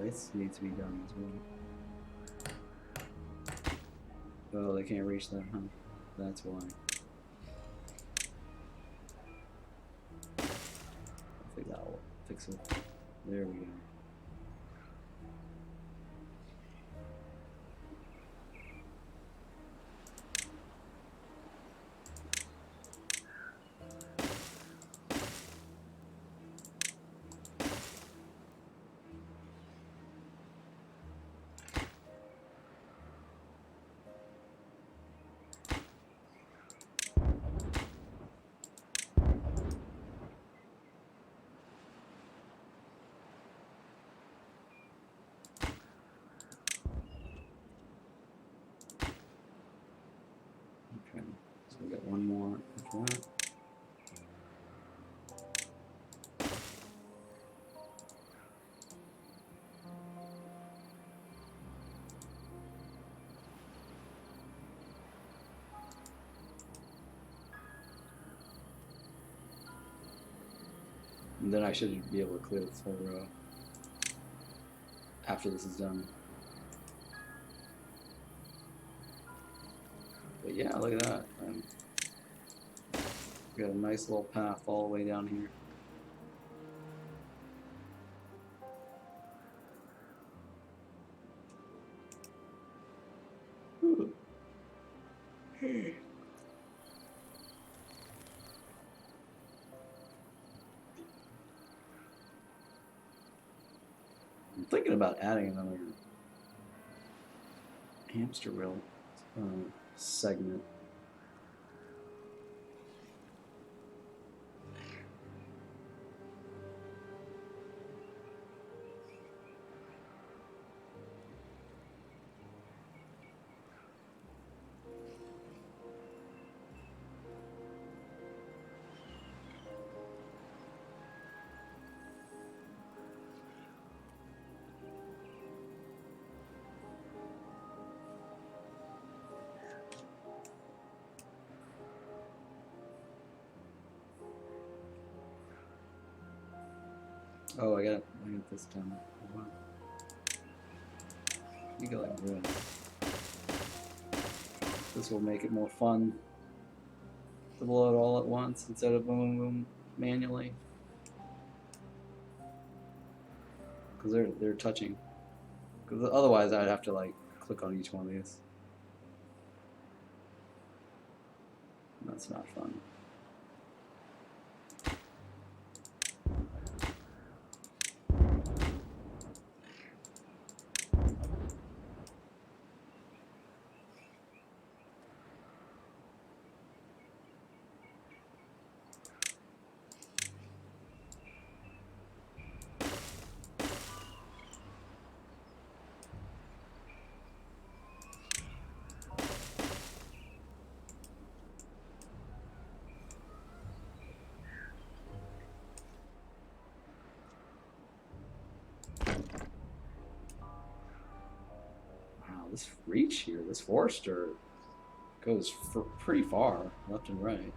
This needs to be done as well. Oh, they can't reach that, huh? That's why. I think that'll fix it. There we go. Okay, so we got one more after that. And then I should be able to clear this whole row after this is done. But yeah, look at that. We got a nice little path all the way down here. I'm thinking about adding another hamster wheel segment. Oh, I got this done. Wow. You go like this. This will make it more fun to blow it all at once instead of boom, boom, boom manually. Because they're touching. Because otherwise, I'd have to like click on each one of these. That's not fun. This reach here, this Forester goes pretty far left and right.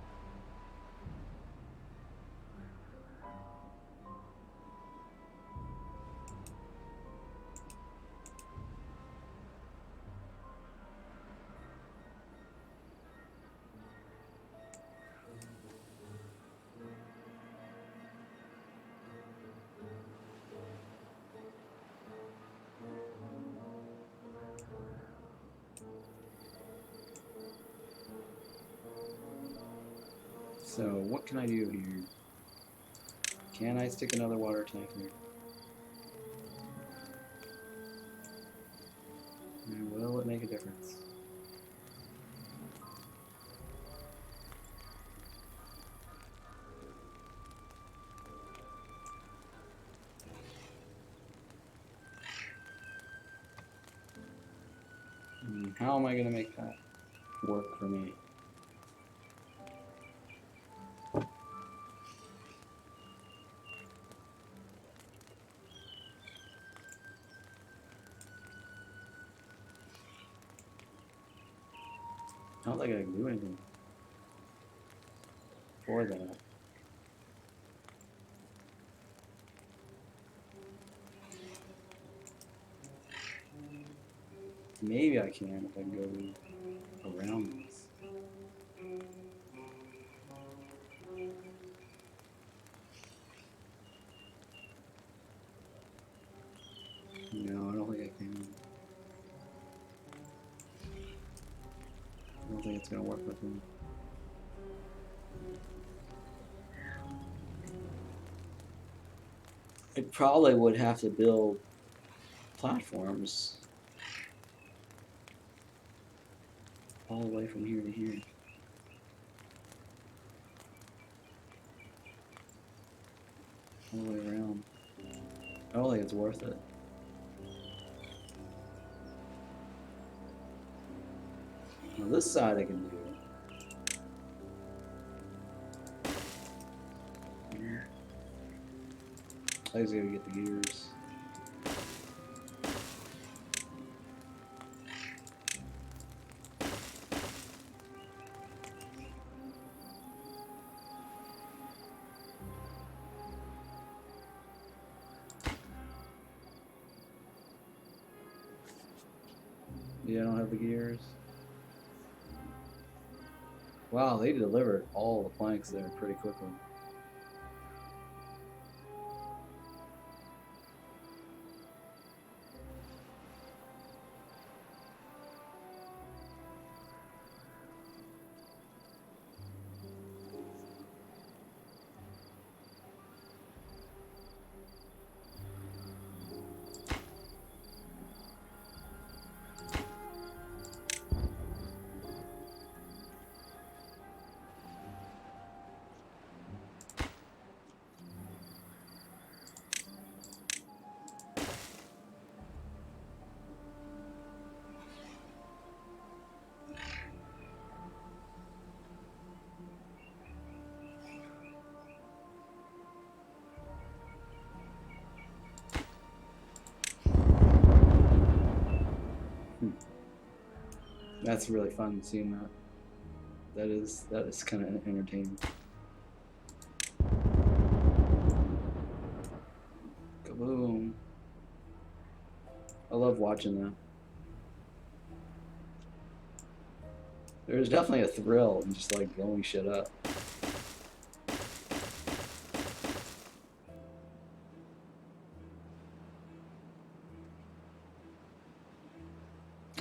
So what can I do here? Can I stick another water tank here? And will it make a difference? How am I going to make that work for me? I don't think I can do anything for that. Maybe I can if I go around this. No, I don't think I can. I don't think it's gonna work with me. I probably would have to build platforms all the way from here to here. All the way around. I don't think it's worth it. Now this side I can do. I just gotta get the gears. Yeah, I don't have the gears. Wow, they delivered all the planks there pretty quickly. That's really fun seeing that. That is kind of entertaining. Kaboom! I love watching that. There's definitely a thrill in just like blowing shit up.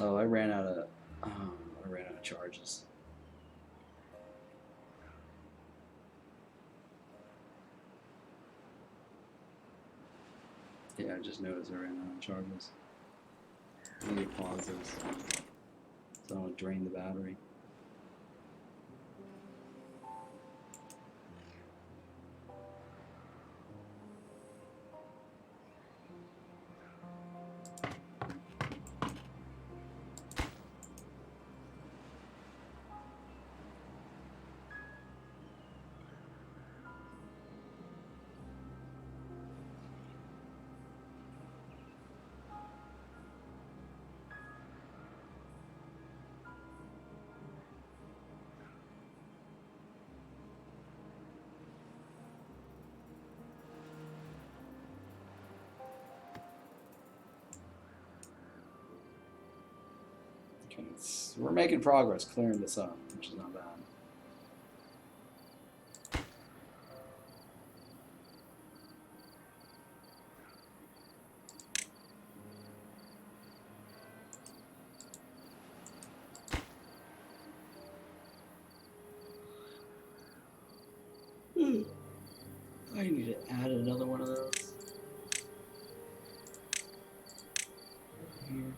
Oh, I ran out of charges. Yeah, I just noticed I ran out of charges. I need to pause this. So I don't drain the battery. Okay, we're making progress clearing this up, which is not bad. I need to add another one of those. Here.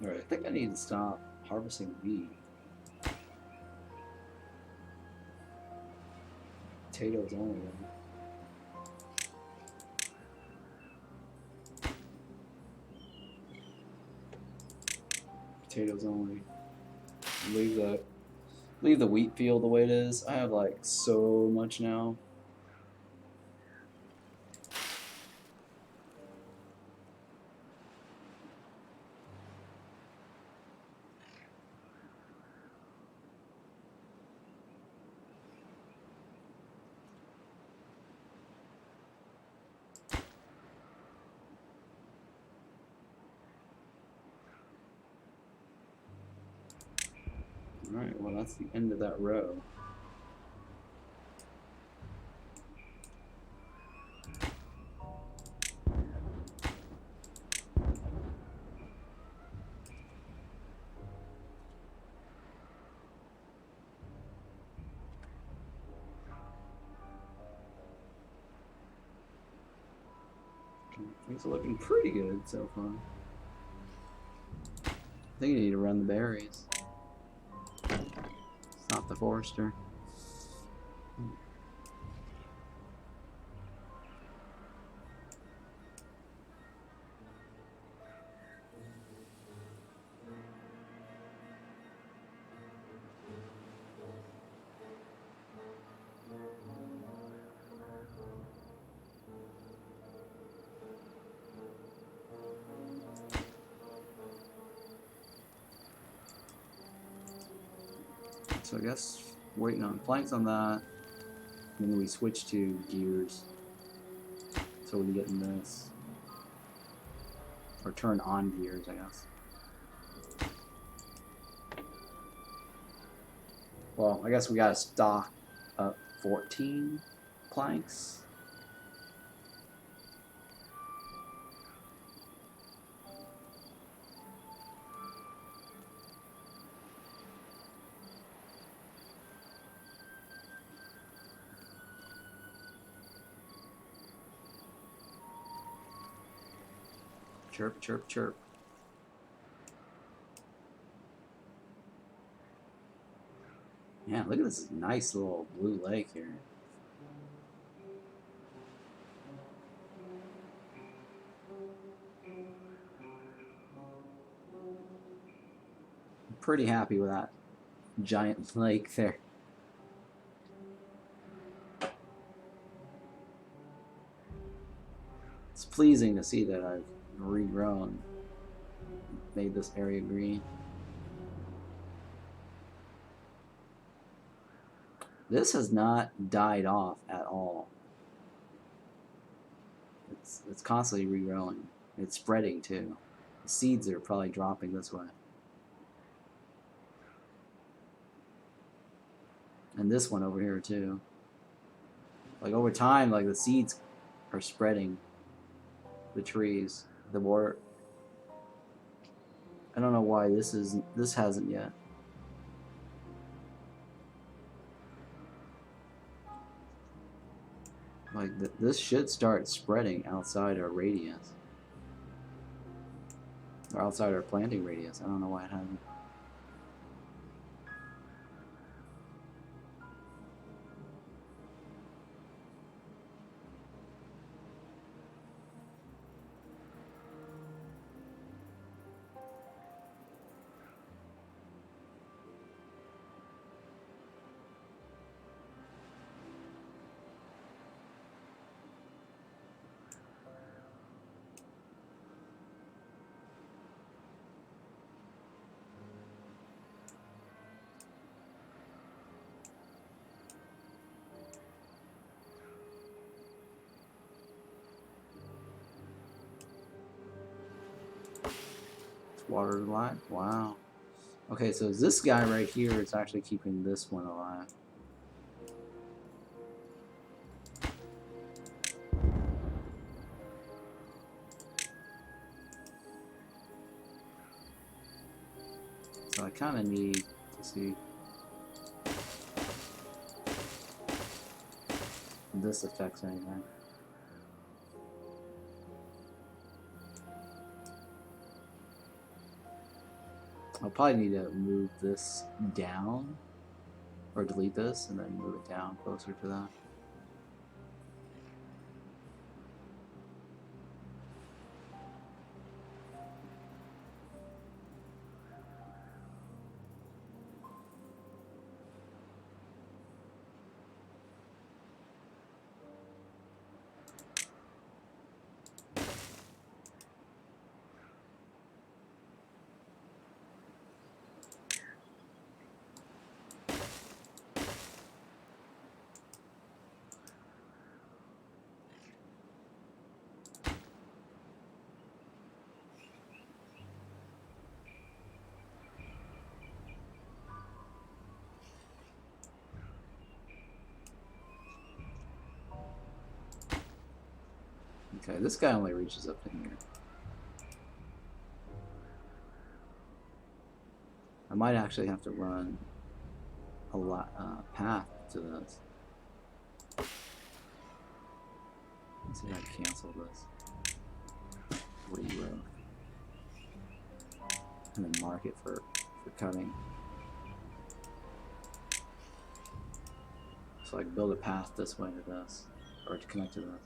Alright, I think I need to stop harvesting wheat. Potatoes only. Potatoes only. Leave that Leave the wheat field the way it is. I have like so much now. Alright, well that's the end of that row. Things are looking pretty good so far. I think you need to run the berries. It's not the forester. So I guess waiting on flanks on that. And then we switch to gears. So we can get in this. Or turn on gears, I guess. Well, I guess we gotta stock up 14 planks. Chirp, chirp, chirp. Yeah, look at this nice little blue lake here. I'm pretty happy with that giant lake there. It's pleasing to see that I've regrown, made this area green. This has not died off at all. It's constantly regrowing. It's spreading too. The seeds are probably dropping this way. And this one over here too. Like over time, like the seeds are spreading the trees. The more I don't know why this hasn't yet. Like this should start spreading outside our radius. Or outside our planting radius. I don't know why it hasn't. Water alive? Wow. Okay, so this guy right here is actually keeping this one alive. So I kind of need to see if this affects anything. I'll probably need to move this down, or delete this, and then move it down closer to that. Okay, this guy only reaches up to here. I might actually have to run a path to this. Let's see if I can cancel this. Reroute. And then mark it for cutting. So I can build a path this way to this, or to connect to this.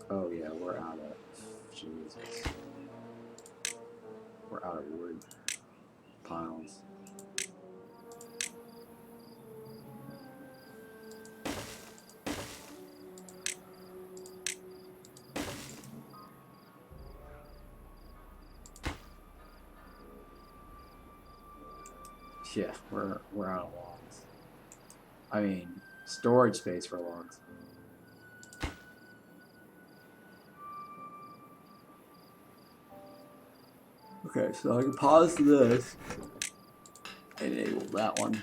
Oh yeah, we're out of, Jesus. We're out of wood piles. Yeah, we're out of logs. I mean, storage space for logs. Okay, so I can pause this and enable that one.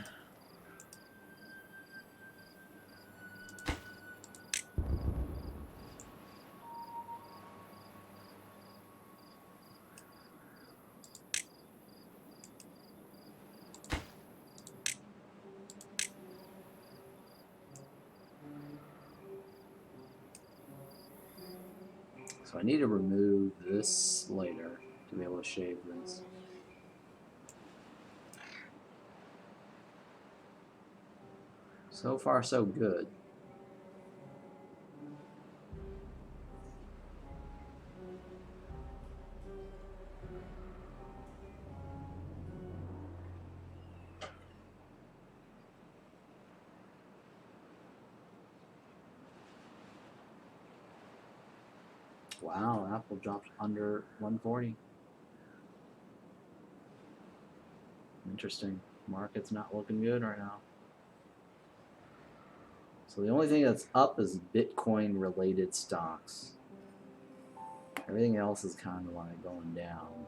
So I need to remove this later to be able to shave this. So far, so good. Wow, Apple dropped under 140. Interesting. Market's not looking good right now. So the only thing that's up is Bitcoin related stocks. Everything else is kind of like going down.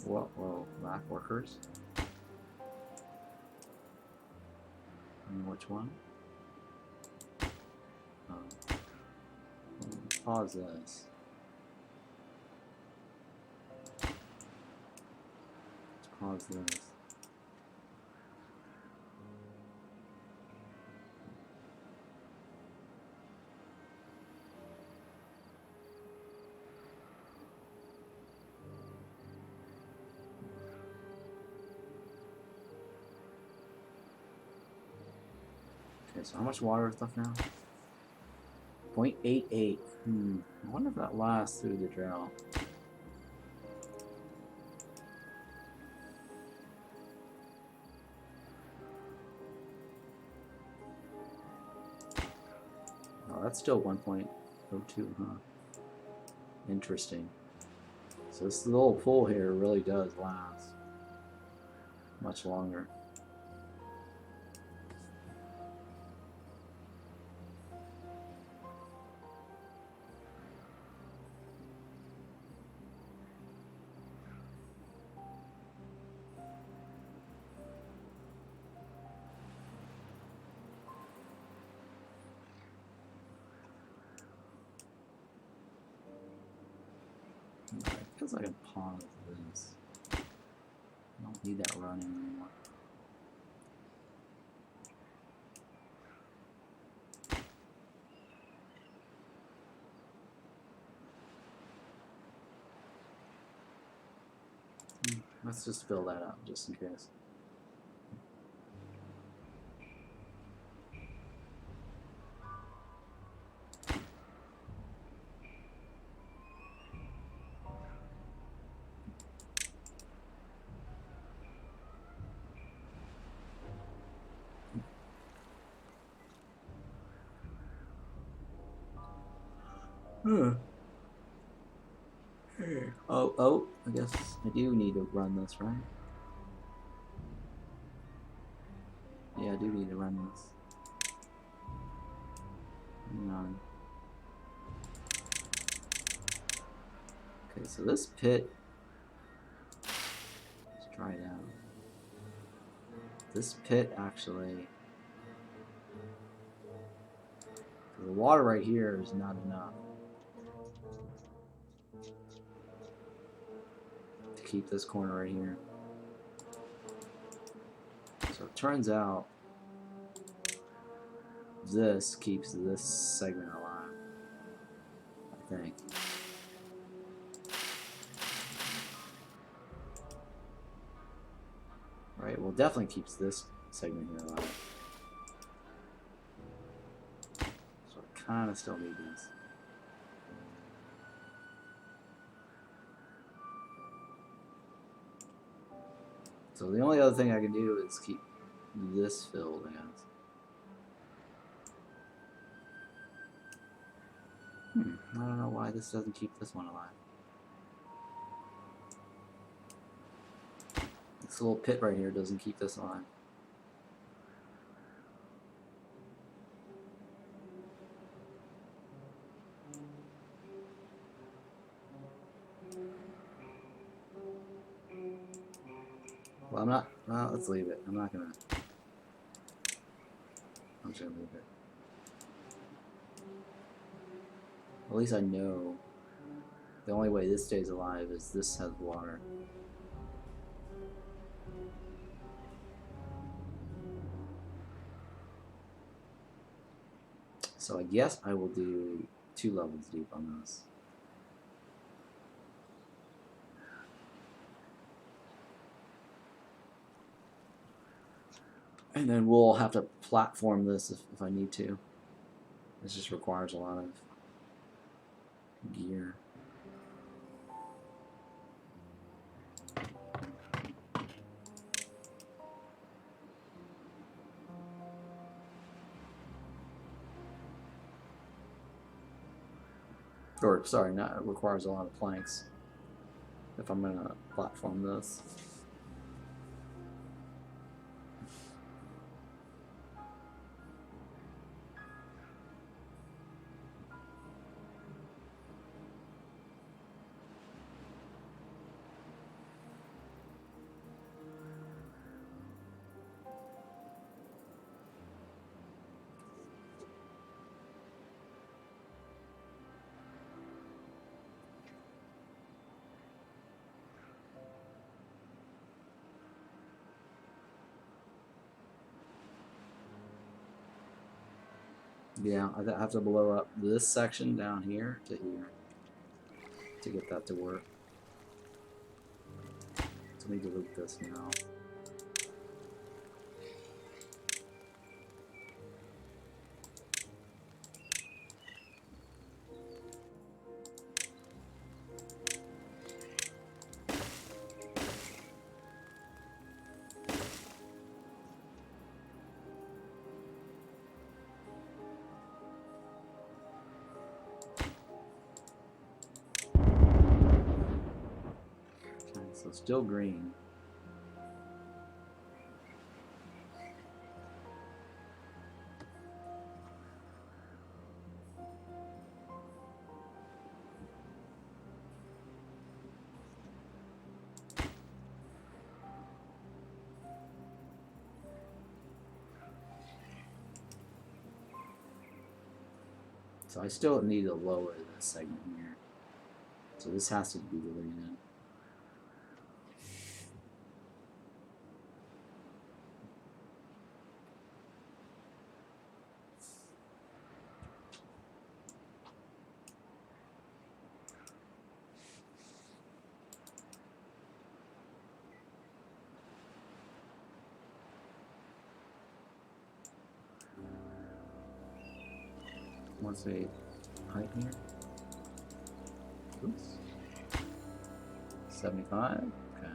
Whoa, black workers. And which one? Pause this. Let's pause this. Okay, so how much water is left now? 0.88. I wonder if that lasts through the drought. Oh, that's still 1.02, huh? Interesting. So this little pool here really does last much longer. I guess I can pause this. I don't need that running anymore. Let's just fill that up just in case. Hmm. Oh, I guess I do need to run this, right? Yeah, I do need to run this. Hang on. Okay, so this pit is dried out. This pit actually, the water right here is not enough to keep this corner right here. So it turns out this keeps this segment alive, I think. Right, well, definitely keeps this segment here alive. So I kind of still need this. So the only other thing I can do is keep this filled, I guess. I don't know why this doesn't keep this one alive. This little pit right here doesn't keep this alive. Well, I'm not. Well, let's leave it. I'm not gonna. I'm just gonna leave it. At least I know the only way this stays alive is this has water. So I guess I will do 2 levels deep on this. And then we'll have to platform this if I need to. This just requires a lot of gear. Or, sorry, not, it requires a lot of planks if I'm gonna platform this. Yeah, I have to blow up this section down here to get that to work. So I need to loop this now. Okay, so still green. So I still need to lower this segment here. So this has to be deleted. What's the height here? Oops. 75? Okay.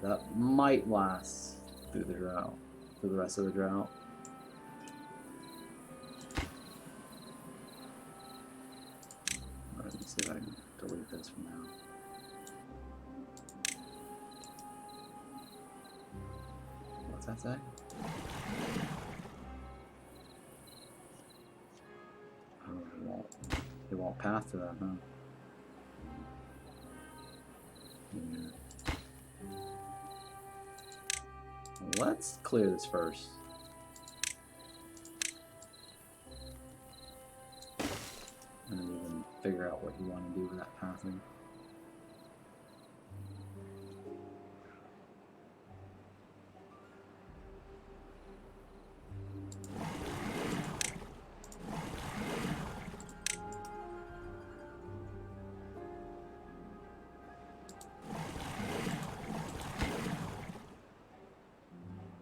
That might last through the drought, through the rest of the drought. this for now. What's that say? Oh, it won't path to that, huh? Yeah. Let's clear this first. And then we can figure out what you want to do with that pathing.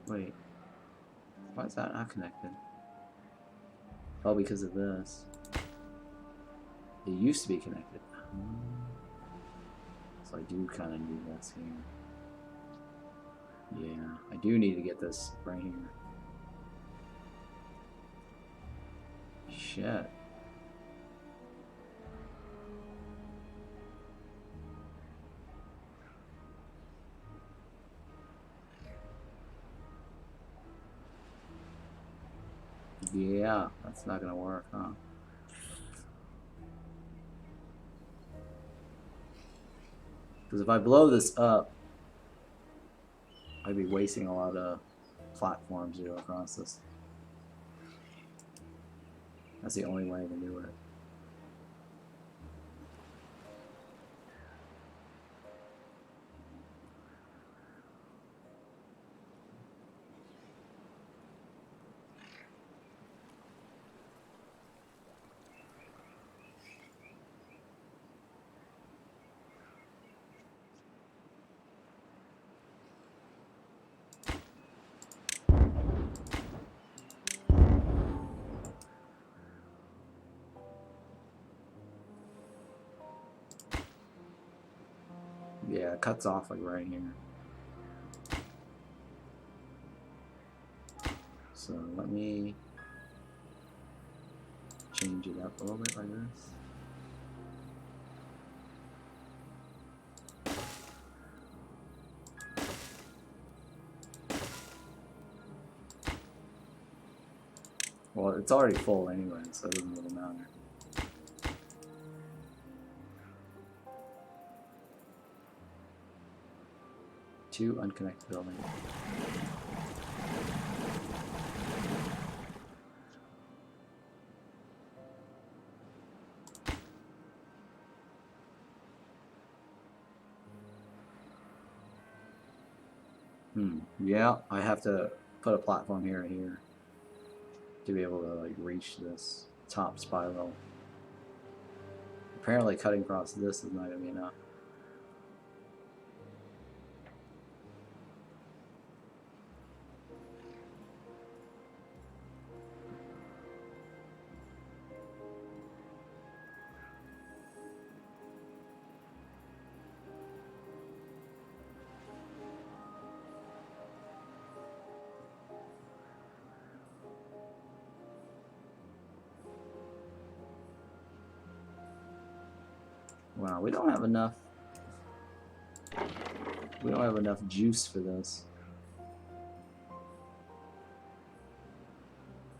Wait, why is that not connected? Oh, because of this. It used to be connected. So I do kind of need this here. Yeah, I do need to get this right here. Shit. Yeah, that's not gonna work, huh? Because if I blow this up, I'd be wasting a lot of platforms to go across this. That's the only way I can do it. Yeah, it cuts off like right here. So let me change it up a little bit like this. Well, it's already full anyway, so it doesn't really matter. Two unconnected buildings. Yeah, I have to put a platform here and here to be able to like reach this top spiral. Apparently cutting across this is not going to be enough. Wow, we don't have enough. We don't have enough juice for this.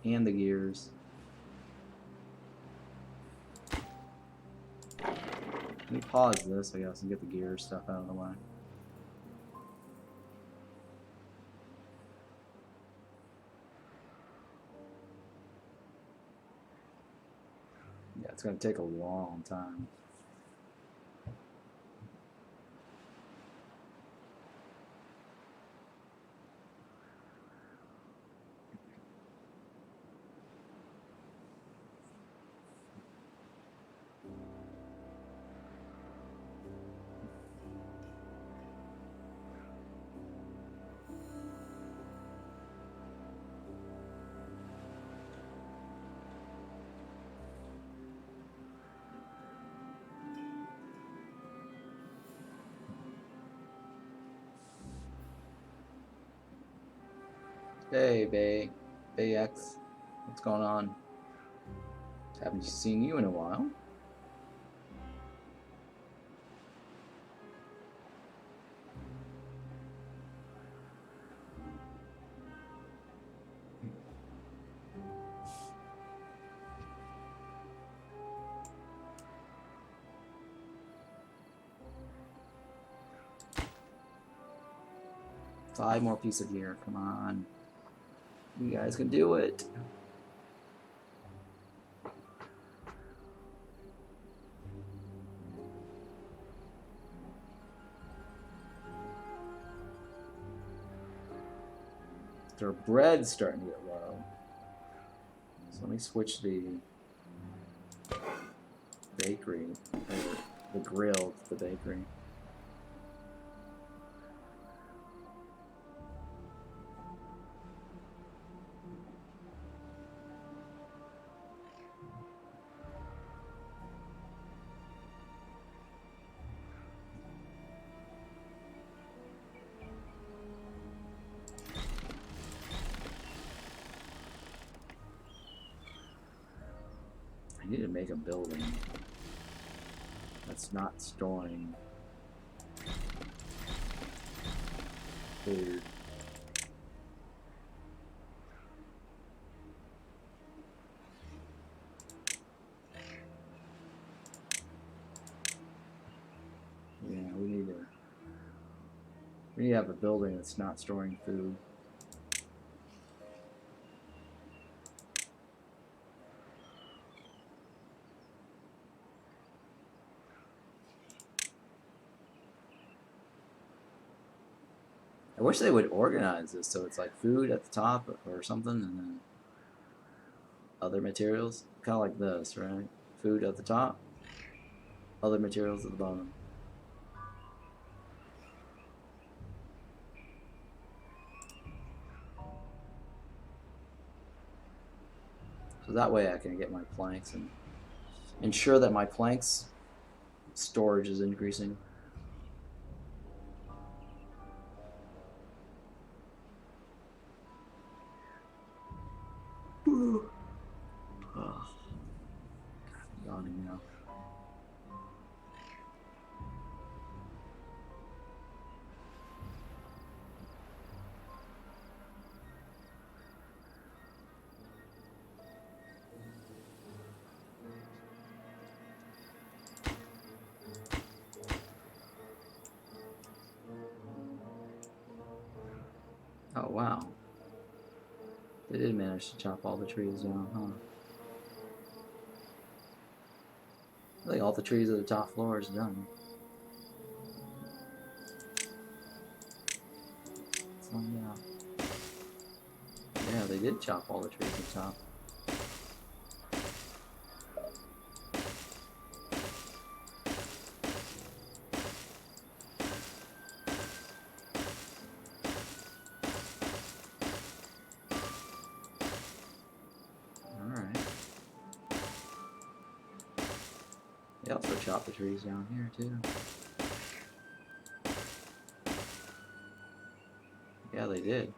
And the gears. Let me pause this, I guess, and get the gear stuff out of the way. Yeah, it's going to take a long time. Hey, Bay. Bayx. What's going on? Haven't seen you in a while. 5 more pieces of gear. Come on. You guys can do it. Their bread's starting to get low. So let me switch the bakery, or the grill to the bakery. I need to make a building that's not storing food. Yeah, we need to have a building that's not storing food. I wish they would organize this so it's like food at the top or something, and then other materials, kind of like this, right? Food at the top, other materials at the bottom. So that way I can get my planks and ensure that my planks storage is increasing. Oh, yawning now. Oh wow. They did manage to chop all the trees down, huh? I think all the trees at the top floor is done. So yeah. Yeah, they did chop all the trees at the top. Alright. They also chopped the trees down here too. Yeah, they did.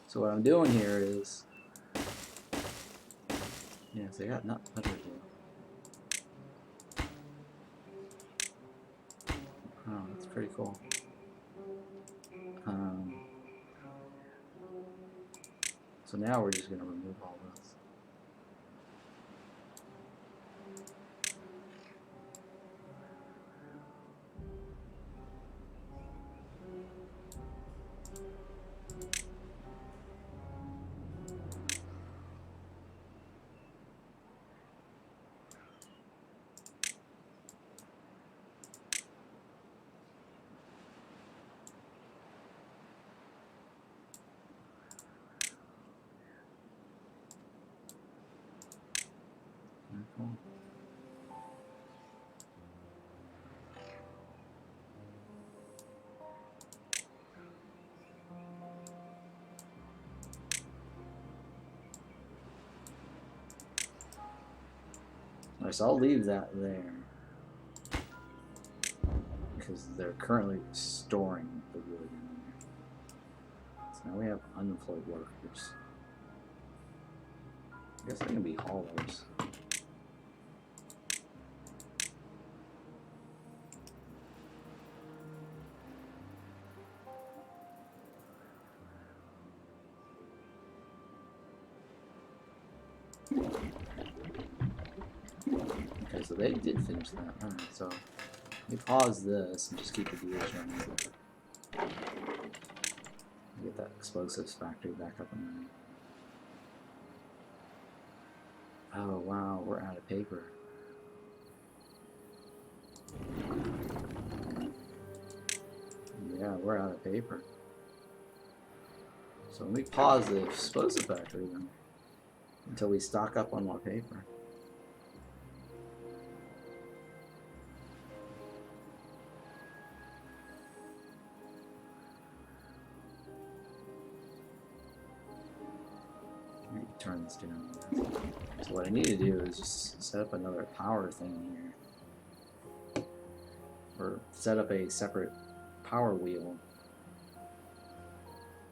So what I'm doing here is, yes, they got nut butter here. Oh, that's pretty cool. So now we're just going to remove all this. Cool. Alright, so I'll leave that there because they're currently storing the wood in there. So now we have unemployed workers. I guess they can be haulers. Okay, so they did finish that. Alright, so Let me pause this and just keep the gears running. Get that explosives factory back up and running. Oh wow, we're out of paper. Yeah, we're out of paper. So let me pause the explosive factory then, until we stock up on more paper. Let me turn this down. So what I need to do is just set up another power thing here. Or set up a separate power wheel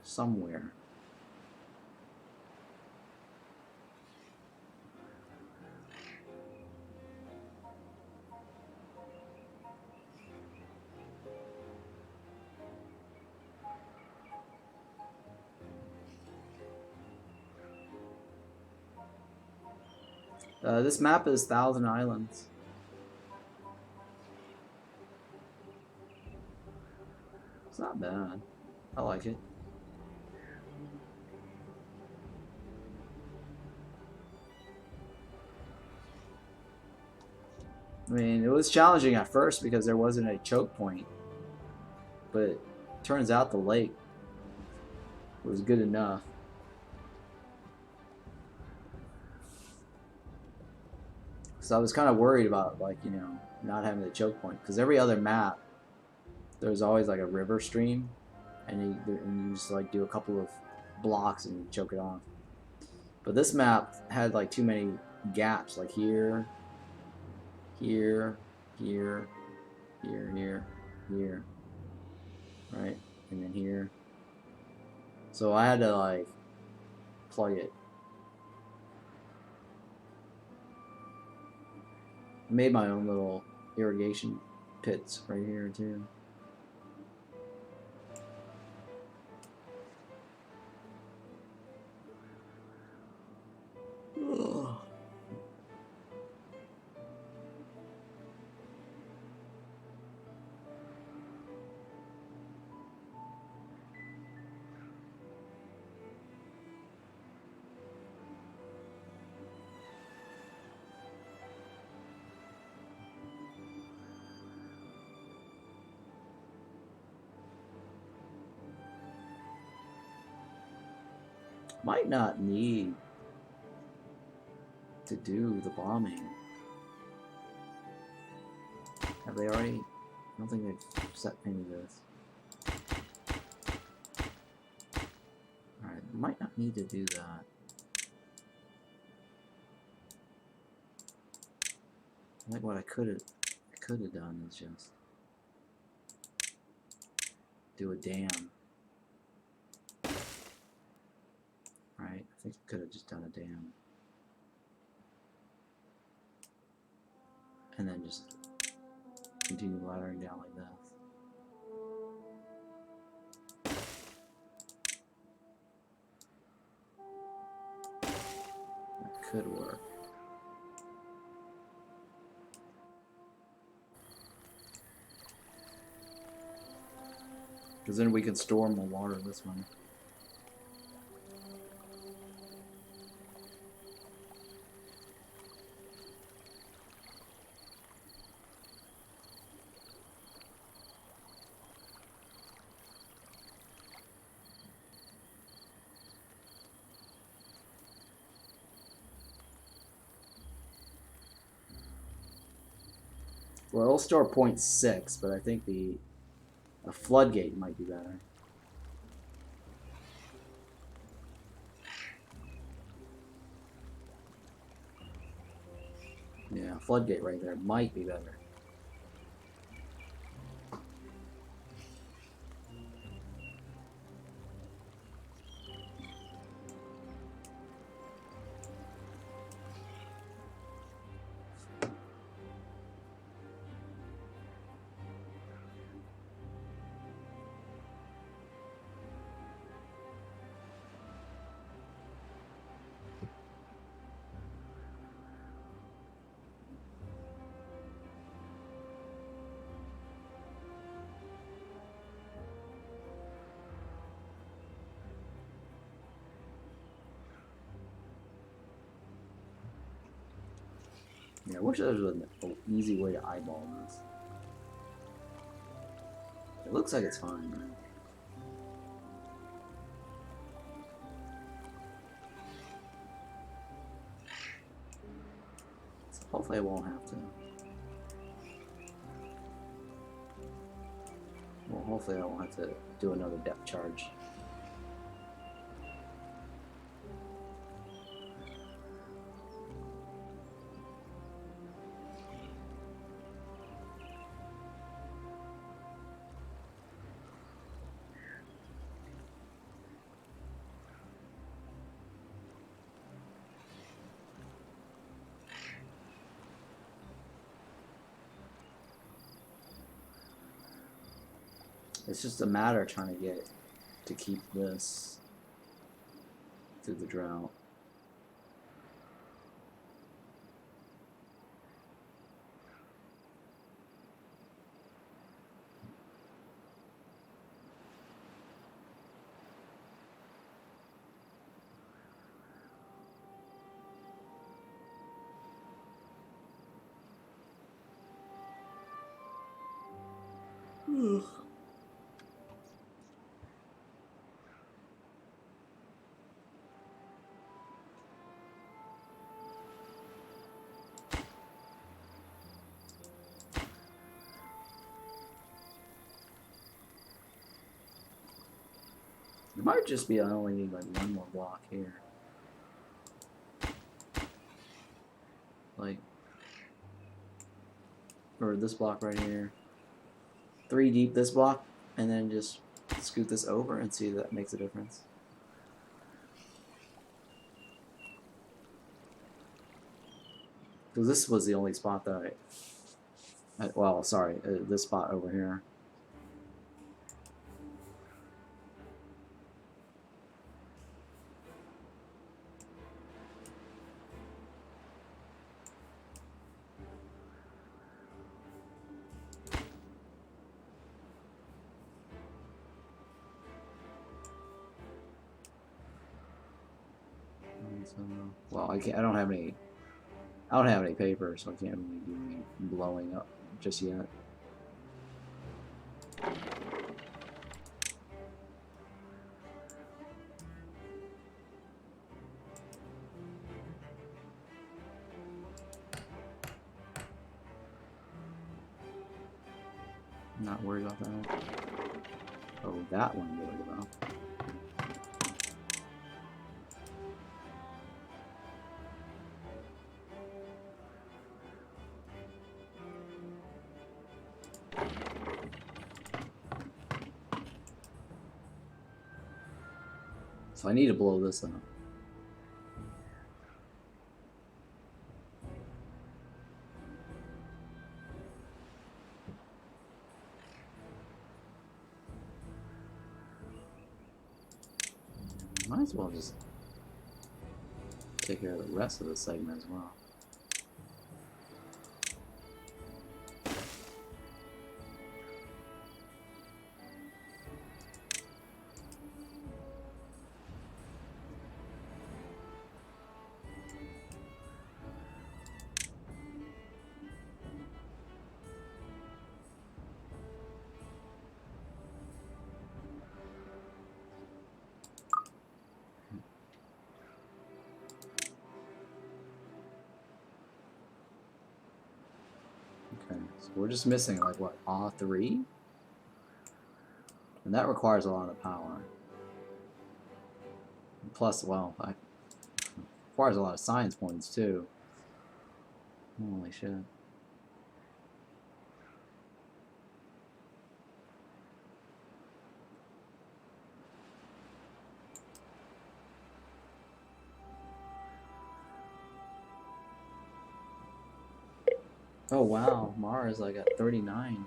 somewhere. This map is 1,000 Islands. It's not bad. I like it. I mean, it was challenging at first because there wasn't a choke point, but it turns out the lake was good enough. So I was kind of worried about, like, you know, not having the choke point, because every other map there's always like a river stream, and you just like do a couple of blocks and you choke it off. But this map had like too many gaps, like here, here, here, here, here, here, right, and then here. So I had to like plug it. I made my own little irrigation pits right here too. Ugh. Might not need to do the bombing. Have they already? I don't think they've set any of this. Alright, might not need to do that. I think what I could have done is just do a dam. Right? I think I could have just done a dam. And then just continue laddering down like this. That could work. Because then we can store more water this way. Well, it'll store 0.6, but I think a floodgate might be better. Yeah, floodgate right there might be better. Yeah, I wish there was an easy way to eyeball this. It looks like it's fine, right? So hopefully I won't have to. Well, hopefully I won't have to do another depth charge. It's just a matter of trying to keep this through the drought. It might just be I only need like one more block here. Like, or this block right here. 3 deep this block, and then just scoot this over and see if that makes a difference. Because this was the only spot that well, sorry, this spot over here. So, well, I don't have any paper, so I can't really do any blowing up just yet. Not worried about that. Oh, that one I'm worried about. So I need to blow this up. Might as well just take care of the rest of the segment as well. Okay, so we're just missing like what, A3? And that requires a lot of power. Plus, well, it requires a lot of science points too. Holy shit. Oh wow, Mars like at 39.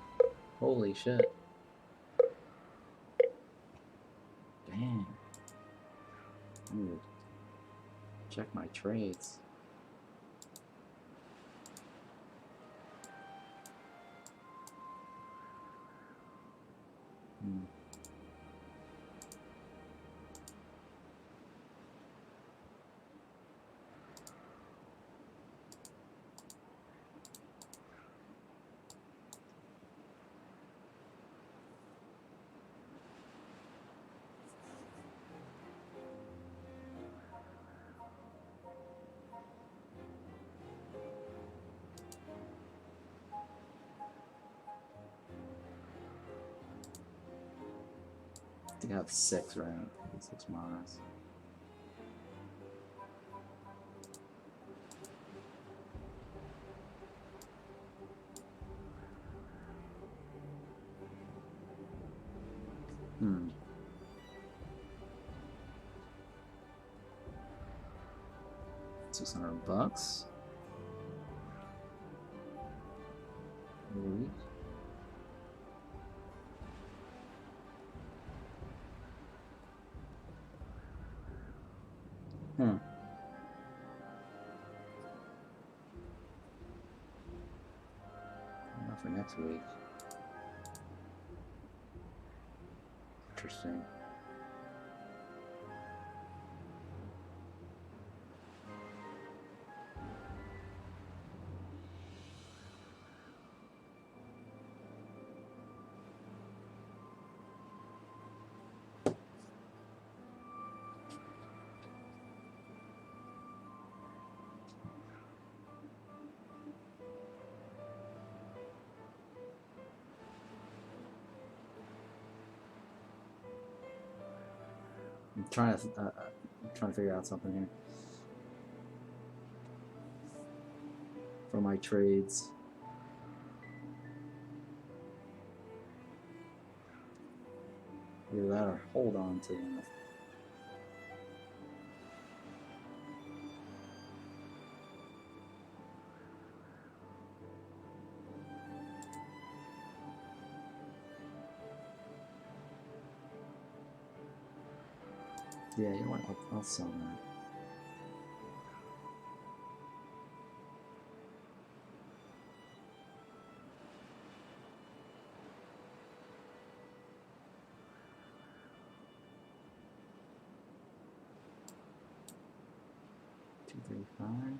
Holy shit. Dang. I need to check my trades. think I have 6 right now. 6 miles. Hmm. $600 a week. Hmm. Not for next week. Interesting. I'm trying to figure out something here for my trades. Either that or hold on to them. Yeah, you know what? I'll sell that. $235.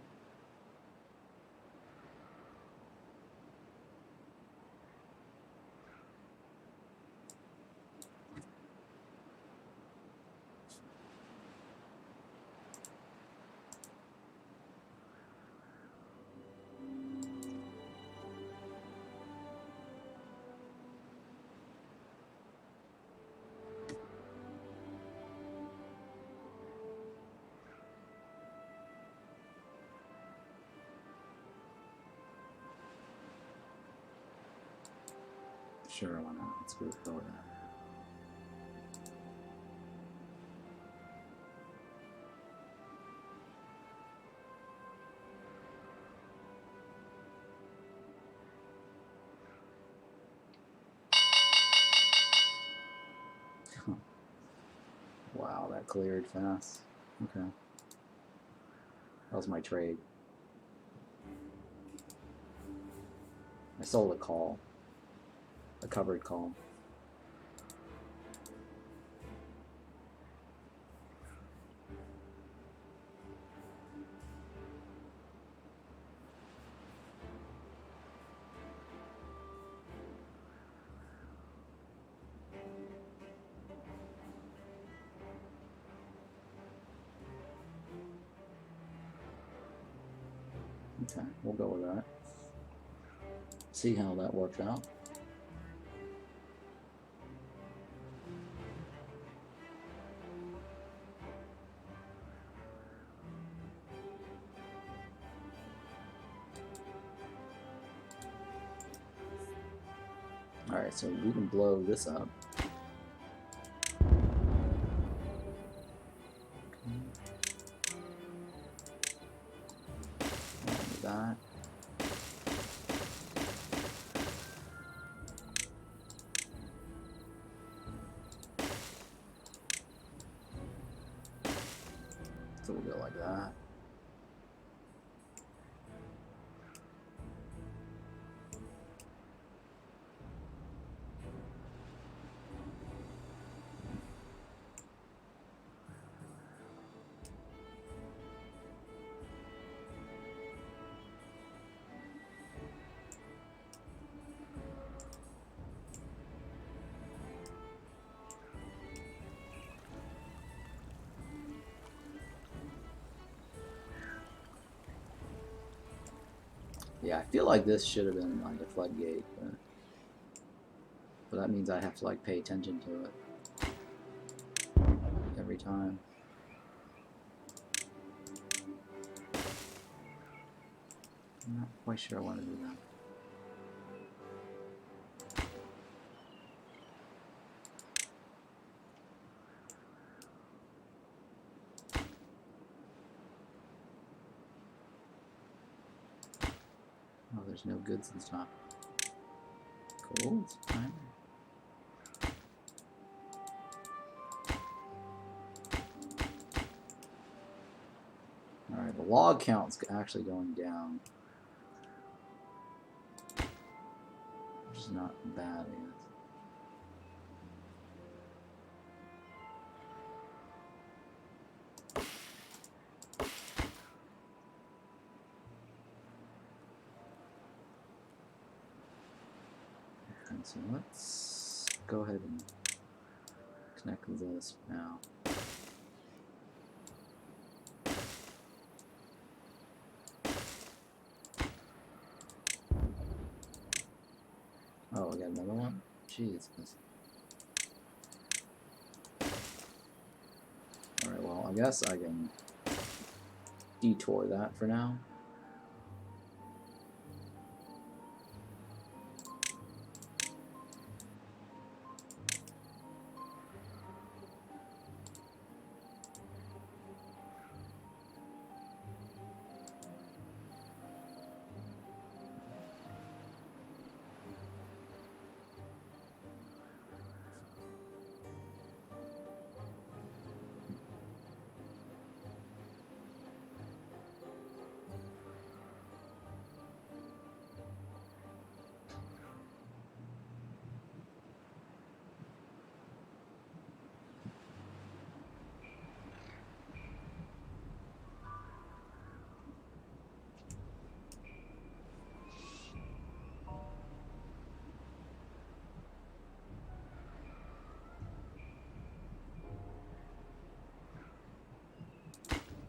Sure, why not? Let's go with that. Wow, that cleared fast. Okay. That was my trade. I sold a call. A covered call. Okay, we'll go with that. See how that works out. Alright, so we can blow this up. That. So we'll go like that. Yeah, I feel like this should have been like a floodgate, but that means I have to like pay attention to it. every time. I'm not quite sure I want to do that. Oh, there's no goods in stock. Cool, it's fine. Alright, the log count's actually going down. Which is not bad, I guess. And so let's go ahead and connect this now. Oh, we got another one? Jeez. Alright, well, I guess I can detour that for now.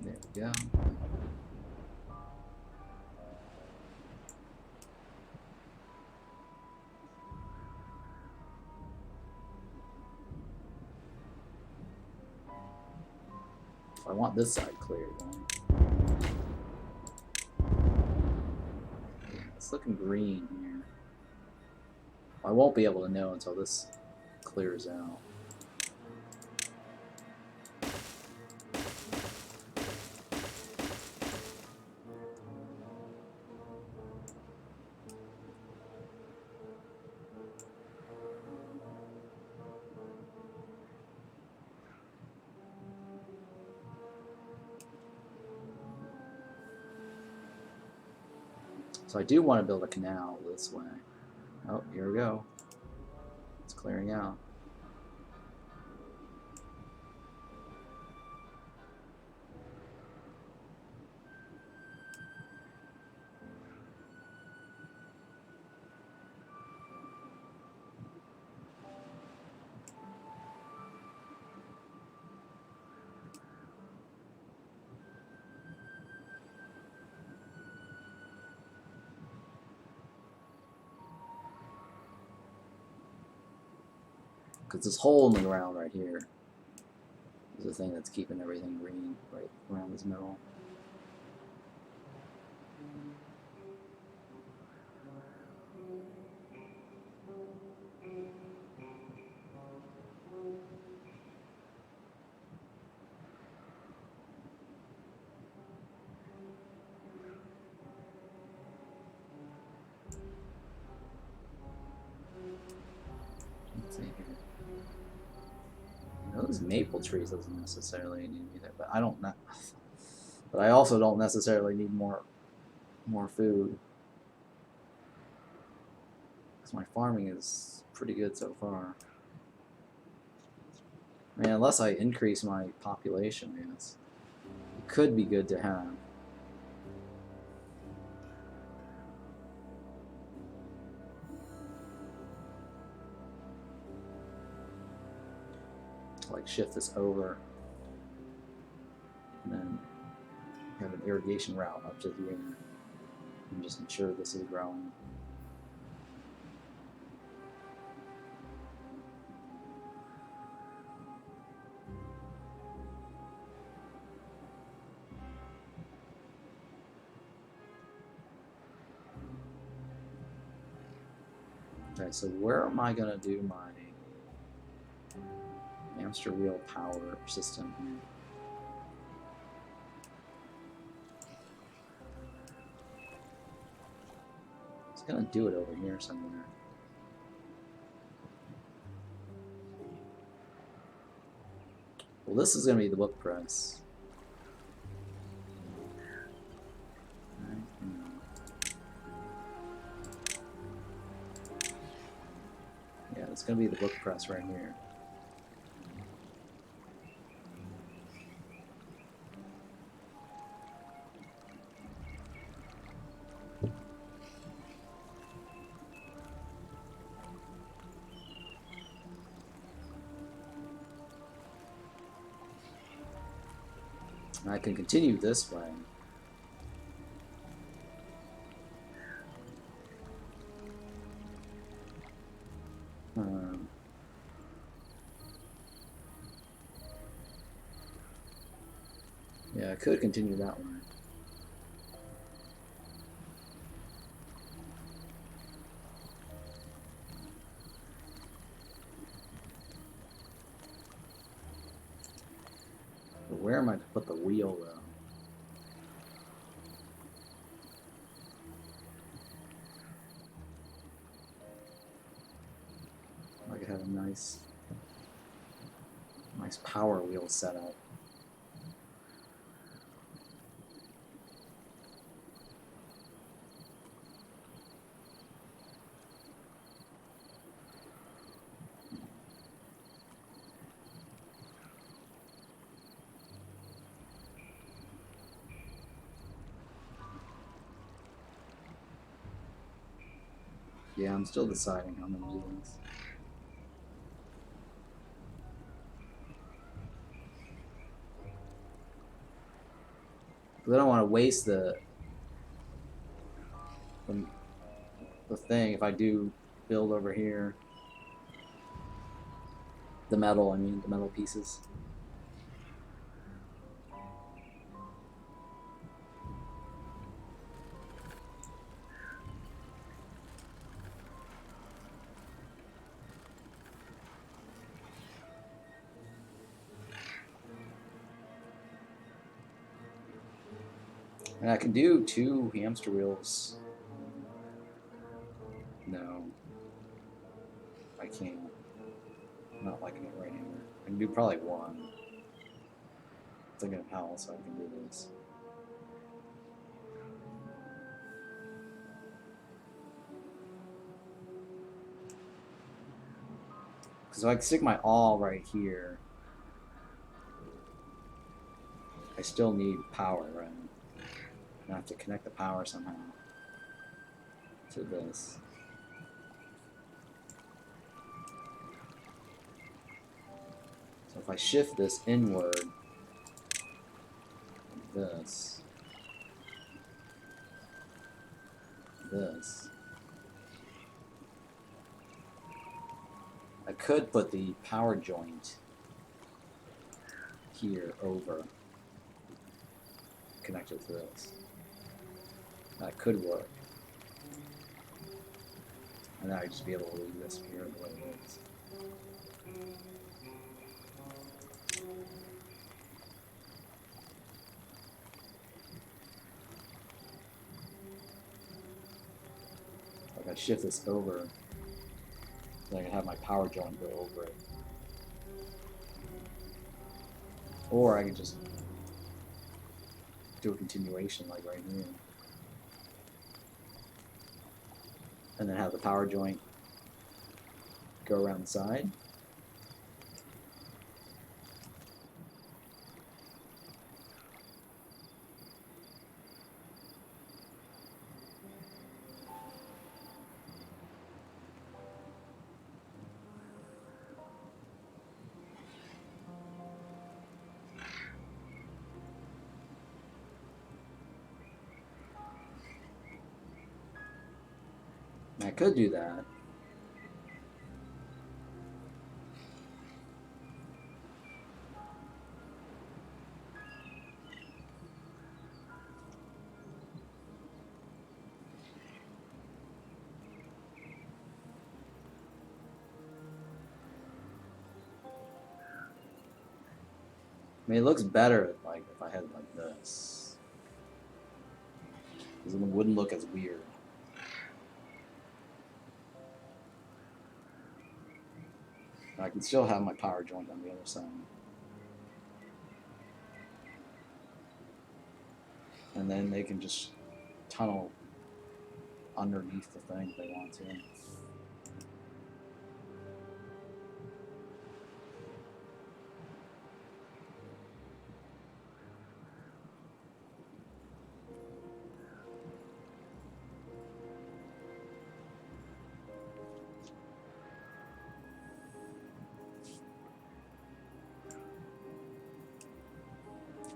There we go. I want this side cleared. Yeah, it's looking green here. I won't be able to know until this clears out. So I do want to build a canal this way. Oh, here we go. It's clearing out. Because this hole in the ground right here is the thing that's keeping everything green right around this middle. Let's see here. Those maple trees doesn't necessarily need to be there, but I don't know. But I also don't necessarily need more food, because my farming is pretty good so far. I mean, unless I increase my population, I guess it could be good to have. Like shift this over and then have an irrigation route up to here and just ensure this is growing. Okay, so where am I gonna do my hamster wheel power system here? I was gonna do it over here somewhere. Well, this is gonna be the book press. Yeah, it's gonna be the book press right here. And I can continue this way. Yeah, I could continue that way. But where am I to put the wheel, though? I could have a nice power wheel set up. Yeah, I'm still deciding how I'm going to do this. Because I don't want to waste the thing if I do build over here. The metal, I mean, the metal pieces. And I can do 2 hamster wheels. No. I can't. I'm not liking it right here. I can do probably 1. I'm thinking of how else I can do this. Because if I stick my awl right here, I still need power, right? I have to connect the power somehow to this. So if I shift this inward, like this, I could put the power joint here over, connected to this. That could work. And then I'd just be able to leave this here the way it is. Like I shift this over, then I can have my power joint go over it. Or I could just do a continuation like right here. And then have the power joint go around the side. And I could do that. mean, it looks better like if I had it like this, because it wouldn't look as weird. I can still have my power joint on the other side. And then they can just tunnel underneath the thing if they want to.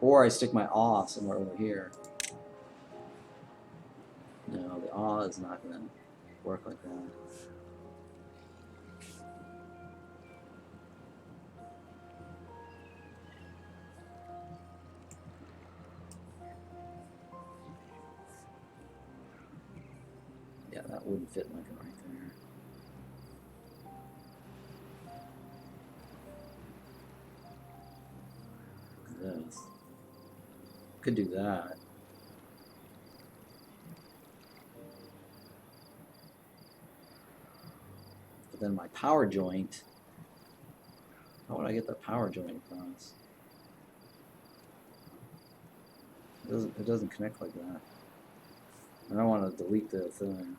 Or I stick my awe somewhere over here. No, the awe is not going to work like that. Yeah, that wouldn't fit like it right there. This. Could do that. But then my power joint, how would I get the power joint across? It doesn't connect like that. I don't want to delete the thing.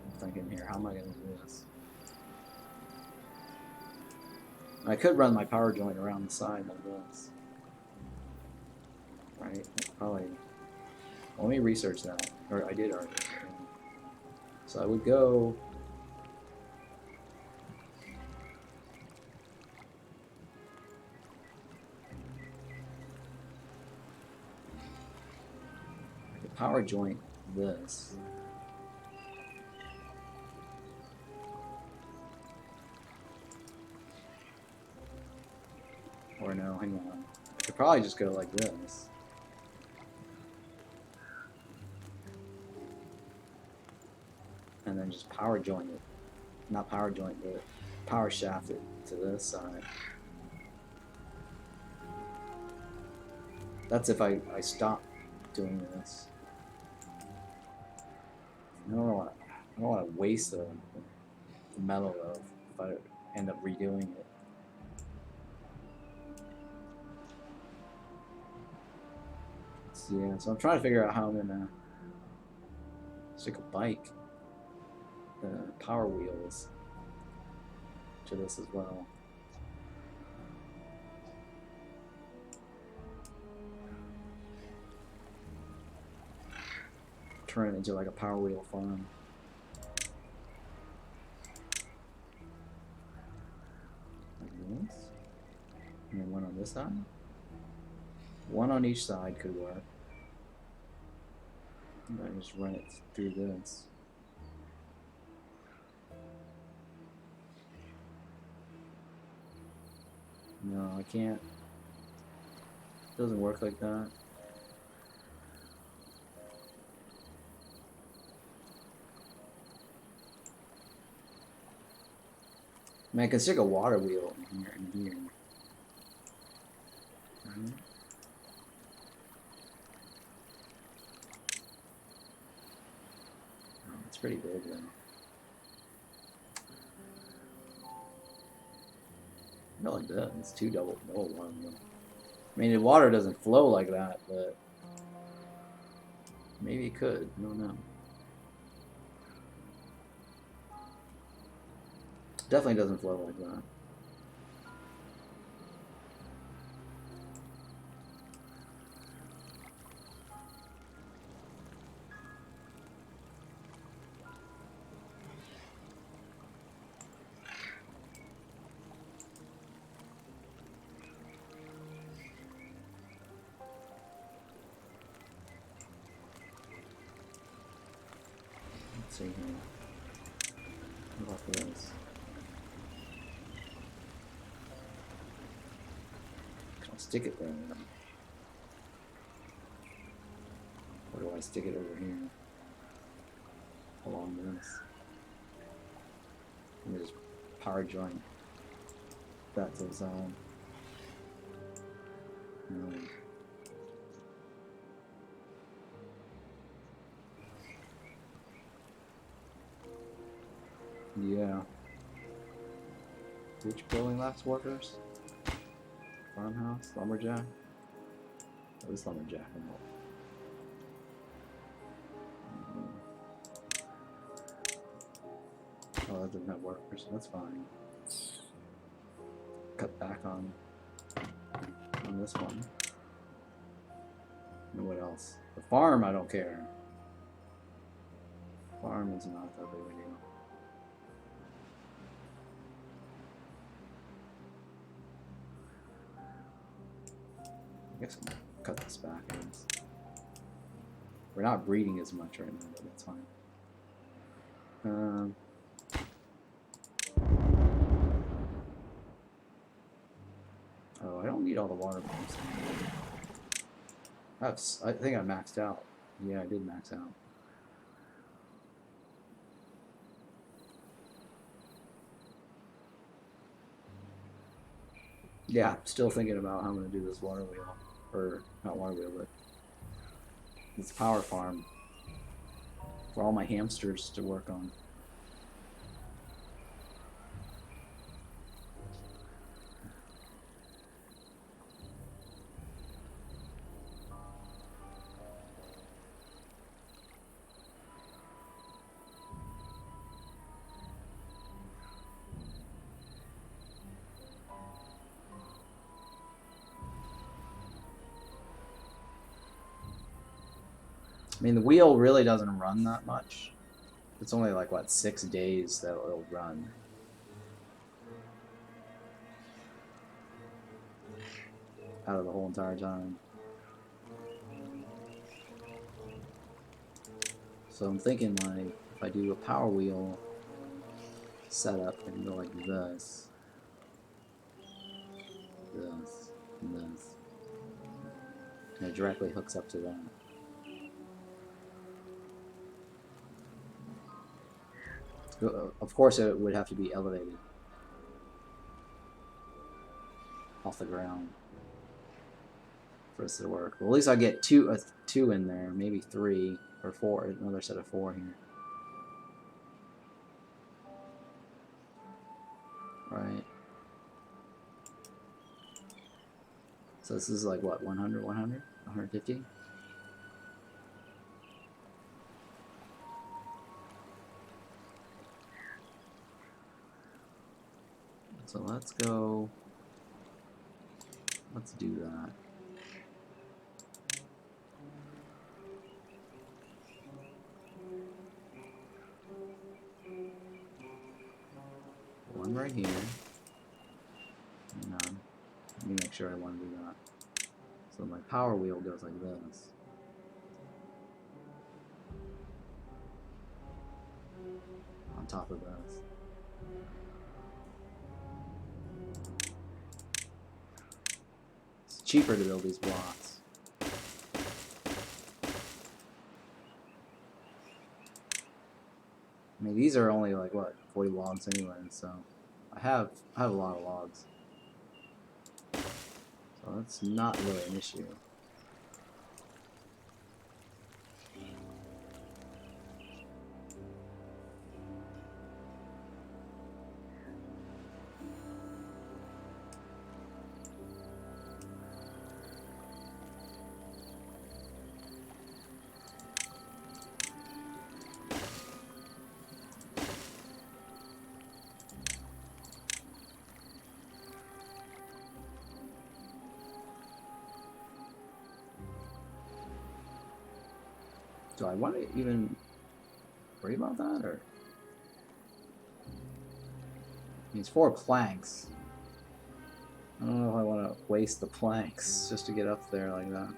I'm thinking here, how am I going to do this? I could run my power joint around the side like this. Right? Probably. Let me research that. Or I did already. So I would go. I could power joint this. Or no, hang on. I could probably just go like this. And then just power joint it. Not power joint, but power shaft it to this side. That's if I stop doing this. I don't want to waste the metal though if I end up redoing it. So, yeah, so I'm trying to figure out how I'm gonna stick a bike, the power wheels, to this as well. Turn it into like a power wheel farm. Like this. And then one on this side. One on each side could work. And I just run it through this. No, I can't. It doesn't work like that. I mean, I can stick a water wheel in here and here. Right? Oh, it's pretty big though. Not like that. It's two double water wheel. I mean, the water doesn't flow like that, but maybe it could. I don't know. Definitely doesn't flow like that. Let's see here. What about this? I'll stick it there. Or do I stick it over here? Along this. And just power joint that to the side. Yeah. Which building lacks workers? Farmhouse? Lumberjack? Oh, this lumberjack. Oh, that doesn't have workers. That's fine. Cut back on this one. And what else? The farm, I don't care. Farm is not that big of a deal. I guess I'm gonna cut this back. I guess. We're not breeding as much right now, but that's fine. Oh, I don't need all the water pumps. I think I maxed out. Yeah, I did max out. Yeah, still thinking about how I'm going to do this water wheel. Or, not water wheel, but this power farm. For all my hamsters to work on. I mean, the wheel really doesn't run that much. It's only like, what, 6 days that it'll run. Out of the whole entire time. So I'm thinking, like, if I do a power wheel setup, I can go like this. This. And this. And it directly hooks up to that. Of course, it would have to be elevated off the ground for this to work. Well, at least I get two in there, maybe 3 or 4. Another set of 4 here. Right. So this is like what, 100, 100, 150? So let's go, let's do that. One right here. And let me make sure I want to do that. So my power wheel goes like this. On top of this. It's cheaper to build these blocks. I mean, these are only like, what, 40 logs anyway, so I have a lot of logs. So that's not really an issue. Do I want to even worry about that, or? I mean, it's 4 planks. I don't know if I want to waste the planks just to get up there like that.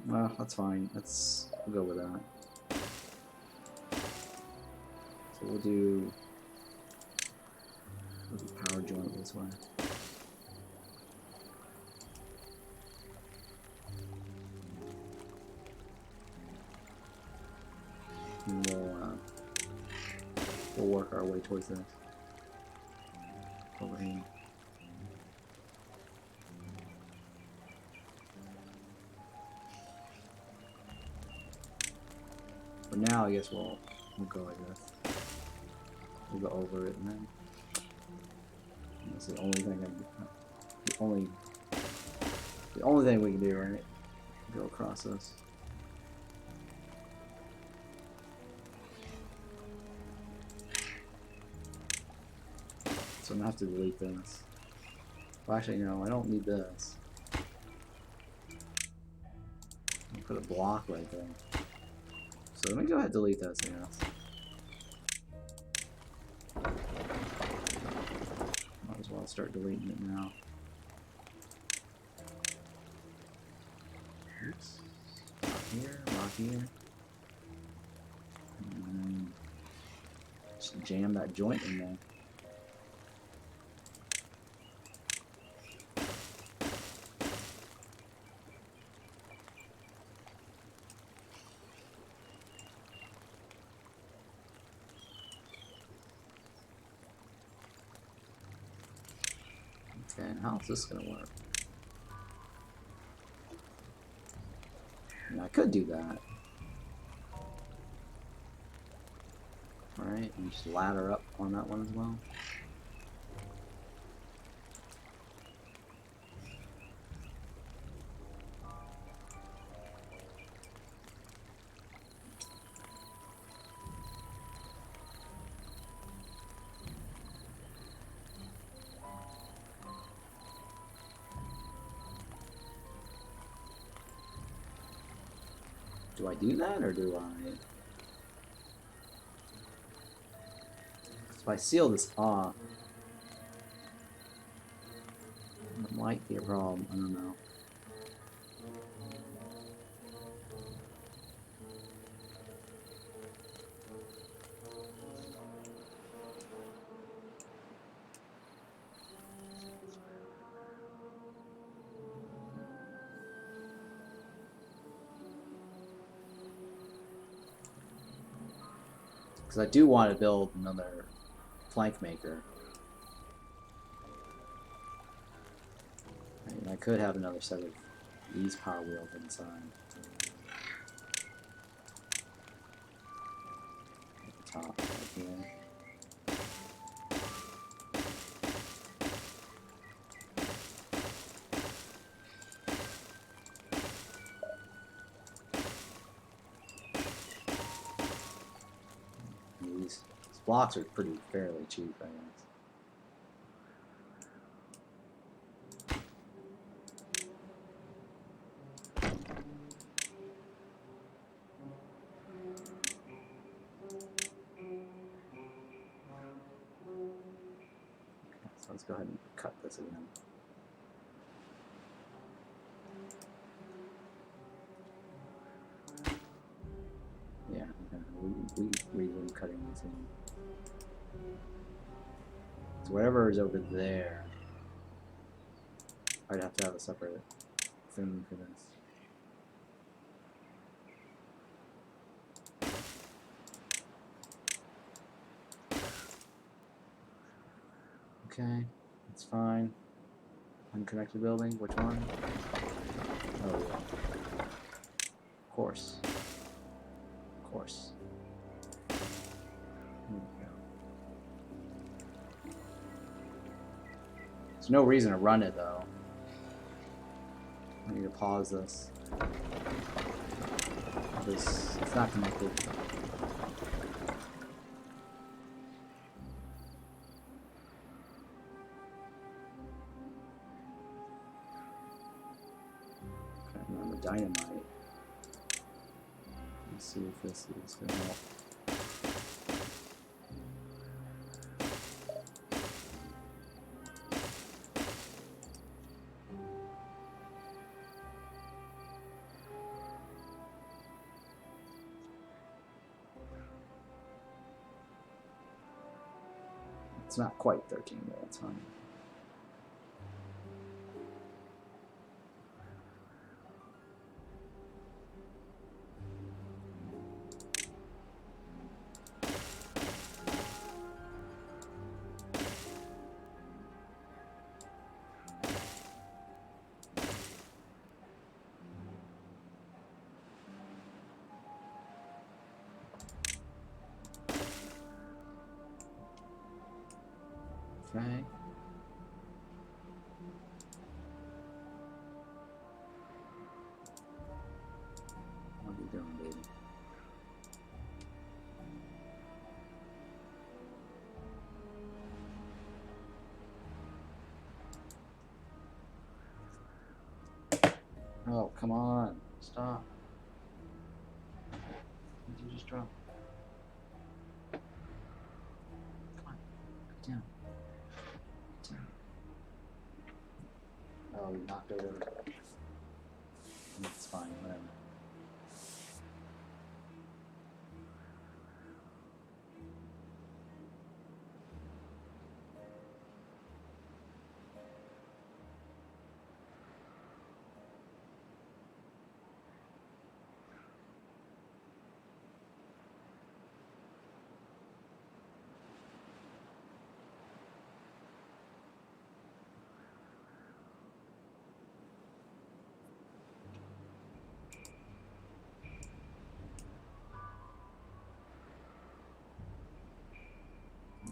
Well, that's fine. We'll go with that. So we'll do power joint this way. And we'll work our way towards this. Over here. For now, I guess we'll go like this. We'll go over it and then that's the only thing the only thing we can do, right? Go across this. So I'm gonna have to delete this. Well, actually, no, I don't need this. I'll put a block right there. So let me go ahead and delete this, I guess. Might as well start deleting it now. Oops. Block here. And just jam that joint in there. Okay, and how's this gonna work? I could do that. Alright, and just ladder up on that one as well. Do I do that, or do I... If I seal this off, it might be a problem, I don't know. Because I do want to build another plank maker. And I could have another set of these power wheels inside. At the top, right here. These blocks are pretty fairly cheap, I guess. So let's go ahead and cut this again. Yeah, we resume cutting this in. So whatever is over there, I'd have to have a separate thing for this. Okay, that's fine. Unconnected building, which one? Oh yeah. Of course. Of course. There we go. There's no reason to run it though. I need to pause this. Because it's not connected. Dynamite. Let's see if this is going to help. Let's It's not quite 13, but that's fine. Okay. What are you doing, baby? Oh, come on. Stop. What did you just drop? Come on. Get down. Get down. Oh, you knocked over. It's fine, whatever.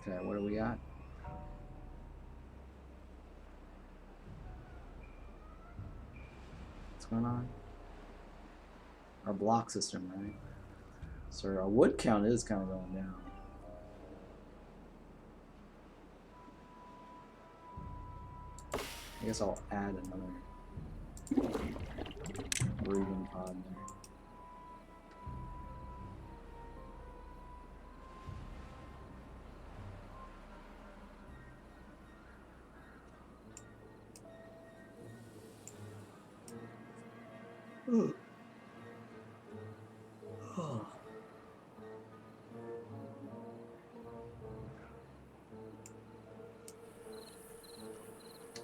Okay, what do we got? What's going on? Our block system, right? So our wood count is kind of going down. I guess I'll add another breeding pod there. Oh.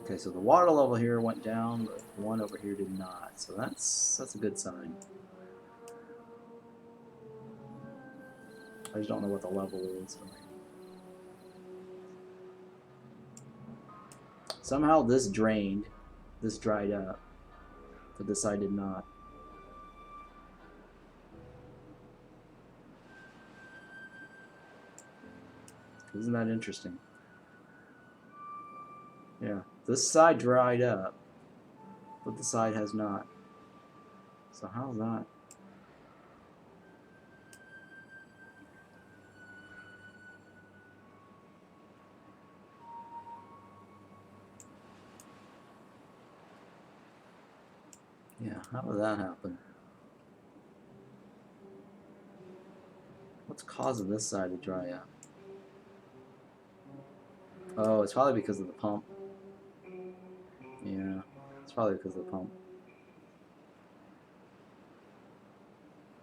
Okay, so the water level here went down, but the one over here did not. So that's a good sign. I just don't know what the level is. Somehow this drained, this dried up, but this side did not. Isn't that interesting? Yeah, this side dried up, but the side has not. So how's that? Yeah, how did that happen? What's causing this side to dry up? Oh, it's probably because of the pump. Yeah, it's probably because of the pump.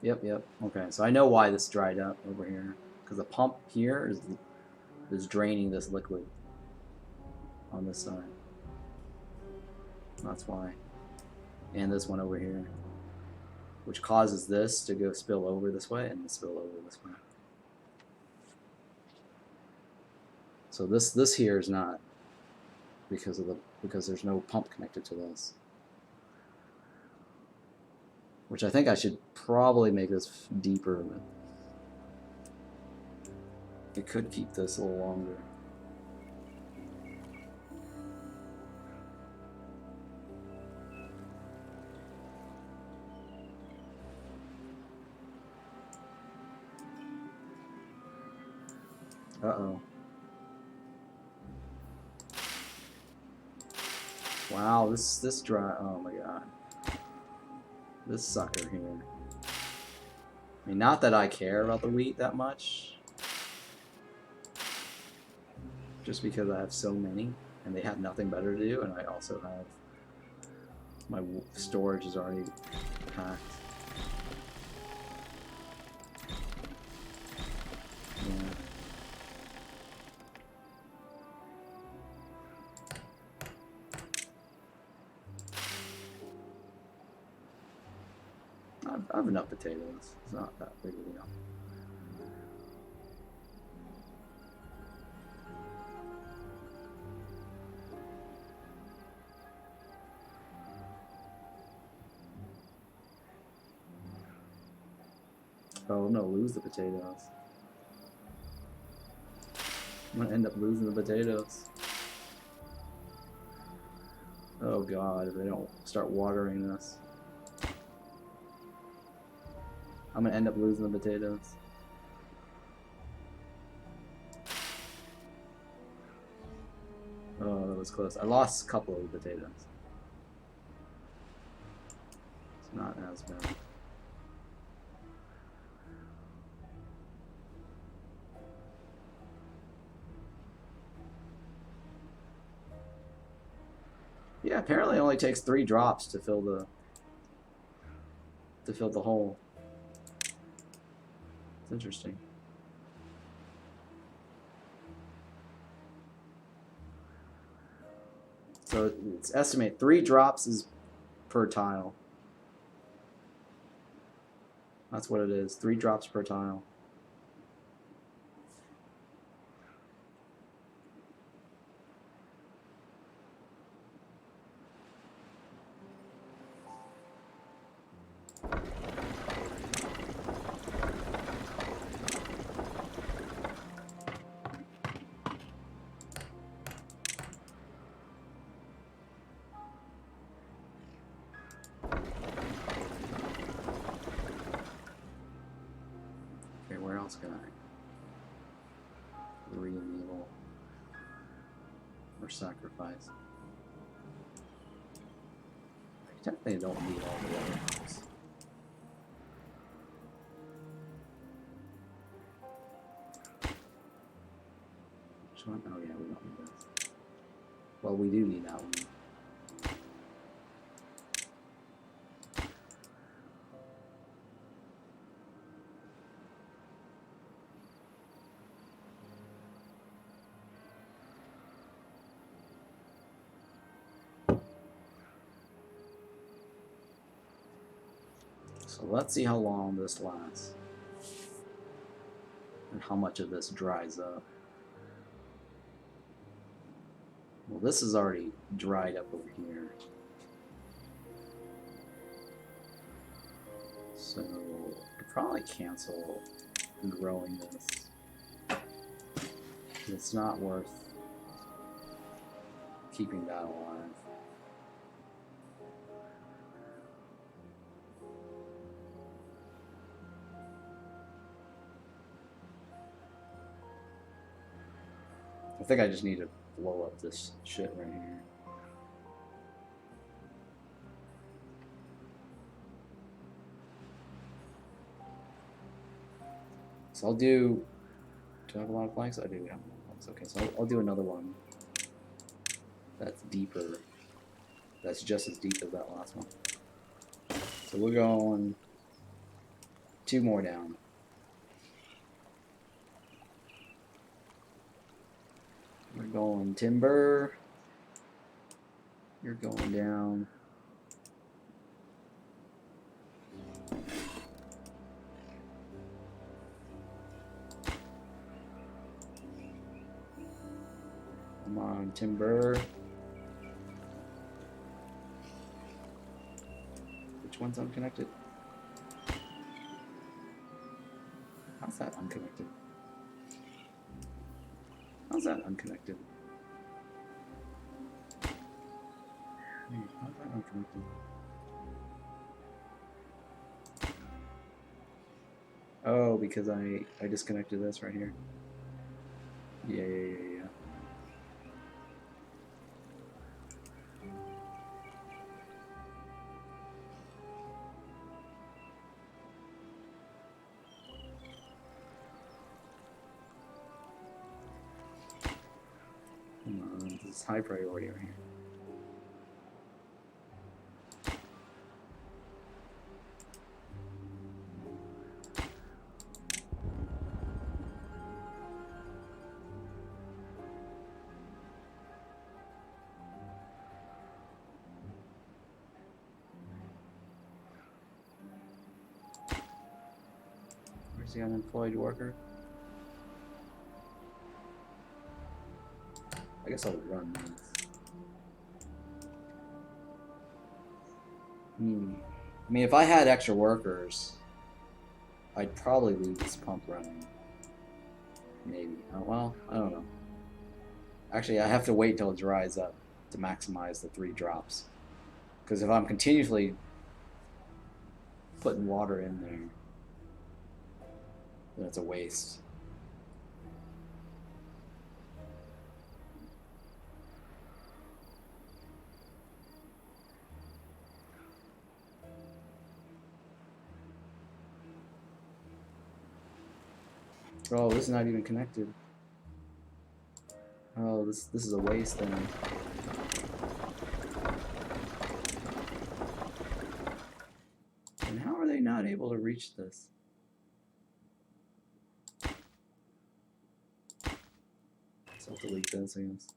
Yep. Okay, so I know why this dried up over here. Because the pump here is draining this liquid on this side. That's why. And this one over here, which causes this to go spill over this way and spill over this way. So this here is not because there's no pump connected to this. Which I think I should probably make this deeper, but it could keep this a little longer. Uh-oh. Wow, this dry, oh my god. This sucker here. I mean, not that I care about the wheat that much. Just because I have so many, and they have nothing better to do, and I also have... my storage is already packed. Yeah. I have enough potatoes. It's not that big of a deal. Oh, I'm gonna lose the potatoes. I'm gonna end up losing the potatoes. Oh god, if they don't start watering this. I'm gonna end up losing the potatoes. Oh, that was close. I lost a couple of potatoes. It's not as bad. Yeah, apparently it only takes 3 drops to fill the hole. It's interesting. So it's estimated 3 drops is per tile. That's what it is. 3 drops per tile. Okay, where else can I re-enable or sacrifice? I technically don't need all the other ones. Which one? Oh yeah, we don't need this. Well, we do need that one. So let's see how long this lasts and how much of this dries up. Well, this is already dried up over here. So I'd probably cancel growing this. It's not worth keeping that alive. I think I just need to blow up this shit right here. So I'll do I have a lot of planks? I do have a lot of planks. Okay, so I'll do another one that's deeper. That's just as deep as that last one. So we're going 2 more down. We're going timber. You're going down. Come on, timber. Which one's unconnected? How's that unconnected? How's that unconnected? How's that unconnected? Oh, because I disconnected this right here. Yeah. Come on, this is high priority right here. Is he an employed worker? I guess I'll run this. I mean, if I had extra workers, I'd probably leave this pump running. Maybe. Oh, well, I don't know. Actually, I have to wait till it dries up to maximize the 3 drops. Because if I'm continuously putting water in there, then it's a waste. Oh, this is not even connected. Oh, this is a waste then. And how are they not able to reach this? So I'll delete this, I guess.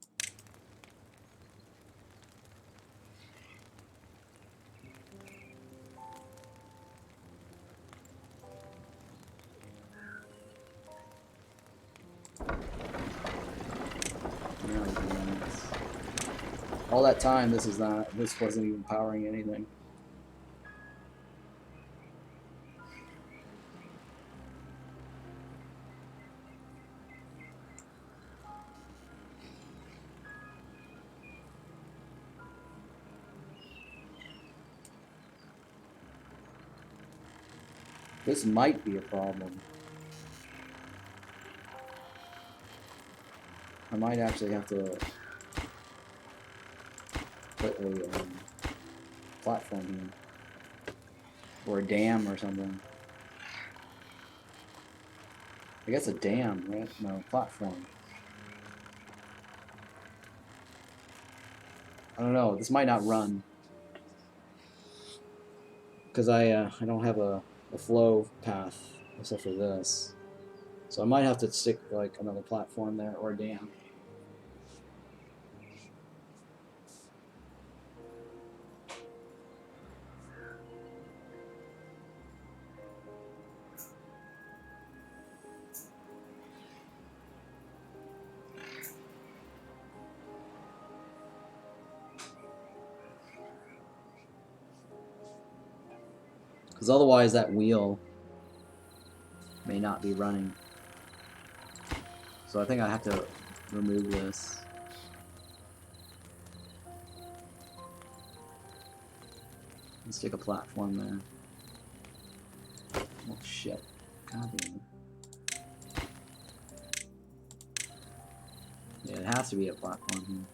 All that time, this wasn't even powering anything. This might be a problem. I might actually have to put a platform here. Or a dam or something. I guess a dam, right? No, platform. I don't know. This might not run. Because I don't have a flow path except for this. So I might have to stick like another platform there or a dam. Because otherwise that wheel may not be running. So I think I have to remove this. And stick a platform there. Oh shit. God damn it. Yeah, it has to be a platform here.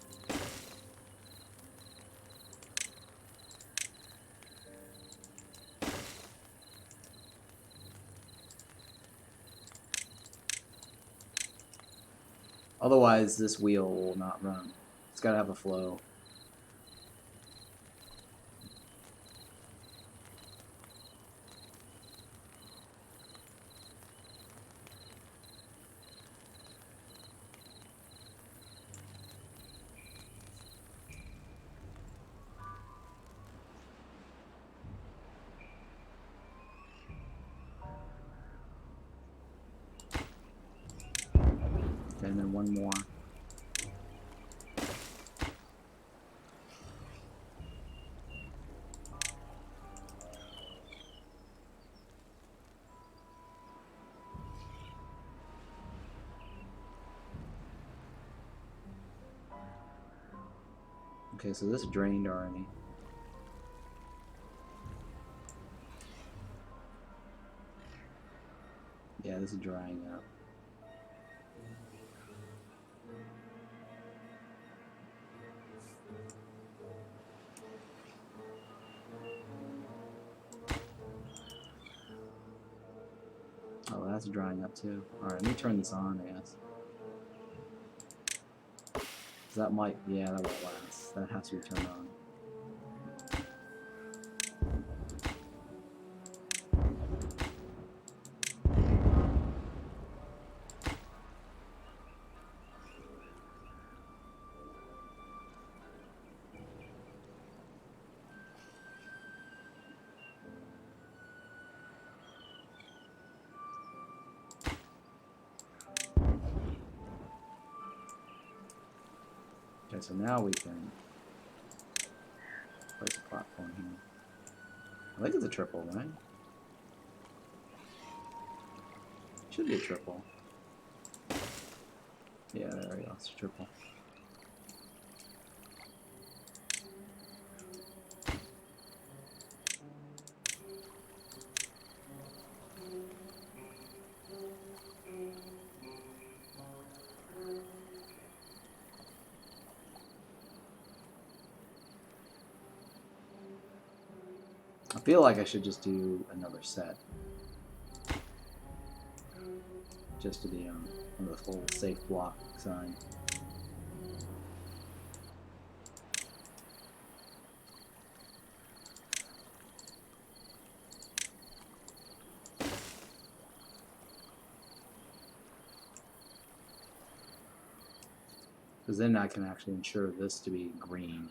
Otherwise, this wheel will not run. It's gotta have a flow. And then one more. Okay, so this drained already. Yeah, this is drying up. Oh, that's drying up too. Alright, let me turn this on, I guess. That might, yeah, that won't last. That has to be turned on. Okay, so now we can place a platform here. I think it's a triple, right? Should be a triple. Yeah, there we go. It's a triple. I feel like I should just do another set. Just to be on the full safe block side. Because then I can actually ensure this to be green.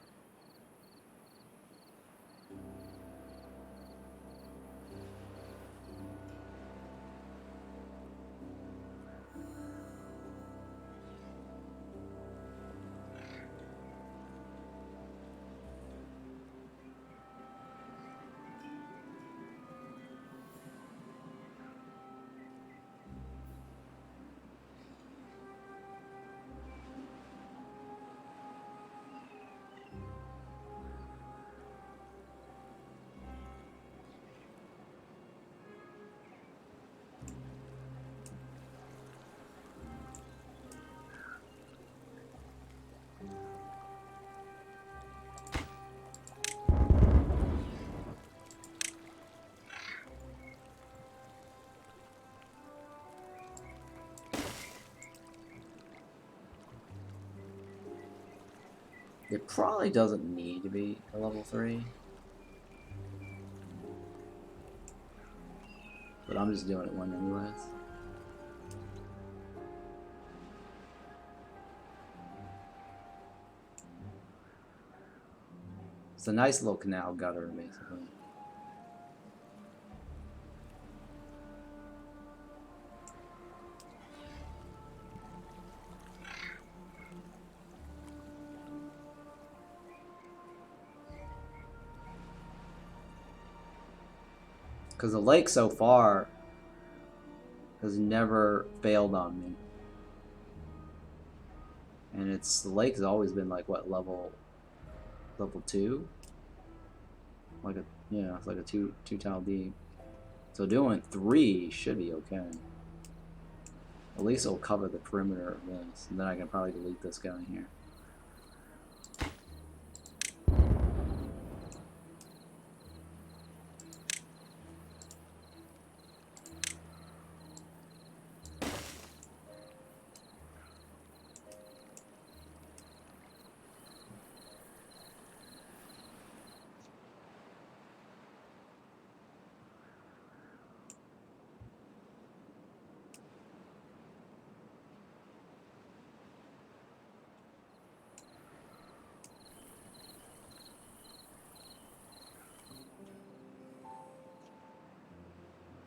It probably doesn't need to be a level 3. But I'm just doing it one anyways. It's a nice little canal gutter, basically. Because the lake so far has never failed on me. And the lake has always been like, what, level 2? Like it's like a two tile deep. So doing 3 should be okay. At least it'll cover the perimeter of this. And then I can probably delete this guy here.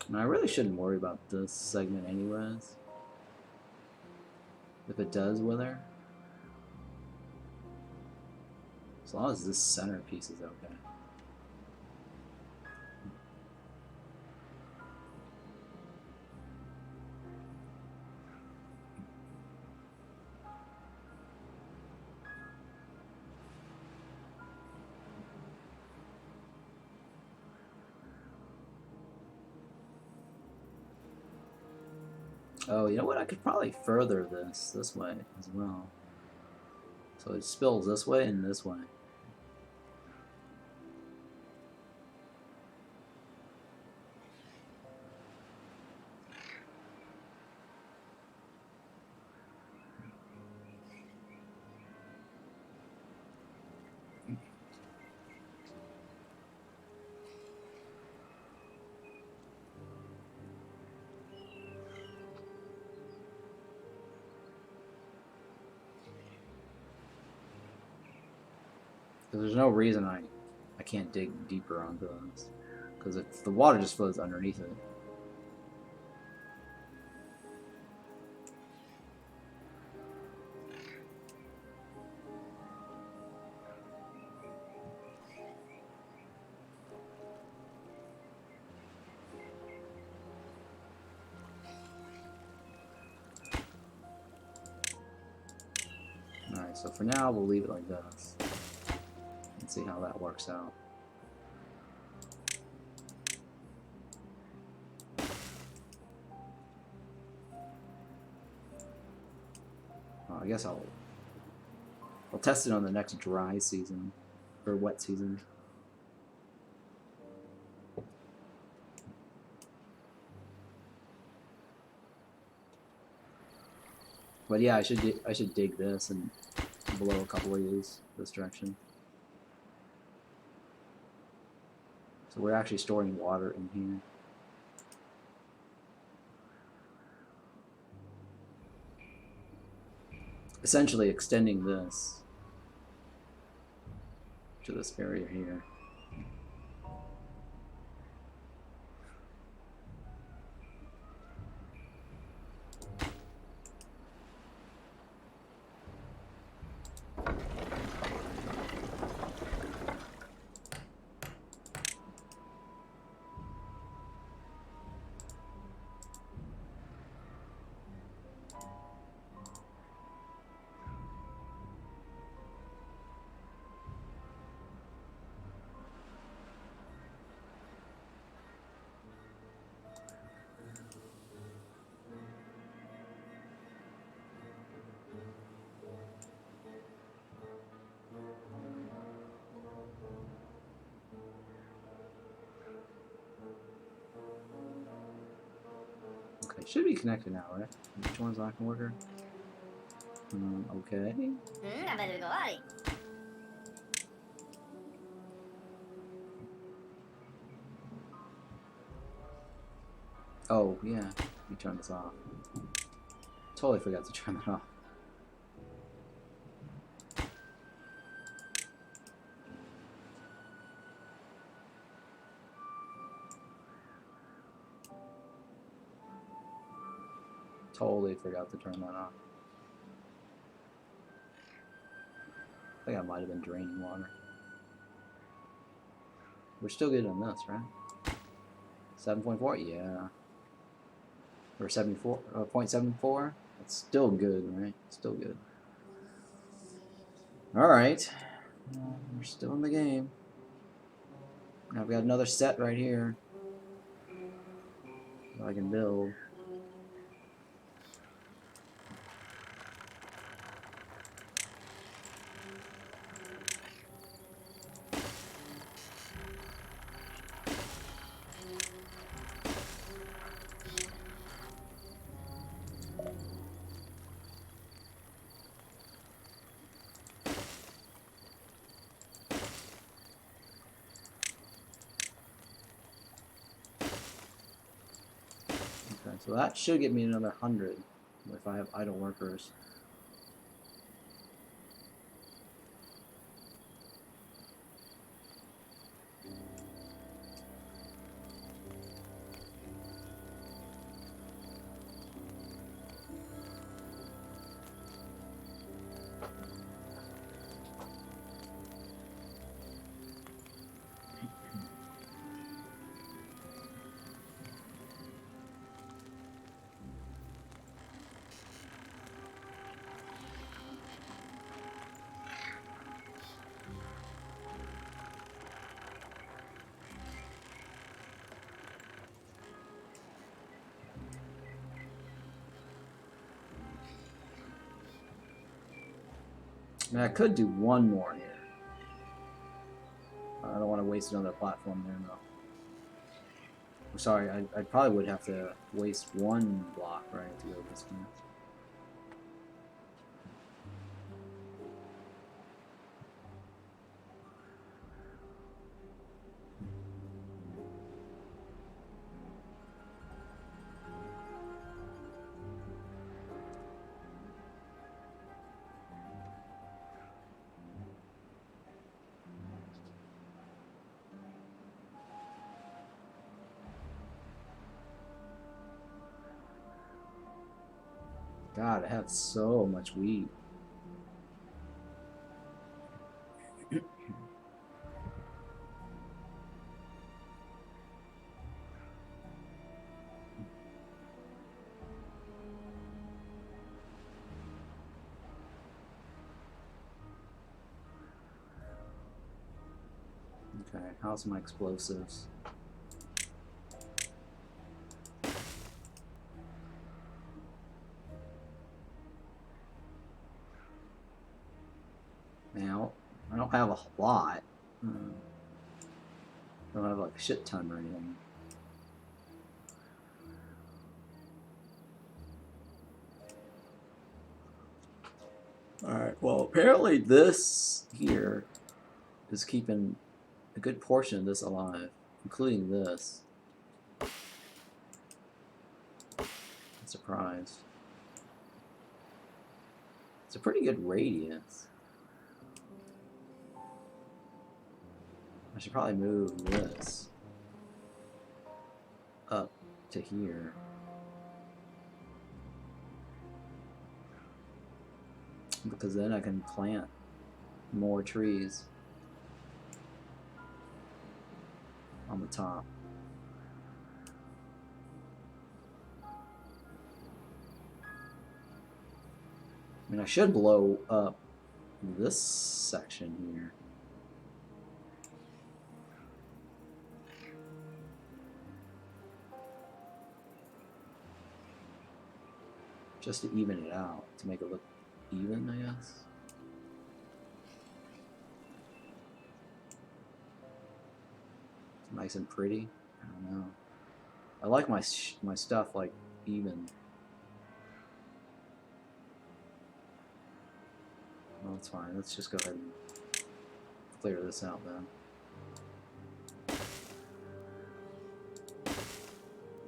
And I really shouldn't worry about this segment anyways. If it does wither. As long as this center piece is okay. Oh, you know what? I could probably further this way as well. So it spills this way and this way. There's no reason I can't dig deeper onto this. Because if the water just flows underneath it. Alright, so for now we'll leave it like this. And see how that works out. I guess I'll test it on the next dry season, or wet season. But yeah, I should dig this and blow a couple of these this direction. So we're actually storing water in here. Essentially extending this to this area here. Okay, should be connected now, right? Which one's not gonna work? Okay. Oh, yeah. Let me turn this off. Totally forgot to turn that off. Totally forgot to turn that off. I think I might have been draining water. We're still good on this, right? 7.4? Yeah. Or 74, 0.74? That's still good, right? Still good. Alright. We're still in the game. Now we got another set right here that I can build. Okay, so that should get me another 100 if I have idle workers. Now I could do one more here. I don't want to waste another platform there, though. I'm sorry, I probably would have to waste one block, right, to go this way. God, I have so much wheat. Okay, how's my explosives? Now, I don't have a lot. I don't have like a shit ton or anything. Alright, well, apparently this here is keeping a good portion of this alive, including this. I'm surprised. It's a pretty good radius. I should probably move this up to here. Because then I can plant more trees on the top. I mean, I should blow up this section here. Just to even it out, to make it look even, I guess. It's nice and pretty. I don't know. I like my stuff like even. Well, that's fine. Let's just go ahead and clear this out then.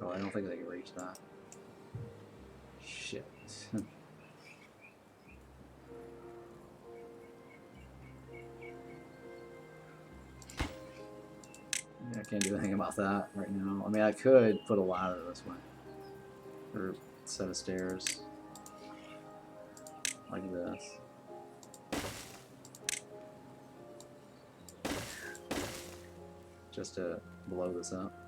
Oh, I don't think they can reach that. Shit. I can't do anything about that right now. I mean, I could put a ladder this way. Or a set of stairs. Like this. Just to blow this up.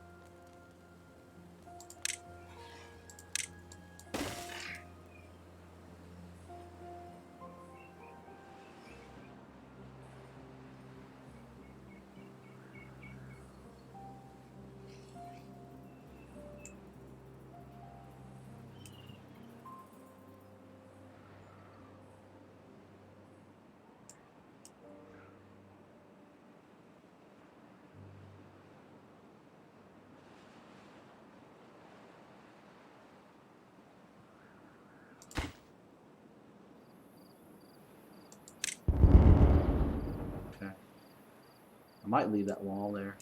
I might leave that wall there.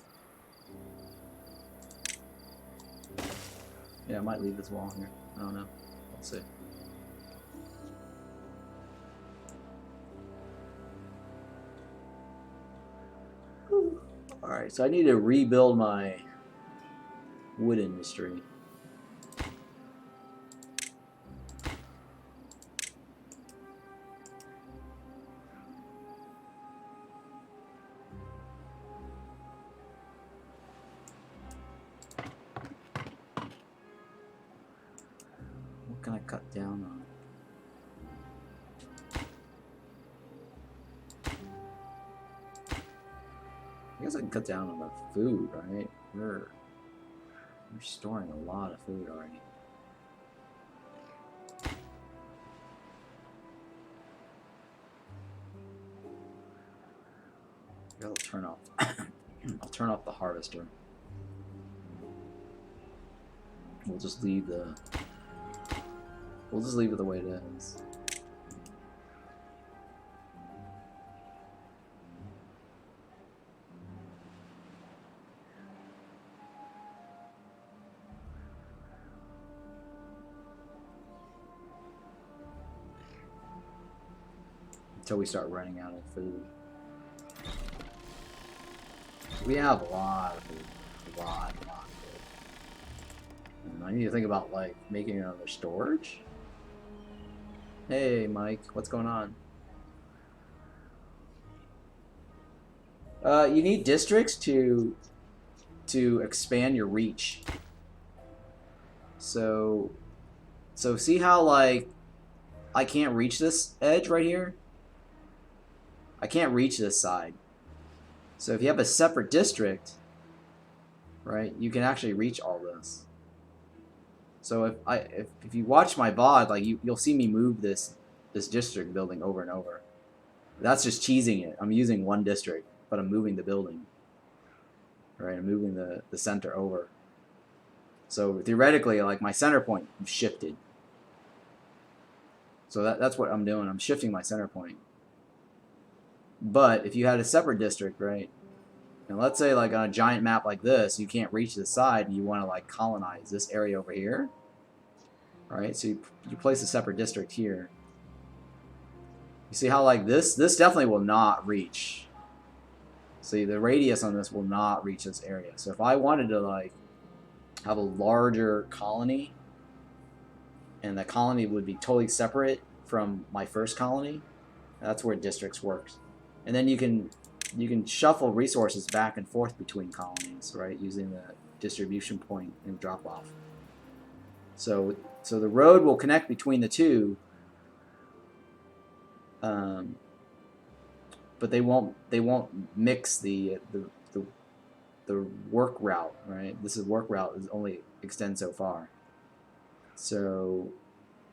Yeah, I might leave this wall here. I don't know. Let's see. Alright, so I need to rebuild my wood industry. What can I cut down on? I guess I can cut down on the food, right? We're storing a lot of food already. I'll turn off. I'll turn off the harvester. We'll just leave the. We'll just leave it the way it is. Until we start running out of food. We have a lot of food. A lot of food. And I need to think about, like, making another storage. Hey, Mike. What's going on? You need districts to expand your reach. So see how, like, I can't reach this edge right here? I can't reach this side. So if you have a separate district, right, you can actually reach all this. So if you watch my VOD, like you'll see me move this district building over and over. That's just cheesing it. I'm using one district, but I'm moving the building. Right, I'm moving the center over. So theoretically, like my center point shifted. So that's what I'm doing. I'm shifting my center point. But if you had a separate district, right, and let's say like on a giant map like this, you can't reach the side and you want to like colonize this area over here. Right, so you place a separate district here. You see how like this definitely will not reach. See, the radius on this will not reach this area. So if I wanted to like have a larger colony, and the colony would be totally separate from my first colony, that's where districts works. And then you can shuffle resources back and forth between colonies, right, using the distribution point and drop off. So the road will connect between the two, but they won't mix the work route, right? This is work route is only extends so far. So,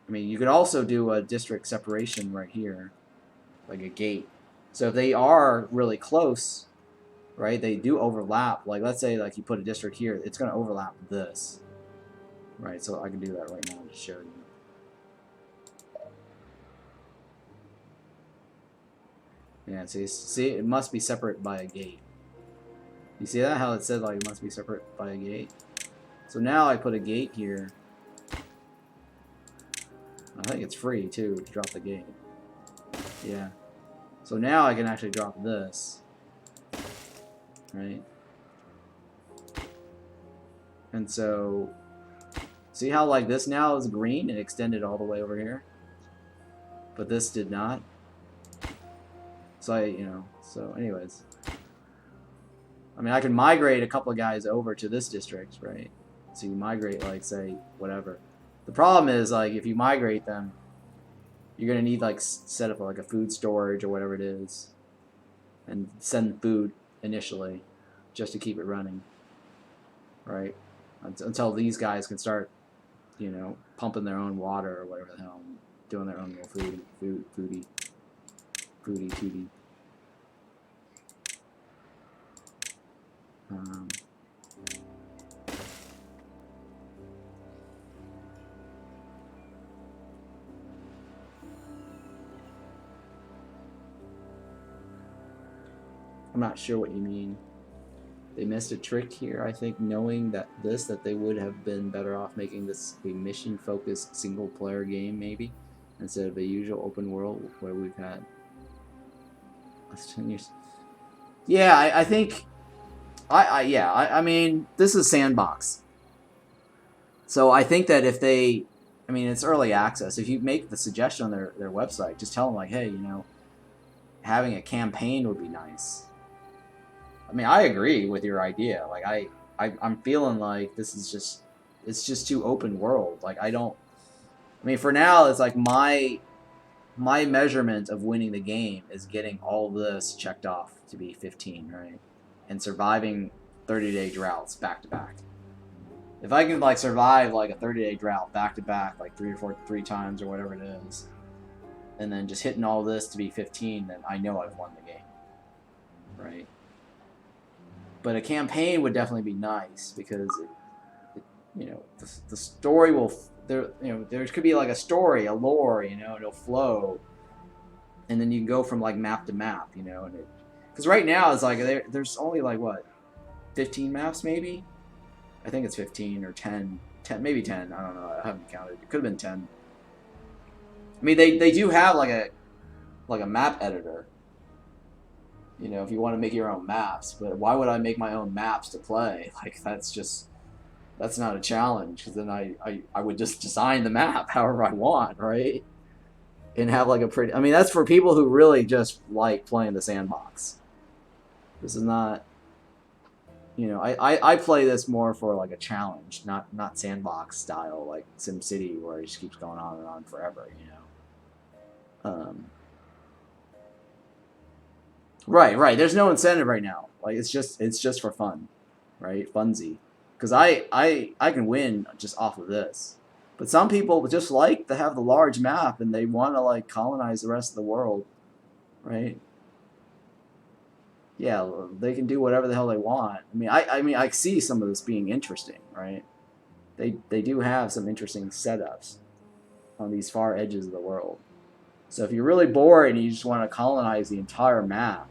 I mean, you could also do a district separation right here, like a gate. So if they are really close, right, they do overlap. Like let's say like you put a district here, it's going to overlap this, right? So I can do that right now to show you. Yeah, see, it must be separate by a gate. You see that? How it said like it must be separate by a gate? So now I put a gate here. I think it's free too to drop the gate. Yeah. So now I can actually drop this. Right? And so see how like this now is green and extended all the way over here? But this did not. So so anyways. I mean, I can migrate a couple of guys over to this district, right? So you migrate, like, say, whatever. The problem is, like, if you migrate them, you're going to need, like, set up, like, a food storage or whatever it is. And send food initially just to keep it running, right? Until these guys can start, pumping their own water or whatever the hell, doing their own little foodie. I'm not sure what you mean. They missed a trick here, I think, knowing that they would have been better off making this a mission-focused single-player game, maybe, instead of a usual open world where we've had 10 years. Yeah, I think, I mean, this is Sandbox. So I think that if they, I mean, it's early access. If you make the suggestion on their website, just tell them, like, hey, having a campaign would be nice. I mean, I agree with your idea. Like, I'm feeling like this is just, it's just too open world. Like, I mean, for now, it's like my measurement of winning the game is getting all this checked off to be 15, right? And surviving 30-day droughts back to back. If I can, like, survive, like, a 30-day drought back to back, like, three times or whatever it is, and then just hitting all this to be 15, then I know I've won the game, right? But a campaign would definitely be nice because the story will there could be like a story, a lore, it'll flow, and then you can go from like map to map, and because right now it's like there's only like what 15 maps maybe. I think it's 15 or 10, maybe 10. I don't know. I haven't counted. It could have been 10. I mean, they do have like a map editor. If you want to make your own maps, but why would I make my own maps to play? Like, that's not a challenge, because then I would just design the map however I want, right? And have like a pretty, I mean, that's for people who really just like playing the sandbox. This is not, I play this more for like a challenge, not sandbox style, like SimCity, where it just keeps going on and on forever, Right. There's no incentive right now. Like it's just for fun, right? Funsy. Because I can win just off of this. But some people just like to have the large map and they want to like colonize the rest of the world, right? Yeah, they can do whatever the hell they want. I mean I see some of this being interesting, right? They do have some interesting setups on these far edges of the world. So if you're really bored and you just want to colonize the entire map,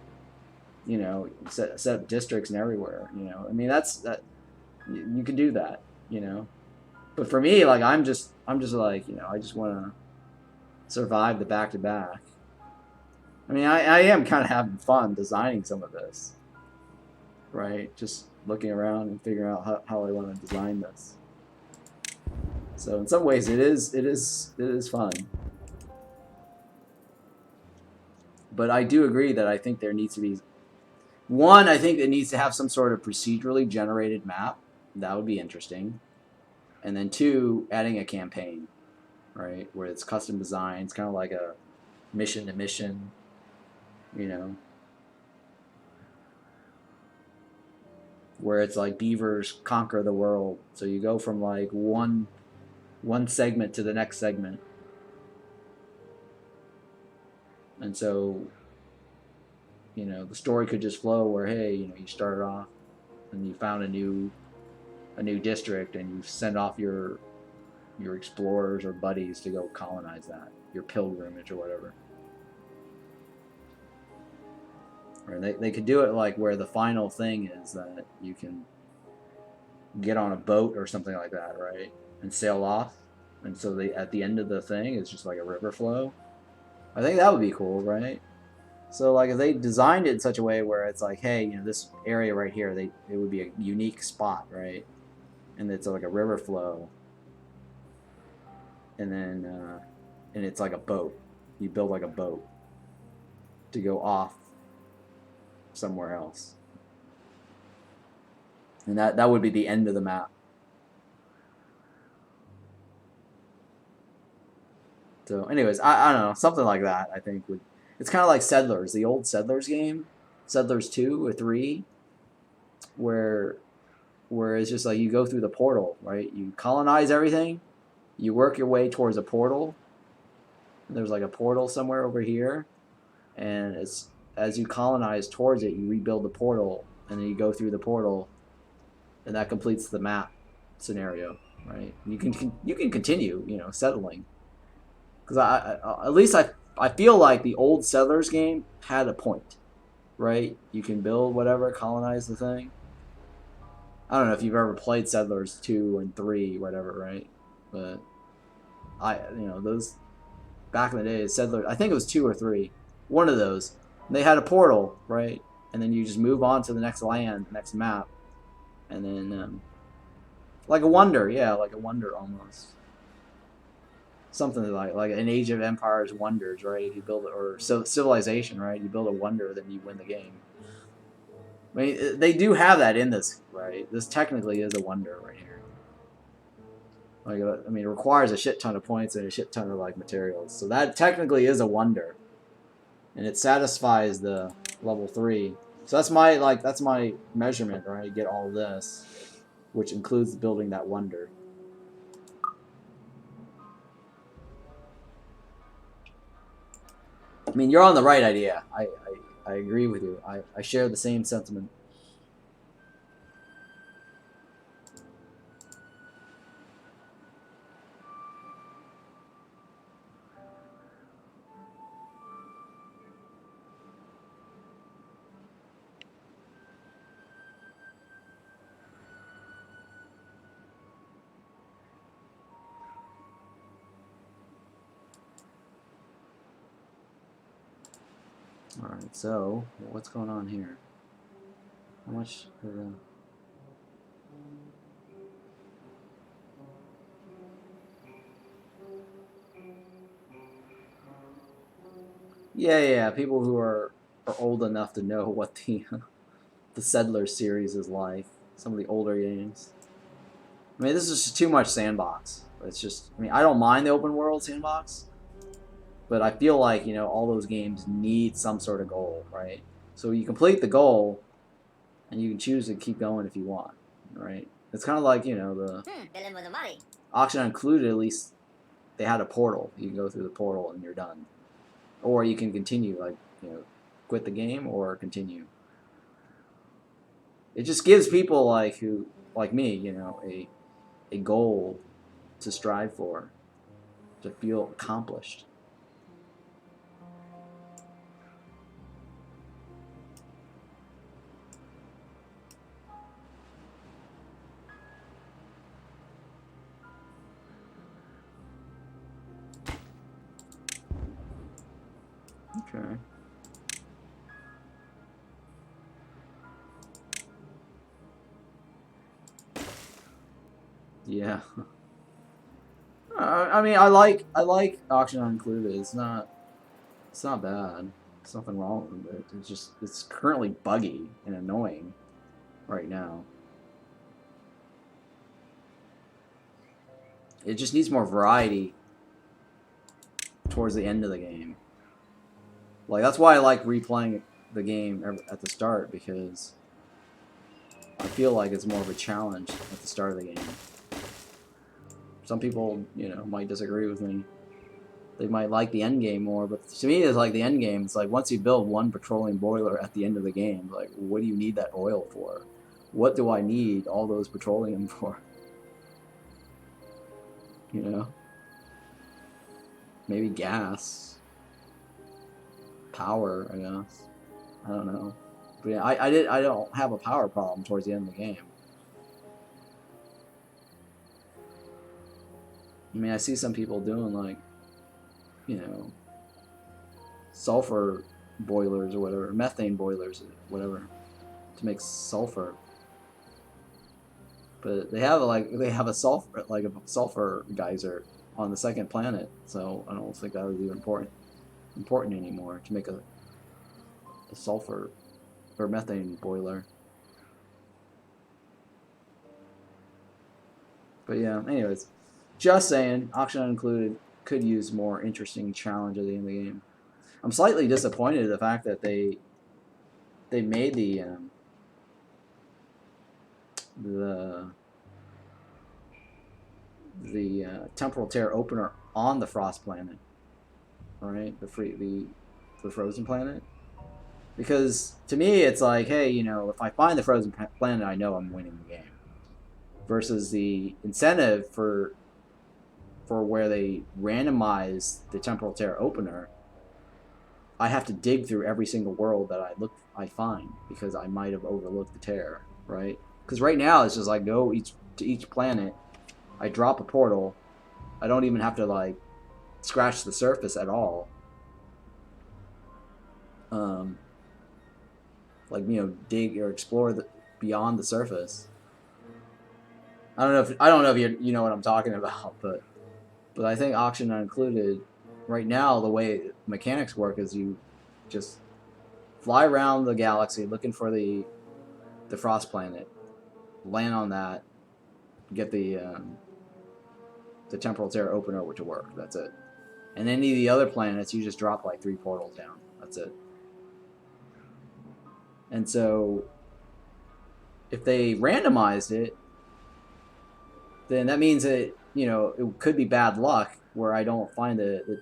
you know, set up districts and everywhere, you know. I mean that you can do that, you know. But for me, like I'm just like, you know, I just want to survive the back to back. I mean, I am kind of having fun designing some of this, right? Just looking around and figuring out how I want to design this. So in some ways, it is fun. But I do agree that I think there needs to be one. I think it needs to have some sort of procedurally generated map. That would be interesting. And then two, adding a campaign, right, where it's custom designed. It's kind of like a mission to mission, you know, where it's like beavers conquer the world. So you go from like one segment to the next segment. And so, you know, the story could just flow where, hey, you know, you started off and you found a new district and you send off your explorers or buddies to go colonize that, your pilgrimage or whatever. Or they could do it like where the final thing is that you can get on a boat or something like that, right, and sail off. And so they at the end of the thing it's just like a river flow. I think that would be cool, right? So like if they designed it in such a way where it's like, hey, you know, this area right here, it would be a unique spot, right? And it's like a river flow. And then and it's like a boat. You build like a boat to go off somewhere else. And that would be the end of the map. So anyways, I don't know, something like that I think would. It's kind of like Settlers, the old Settlers game, Settlers 2 or 3, where it's just like you go through the portal, right? You colonize everything, you work your way towards a portal. There's like a portal somewhere over here, and it's as you colonize towards it, you rebuild the portal, and then you go through the portal, and that completes the map scenario, right? You can continue, you know, settling. Because at least I feel like the old Settlers game had a point, right? You can build whatever, colonize the thing. I don't know if you've ever played Settlers 2 and 3, whatever, right? But you know, those back in the day, Settlers, I think it was 2 or 3, one of those. They had a portal, right? And then you just move on to the next land, next map, and then like a wonder, yeah, like a wonder almost. Something like an Age of Empires wonders, right? You build it, or so Civilization, right? You build a wonder, then you win the game. I mean, they do have that in this, right? This technically is a wonder right here. Like, I mean, it requires a shit ton of points and a shit ton of like materials, so that technically is a wonder, and it satisfies the level 3. So that's my measurement, right? Get all this, which includes building that wonder. I mean, you're on the right idea. I agree with you. I share the same sentiment. Alright, so what's going on here? How much of the... Yeah, people who are old enough to know what the Settlers series is like. Some of the older games. I mean, this is just too much sandbox. It's just, I mean, I don't mind the open world sandbox, but I feel like, you know, all those games need some sort of goal, right? So you complete the goal, and you can choose to keep going if you want, right? It's kind of like, you know, the auction included. At least they had a portal. You can go through the portal and you're done, or you can continue, like, you know, quit the game or continue. It just gives people like me, you know, a goal to strive for, to feel accomplished. Okay. Yeah. I mean, I like auction included. It's not bad. There's nothing wrong with it. It's currently buggy and annoying right now. It just needs more variety towards the end of the game. Like, that's why I like replaying the game at the start, because I feel like it's more of a challenge at the start of the game. Some people, you know, might disagree with me. They might like the end game more, but to me, it's like the end game. It's like once you build one petroleum boiler at the end of the game, like, what do you need that oil for? What do I need all those petroleum for? You know? Maybe gas. Power, I guess. I don't know. But yeah, I don't have a power problem towards the end of the game. I mean, I see some people doing, like, you know, sulfur boilers or whatever, methane boilers or whatever, to make sulfur. But they have a sulfur geyser on the second planet, so I don't think that would be important anymore to make a sulfur or methane boiler. But yeah, anyways, just saying, auction included could use more interesting challenge at the end of the game. I'm slightly disappointed in the fact that they made the temporal tear opener on the frost planet, right? The frozen planet. Because to me, it's like, hey, you know, if I find the frozen planet, I know I'm winning the game. Versus the incentive for where they randomize the temporal tear opener, I have to dig through every single world that I find, because I might have overlooked the tear, right? Because right now it's just like go to each planet, I drop a portal, I don't even have to like scratch the surface at all. Like, you know, dig or explore beyond the surface. I don't know if you know what I'm talking about, but I think auction not included. Right now, the way mechanics work is you just fly around the galaxy looking for the frost planet, land on that, get the temporal tear opener to work. That's it. And any of the other planets, you just drop like 3 portals down. That's it. And so, if they randomized it, then that means that, you know, it could be bad luck where I don't find the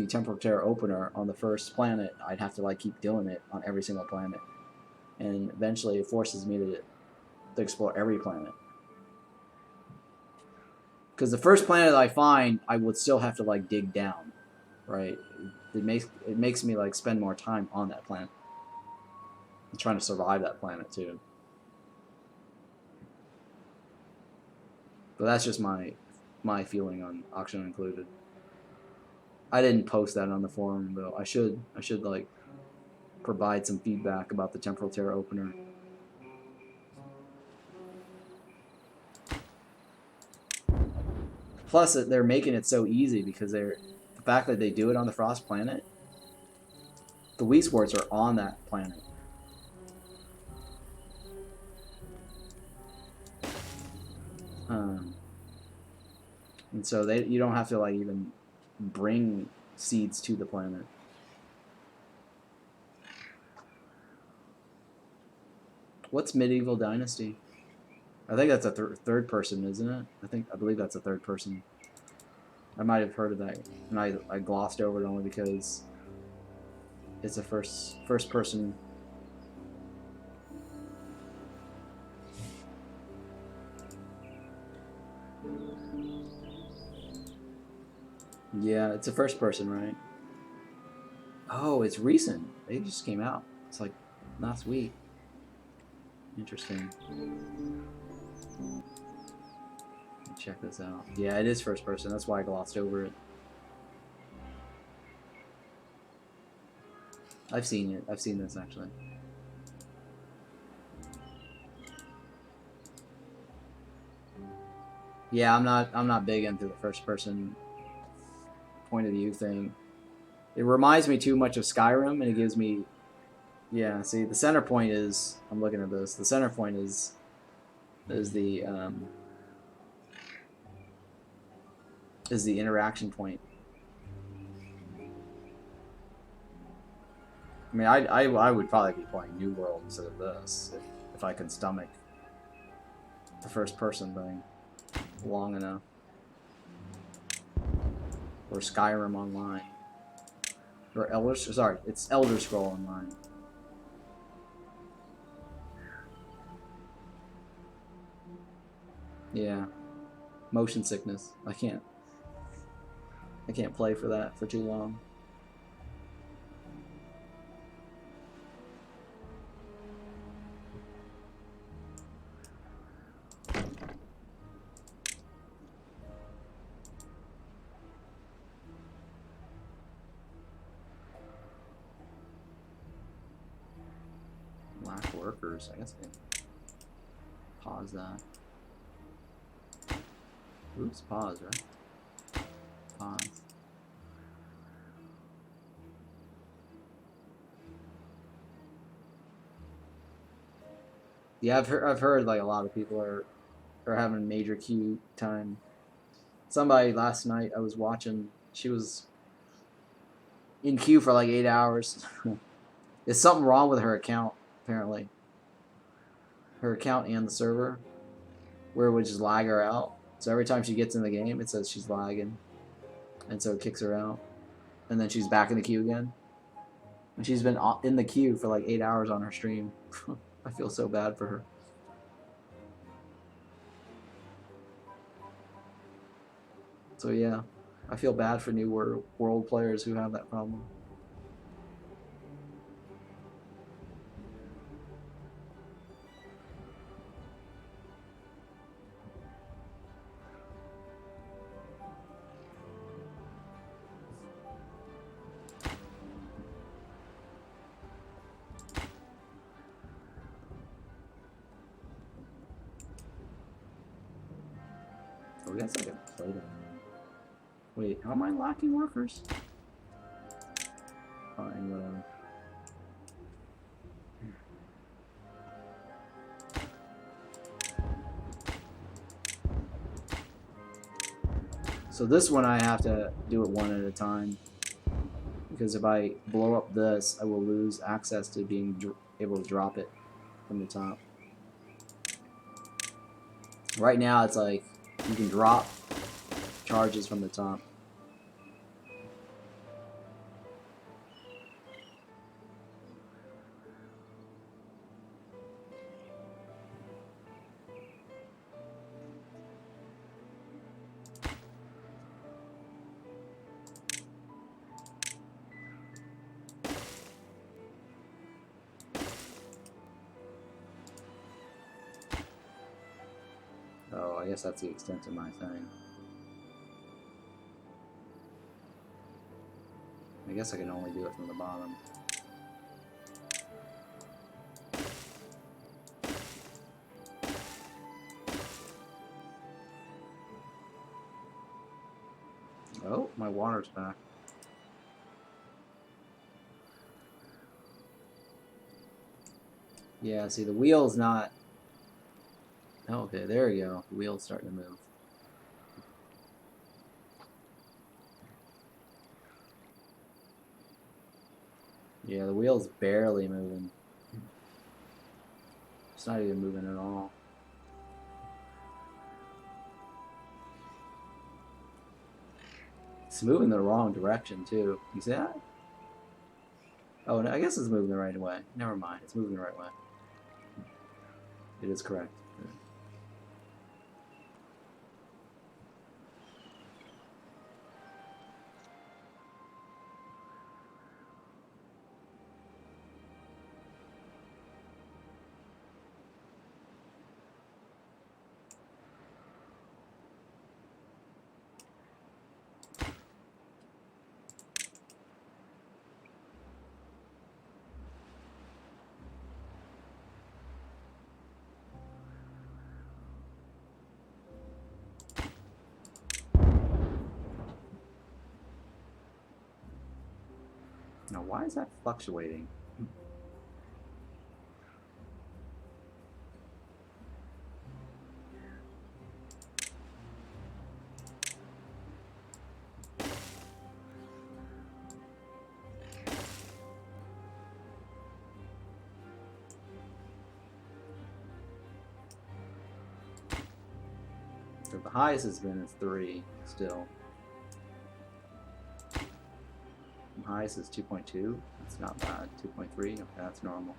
temporal tear opener on the first planet. I'd have to like keep doing it on every single planet, and eventually it forces me to explore every planet. Because the first planet I find, I would still have to like dig down, right? It makes me like spend more time on that planet. I'm trying to survive that planet too. But that's just my feeling on auction included. I didn't post that on the forum though. I should like provide some feedback about the temporal tear opener. Plus, they're making it so easy because the fact that they do it on the frost planet, the Wii Sports are on that planet. And so you don't have to like even bring seeds to the planet. What's Medieval Dynasty? I think that's a third person, isn't it? I believe that's a third person. I might have heard of that, and I glossed over it only because it's a first person. Yeah, it's a first person, right? Oh, it's recent. It just came out. It's like last week. Interesting. Check this out. Yeah, it is first person. That's why I glossed over it. I've seen it. I've seen this actually. Yeah, I'm not big into the first person point of view thing. It reminds me too much of Skyrim, and it gives me, yeah. See, the center point is, I'm looking at this. The center point is the interaction point. I mean, I would probably be playing New World instead of this if I could stomach the first person thing long enough, or Skyrim Online, or it's Elder Scroll Online. Yeah, motion sickness. I can't play for that for too long. Lack workers. I guess I can pause that. Oops, pause, right? Pause. Yeah, I've heard like a lot of people are having major queue time. Somebody last night I was watching, she was in queue for like 8 hours. There's something wrong with her account, apparently. Her account and the server, where it would just lag her out. So every time she gets in the game, it says she's lagging, and so it kicks her out, and then she's back in the queue again. And she's been in the queue for like 8 hours on her stream. I feel so bad for her. So yeah, I feel bad for New World players who have that problem. Oh, that's like a play that. Wait, how am I lacking workers? Fine, whatever. So this one I have to do it one at a time, because if I blow up this, I will lose access to being able to drop it from the top. Right now it's like you can drop charges from the top. Oh, I guess that's the extent of my thing. I guess I can only do it from the bottom. Oh, my water's back. Yeah, see, the wheel's not... Oh, okay, there we go. The wheel's starting to move. Yeah, the wheel's barely moving. It's not even moving at all. It's moving the wrong direction too. You see that? Oh, no, I guess it's moving the right way. Never mind, it's moving the right way. It is correct. Now, why is that fluctuating? So the highest has been is 3 still. The highest is 2.2. That's not bad. 2.3. Okay, that's normal.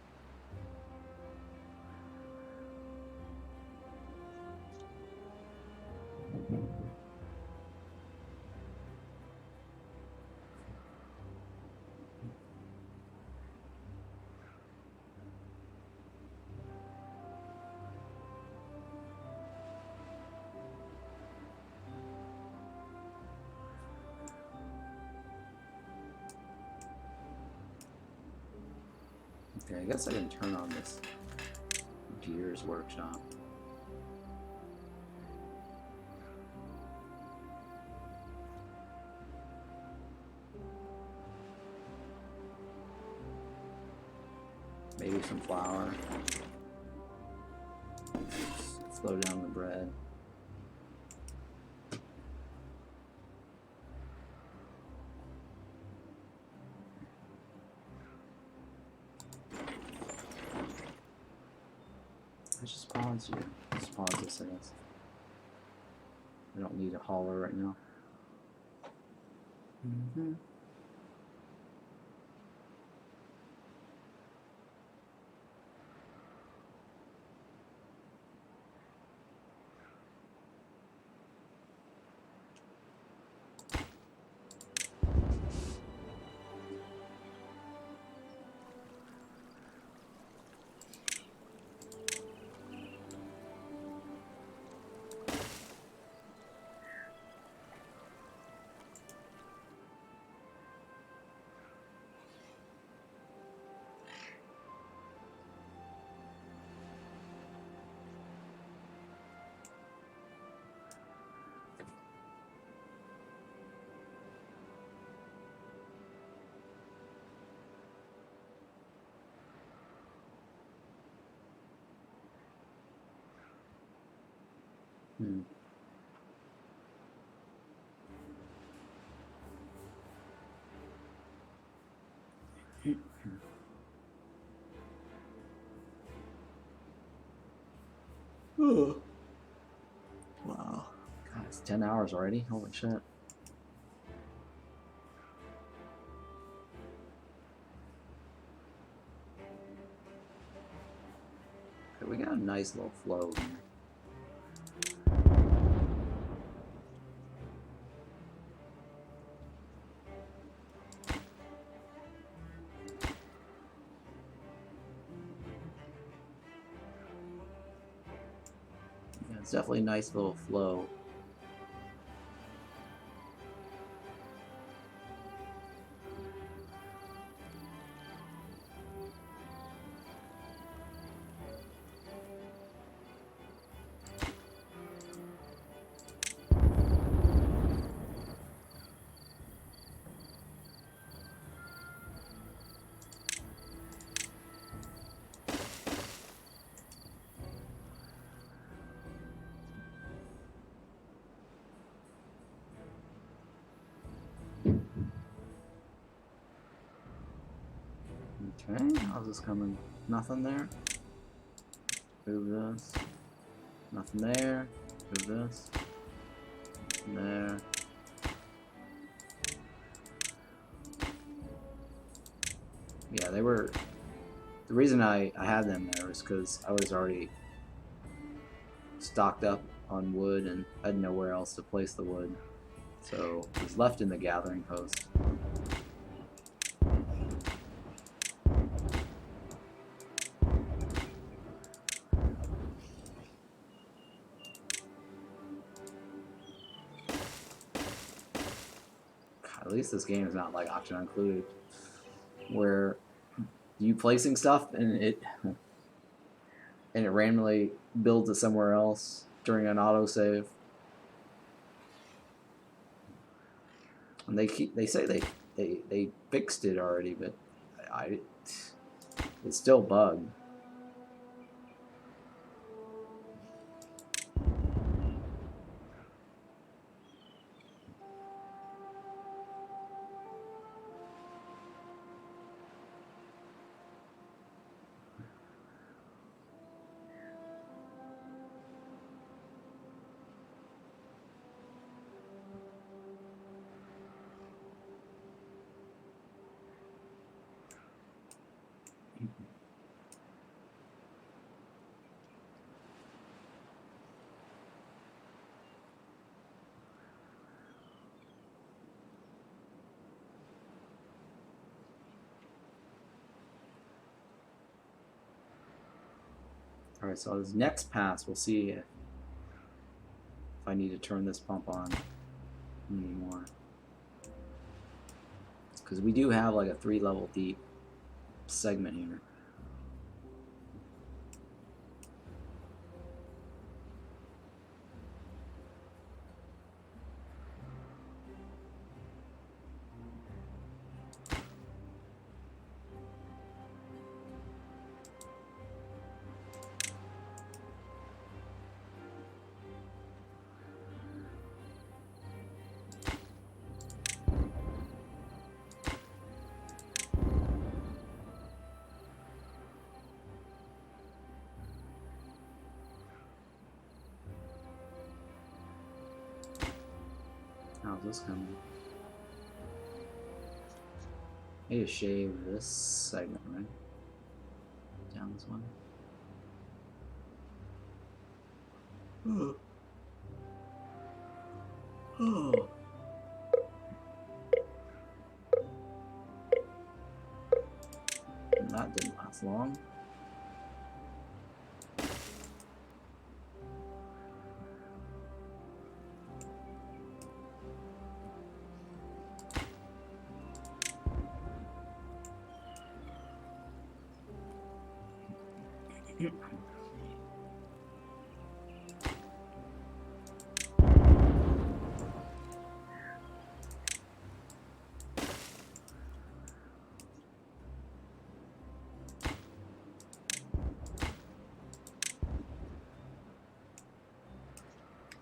Okay, I guess I can turn on this Gears Workshop. Maybe some flour. Slow down the bread. I just pause you. Just pause this, I guess. I don't need a hauler right now. Oh. Wow. God, it's 10 hours already? Holy shit. Okay, we got a nice little flow here. Yeah, it's definitely a nice little flow. Okay, how's this coming? Nothing there? Move this. Nothing there. Move this. Nothing there. Yeah, they were... The reason I had them there was because I was already stocked up on wood and I had nowhere else to place the wood. So it was left in the gathering post. At least this game is not like option included, where you placing stuff and it randomly builds it somewhere else during an autosave. And they say they fixed it already, but it's still bugged. Alright, so this next pass, we'll see if I need to turn this pump on anymore. Because we do have like a 3-level deep segment here. How's this coming? I need to shave this segment, right? Down this one. Oh. And that didn't last long.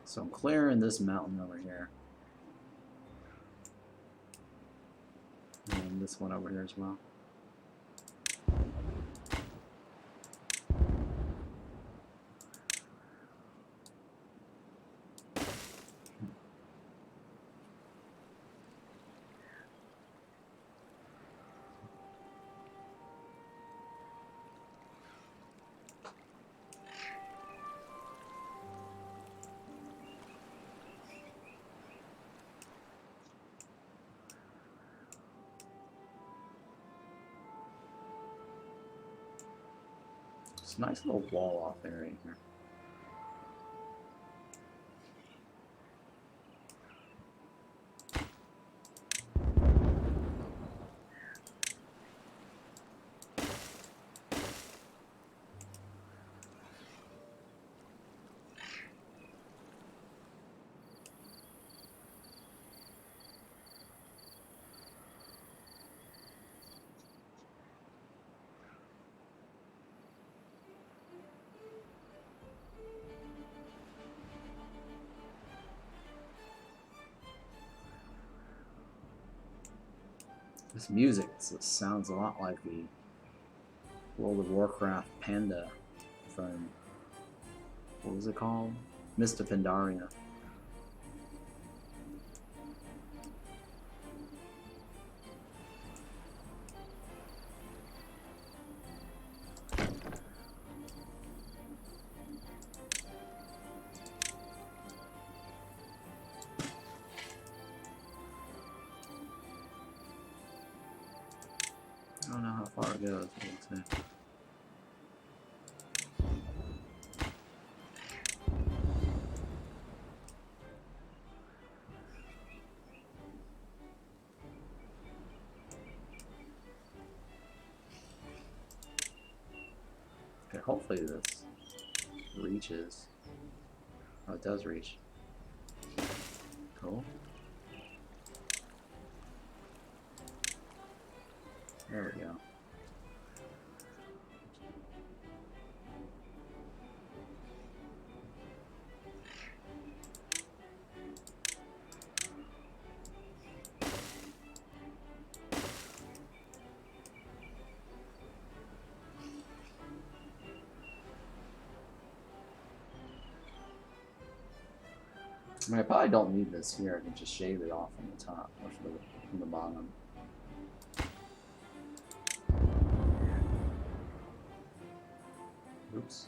So I'm clearing this mountain over here. And this one over here as well. It's a nice little wall off area here. This music sounds a lot like the World of Warcraft Panda from what was it called? Mista Pandaria. I don't know how far it goes. We'll see. Okay, hopefully this reaches. Oh, it does reach. Cool. There we go. I mean, I probably don't need this here. I can just shave it off from the top or from the bottom. Oops.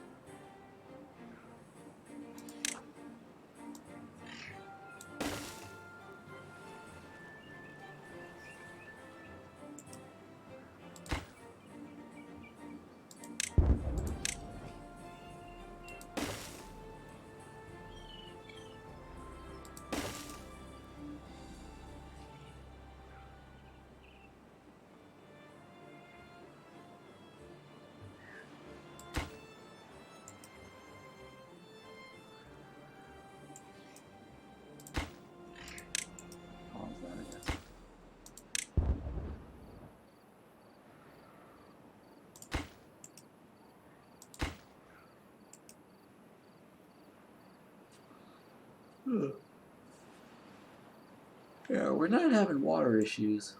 Yeah, we're not having water issues,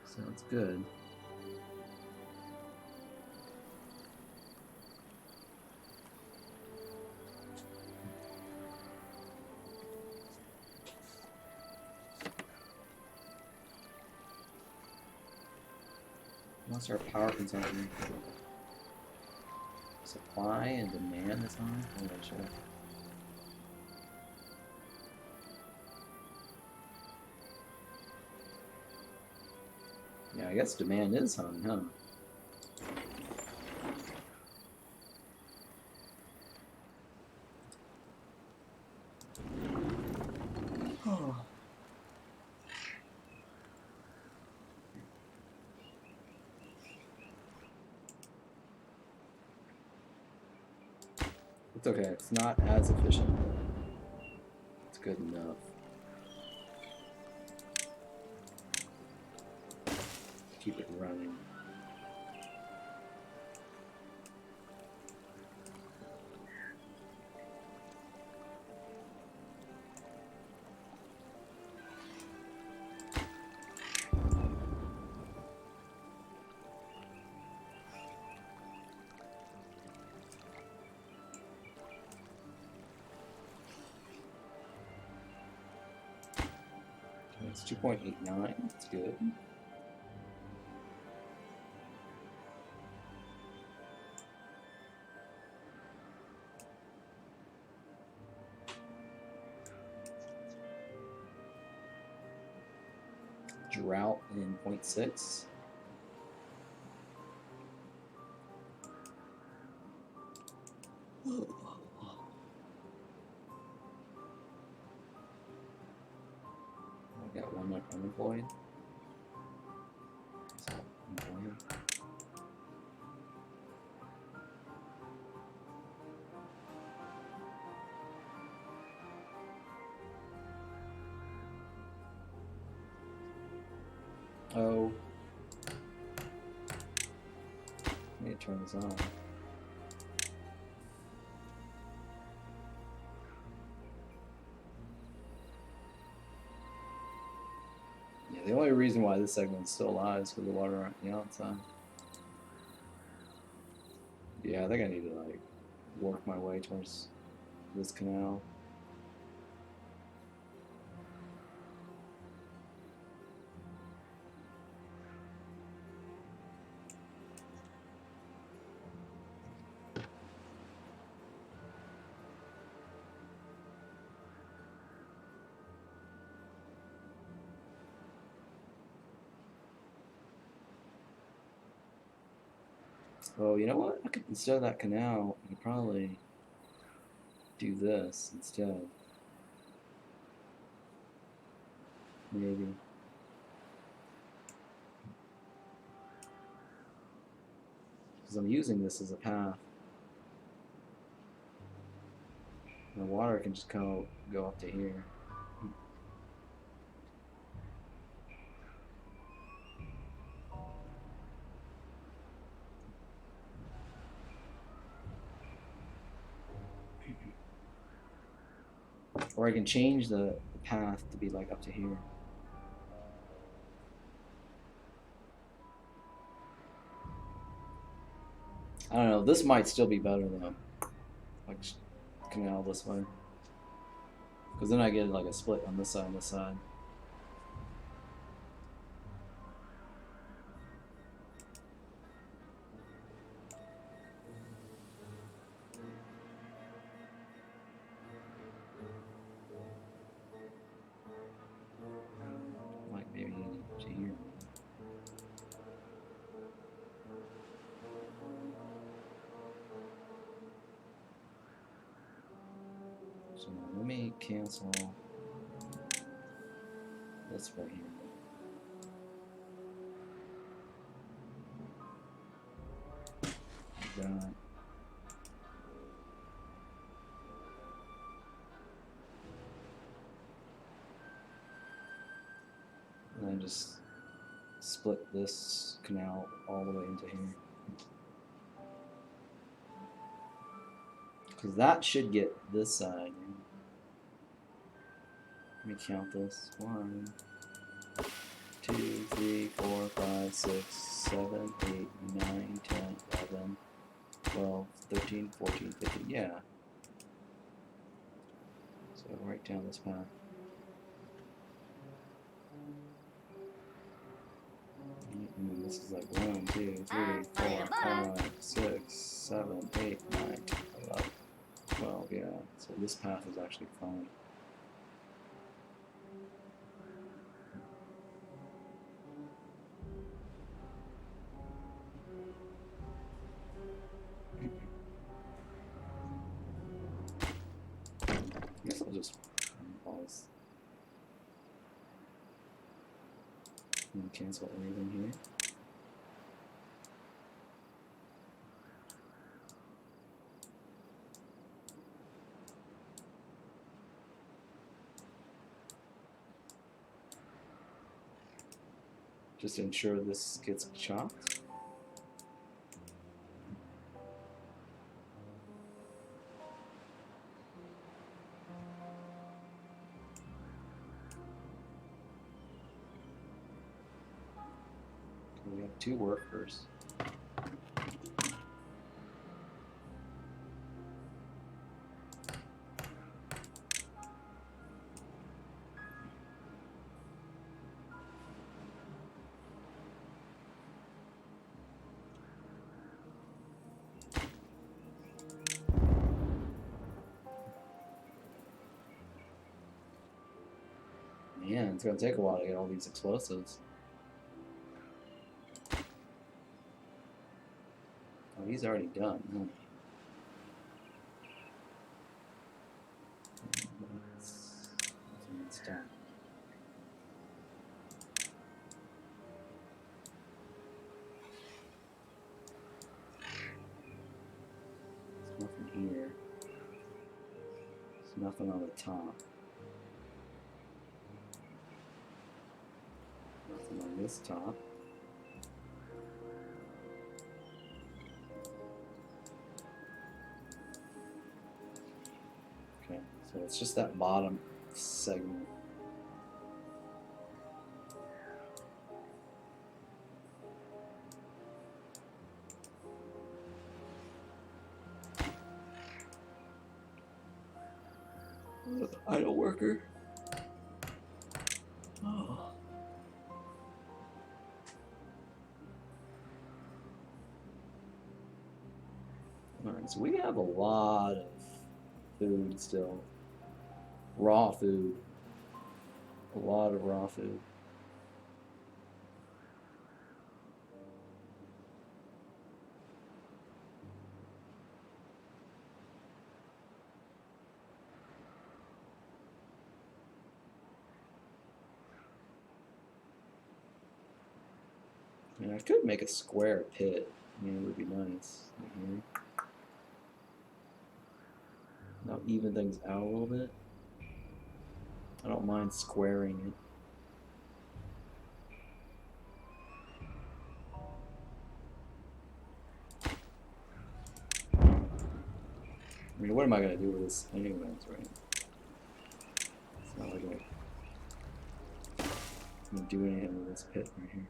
so it's good. What's our power consumption? Supply and demand is on? I'm not sure. Yeah, I guess demand is hung, huh? Oh. It's okay, it's not as efficient, but it's good enough. Keep it running. It's 2.89, that's good. Drought in 0.6. I got one left unemployed. So, employed. Oh. I need to turn this on. Yeah, the only reason why this segment's still alive is because the water on the outside. Yeah, I think I need to like work my way towards this canal. Oh, you know what? I could, instead of that canal, I could probably do this instead. Maybe. Because I'm using this as a path. The water can just go up to here. Or I can change the path to be like up to here. I don't know. This might still be better though. Like canal this way. Because then I get like a split on this side and this side. Like maybe to here. So let me cancel this right here. Like that. And then just split this canal all the way into here. Because that should get this side. Let me count this. 1, 2, 3, 4, 5, 6, 7, 8, 9, 10, 11, 12, 13, 14, 15. Yeah. So right down this path. And then this is like 1, 2, 3, 4, 5, 6, 7, 8, 9, 10, 11, 12. Yeah. So this path is actually fine. I guess I'll just pause and cancel everything here. Just ensure this gets chopped. We have 2 workers. Man, it's gonna take a while to get all these explosives. Oh, he's already done. Huh? It's done. There's nothing here. There's nothing on the top. Nothing on this top. Okay, so it's just that bottom segment. Idle worker. Oh. Alright, so we have a lot of food still. Raw food. A lot of raw food. I could make a square pit. I mean, it would be nice. Now even things out a little bit. I don't mind squaring it. I mean, what am I gonna do with this anyways, right? It's not like I'm gonna do anything with this pit right here.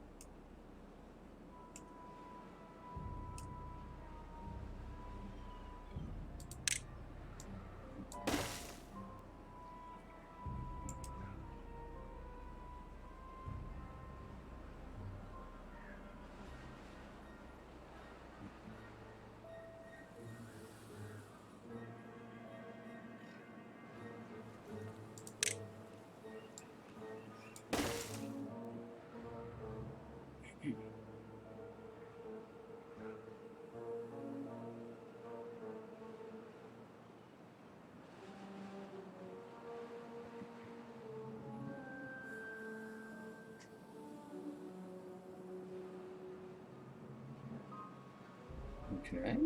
Okay.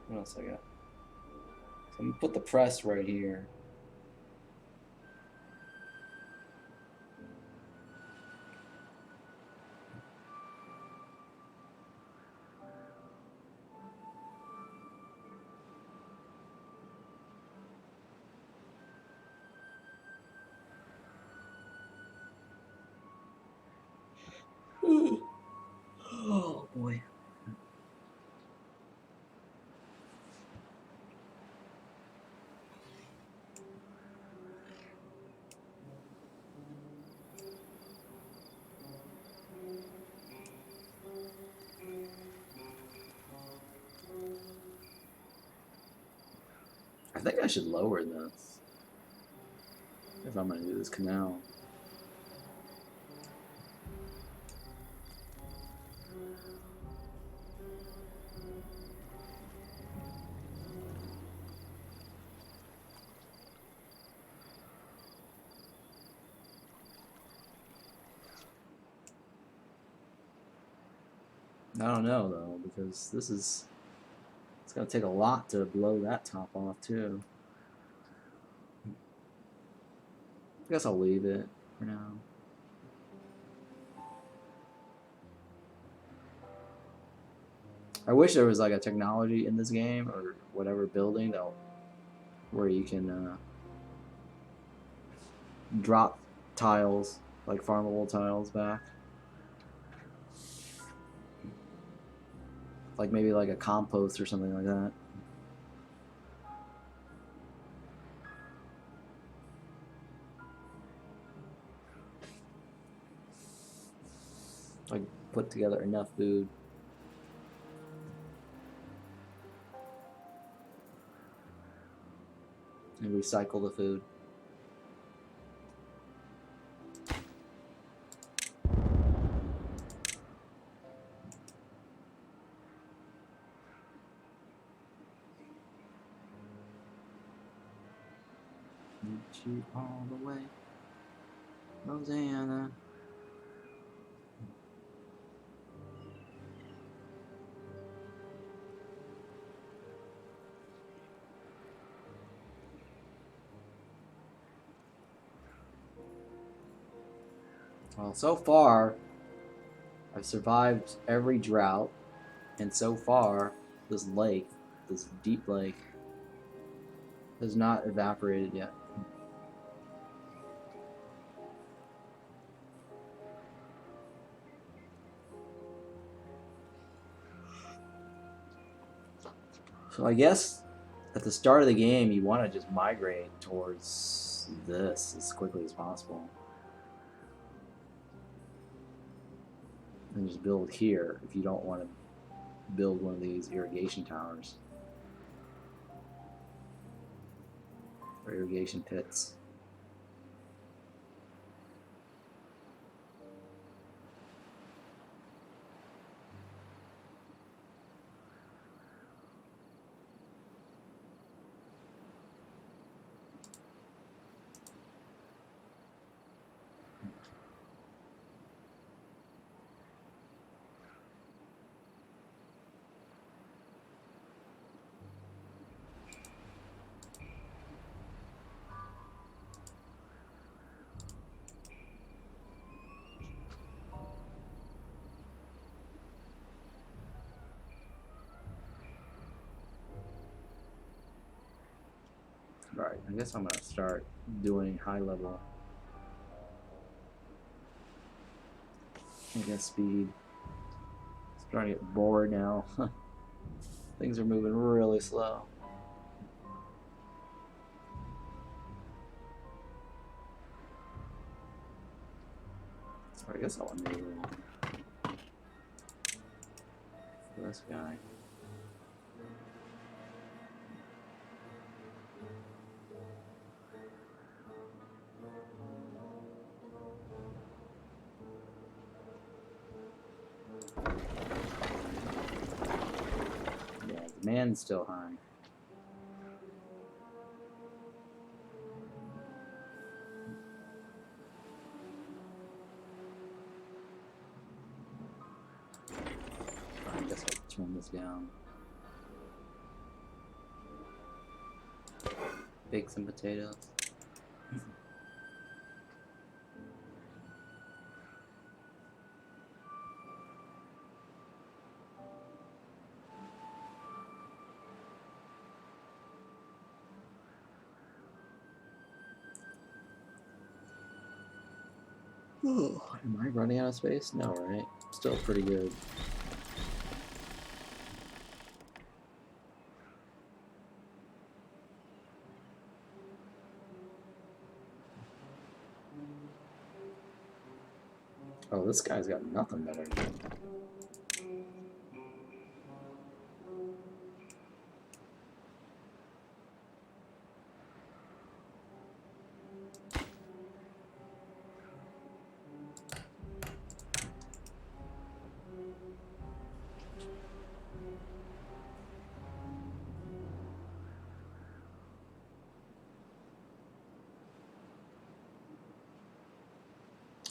What else I got? So I'm gonna put the press right here. Oh boy. I think I should lower this if I'm gonna do this canal. I don't know though, because it's gonna take a lot to blow that top off too. I guess I'll leave it for now. I wish there was like a technology in this game or whatever building that where you can drop tiles, like farmable tiles back. Like maybe like a compost or something like that. Like put together enough food. And recycle the food. Meet you all the way, Rosanna. Well, so far, I've survived every drought, and so far, this lake, this deep lake, has not evaporated yet. So I guess at the start of the game, you want to just migrate towards this as quickly as possible. And just build here if you don't want to build one of these irrigation towers. Or irrigation pits. Right, I guess I'm gonna start doing high level. I guess speed. Starting to get bored now. Things are moving really slow. So I guess I'll enable this guy. Yeah, demand's still high. I guess I'll turn this down. Bake some potatoes. Oh, am I running out of space? No, right? Still pretty good. Oh, this guy's got nothing better.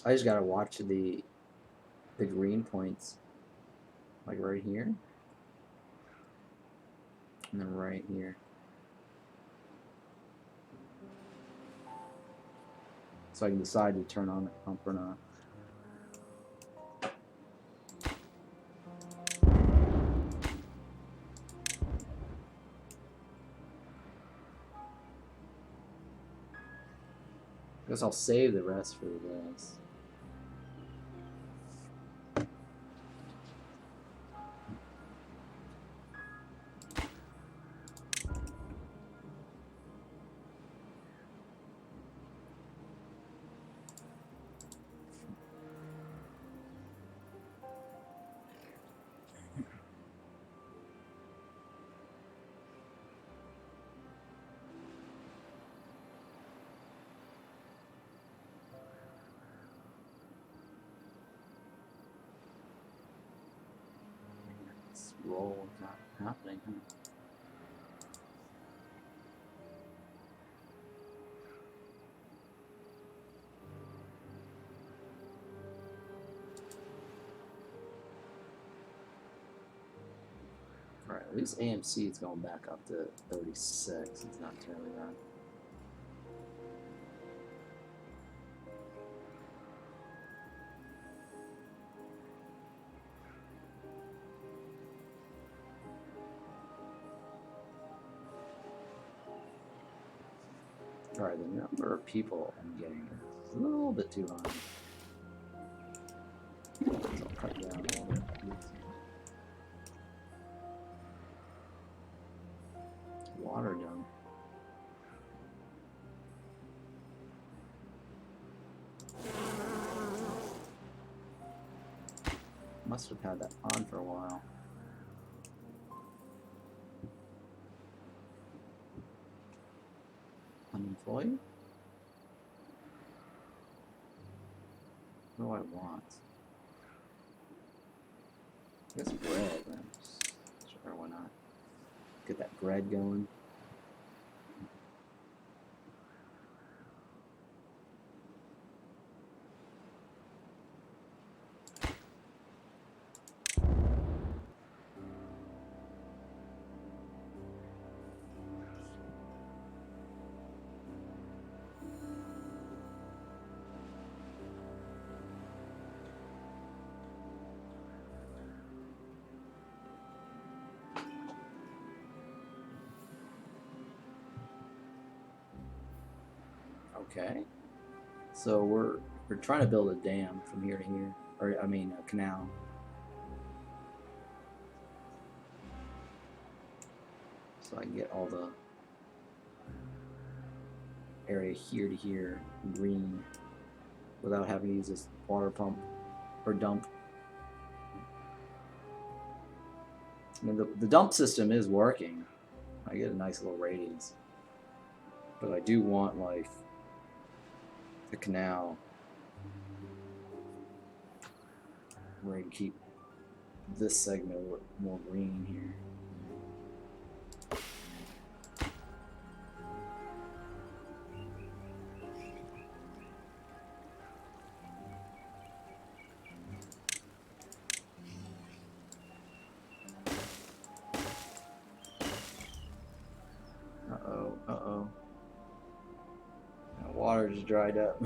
I just gotta watch the green points, like right here, and then right here. So I can decide to turn on the pump or not. I guess I'll save the rest for this. Roll is not happening, huh? Alright, at least AMC is going back up to 36. It's not terribly bad. Alright, the number of people I'm getting is a little bit too high. So I'll cut down a little bit. water dump. Must have had that on for a while. Unemployed? What do I want? I guess bread. Sure, why not? Get that bread going. Okay, so we're trying to build a dam from here to here, or I mean a canal. So I can get all the area here to here green without having to use this water pump or dump. I mean, the dump system is working. I get a nice little radius, but I do want like the canal where I can keep this segment more green here. Uh-oh. That water just dried up.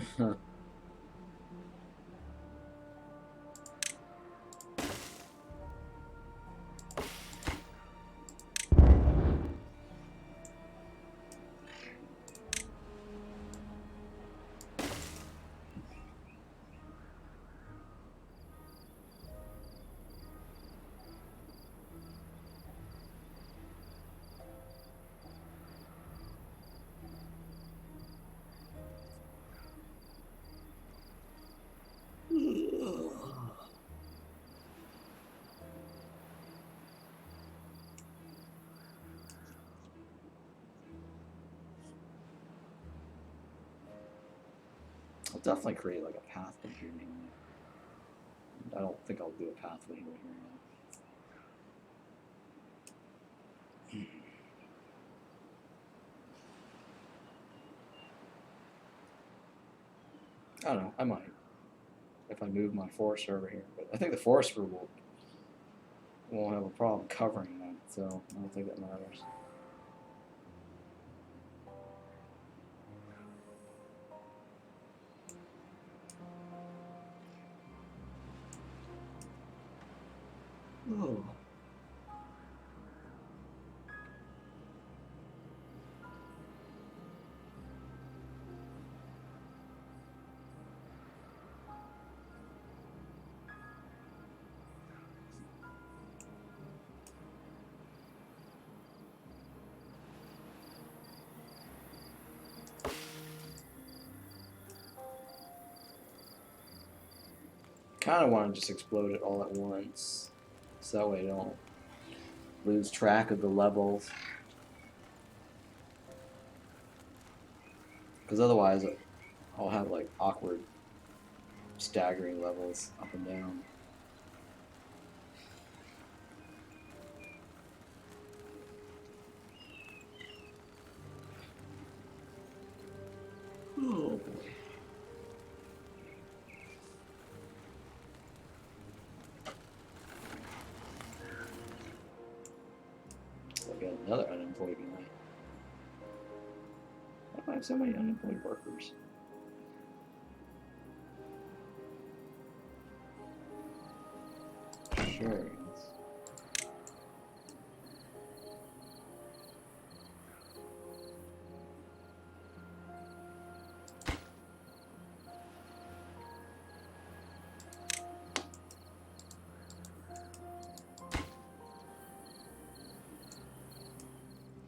I'll definitely create like a pathway here. I don't think I'll do a pathway right here. I don't know. I might if I move my forester over here, but I think the forester won't have a problem covering that, so I don't think that matters. Oh. Kind of want to just explode it all at once, so that way I don't lose track of the levels. Because otherwise, I'll have like awkward, staggering levels up and down. Oh boy. I got another unemployed guy. Why do I have so many unemployed workers? Sure.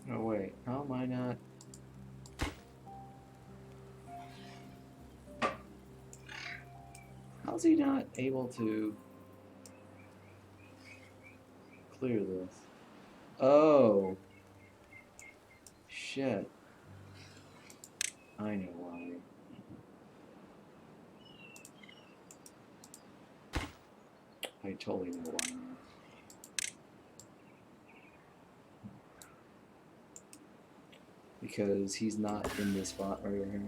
No way. Wait, how am I not? How's he not able to clear this? Oh. Shit. I know why. I totally know why. Because he's not in this spot right here.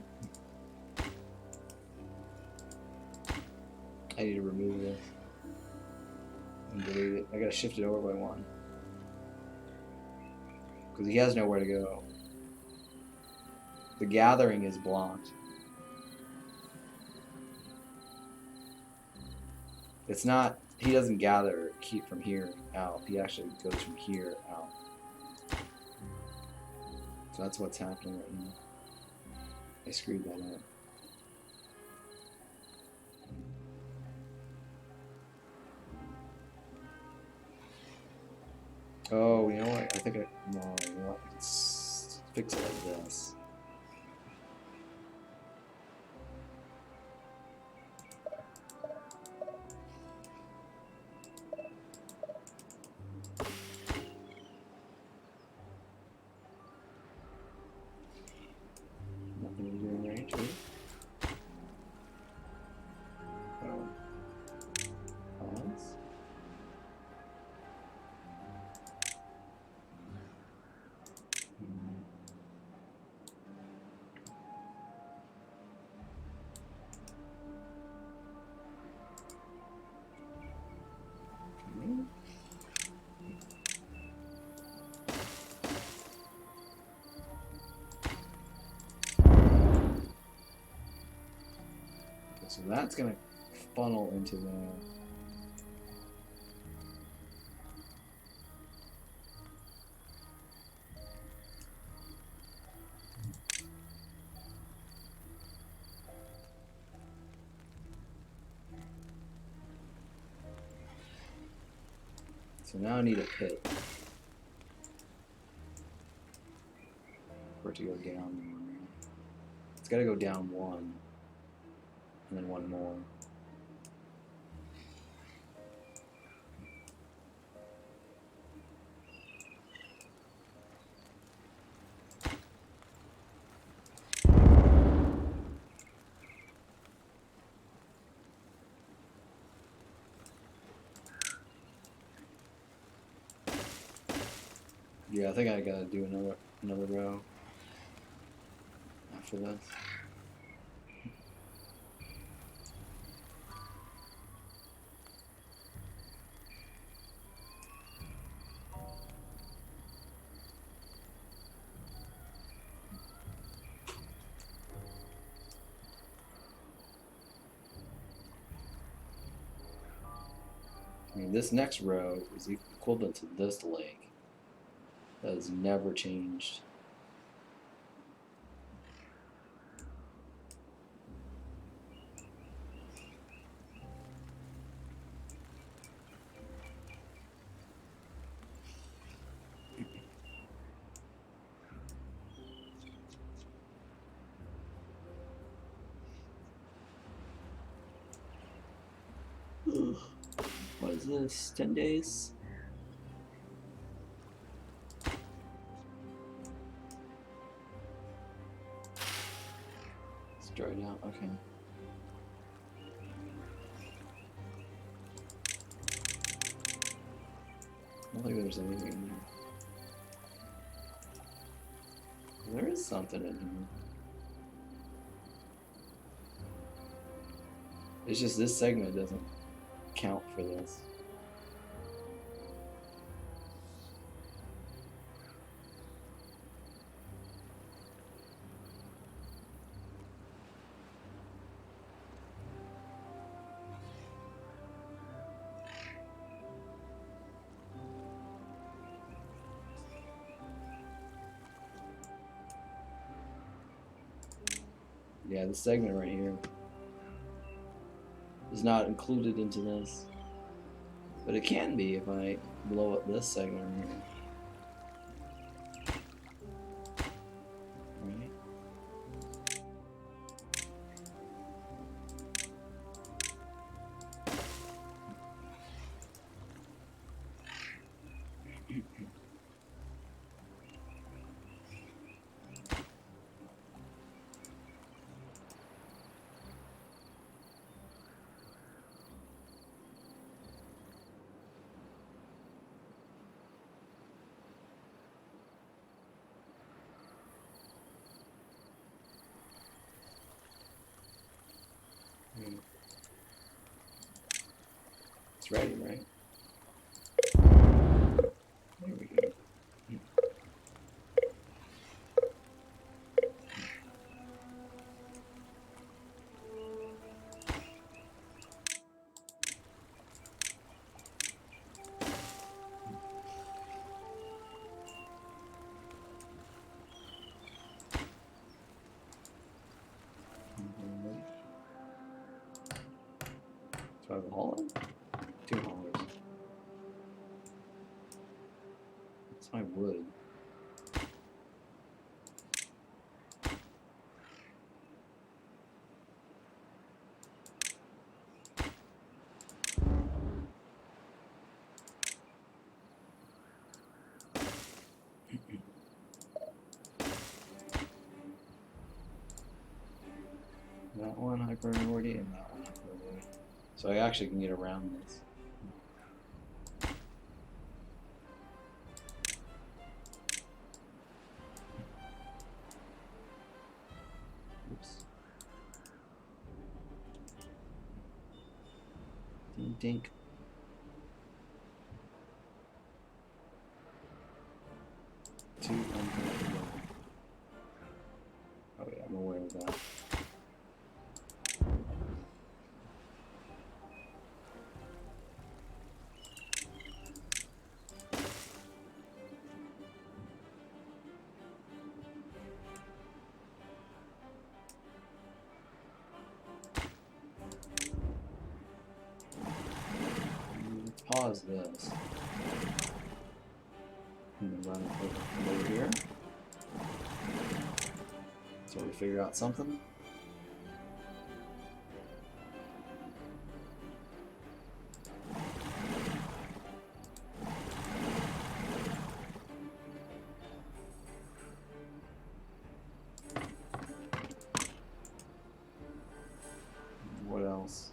I need to remove this and delete it. I gotta shift it over by one. Because he has nowhere to go. The gathering is blocked. It's not, he doesn't gather keep from here out. He actually goes from here out. So that's what's happening right now. I screwed that up. Oh, you know what? I think no, you know what? Let's fix it like this. Nothing to do in range, right? Pause. So that's gonna funnel into the. So now I need a pit for it to go down. It's got to go down one, and then one more. Yeah, I think I gotta do another row after this. I mean, this next row is equivalent to this leg. That has never changed. What is this? 10 days? It's dried out, okay. I don't think there's anything in here. There is something in here. It's just this segment doesn't count for this. Yeah, the segment right here is not included into this, but it can be if I blow up this segment right here. ready, right? There we go. So I have a hauler? 2 haulers. That's my wood. That one high priority and that one high priority. So I actually can get around this. Oops. Dink dink. Two unfinished. Oh yeah, I'm aware of that. Let's pause this. And then run it over here. So we figure out something. What else?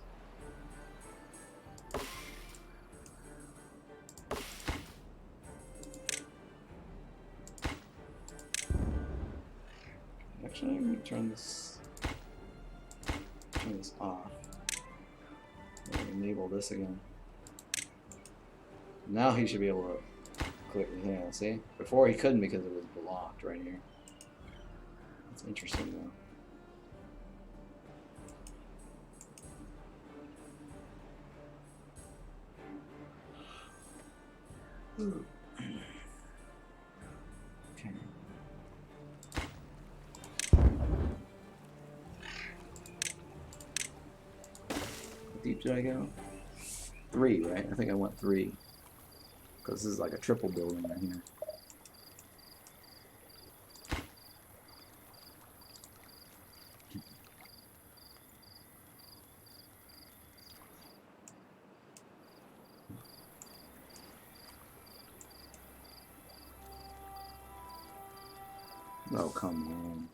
Actually, I'm going to turn this off. Enable this again. Now he should be able to click the thing. See? Before he couldn't because it was blocked right here. That's interesting though. Okay. How deep did I go? 3, right? I think I went 3. Because this is like a triple building right here. Oh, come on.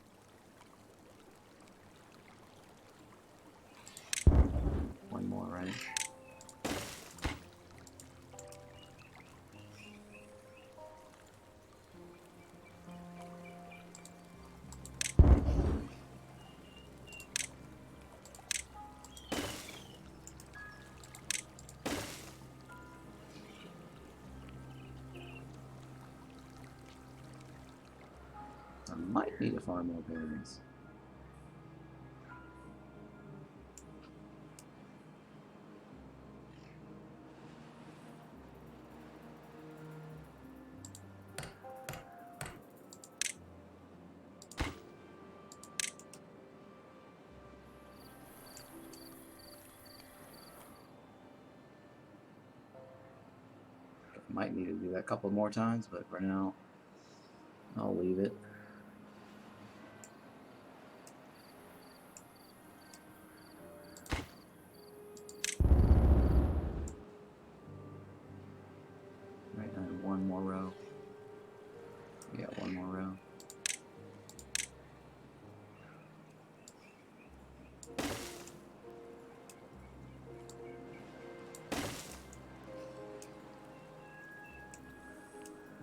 One more, right? I might need to farm more berries. Might need to do that a couple more times, but for now, I'll leave it. Right, and one more row. We got one more row.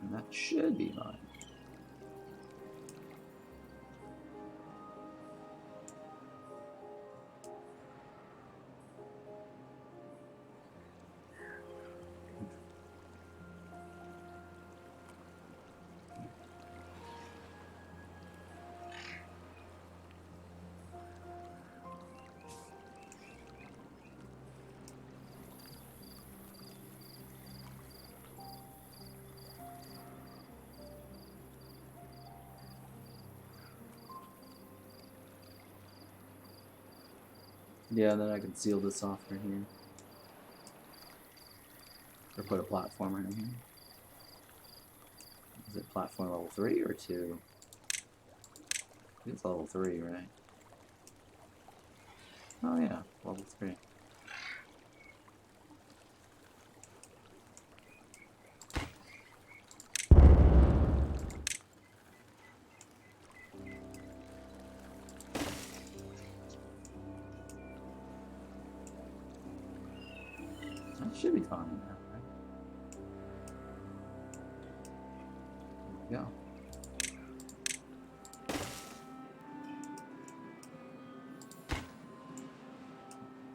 And that should be fine. Yeah, then I can seal this off right here. Or put a platformer in here. Is it platform level 3 or 2? I think it's level 3, right? Oh yeah, level 3. That should be fine now, right? There we go.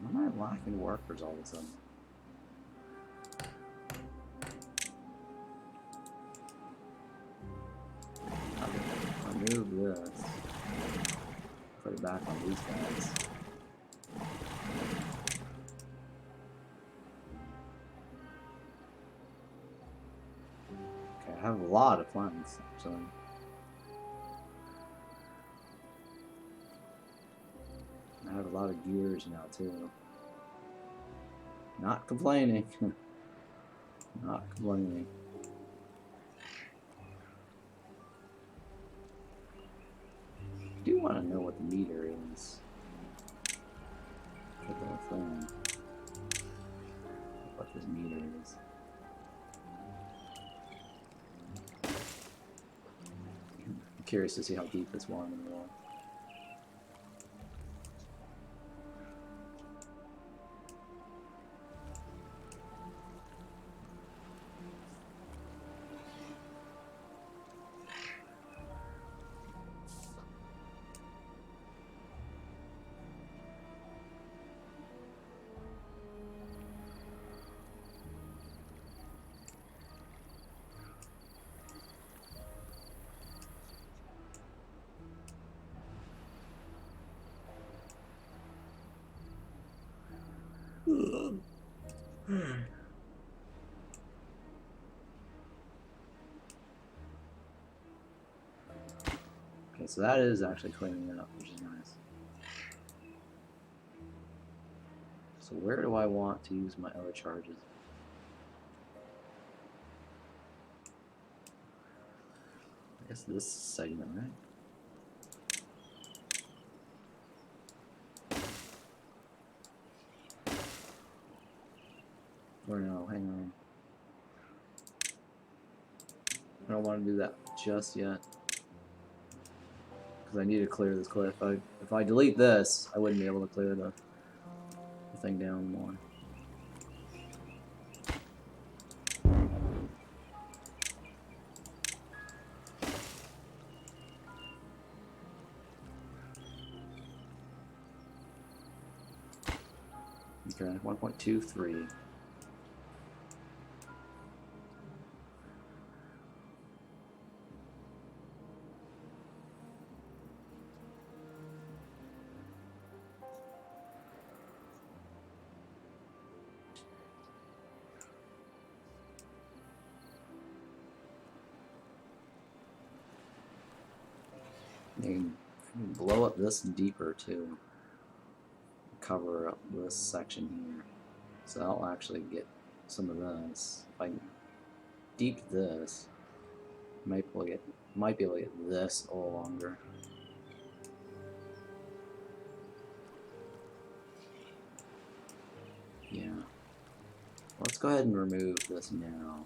Why am I lacking workers all of a sudden? Okay, remove this. Put it back on these guys. Okay, I have a lot of funds, actually. I have a lot of gears now, too. Not complaining. Not complaining. I do want to know what the meter is for the thing. What this meter is. I'm curious to see how deep this one in the wall. Okay, so that is actually cleaning it up, which is nice. So where do I want to use my other charges? I guess this segment, right? Or no, hang on. I don't want to do that just yet. Because I need to clear this cliff. If I delete this, I wouldn't be able to clear the thing down more. Okay, 1.23. You can blow up this deeper too. Cover up this section here. So I'll actually get some of this. If I deep this, might be able to get this a little longer. Yeah. Let's go ahead and remove this now.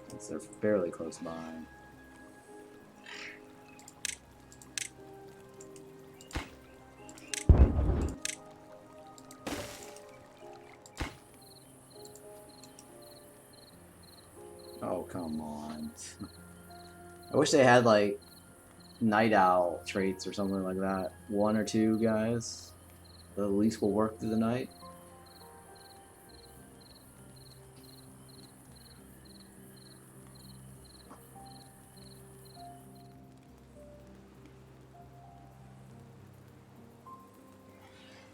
Since they're fairly close by. Oh, come on. I wish they had, like, night owl traits or something like that. 1 or 2 guys that at least will work through the night.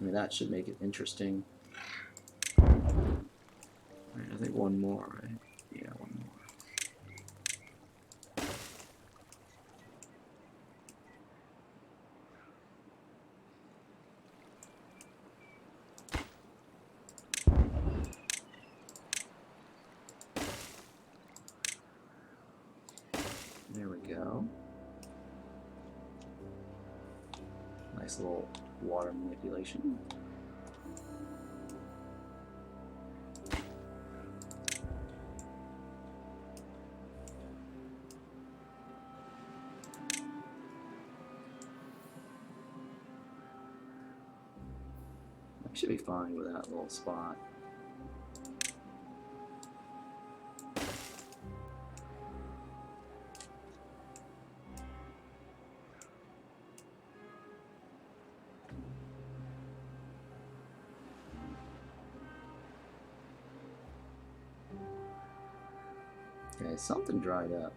I mean, that should make it interesting. Right, I think one more, right? Yeah, one more. There we go. Nice little water manipulation. I should be fine with that little spot. Okay, something dried up.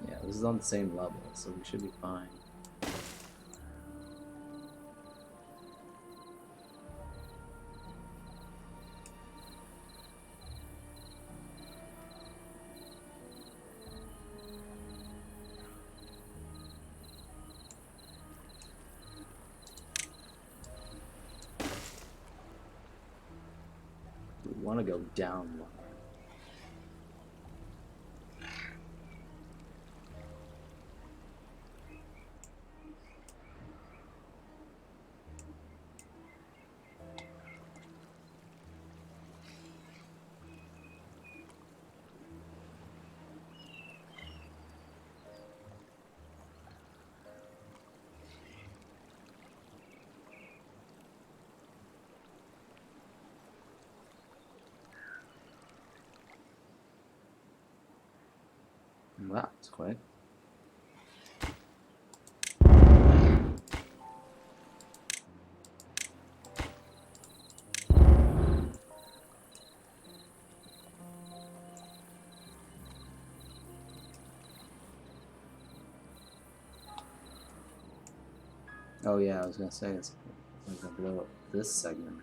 Yeah, this is on the same level, so we should be fine. We want to go down one. Wow, that's quick. Oh yeah, I was gonna say it's like gonna blow up this segment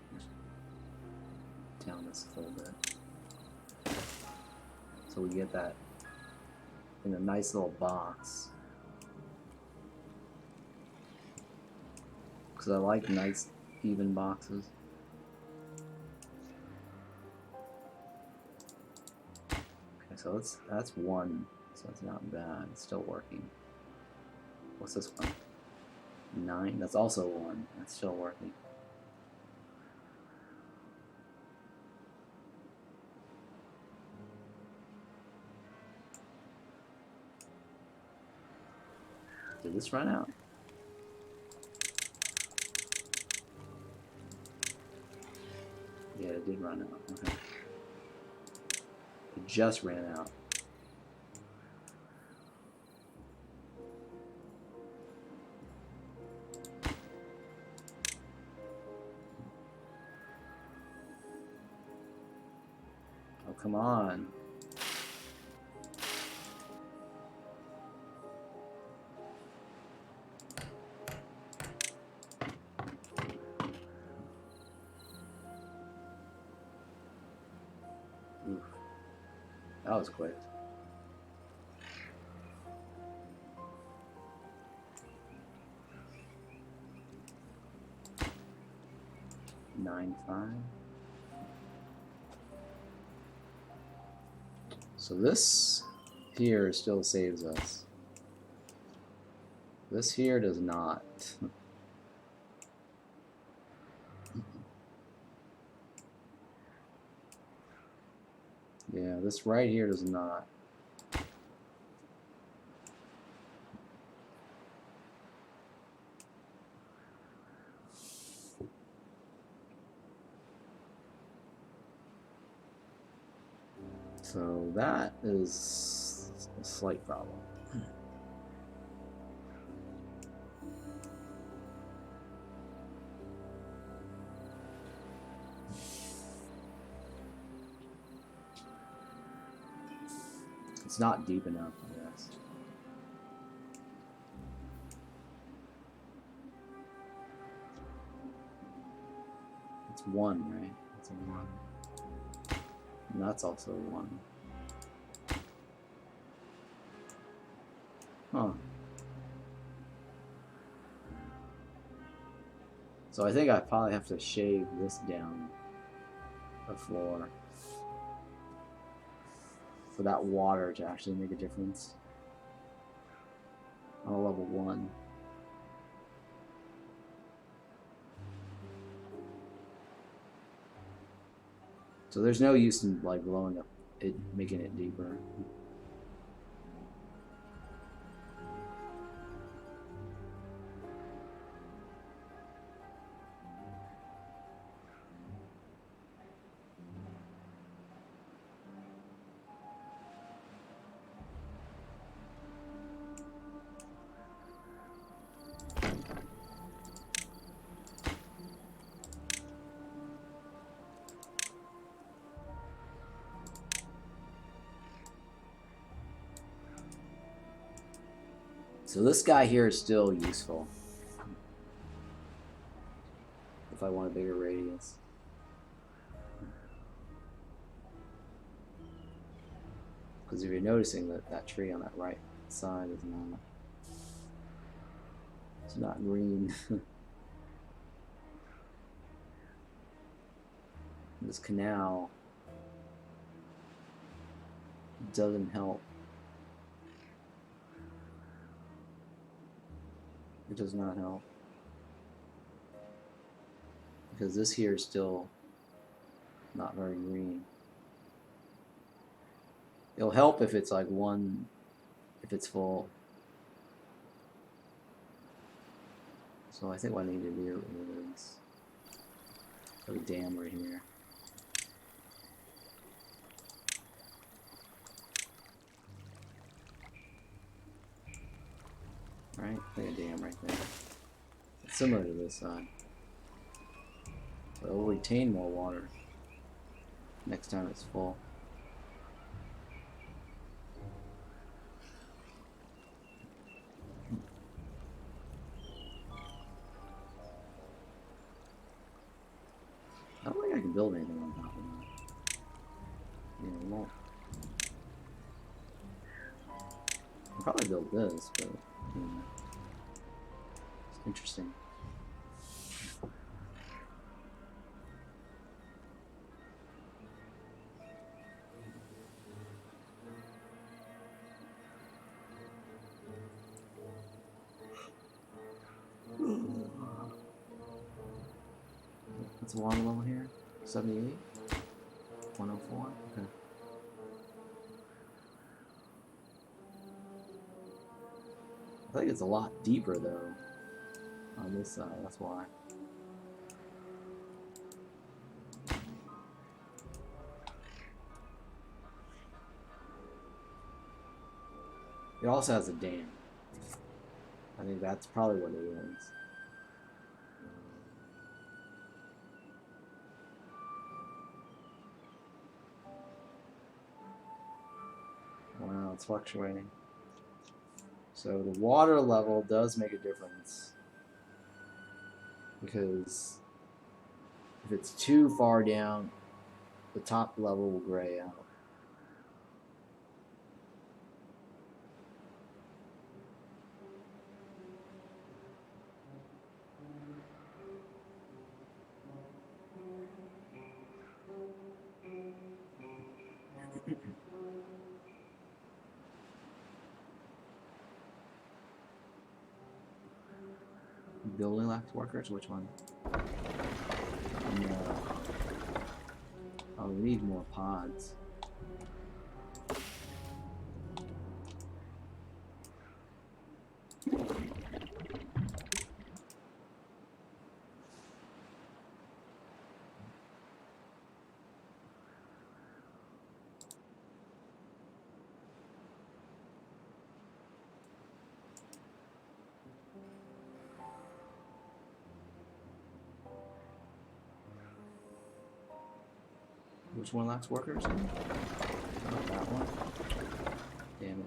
down this a little bit, so we get that in a nice little box. Because I like nice even boxes. Okay, so that's one, so it's not bad. It's still working. What's this one? 9. That's also 1. That's still working. Did this run out? Yeah, it did run out. Okay. It just ran out. Oh, come on. Oof. That was quick. Nine, 5. So this here still saves us. This here does not. Yeah, this right here does not. So that is a slight problem. It's not deep enough, I guess. It's 1, right? It's a 1. And that's also a 1. Huh. So I think I probably have to shave this down the floor for that water to actually make a difference on a level 1. So there's no use in like blowing up it, making it deeper. So this guy here is still useful if I want a bigger radius. Because if you're noticing that that tree on that right side is not, it's not green. This canal doesn't help. It does not help. Because this here is still not very green. It'll help if it's like one, if it's full. So I think what I need to do is put a dam right here. Right? Put a dam right there. It's similar to this side. But it'll retain more water next time it's full. I don't think I can build anything on top of that. Yeah, it won't. I'll probably build this, but it's interesting. What's the water level here? 78? 104? Okay. I think it's a lot deeper though on this side, that's why. It also has a dam. I think that's probably what it is. Wow, it's fluctuating. So the water level does make a difference. Because if it's too far down, the top level will gray out. Building lax workers? Which one? No. Oh, we need more pods. Which one lacks workers? Not that one. Damn it.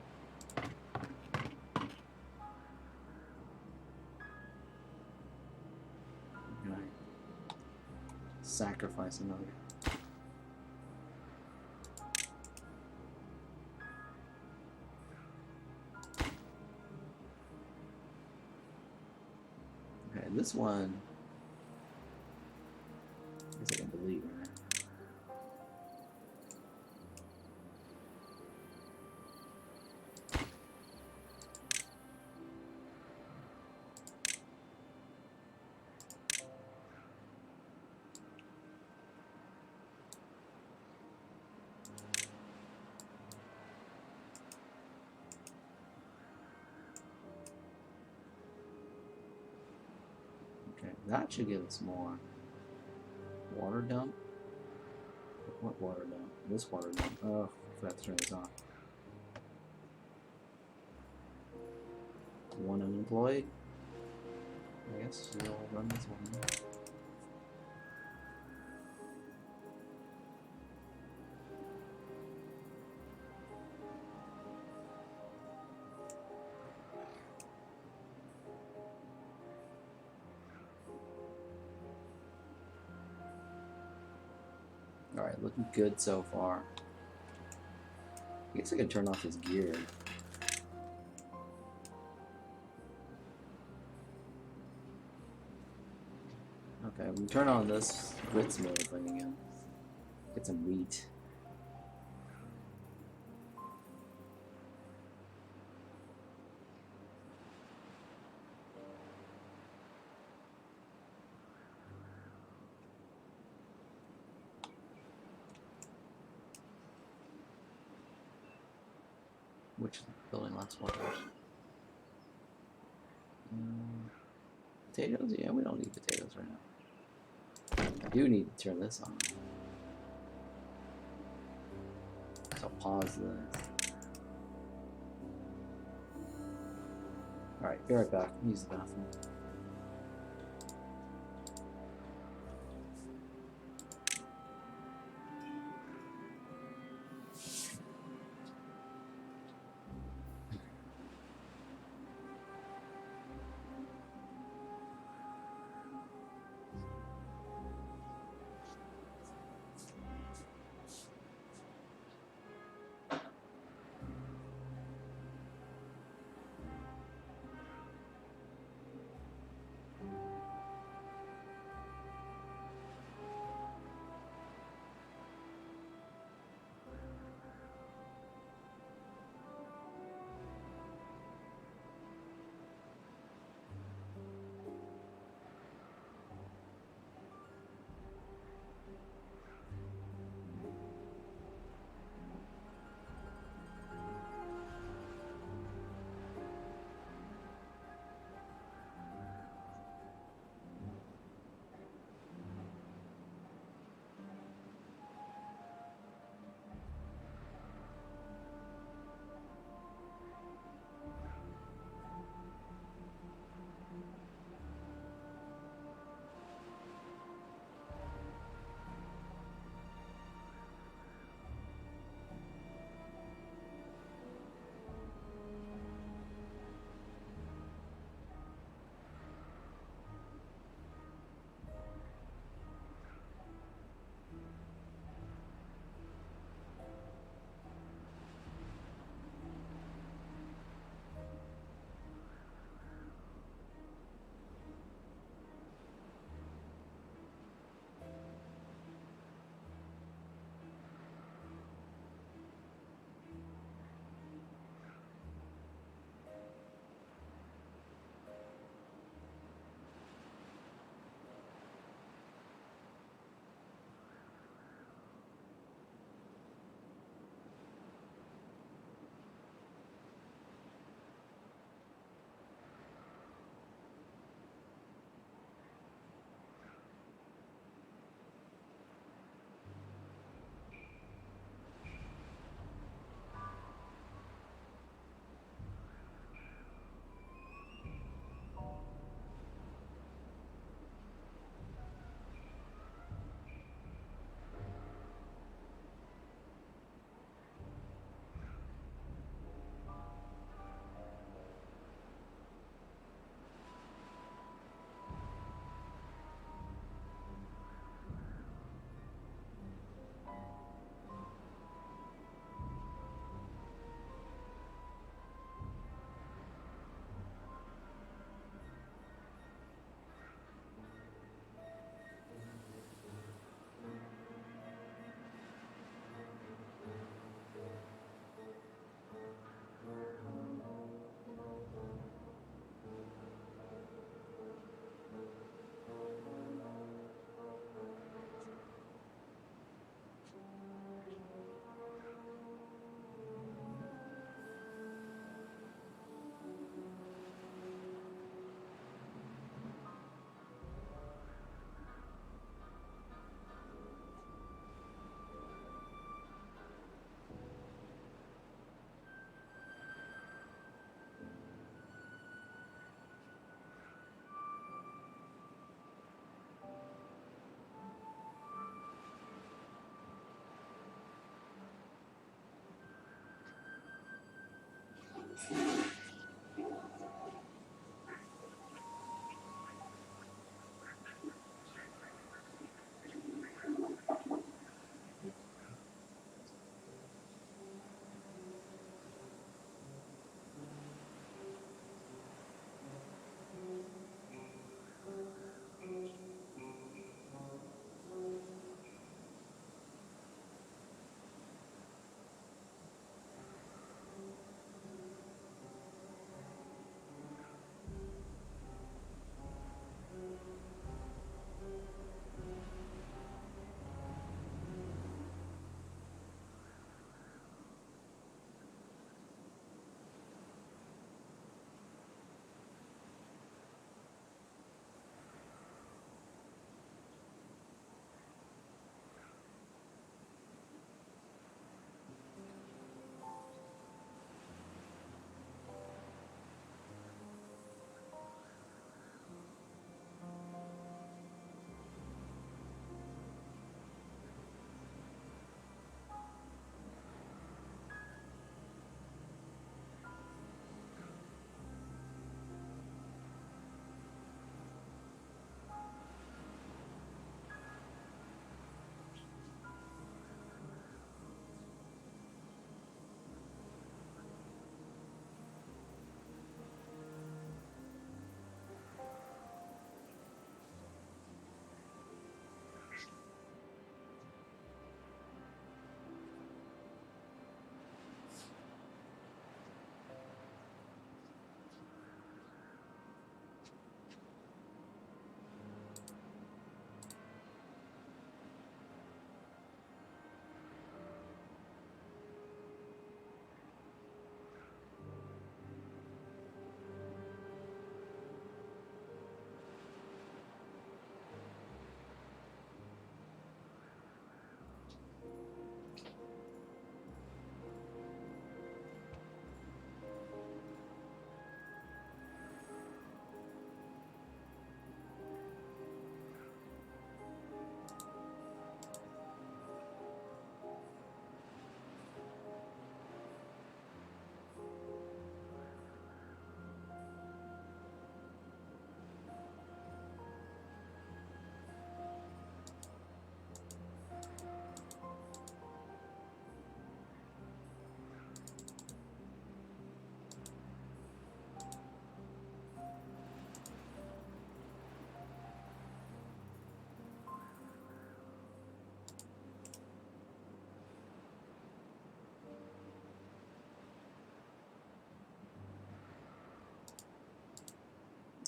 Right. Sacrifice another. Okay, this one. I guess I can delete, right? Okay, that should give us more. Water dump? What water dump? This water dump. Oh, I forgot to turn this off. One unemployed. I guess we'll run this one. Alright, looking good so far. I guess I could turn off his gear. Okay, we turn on this grits mode thing again. Get some wheat. Which building last one? Potatoes? Yeah, we don't need potatoes right now. I do need to turn this on. So I'll pause this. Alright, be right back. Use the bathroom.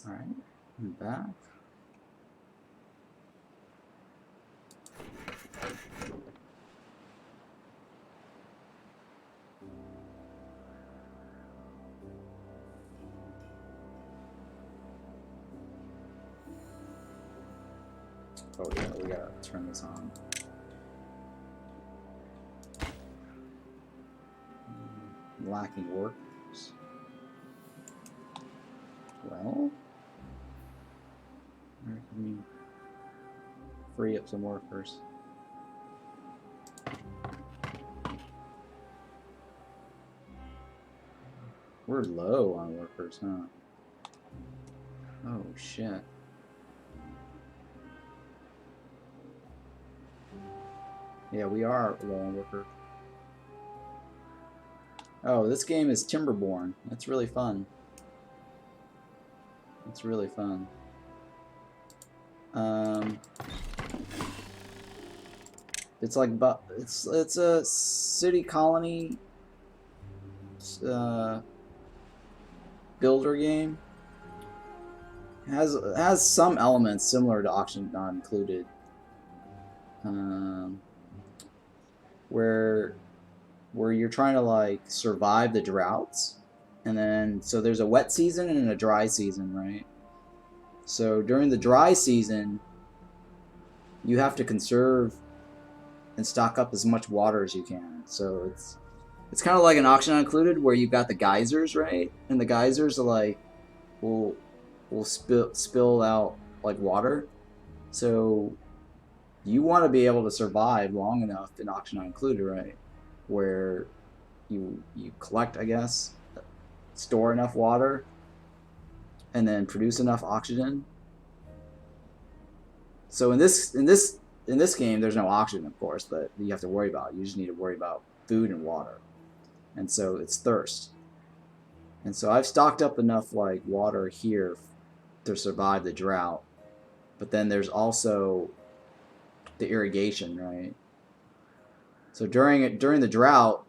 Alright, I'm back. Oh yeah, we gotta turn this on. Lacking workers. Well, where can we free up some workers? We're low on workers, huh? Oh shit. Yeah, we are low on workers. Oh, this game is Timberborn. That's really fun. It's really fun. It's like, it's a city colony builder game. It has some elements similar to Auction Not Included, where you're trying to like survive the droughts, and then so there's a wet season and a dry season, right? So during the dry season, you have to conserve and stock up as much water as you can. So it's kind of like an Auction Not Included, where you've got the geysers, right? And the geysers are like will spill out like water. So you want to be able to survive long enough in Auction Not Included, right? Where you collect, I guess, store enough water, and then produce enough oxygen. So in this game, there's no oxygen, of course, that you have to worry about. You just need to worry about food and water, and so it's thirst. And so I've stocked up enough like water here to survive the drought, but then there's also the irrigation, right? So during the drought,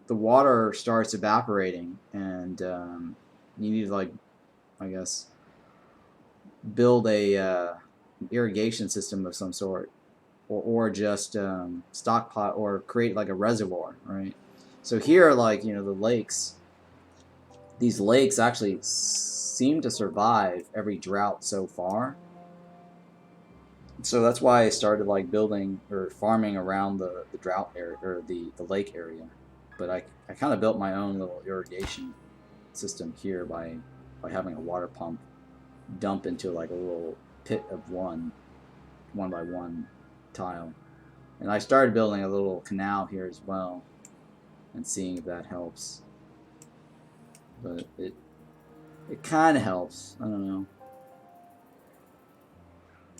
the water starts evaporating, and you need to, like, I guess, build a irrigation system of some sort, or just stockpile or create like a reservoir, right? So here, like, you know, the lakes, these lakes actually seem to survive every drought so far. So that's why I started like building or farming around the drought area, or the lake area. But I kind of built my own little irrigation system here by having a water pump dump into like a little pit of one by one tile. And I started building a little canal here as well, and seeing if that helps. But it kind of helps. I don't know.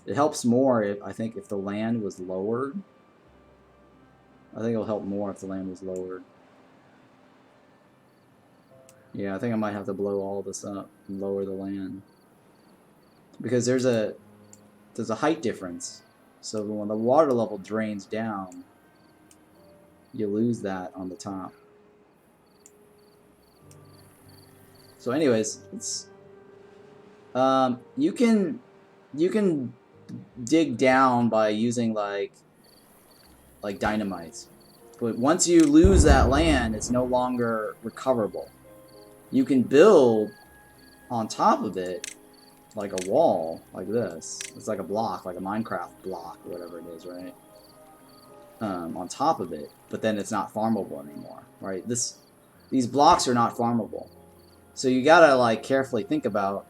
It helps more if, I think, if the land was lowered. I think it'll help more if the land was lowered. Yeah, I think I might have to blow all this up and lower the land, because there's a height difference. So when the water level drains down, you lose that on the top. So anyways, it's you can dig down by using like dynamite, but once you lose that land, it's no longer recoverable. You can build on top of it like a wall, like this. It's like a block, like a Minecraft block, or whatever it is, right? On top of it, but then it's not farmable anymore, right? These blocks are not farmable. So you gotta like carefully think about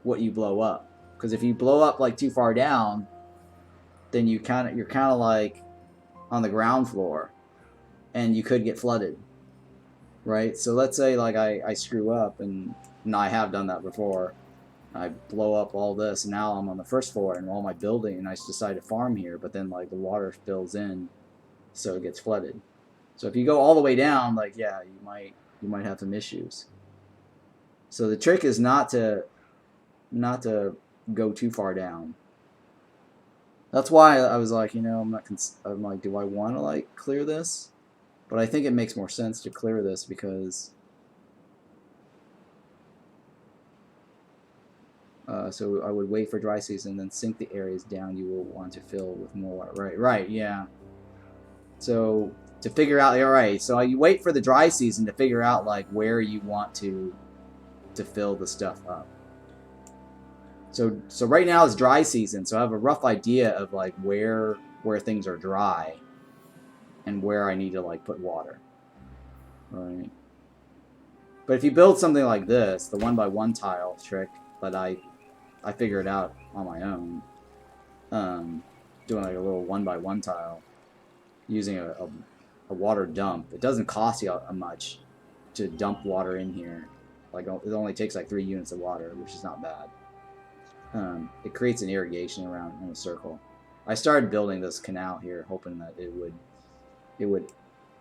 what you blow up, because if you blow up like too far down, then you're kind of like on the ground floor, and you could get flooded, right? So let's say like I screw up, and I have done that before. I blow up all this, and now I'm on the first floor and all my building, and I decide to farm here, but then like the water spills in, so it gets flooded. So if you go all the way down, like, yeah, you might have some issues. So the trick is not to go too far down. That's why I was like, you know, I'm like, do I want to like clear this? But I think it makes more sense to clear this, because So I would wait for dry season, then sink the areas down you will want to fill with more water. Right, yeah. So to figure out, all right, so you wait for the dry season to figure out like where you want to fill the stuff up. So right now is dry season, so I have a rough idea of like where things are dry and where I need to like put water. Right. But if you build something like this, the 1x1 tile trick that I figured out on my own, doing like a little 1x1 tile using a water dump, it doesn't cost you much to dump water in here. Like it only takes like 3 units of water, which is not bad. It creates an irrigation around in a circle. I started building this canal here, hoping that it would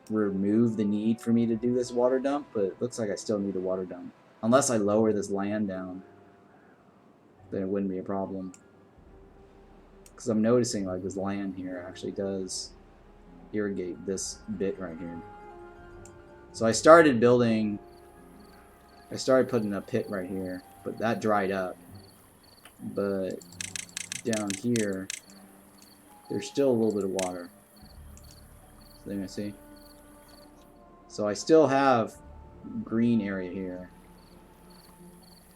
remove the need for me to do this water dump, but it looks like I still need a water dump. Unless I lower this land down, then it wouldn't be a problem. Because I'm noticing like this land here actually does irrigate this bit right here. So I started putting a pit right here, but that dried up. But down here, there's still a little bit of water. So you see? So I still have green area here.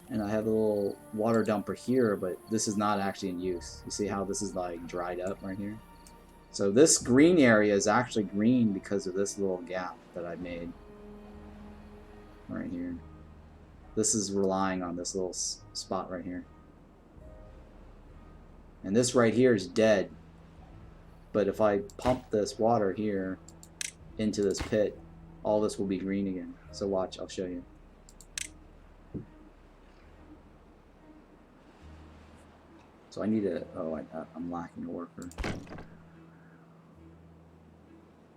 And I have a little water dumper here, but this is not actually in use. You see how this is like dried up right here? So this green area is actually green because of this little gap that I made right here. This is relying on this little spot right here. And this right here is dead. But if I pump this water here into this pit, all this will be green again. So watch, I'll show you. So I need a, I'm lacking a worker. Let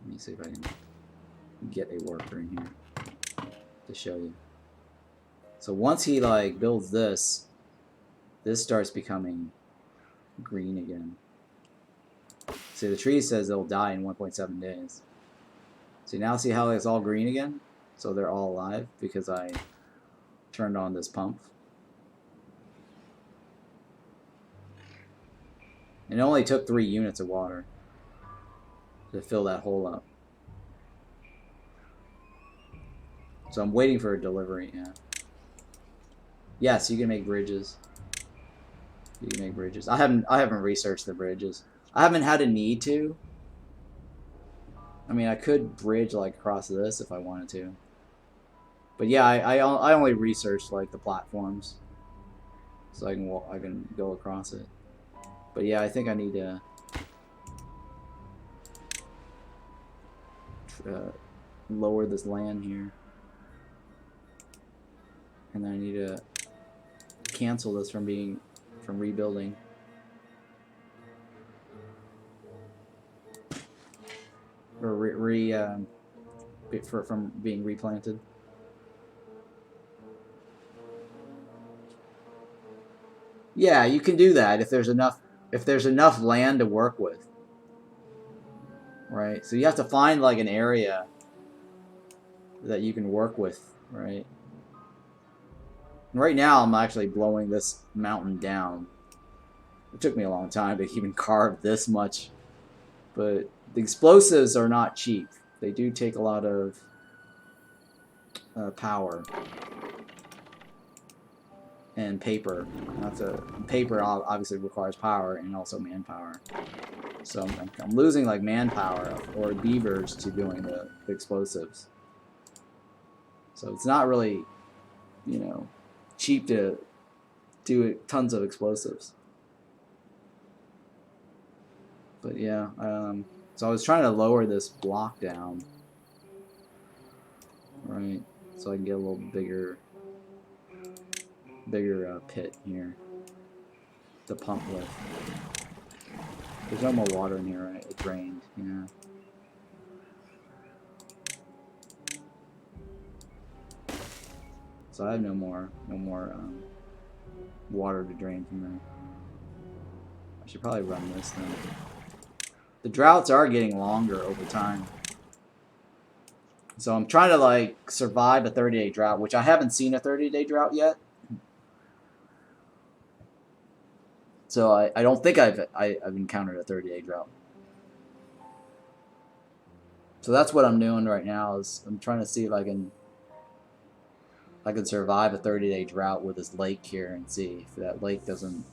me see if I can get a worker in here to show you. So once he like builds this starts becoming green again. See, the tree says they'll die in 1.7 days. So now see how it's all green again? So they're all alive because I turned on this pump. It only took 3 units of water to fill that hole up. So I'm waiting for a delivery, yeah. Yes, you can make bridges. You can make bridges. I haven't researched the bridges. I haven't had a need to. I mean, I could bridge like across this if I wanted to. But yeah, I only researched like the platforms, so I can go across it. But yeah, I think I need to lower this land here, and then I need to cancel this from rebuilding. Or from being replanted. Yeah, you can do that if there's enough land to work with. Right? So you have to find like an area that you can work with, right? And right now I'm actually blowing this mountain down. It took me a long time to even carve this much, but the explosives are not cheap. They do take a lot of power and paper. Paper obviously requires power and also manpower. So I'm losing like manpower or beavers to doing the explosives. So it's not really, you know, cheap to do tons of explosives. But yeah, so I was trying to lower this block down, right? So I can get a little bigger pit here to pump with. There's no more water in here, right? It drained, yeah. So I have no more water to drain from there. I should probably run this then. The droughts are getting longer over time. So I'm trying to like survive a 30-day drought, which I haven't seen a 30-day drought yet. So I don't think I've encountered a 30-day drought. So that's what I'm doing right now, is I'm trying to see if I can survive a 30-day drought with this lake here, and see if that lake doesn't,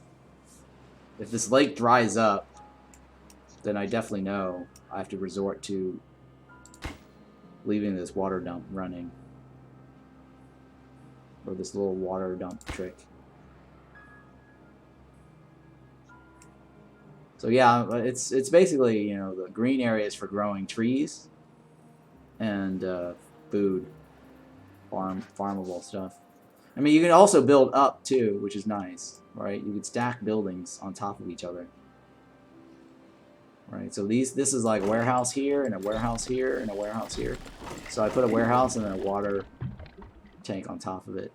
if this lake dries up, then I definitely know I have to resort to leaving this water dump running, or this little water dump trick. So yeah, it's basically, you know, the green areas for growing trees and food, farmable stuff. I mean, you can also build up too, which is nice, right? You could stack buildings on top of each other, right? So this is like a warehouse here, and a warehouse here, and a warehouse here. So I put a warehouse and then a water tank on top of it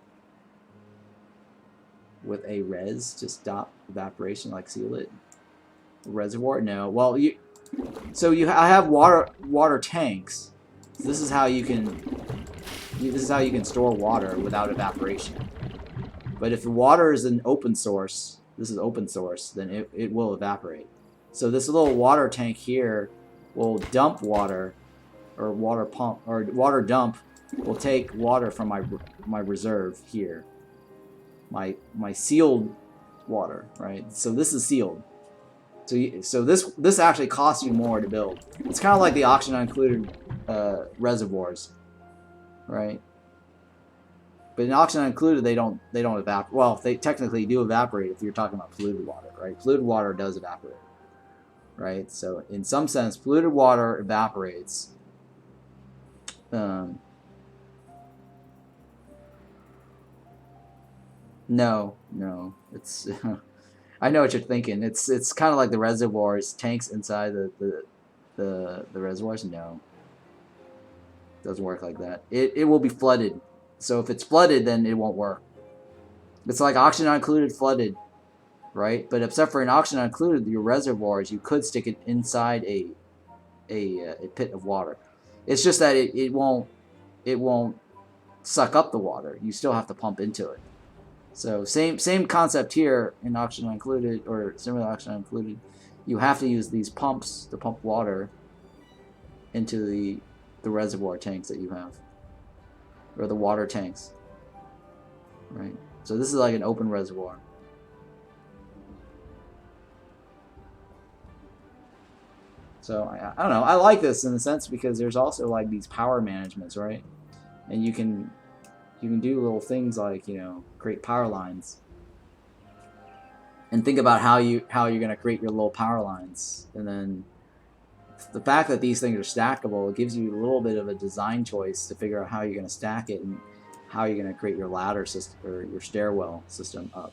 with a res to stop evaporation, like seal it. Reservoir? No. Well, I have water tanks. So this is how you can store water without evaporation. But if the water is an open source, this is open source, then it will evaporate. So this little water tank here will dump water, or water pump, or water dump will take water from my reserve here. My sealed water, right? So this is sealed. So this actually costs you more to build. It's kind of like the auction included reservoirs, right? But in auction included, they don't evaporate. Well, they technically do evaporate if you're talking about polluted water, right? Polluted water does evaporate, right? So in some sense, polluted water evaporates. No, it's. I know what you're thinking. It's kind of like the reservoirs, tanks inside the reservoirs. No, it doesn't work like that. It will be flooded. So if it's flooded, then it won't work. It's like auction not included, flooded, right? But except for an auction not included, your reservoirs, you could stick it inside a pit of water. It's just that it won't suck up the water. You still have to pump into it. So same concept here in auction not included, or similar auction not included. You have to use these pumps to pump water into the reservoir tanks that you have, or the water tanks, right? So this is like an open reservoir. So I don't know. I like this in a sense because there's also like these power managements, right? And you can do little things like, you know, create power lines, and think about how you're gonna create your little power lines. And then the fact that these things are stackable, it gives you a little bit of a design choice to figure out how you're gonna stack it and how you're gonna create your ladder system, or your stairwell system up.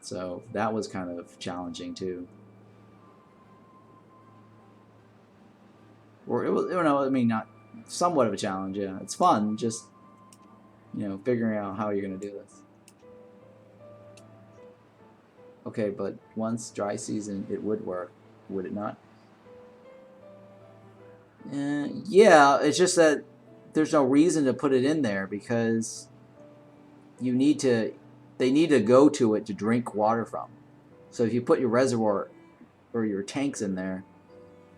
So that was kind of challenging too. Or it was, you know, I mean, not somewhat of a challenge. Yeah, it's fun, just, you know, figuring out how you're gonna do this. Okay, but once dry season, it would work, would it not? Yeah, it's just that there's no reason to put it in there, because they need to go to it to drink water from. So if you put your reservoir or your tanks in there,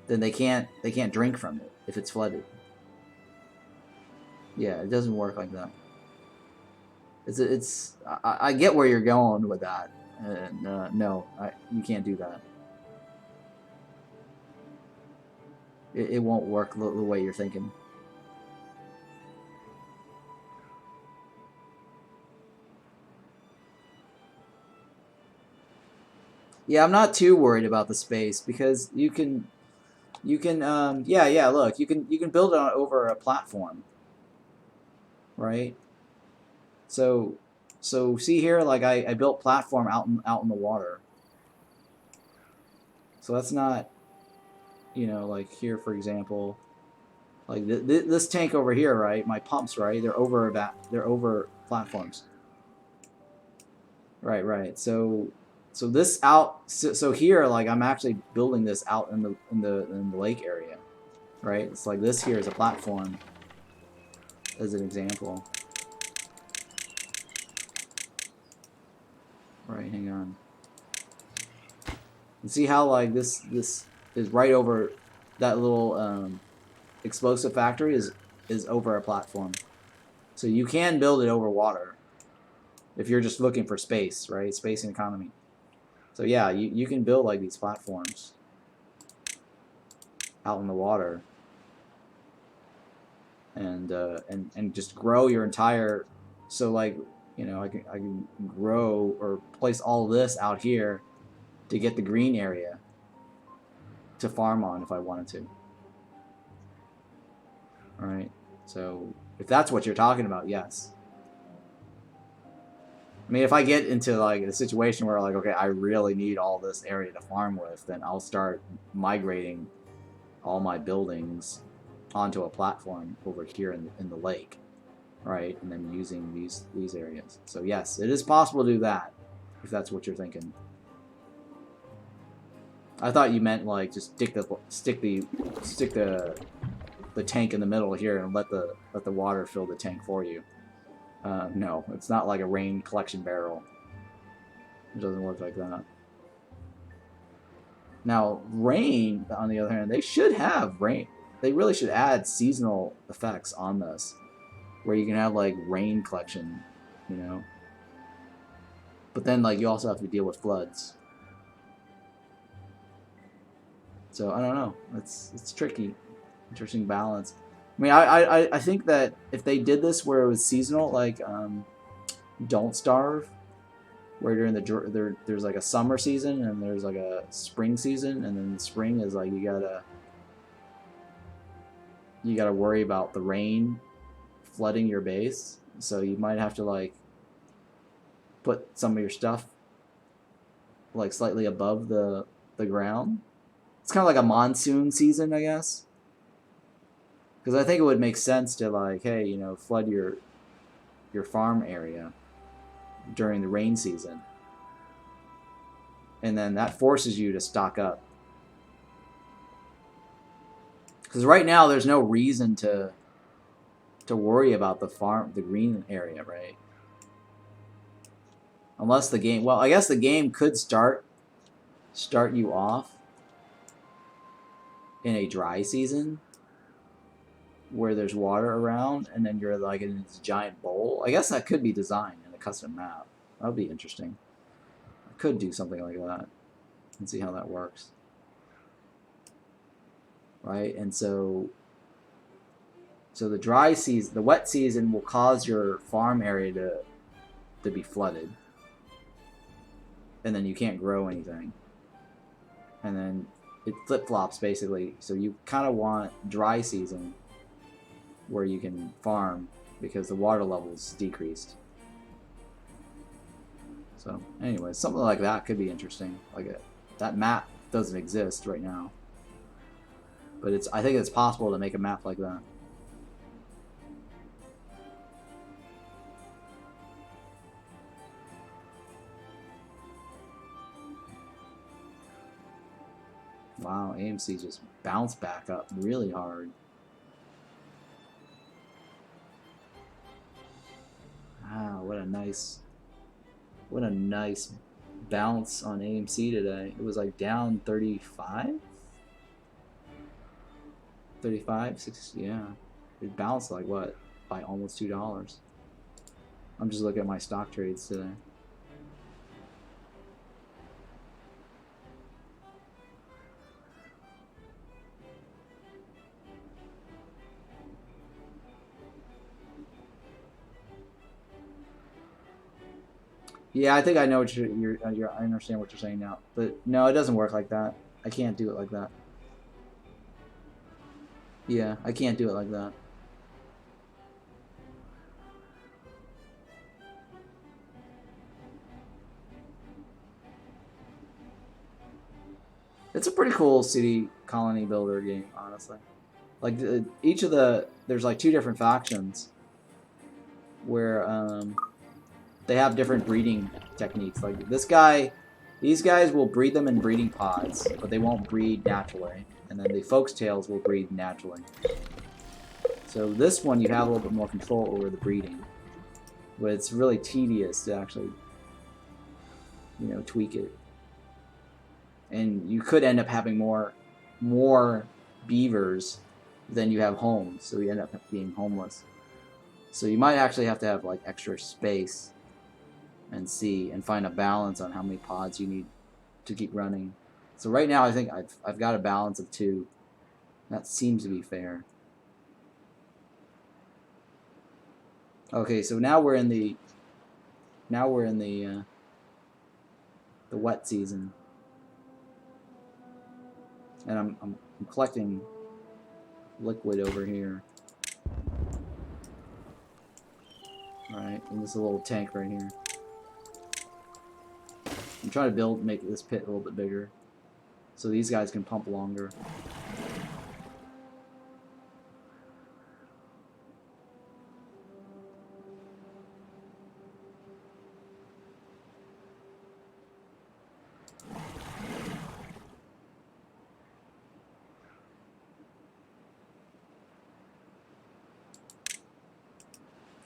then they can't drink from it if it's flooded. Yeah, it doesn't work like that. I get where you're going with that. No, you can't do that. It won't work the way you're thinking. Yeah, I'm not too worried about the space, because you can look, you can build it over a platform, right? So see here, like I built platform out in the water. So that's not, you know, like here, for example, like this tank over here, right? My pumps, right? They're over platforms. Right. So this out. So here, like I'm actually building this out in the lake area, right? It's like this here is a platform, as an example. Right. Hang on. And see how like this is right over that little explosive factory is over a platform. So you can build it over water if you're just looking for space, right? Space and economy. So yeah, you can build like these platforms out in the water and just grow your entire. So like, you know, I can grow or place all this out here to get the green area to farm on if I wanted to. All right. So if that's what you're talking about, yes. I mean, if I get into like a situation where like, okay, I really need all this area to farm with, then I'll start migrating all my buildings onto a platform over here in the lake, right? And then using these areas. So yes, it is possible to do that if that's what you're thinking. I thought you meant like just stick the tank in the middle here and let the water fill the tank for you. No, it's not like a rain collection barrel. It doesn't work like that. Now, rain, on the other hand, they should have rain. They really should add seasonal effects on this, where you can have like rain collection, you know. But then like you also have to deal with floods. So I don't know. It's tricky, interesting balance. I mean, I think that if they did this where it was seasonal, like Don't Starve, where during there's like a summer season and there's like a spring season, and then spring is like you gotta worry about the rain flooding your base, so you might have to like put some of your stuff like slightly above the ground. It's kind of like a monsoon season, I guess. Because I think it would make sense to like, hey, you know, flood your farm area during the rain season, and then that forces you to stock up. Because right now there's no reason to worry about the green area, right? Unless the game, well, I guess the game could start you off in a dry season where there's water around, and then you're like in this giant bowl. I guess that could be designed in a custom map. That would be interesting. I could do something like that and see how that works. Right? And so the dry season, the wet season will cause your farm area to be flooded. And then you can't grow anything. And then it flip-flops basically. So you kind of want dry season where you can farm because the water level's decreased. So anyway, something like that could be interesting. Like that map doesn't exist right now, but I think it's possible to make a map like that. Wow, AMC just bounced back up really hard. Wow, what a nice bounce on AMC today. It was like down 35? 35, 60, yeah. It bounced like what? By almost $2. I'm just looking at my stock trades today. Yeah, I think I know what I understand what you're saying now. But no, it doesn't work like that. I can't do it like that. Yeah, I can't do it like that. It's a pretty cool city colony builder game, honestly. Like there's like 2 different factions where they have different breeding techniques. Like these guys will breed them in breeding pods, but they won't breed naturally. And then the Folkstales will breed naturally. So this one you have a little bit more control over the breeding, but it's really tedious to actually, you know, tweak it. and you could end up having more beavers than you have homes, so you end up being homeless. So you might actually have to have like extra space and see and find a balance on how many pods you need to keep running. So right now I think I've got a balance of 2. That seems to be fair. Okay, so now we're in the wet season, and I'm collecting liquid over here. All right, in this little tank right here. I'm trying to make this pit a little bit bigger, so these guys can pump longer.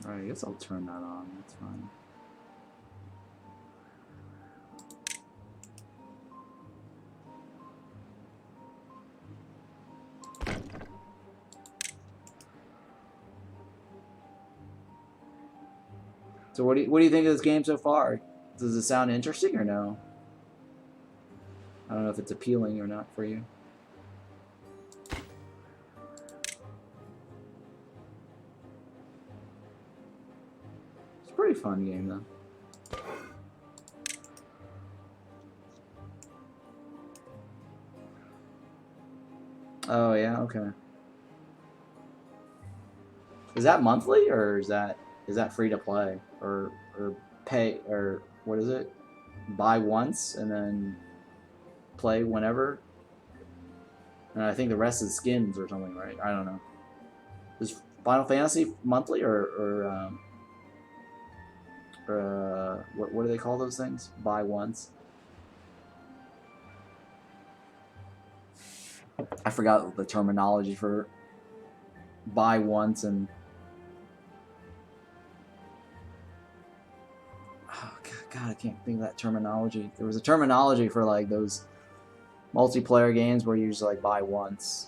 Alright, I guess I'll turn that on, that's fine. So what do you think of this game so far? Does it sound interesting or no? I don't know if it's appealing or not for you. It's a pretty fun game though. Oh yeah, okay. Is that monthly or is that free to play or pay, or what is it? Buy once and then play whenever? And I think the rest is skins or something, right? I don't know. Is Final Fantasy monthly or what do they call those things? Buy once. I forgot the terminology for buy once and oh God, I can't think of that terminology. There was a terminology for like those multiplayer games where you just like buy once.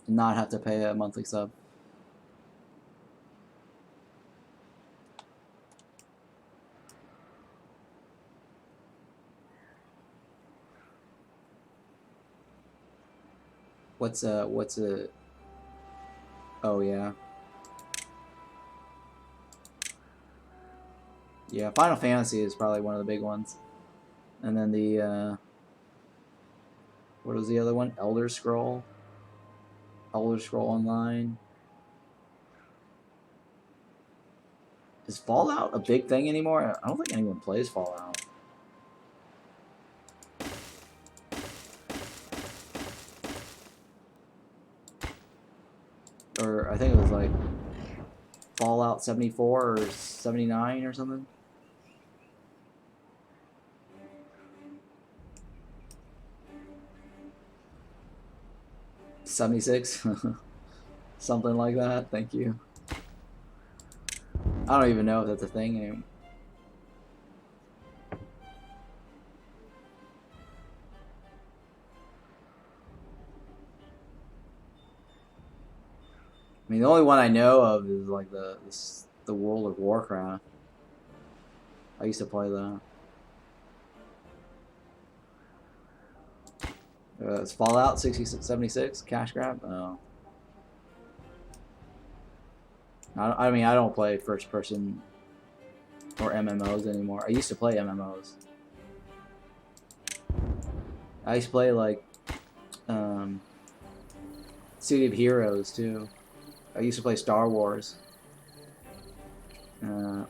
And not have to pay a monthly sub. What's a oh yeah. Yeah, Final Fantasy is probably one of the big ones. And then the what was the other one? Elder Scroll Online. Is Fallout a big thing anymore? I don't think anyone plays Fallout. Or I think it was like Fallout 74 or 79 or something. '76, something like that. Thank you. I don't even know if that's a thing anymore. I mean, the only one I know of is like the World of Warcraft. I used to play that. It's Fallout 76 cash grab. Oh. I mean, I don't play first person or MMOs anymore. I used to play MMOs. I used to play like City of Heroes too. I used to play Star Wars,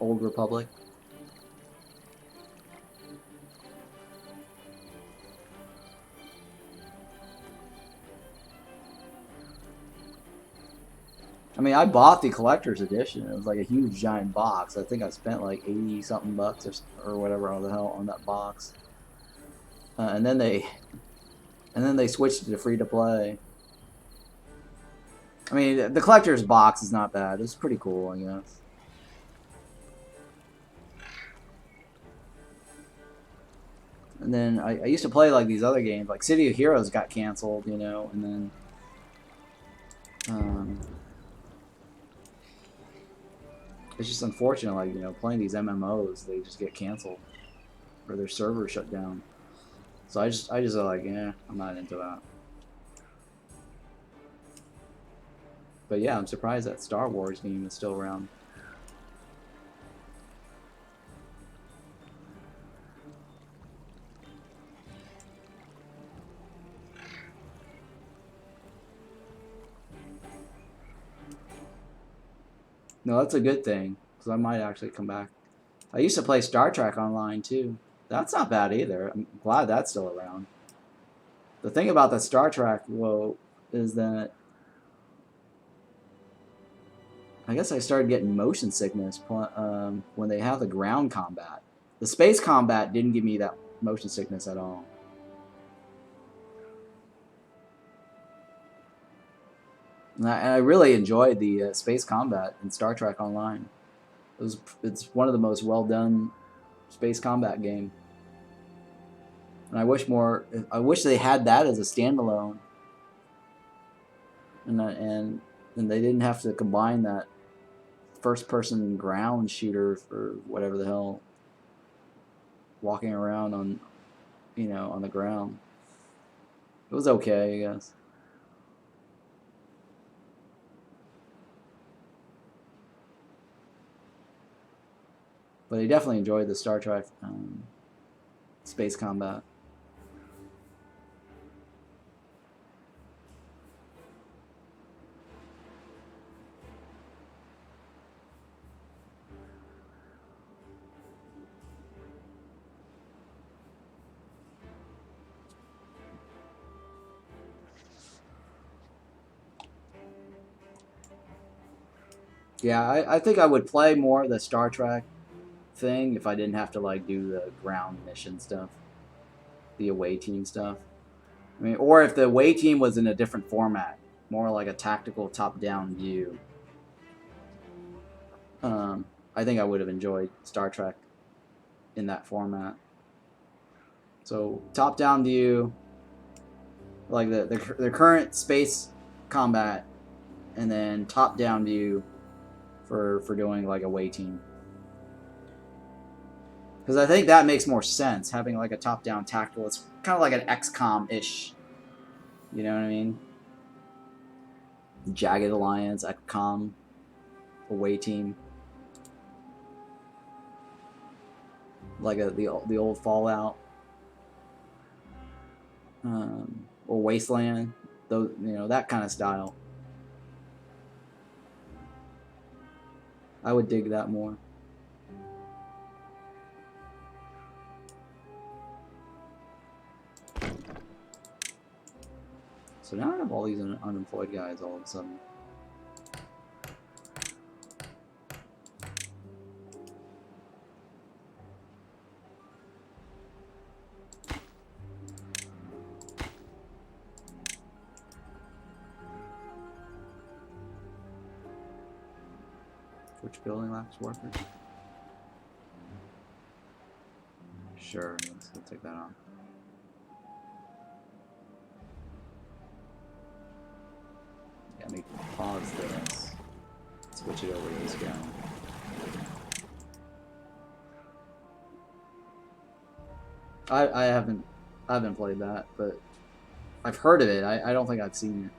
Old Republic. I mean, I bought the collector's edition. It was like a huge giant box. I think I spent like 80 something bucks or whatever the hell on that box. And then they switched it to free to play. I mean, the collector's box is not bad. It's pretty cool, I guess. And then I used to play like these other games, like City of Heroes got canceled, you know, and then it's just unfortunate, like, you know, playing these MMOs, they just get canceled or their servers shut down. So I just like, yeah, I'm not into that. But yeah, I'm surprised that Star Wars game is still around. No, that's a good thing, because I might actually come back. I used to play Star Trek Online too. That's not bad either. I'm glad that's still around. The thing about the Star Trek, well, is that I guess I started getting motion sickness when they have the ground combat. The space combat didn't give me that motion sickness at all. And I really enjoyed the space combat in Star Trek Online. It's one of the most well done space combat game. And I wish they had that as a standalone. And they didn't have to combine that first person ground shooter for whatever the hell, walking around on, you know, on the ground. It was okay, I guess. But I definitely enjoyed the Star Trek space combat. Yeah, I think I would play more of the Star Trek thing if I didn't have to like do the ground mission stuff, the away team stuff. I mean, or if the away team was in a different format, more like a tactical top-down view. I think I would have enjoyed Star Trek in that format. So top-down view, like the current space combat, and then top-down view for doing like away team. Because I think that makes more sense, having like a top-down tactical. It's kind of like an XCOM-ish. You know what I mean? Jagged Alliance, XCOM, away team. Like the old Fallout. Or Wasteland. Those, you know, that kind of style. I would dig that more. So now I have all these unemployed guys all of a sudden. Which building lacks workers? Sure, let's take that on. Yeah, let me pause this. Switch it over to this guy. I haven't played that, but I've heard of it. I don't think I've seen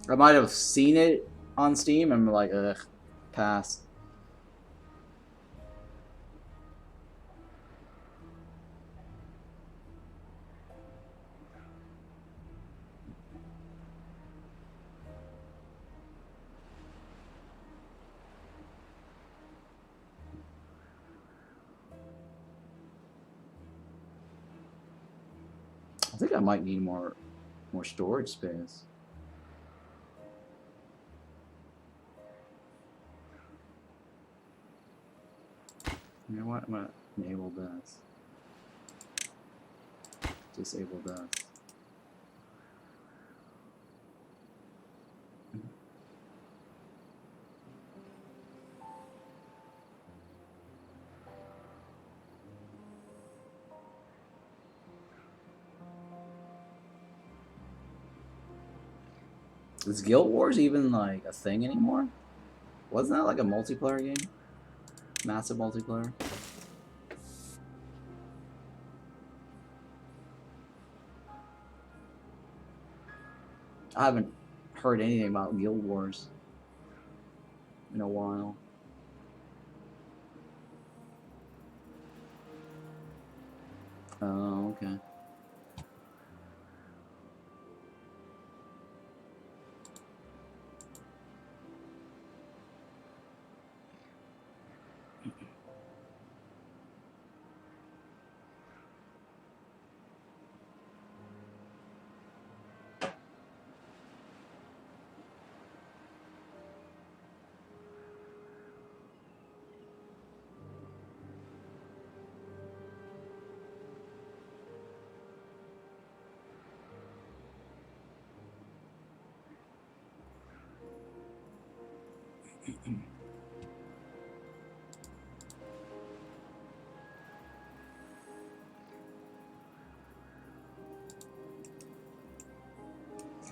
it. I might have seen it on Steam and I'm like, ugh, pass. I think I might need more storage space. You know what? I'm gonna enable this. Disable this. Is Guild Wars even like a thing anymore? Wasn't that like a multiplayer game? Massive multiplayer? I haven't heard anything about Guild Wars in a while. Oh, okay.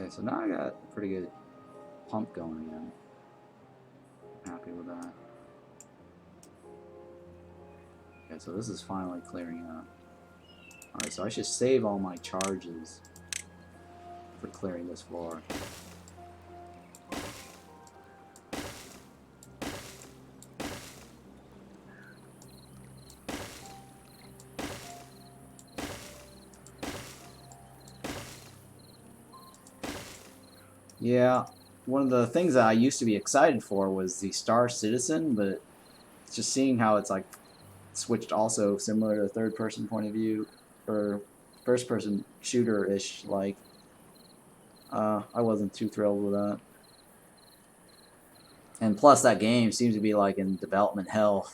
Okay, so now I got a pretty good pump going again. Happy with that. Okay, so this is finally clearing up. Alright, so I should save all my charges for clearing this floor. Yeah, one of the things that I used to be excited for was the Star Citizen, but just seeing how it's like switched also similar to the third person point of view or first person shooter ish, like I wasn't too thrilled with that. And plus that game seems to be like in development hell.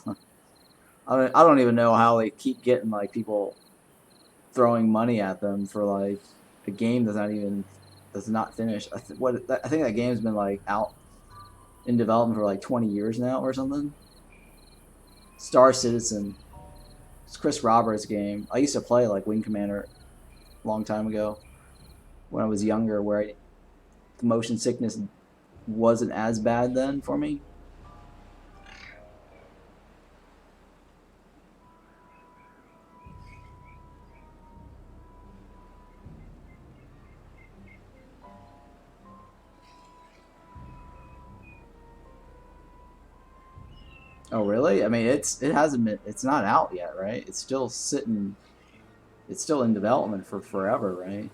I don't even know how they keep getting like people throwing money at them for like a game that's not finished. I think that game's been like out in development for like 20 years now or something. Star Citizen. It's Chris Roberts' game. I used to play like Wing Commander a long time ago when I was younger, where the motion sickness wasn't as bad then for me. Oh really? I mean, it hasn't been. It's not out yet, right? It's still sitting. It's still in development for forever, right?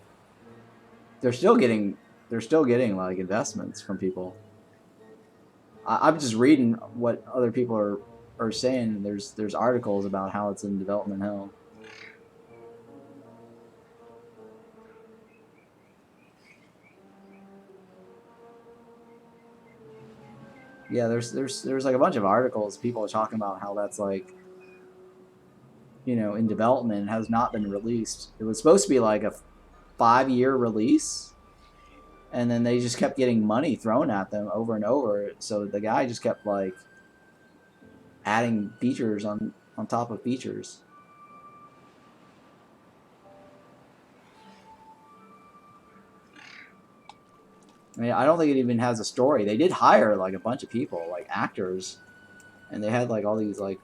They're still getting. They're still getting like investments from people. I'm just reading what other people are saying. There's articles about how it's in development hell. Yeah, there's like a bunch of articles. People are talking about how that's like, in development, has not been released. It was supposed to be like a 5-year release, and then they just kept getting money thrown at them over and over. So the guy just kept like adding features on top of features. I mean, I don't think it even has a story. They did hire like a bunch of people, like actors, and they had like all these like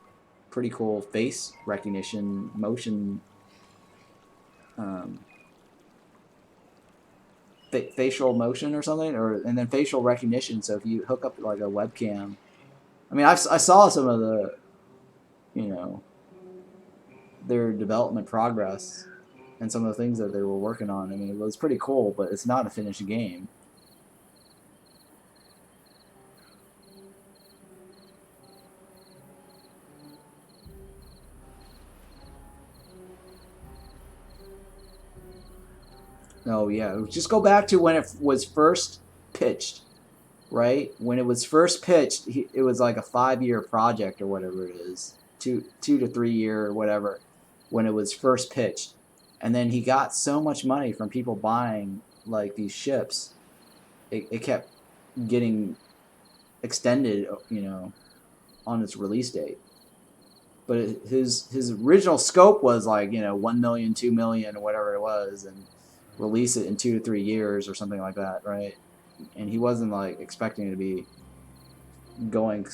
pretty cool face recognition, motion, um, facial motion or something, and then facial recognition. So if you hook up like a webcam, I mean, I saw some of the, you know, their development progress and some of the things that they were working on. I mean, it was pretty cool, but it's not a finished game. Oh yeah, just go back to when it was first pitched, right? When it was first pitched, it was like a 5-year project or whatever it is, 2 to 3 year or whatever, when it was first pitched, and then he got so much money from people buying like these ships, it kept getting extended, on its release date. But his original scope was like 1 million, 2 million, or whatever it was, and release it in 2 to 3 years or something like that, right? and he wasn't like expecting to be going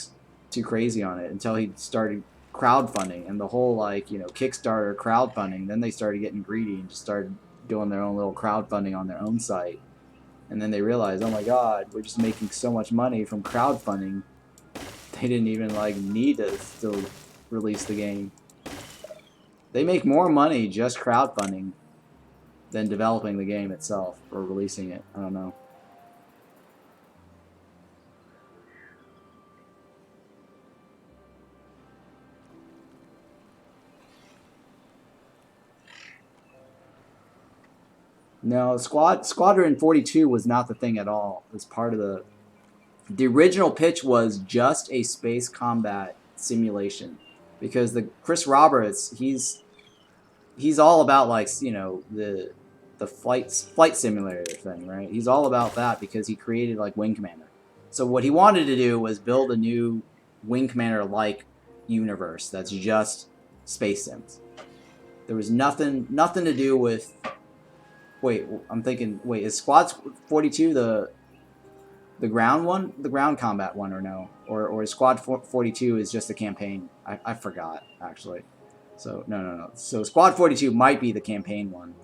too crazy on it until he started crowdfunding and the whole like Kickstarter crowdfunding. Then they started getting greedy and just started doing their own little crowdfunding on their own site. And then they realized, oh my god, we're just making so much money from crowdfunding. They didn't even like need to still release the game. They make more money just crowdfunding than developing the game itself or releasing it. I don't know. No, Squadron 42 was not the thing at all. It was part of the original pitch was just a space combat simulation, because the Chris Roberts, he's all about like the flight simulator thing, right? He's all about that because he created like Wing Commander. So what he wanted to do was build a new Wing Commander like universe that's just space sims. There was nothing to do with. Wait, I'm thinking. Wait, is Squad 42 the ground one, the ground combat one, or no? Or is Squad 42 is just a campaign? I forgot actually. So no. So Squad 42 might be the campaign one.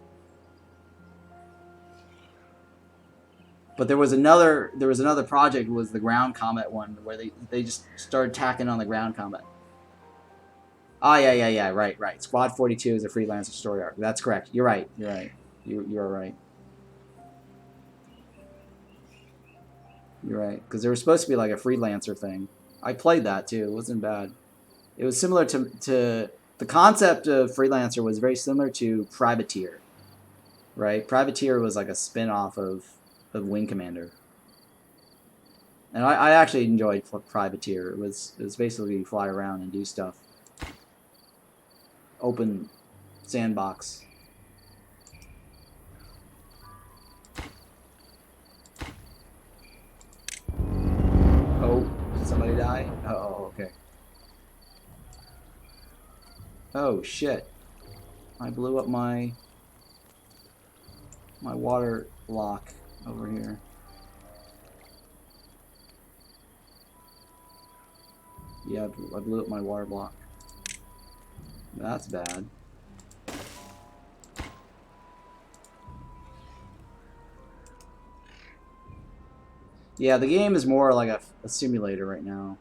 But there was another project, was the ground combat one, where they just started tacking on the ground combat. Oh yeah, right. Squad 42 is a freelancer story arc. That's correct. You're right. You're right. You're right. Because there was supposed to be like a freelancer thing. I played that too. It wasn't bad. It was similar to the concept of freelancer was very similar to Privateer, right? Privateer was like a spin-off of Wing Commander. And I actually enjoyed Privateer. It was basically fly around and do stuff. Open sandbox. Oh, did somebody die? Oh, okay. Oh shit! I blew up my water block over here. Yeah, I blew up my water block. That's bad. Yeah, the game is more like a simulator right now.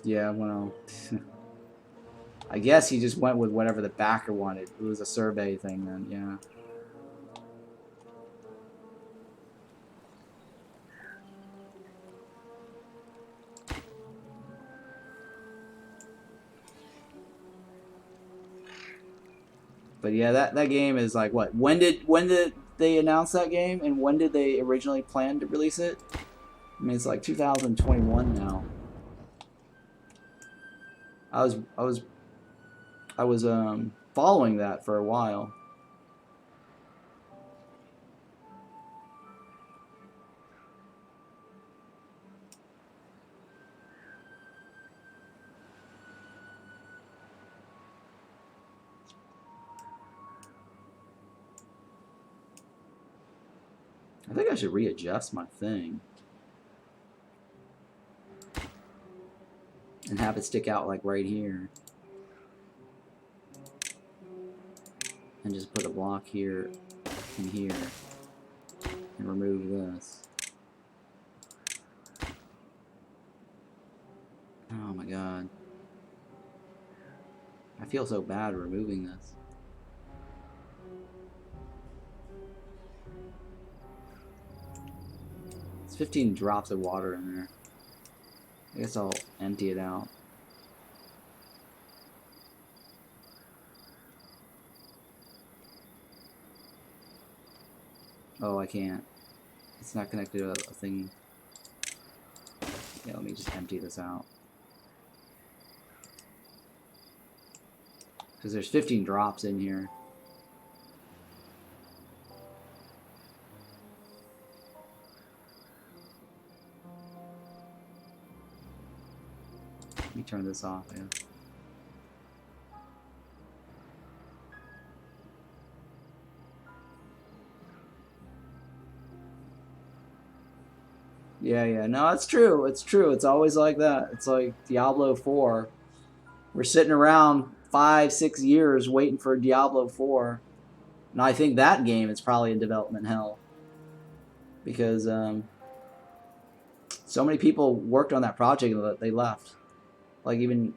Yeah, well, I guess he just went with whatever the backer wanted. It was a survey thing then, yeah. But yeah, that game is like what? When did they announce that game, and when did they originally plan to release it? I mean, it's like 2021 now. I was following that for a while. I think I should readjust my thing and have it stick out like right here, and just put a block here and here and remove this. Oh my god. I feel so bad removing this. It's 15 drops of water in there. I guess I'll empty it out. Oh, I can't. It's not connected to a thing. Yeah, let me just empty this out. Because there's 15 drops in here. Let me turn this off, yeah. Yeah, yeah. No, it's true. It's true. It's always like that. It's like Diablo 4. We're sitting around 5, 6 years waiting for Diablo 4. And I think that game is probably in development hell because so many people worked on that project that they left. Like even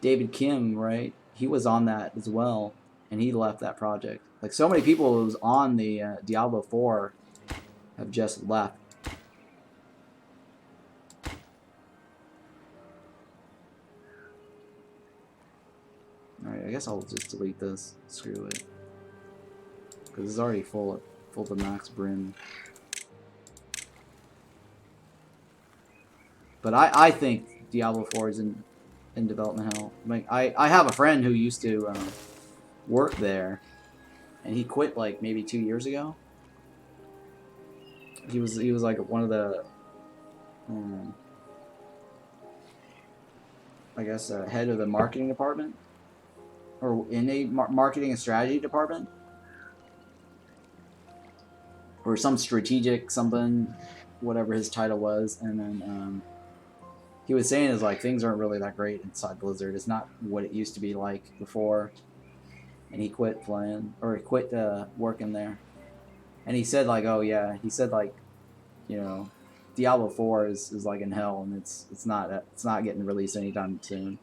David Kim, right? He was on that as well, and he left that project. Like so many people who was on the Diablo 4 have just left. Alright, I guess I'll just delete this. Screw it. Because it's already full to max brim. But I think Diablo 4 is in development hell. Like I have a friend who used to work there, and he quit like maybe 2 years ago. He was like one of the I guess head of the marketing department, or in a marketing and strategy department, or some strategic something, whatever his title was. And then he was saying is like things aren't really that great inside Blizzard. It's not what it used to be like before. And he quit playing, or he quit working there. And he said like, oh yeah, he said like, you know, Diablo 4 is like in hell, and it's not getting released anytime soon.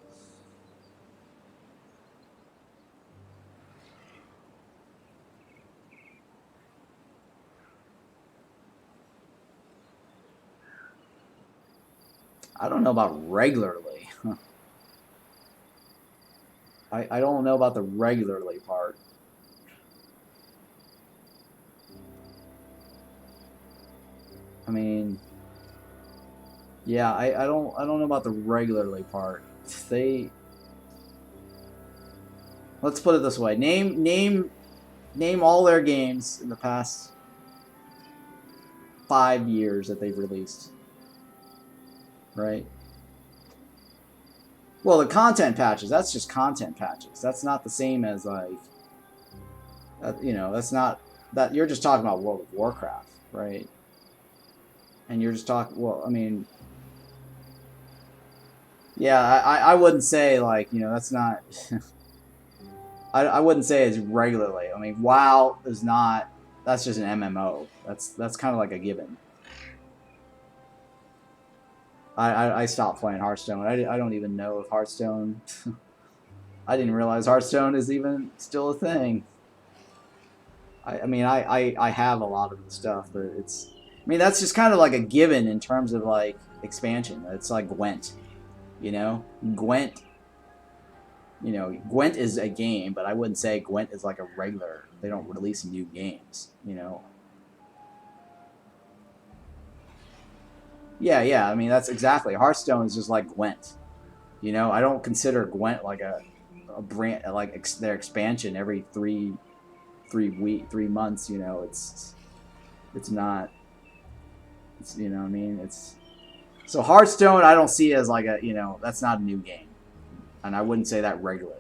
I don't know about regularly. I don't know about the regularly part. I mean, yeah, I don't know about the regularly part. Let's put it this way. Name all their games in the past 5 years that they've released. Right? Well, the content patches, that's just content patches. That's not the same as like you know, that's not that you're just talking about World of Warcraft, right? And you're just talking, well, I mean, yeah, I wouldn't say like, you know, that's not I wouldn't say it's regularly. I mean, WoW is not, that's just an MMO. That's kind of like a given. I stopped playing Hearthstone. I don't even know if Hearthstone I didn't realize Hearthstone is even still a thing. I mean I have a lot of the stuff, but it's, I mean that's just kind of like a given in terms of like expansion. It's like Gwent, you know? Gwent, you know, Gwent is a game, but I wouldn't say Gwent is like a regular. They don't release new games, you know? Yeah, yeah. I mean, that's exactly. Hearthstone is just like Gwent. You know, I don't consider Gwent like a brand, like their expansion every 3 months. You know, it's not. It's, you know what I mean. It's, so Hearthstone I don't see as like a, you know, that's not a new game, and I wouldn't say that regularly.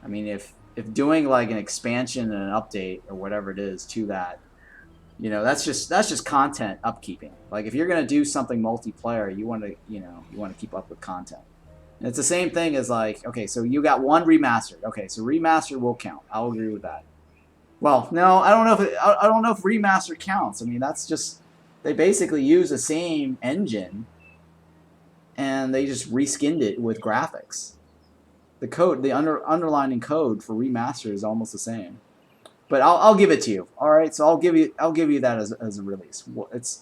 I mean, if doing like an expansion and an update or whatever it is to that, you know, that's just content upkeeping. Like if you're gonna do something multiplayer, you want to, you know, you want to keep up with content. And it's the same thing as like, okay, so you got one remastered. Okay, so remastered will count. I'll agree with that. Well, no, I don't know if I don't know if remastered counts. I mean, that's just, they basically use the same engine and they just reskinned it with graphics. The code, the underlining code for remaster is almost the same. But I'll give it to you. All right, so I'll give you that as a release. It's,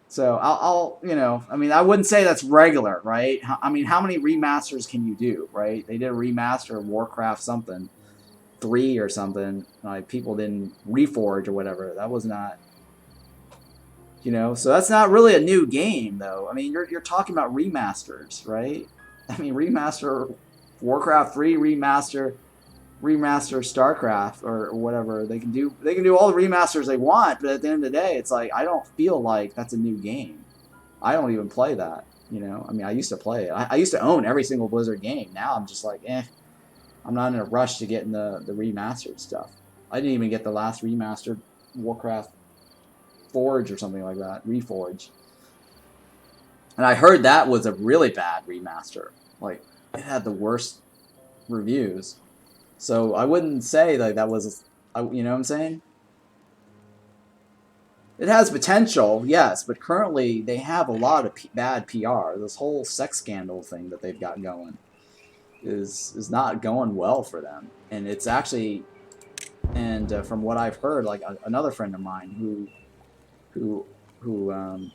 so I'll you know, I mean, I wouldn't say that's regular, right? I mean, how many remasters can you do, right? They did a remaster of Warcraft something 3 or something. Like people didn't reforge or whatever. That was not, you know, so that's not really a new game though. I mean, you're talking about remasters, right? I mean, remaster Warcraft 3, remaster StarCraft or whatever. They can do all the remasters they want, but at the end of the day, it's like I don't feel like that's a new game. I don't even play that, you know. I mean, I used to play it. I used to own every single Blizzard game. Now I'm just like, eh. I'm not in a rush to get in the remastered stuff. I didn't even get the last remastered Warcraft Forge or something like that, Reforge. And I heard that was a really bad remaster. Like, it had the worst reviews. So I wouldn't say like that was, you know what I'm saying? It has potential, yes, but currently they have a lot of bad PR. This whole sex scandal thing that they've got going is not going well for them, and it's actually, and from what I've heard, like another friend of mine who who um,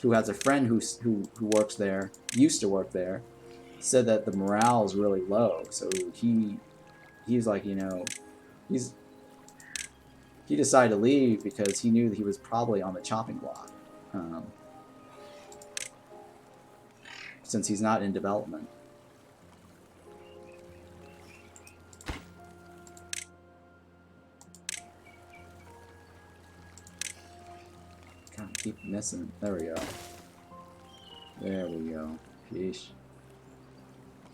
who has a friend who works there, used to work there, said that the morale is really low. So he's like, you know, he's he decided to leave because he knew that he was probably on the chopping block, um, since he's not in development. God, I keep missing. There we go. There we go. Sheesh.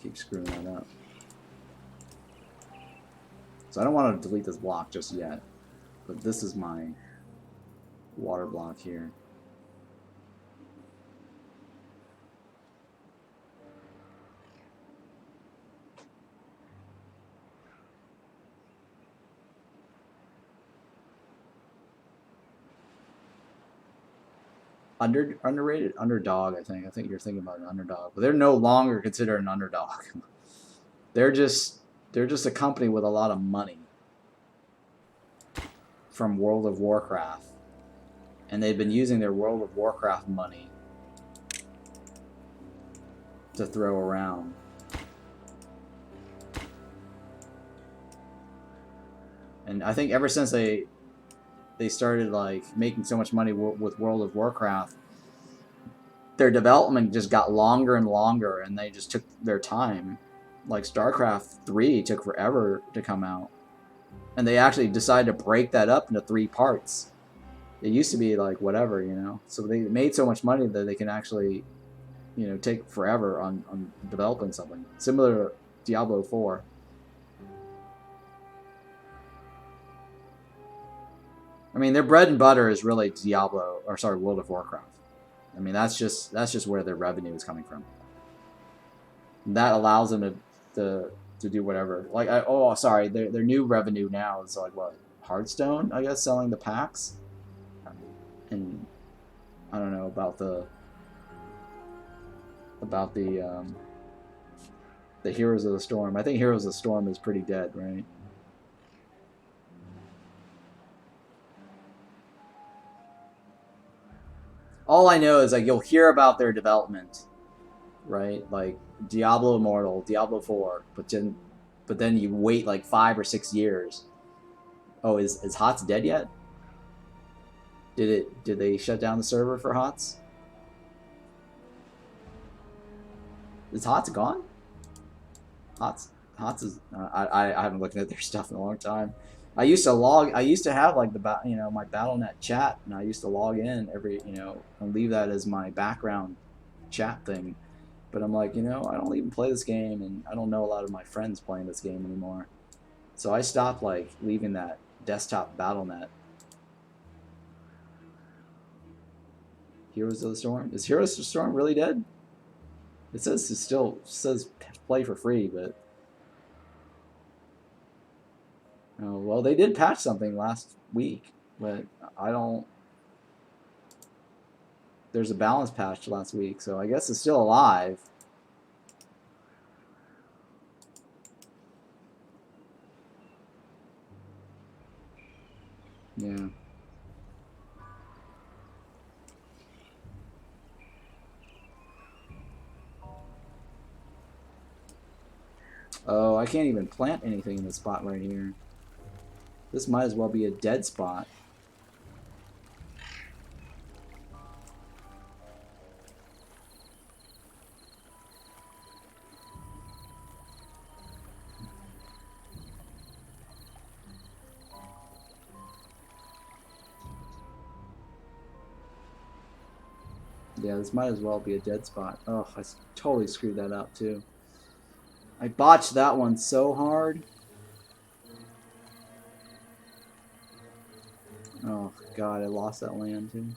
Keep screwing that up. So I don't want to delete this block just yet, but this is my water block here. Underrated? Underdog, I think. I think you're thinking about an underdog. But they're no longer considered an underdog. they're just a company with a lot of money from World of Warcraft. And they've been using their World of Warcraft money to throw around. And I think ever since they started like making so much money with World of Warcraft, their development just got longer and longer, and they just took their time. Like StarCraft 3 took forever to come out, and they actually decided to break that up into 3 parts. It used to be like whatever, you know. So they made so much money that they can actually, you know, take forever on developing something similar to Diablo 4. I mean, their bread and butter is really World of Warcraft. I mean, that's just where their revenue is coming from. And that allows them to do whatever. Like, their new revenue now is like what, Hearthstone, I guess, selling the packs. And I don't know about the Heroes of the Storm. I think Heroes of the Storm is pretty dead, right? All I know is like you'll hear about their development, right? Like Diablo Immortal, Diablo 4, but then you wait like 5 or 6 years. Oh, is HOTS dead yet? Did they shut down the server for HOTS? Is HOTS gone? HOTS is I haven't looked at their stuff in a long time. I used to have like my Battle.net chat, and I used to log in every, and leave that as my background chat thing. But I'm like, I don't even play this game, and I don't know a lot of my friends playing this game anymore. So I stopped like leaving that desktop Battle.net. Heroes of the Storm? Is Heroes of the Storm really dead? It says play for free, but well, they did patch something last week, but I don't. There's a balance patch last week, so I guess it's still alive. Yeah. Oh, I can't even plant anything in this spot right here. This might as well be a dead spot. Yeah, this might as well be a dead spot. Oh, I totally screwed that up too. I botched that one so hard. Oh god, I lost that land too.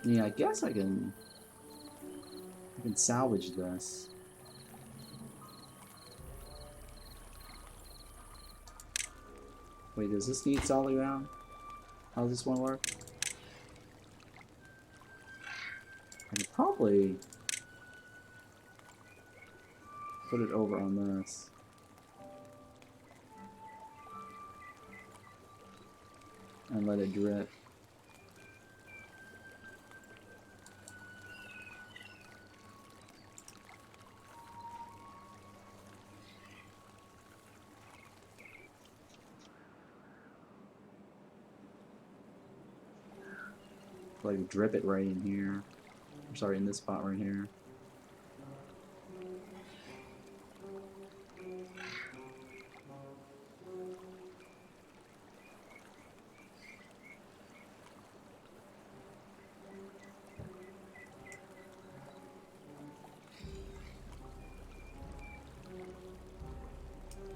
Yeah, I guess I can salvage this. Wait, does this need solid ground? How does this one work? I could probably put it over on this. And let it drip. Like drip it right in here. I'm sorry, in this spot right here.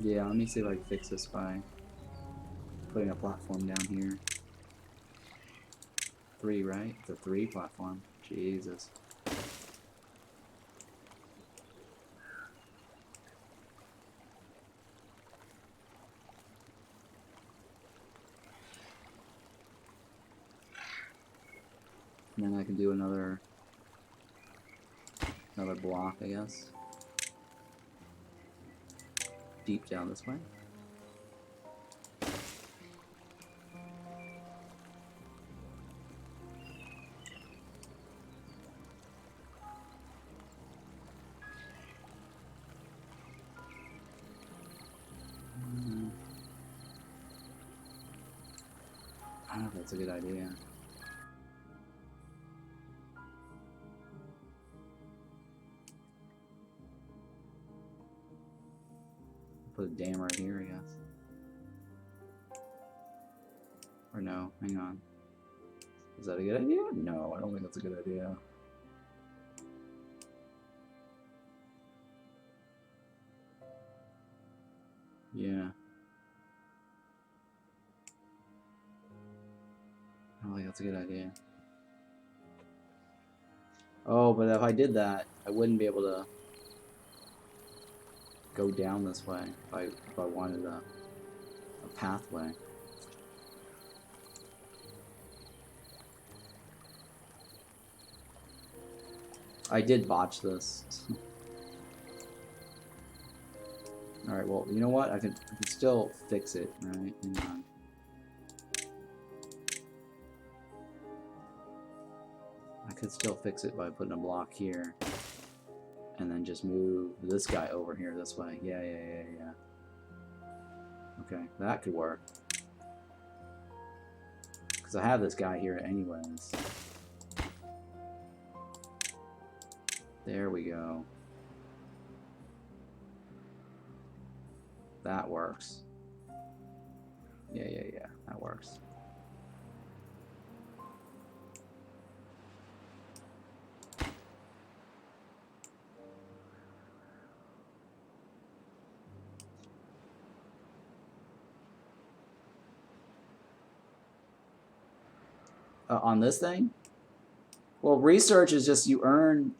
Yeah, let me see if I can fix this by putting a platform down here. 3, right? It's a 3 platform. Jesus. And then I can do another block, I guess. Deep down this way. I don't know if that's a good idea. Put a dam right here, I guess. Or no, hang on. Is that a good idea? No, I don't think that's a good idea. Yeah. I don't think that's a good idea. Oh, but if I did that, I wouldn't be able to go down this way if I wanted a pathway. I did botch this. Alright, well, you know what? I can still fix it, right? Hang on. I could still fix it by putting a block here. And then just move this guy over here this way. Yeah. Okay, that could work. Because I have this guy here anyways. There we go. That works. Yeah, that works. On this thing? Well, research is just you earn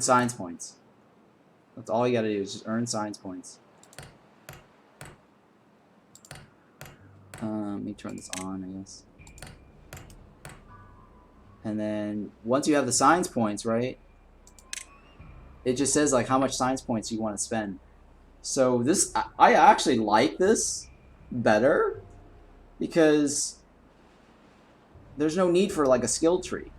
science points. That's all you gotta do is just earn science points. Let me turn this on, I guess. And then once you have the science points, right? It just says like how much science points you want to spend. So this, I actually like this better because there's no need for like a skill tree,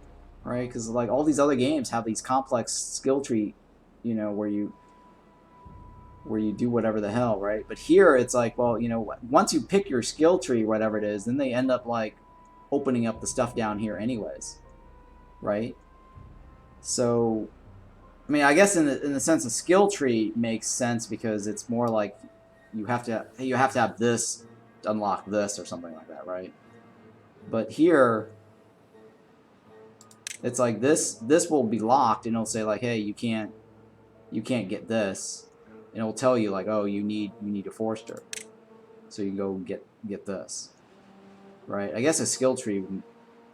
right? Because like all these other games have these complex skill tree, you know, where you do whatever the hell, right? But here it's like, well, you know, once you pick your skill tree, whatever it is, then they end up like opening up the stuff down here anyways, right? So I mean, I guess in the sense of skill tree makes sense because it's more like you have to have this to unlock this or something like that, right? But here, it's like this will be locked, and it'll say like, hey, you can't get this, and it'll tell you like, oh, you need a Forester, so you go get this, right? I guess a skill tree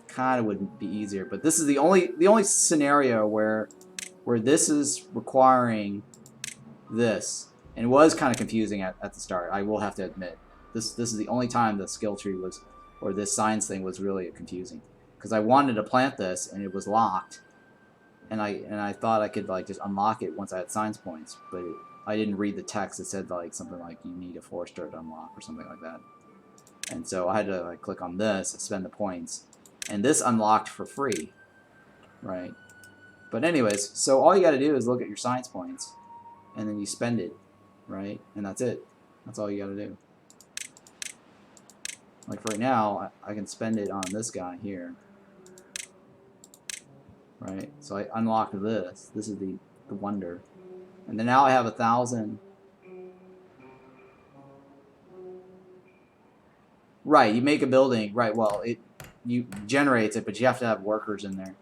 kind of would be easier, but this is the only scenario where this is requiring this, and it was kind of confusing at the start. I will have to admit, this is the only time the skill tree was, or this science thing was really confusing, because I wanted to plant this and it was locked, and I thought I could like just unlock it once I had science points, but I didn't read the text. It said like something like you need a Forester to unlock or something like that, and so I had to like click on this, spend the points, and this unlocked for free, right? But anyways, so all you got to do is look at your science points, and then you spend it, right? And that's it. That's all you got to do. Like right now, I can spend it on this guy here, right? So I unlocked this. This is the wonder, and then now I have 1,000. Right, you make a building. Right, well, you generates it, but you have to have workers in there,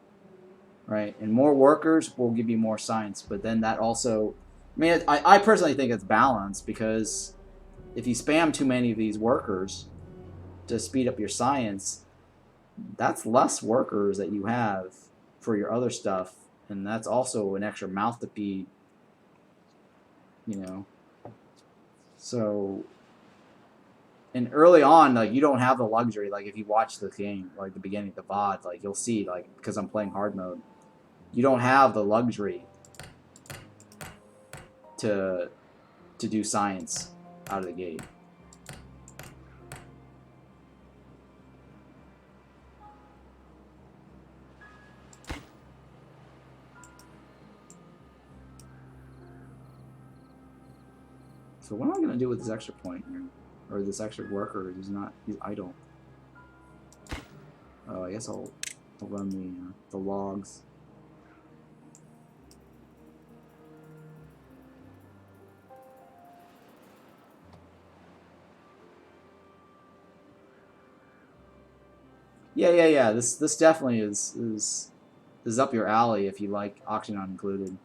right? And more workers will give you more science, but then that also, I mean, I personally think it's balanced, because if you spam too many of these workers to speed up your science, that's less workers that you have for your other stuff, and that's also an extra mouth to feed, you know. So, and early on, like, you don't have the luxury. Like, if you watch the game, like the beginning of the VOD, like you'll see, like, because I'm playing hard mode, you don't have the luxury to do science out of the gate. So what am I gonna do with this extra point here, or this extra worker who's idle? Oh, I guess I'll run the logs. Yeah. This definitely is up your alley if you like auction not included.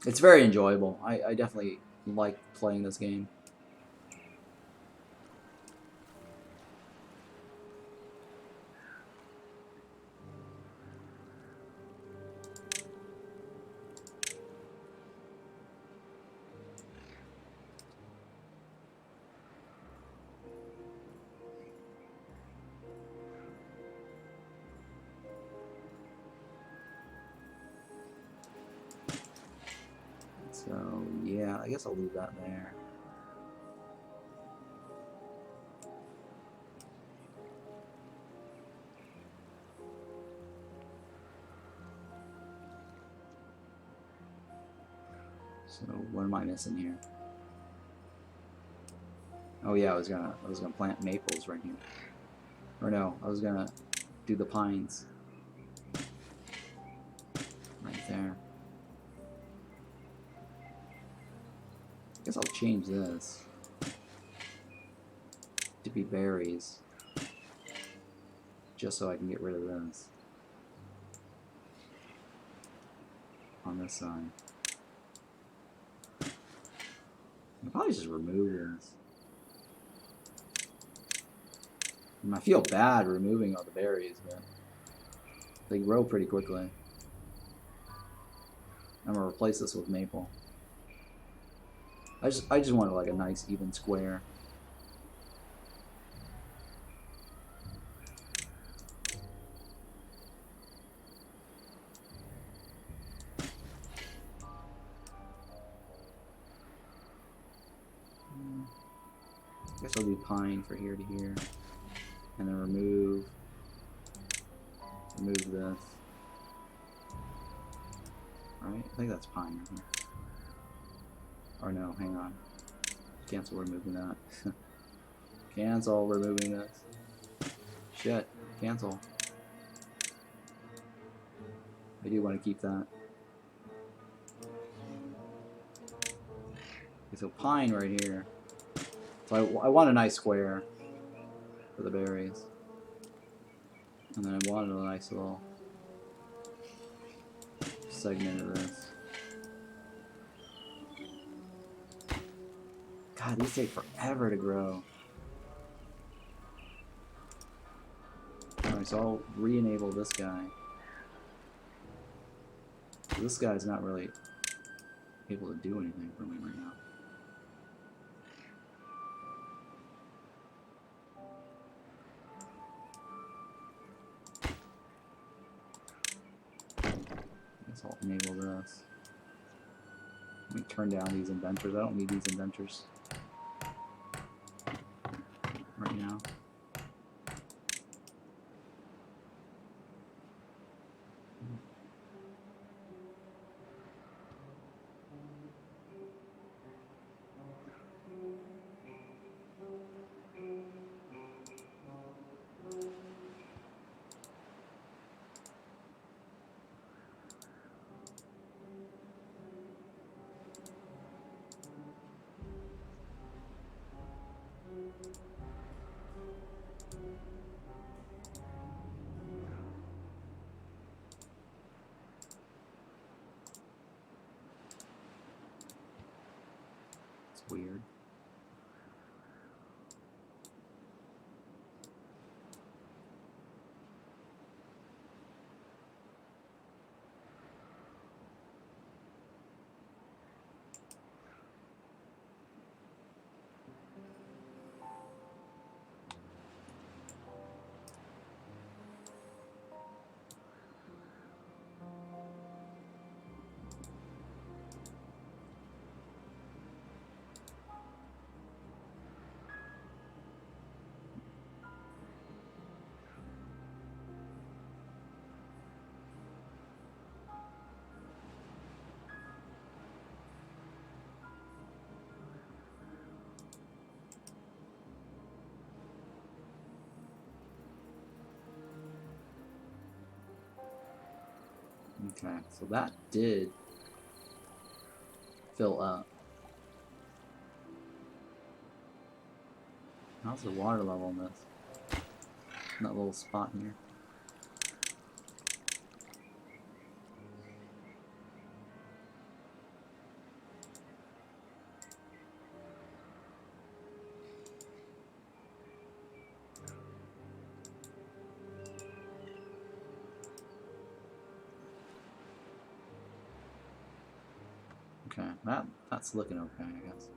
It's very enjoyable. I definitely like playing this game. So yeah, I guess I'll leave that there. So what am I missing here? Oh yeah, I was gonna plant maples right here. Or no, I was gonna do the pines right there. I guess I'll change this to be berries, just so I can get rid of this on this side. I'll probably just remove this. I feel bad removing all the berries, but they grow pretty quickly. I'm gonna replace this with maple. I just wanted like a nice even square. I guess I'll do pine for here to here, and then remove this. Alright, I think that's pine right here. Or no, hang on. Cancel removing that. Cancel removing this. Shit, cancel. I do want to keep that. Okay, so pine right here. So I want a nice square for the berries. And then I wanted a nice little segment of this. God, these take forever to grow. Alright, so I'll re-enable this guy. This guy's not really able to do anything for me right now. I guess I'll enable this. Let me turn down these inventors. I don't need these inventors right now. It's weird. Okay, so that did fill up. How's the water level in this? In that little spot here. Okay, that's looking okay, I guess.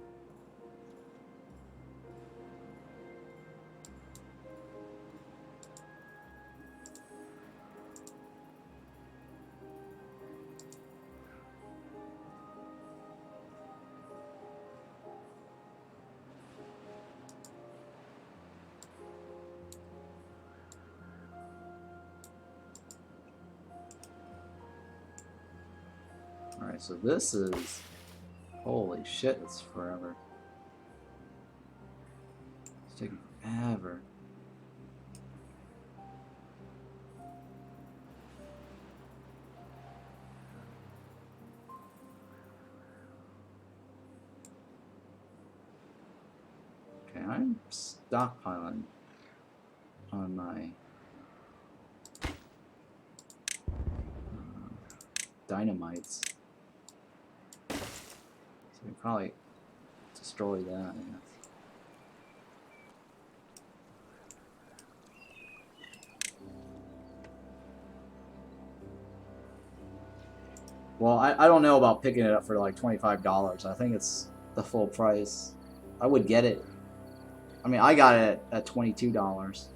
Alright, so this is... Holy shit, it's forever. It's taking forever. Okay, I'm stockpiling on my dynamites. So we can probably destroy that, I guess. Well, I don't know about picking it up for like $25. I think it's the full price. I would get it. I mean, I got it at $22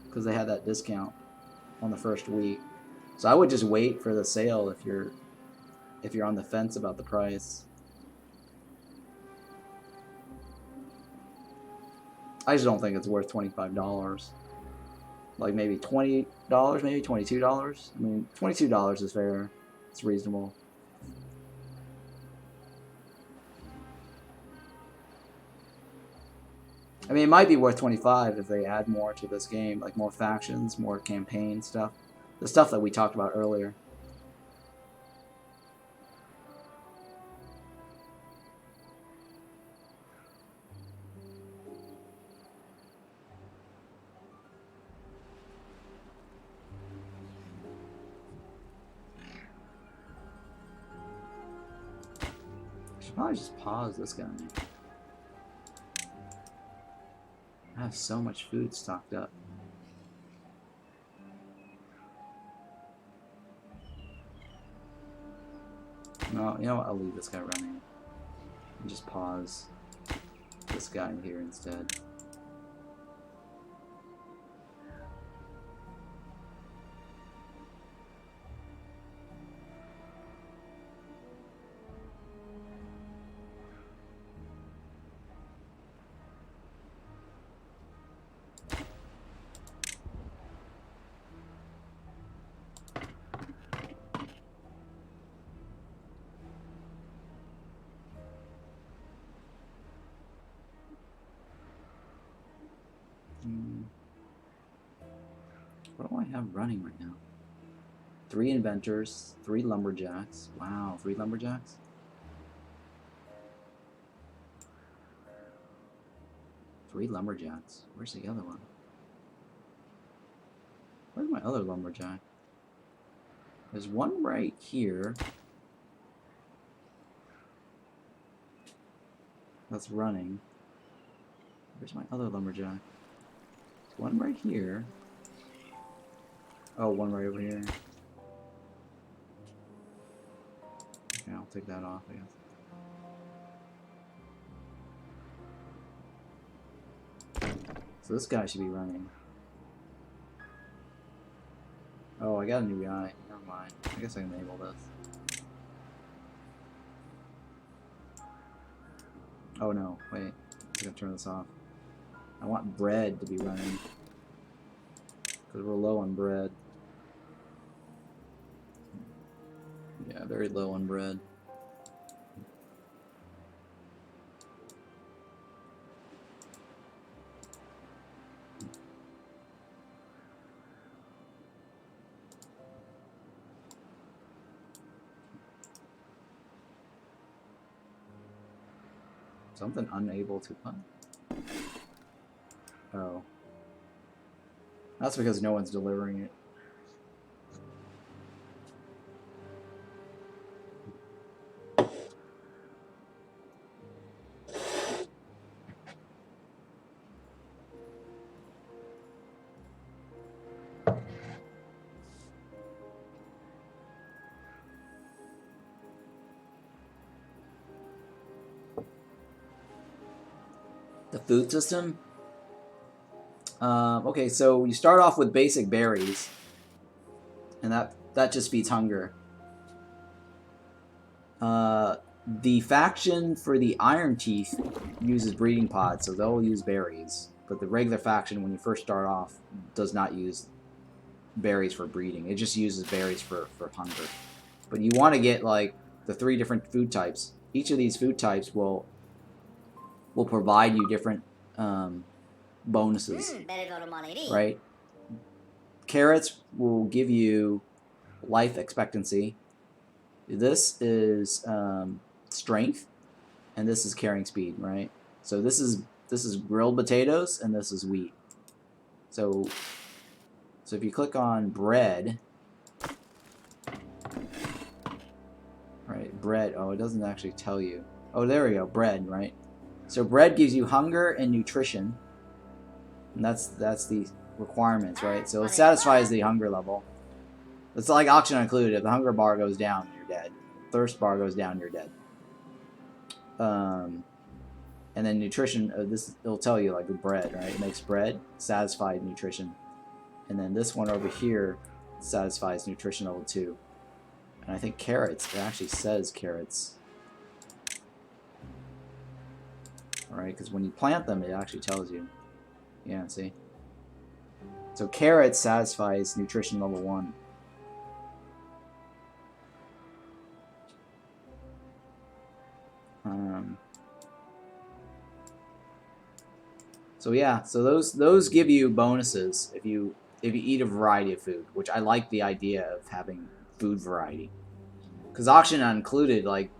because they had that discount on the first week. So I would just wait for the sale if you're on the fence about the price. I just don't think it's worth $25. Like maybe $20, maybe $22. I mean, $22 is fair. It's reasonable. I mean, it might be worth $25 if they add more to this game, like more factions, more campaign stuff. The stuff that we talked about earlier. Probably just pause this guy. I have so much food stocked up. No, you know what? I'll leave this guy running. And just pause this guy here instead. What do I have running right now? 3 inventors, 3 lumberjacks. Wow, 3 lumberjacks? Three lumberjacks. Where's the other one? Where's my other lumberjack? There's one right here. That's running. Where's my other lumberjack? There's one right here. Oh, one right over here. Okay, I'll take that off, I guess. So this guy should be running. Oh, I got a new guy. Never mind. I guess I can enable this. Oh no, wait. I gotta turn this off. I want bread to be running. Because we're low on bread. Yeah, very low on bread. Something unable to hunt? Oh. That's because no one's delivering it. The food system? Okay, so you start off with basic berries, and that just feeds hunger. The faction for the Iron Teeth uses breeding pods, so they'll use berries. But the regular faction, when you first start off, does not use berries for breeding. It just uses berries for hunger. But you want to get like the 3 different food types. Each of these food types will provide you different bonuses, right? Carrots will give you life expectancy. This is strength, and this is carrying speed, right? So this is grilled potatoes, and this is wheat. So if you click on bread, right? Bread. Oh, it doesn't actually tell you. Oh, there we go. Bread, right? So bread gives you hunger and nutrition, and that's the requirements, right? So it satisfies the hunger level. It's like oxygen included. If the hunger bar goes down, you're dead. Thirst bar goes down, you're dead. And then nutrition. It'll tell you like the bread, right? It makes bread, satisfied nutrition, and then this one over here satisfies nutrition level 2. And I think carrots. It actually says carrots. Alright, because when you plant them, it actually tells you. Yeah, see? So carrots satisfies nutrition level 1. So yeah, so those give you bonuses if you eat a variety of food, which I like the idea of having food variety. Because auction not included, like,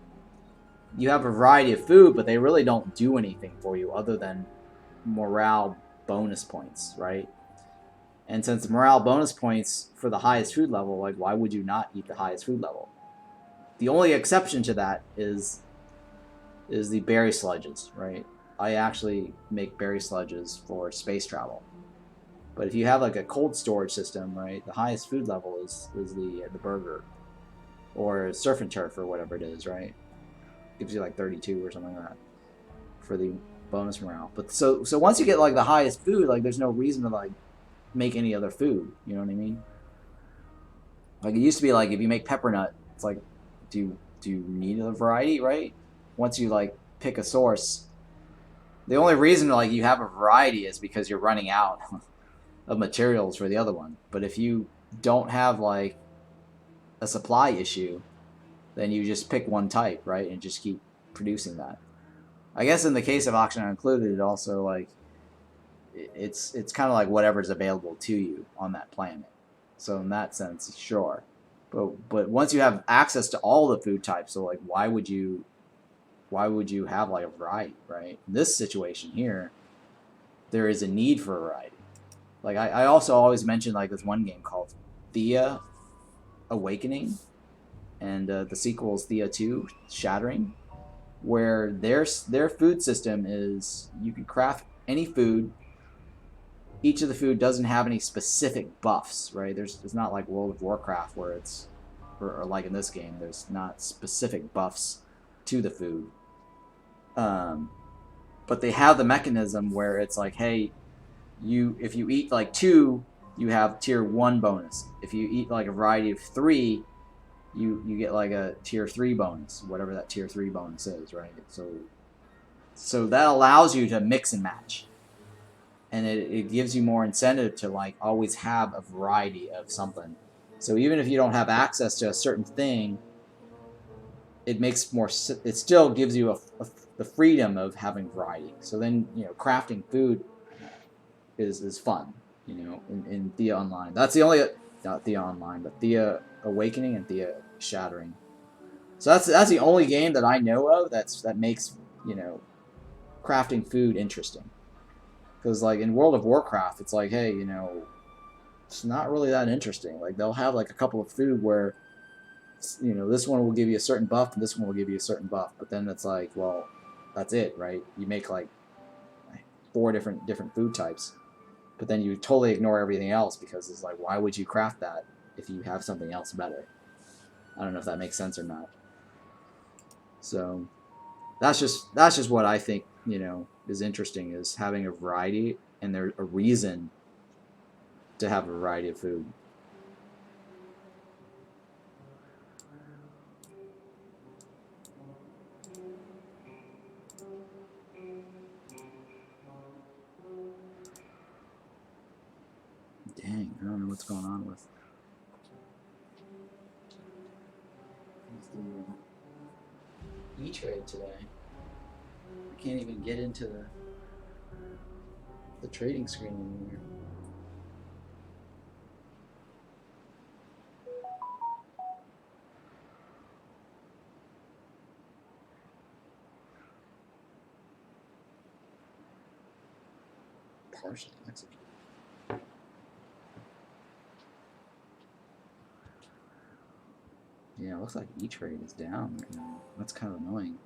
you have a variety of food, but they really don't do anything for you other than morale bonus points, right? And since morale bonus points for the highest food level, like, why would you not eat the highest food level? The only exception to that is is the berry sludges, right? I actually make berry sludges for space travel. But if you have like a cold storage system, right, the highest food level is the burger or surf and turf or whatever it is, right? Gives you like 32 or something like that for the bonus morale. But so once you get like the highest food, like there's no reason to like make any other food. You know what I mean? Like it used to be like if you make pepper nut, it's like do you need a variety, right? Once you like pick a source, the only reason like you have a variety is because you're running out of materials for the other one. But if you don't have like a supply issue, then you just pick one type, right, and just keep producing that. I guess in the case of Auction Not Included, it also like it's kind of like whatever's available to you on that planet. So in that sense, sure. But once you have access to all the food types, so like why would you have like a variety, right? In this situation here, there is a need for a variety. Like I also always mention like this one game called Thea Awakening, and the sequel is Thea 2 Shattering, where their food system is you can craft any food. Each of the food doesn't have any specific buffs, right? It's not like World of Warcraft where it's or like in this game, there's not specific buffs to the food. Um, but they have the mechanism where it's like, hey, if you eat like 2, you have tier 1 bonus. If you eat like a variety of 3, you get like a tier 3 bonus, whatever that tier 3 bonus is, right? So that allows you to mix and match, and it gives you more incentive to like always have a variety of something. So even if you don't have access to a certain thing, it makes more. It still gives you the freedom of having variety. So then crafting food is fun. In Thea Online. That's the only not Thea Online, but Thea Awakening and Thea Shattering. So that's the only game that I know of that makes crafting food interesting. Because like in World of Warcraft, it's like, hey, it's not really that interesting. Like they'll have like a couple of food where this one will give you a certain buff and this one will give you a certain buff, but then it's like, well, that's it, right? You make like 4 different food types, but then you totally ignore everything else because it's like, why would you craft that if you have something else better? I don't know if that makes sense or not. So that's just what I think is interesting, is having a variety, and there's a reason to have a variety of food. Dang, I don't know what's going on with the E-Trade today. I can't even get into the trading screen anymore. Partially executed. Yeah, it looks like E-Trade is down right now. That's kind of annoying.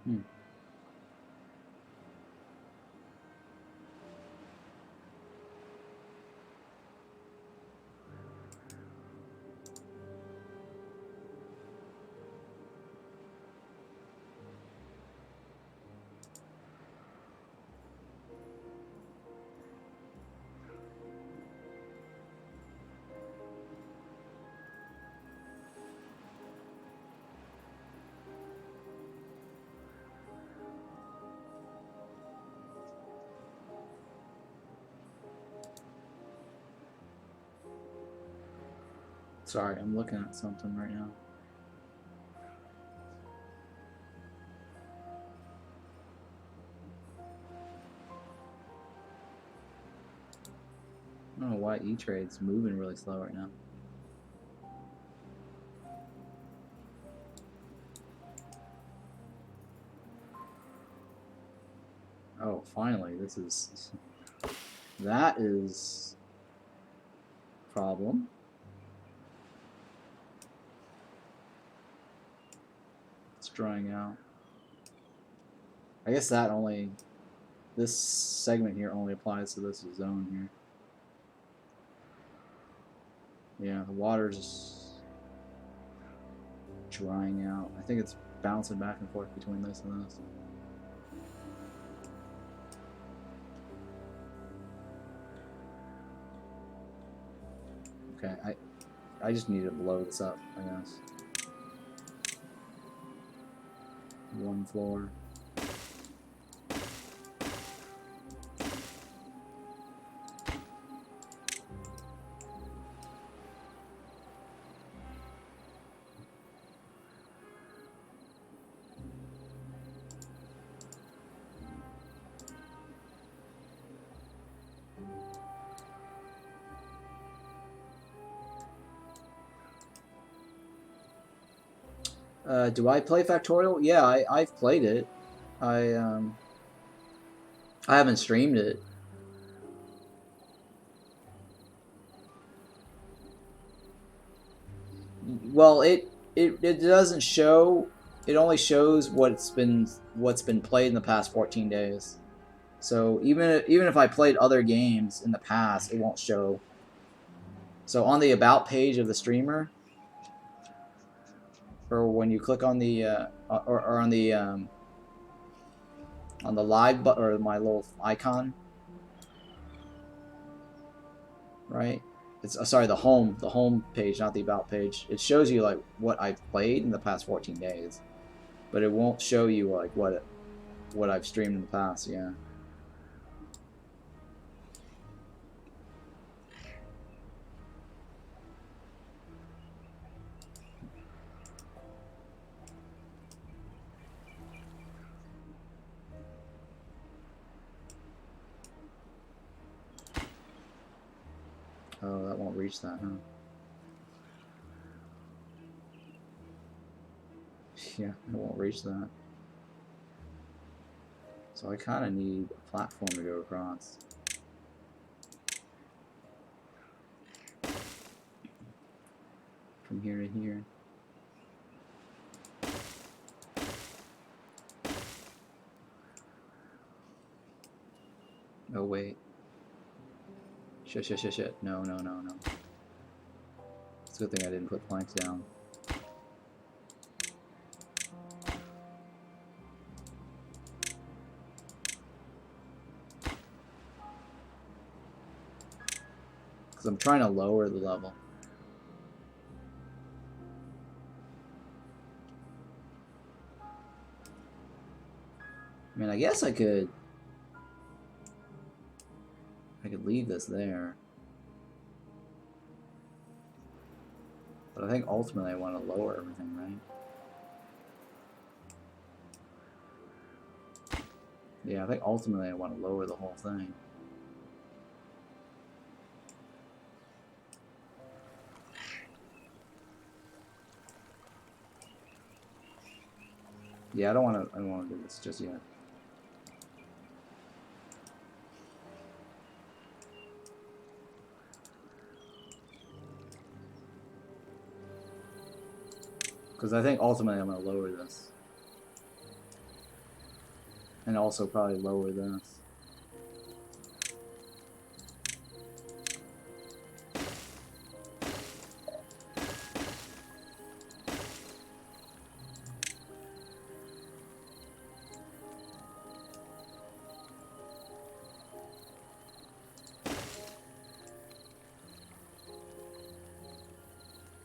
Hmm. Sorry, I'm looking at something right now. I don't know why E-Trade's moving really slow right now. Oh, finally, this is... That is... problem. It's drying out. I guess that only... This segment here only applies to this zone here. Yeah, the water's drying out. I think it's bouncing back and forth between this and this. Okay, I just need to blow this up, I guess. One floor. Do I play Factorial? Yeah, I've played it. I haven't streamed it. Well, it doesn't show. It only shows what's been played in the past 14 days. So even if I played other games in the past, it won't show. So on the about page of the streamer, or when you click on the or on the live button or my little icon, right? It's sorry, the home page, not the about page. It shows you like what I've played in the past 14 days, but it won't show you like what I've streamed in the past. Yeah. Oh, that won't reach that, huh? Yeah, it won't reach that. So I kind of need a platform to go across. From here to here. Oh, wait. Shit. No. It's a good thing I didn't put planks down. Because I'm trying to lower the level. I mean, I guess I could leave this there. But I think ultimately I want to lower everything, right? Yeah, I think ultimately I want to lower the whole thing. Yeah, I don't want to do this just yet. Because I think ultimately I'm going to lower this. And also probably lower this.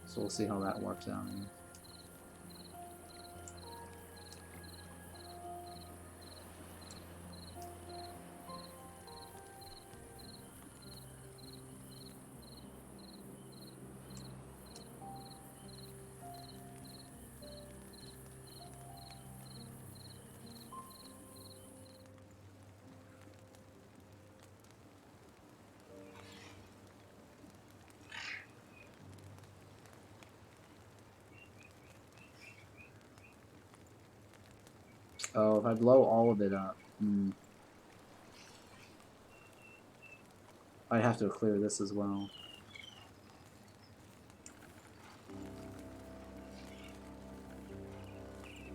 So we'll see how that works out. Oh, if I blow all of it up, I'd have to clear this as well.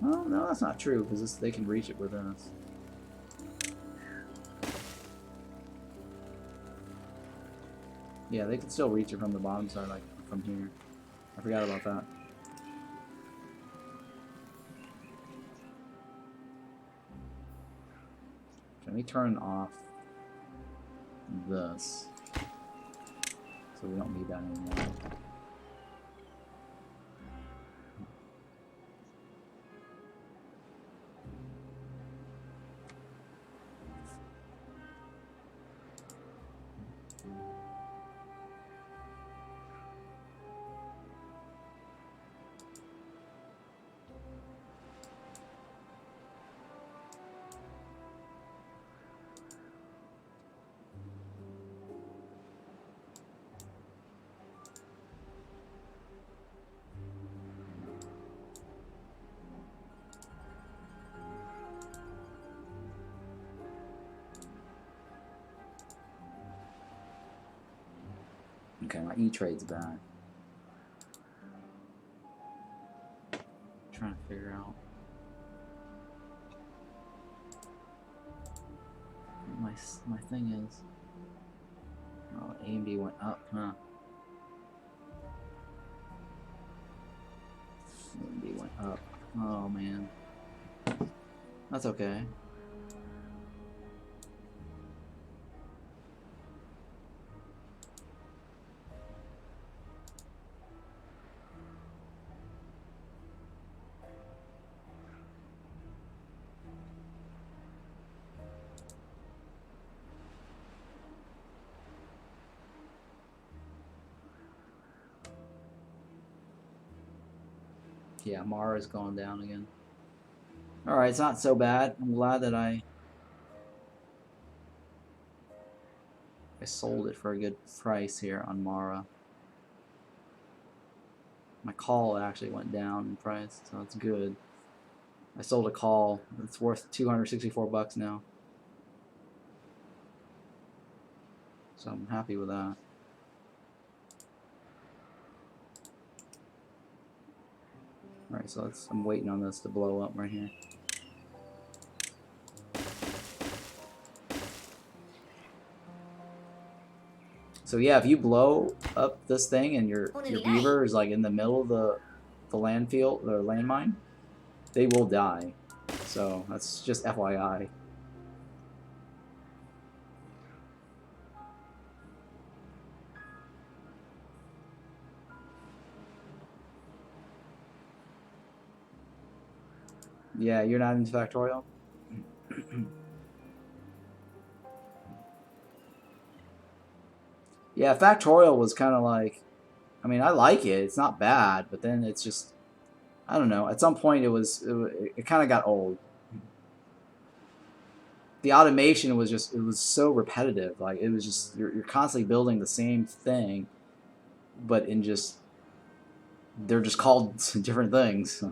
Oh, no, that's not true, because they can reach it with us. Yeah, they can still reach it from the bottom side, like from here. I forgot about that. Can we turn off this so we don't need that anymore? Okay, my E-Trade's back. Trying to figure out what my thing is. Oh, AMD went up, huh? AMD went up. Oh man, that's okay. Yeah, Mara's gone down again. Alright, it's not so bad. I'm glad that I sold it for a good price here on Mara. My call actually went down in price, so that's good. I sold a call. It's worth 264 bucks now. So I'm happy with that. Alright, so I'm waiting on this to blow up right here. So yeah, if you blow up this thing and your beaver is like in the middle of the landfill or landmine, they will die. So that's just FYI. Yeah, you're not into Factorial? Yeah, Factorial was kind of like, I mean, I like it. It's not bad, but then it's just, I don't know. At some point, it kind of got old. The automation was just, it was so repetitive. Like, it was just, you're constantly building the same thing, but in just, they're just called different things.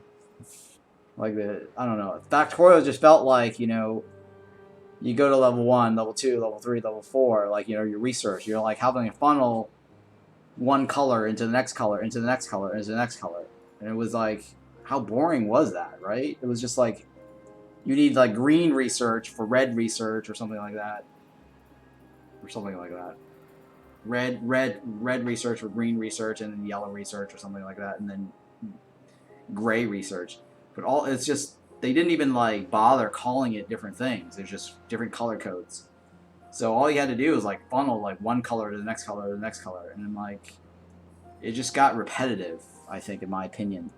Like, I don't know. Factorial just felt like, you know, you go to level 1, level 2, level 3, level 4, like, you know, your research. You're like having a funnel one color into the next color, into the next color, into the next color. And it was like, how boring was that, right? It was just like, you need like green research for red research or something like that. Or something like that. Red research for green research, and then yellow research or something like that, and then gray research. But all, it's just, they didn't even like bother calling it different things. There's just different color codes. So all you had to do was like funnel like one color to the next color to the next color, and then like it just got repetitive, I think, in my opinion.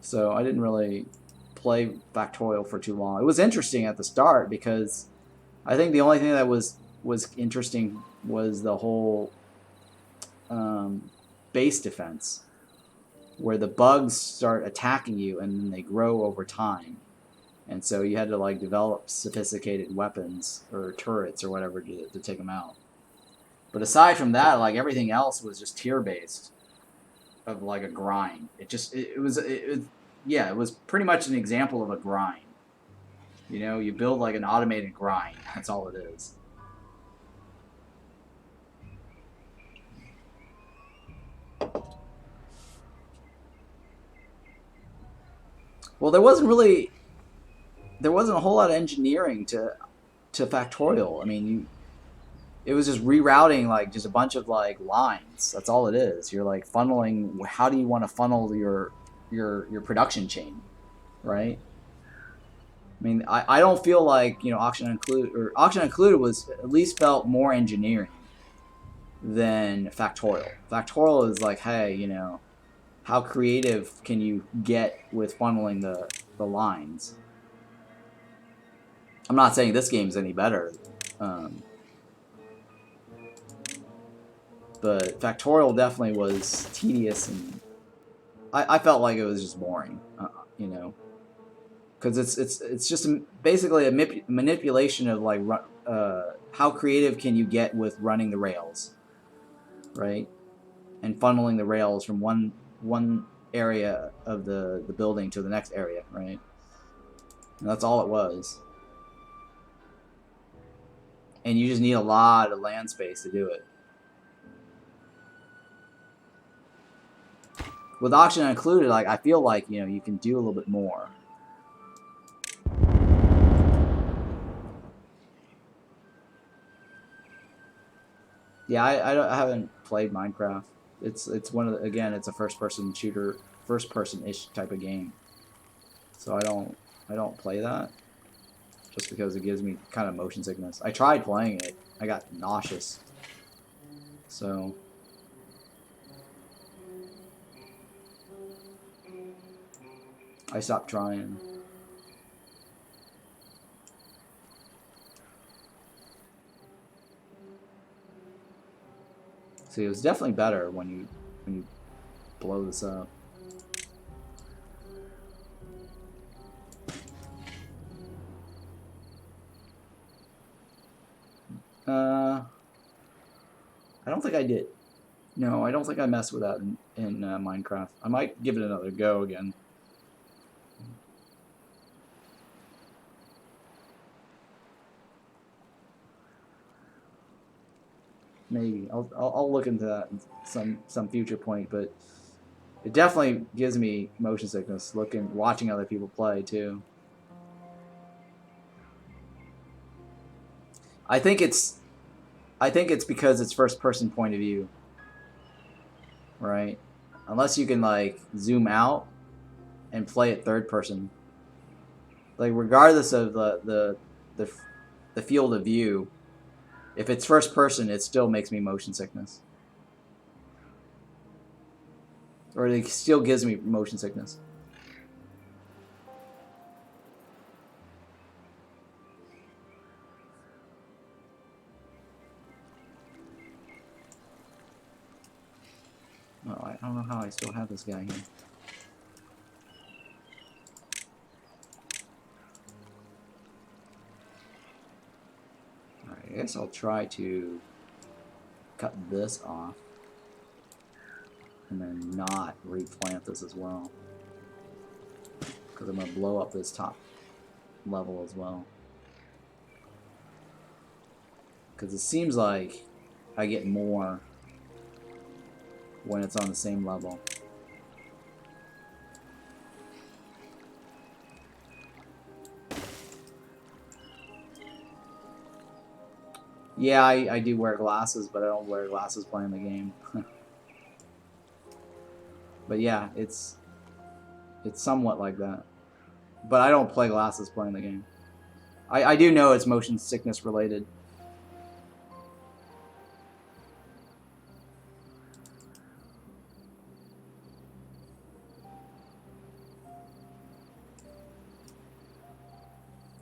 So I didn't really play Factorial for too long. It was interesting at the start because I think the only thing that was interesting was the whole base defense, where the bugs start attacking you and then they grow over time. And so you had to like develop sophisticated weapons or turrets or whatever to take them out. But aside from that, like everything else was just tier based, of like a grind. It just it was yeah, it was pretty much an example of a grind. You know, you build like an automated grind. That's all it is. Well, there wasn't a whole lot of engineering to Factorial. I mean, it was just rerouting like just a bunch of like lines. That's all it is. You're like funneling. How do you want to funnel your production chain, right? I mean, I don't feel like, you know, Auction Included was at least felt more engineering than Factorial. Factorial is like, hey, you know, how creative can you get with funneling the lines? I'm not saying this game's any better, um, but Factorial definitely was tedious, and I felt like it was just boring, you know, because it's just basically a manipulation of like how creative can you get with running the rails, right, and funneling the rails from one area of the building to the next area, right? And that's all it was. And you just need a lot of land space to do it. With Auction Included, like I feel like, you know, you can do a little bit more. Yeah, I haven't played Minecraft. It's one of the, again, it's a first person shooter, first person ish type of game. So I don't play that just because it gives me kind of motion sickness. I tried playing it. I got nauseous. So I stopped trying. See, it was definitely better when you blow this up. I don't think I did. No, I don't think I messed with that in Minecraft. I might give it another go again. Maybe I'll look into that at some future point, but it definitely gives me motion sickness watching other people play too. I think it's because it's first person point of view, right? Unless you can like zoom out and play it third person, like regardless of the field of view, if it's first person, it still makes me motion sickness, or it still gives me motion sickness. Oh, I don't know how I still have this guy here. Alright, I guess I'll try to cut this off and then not replant this as well, because I'm going to blow up this top level as well, because it seems like I get more when it's on the same level. Yeah, I do wear glasses, but I don't wear glasses playing the game. But yeah, it's somewhat like that. But I don't play glasses playing the game. I do know it's motion sickness related.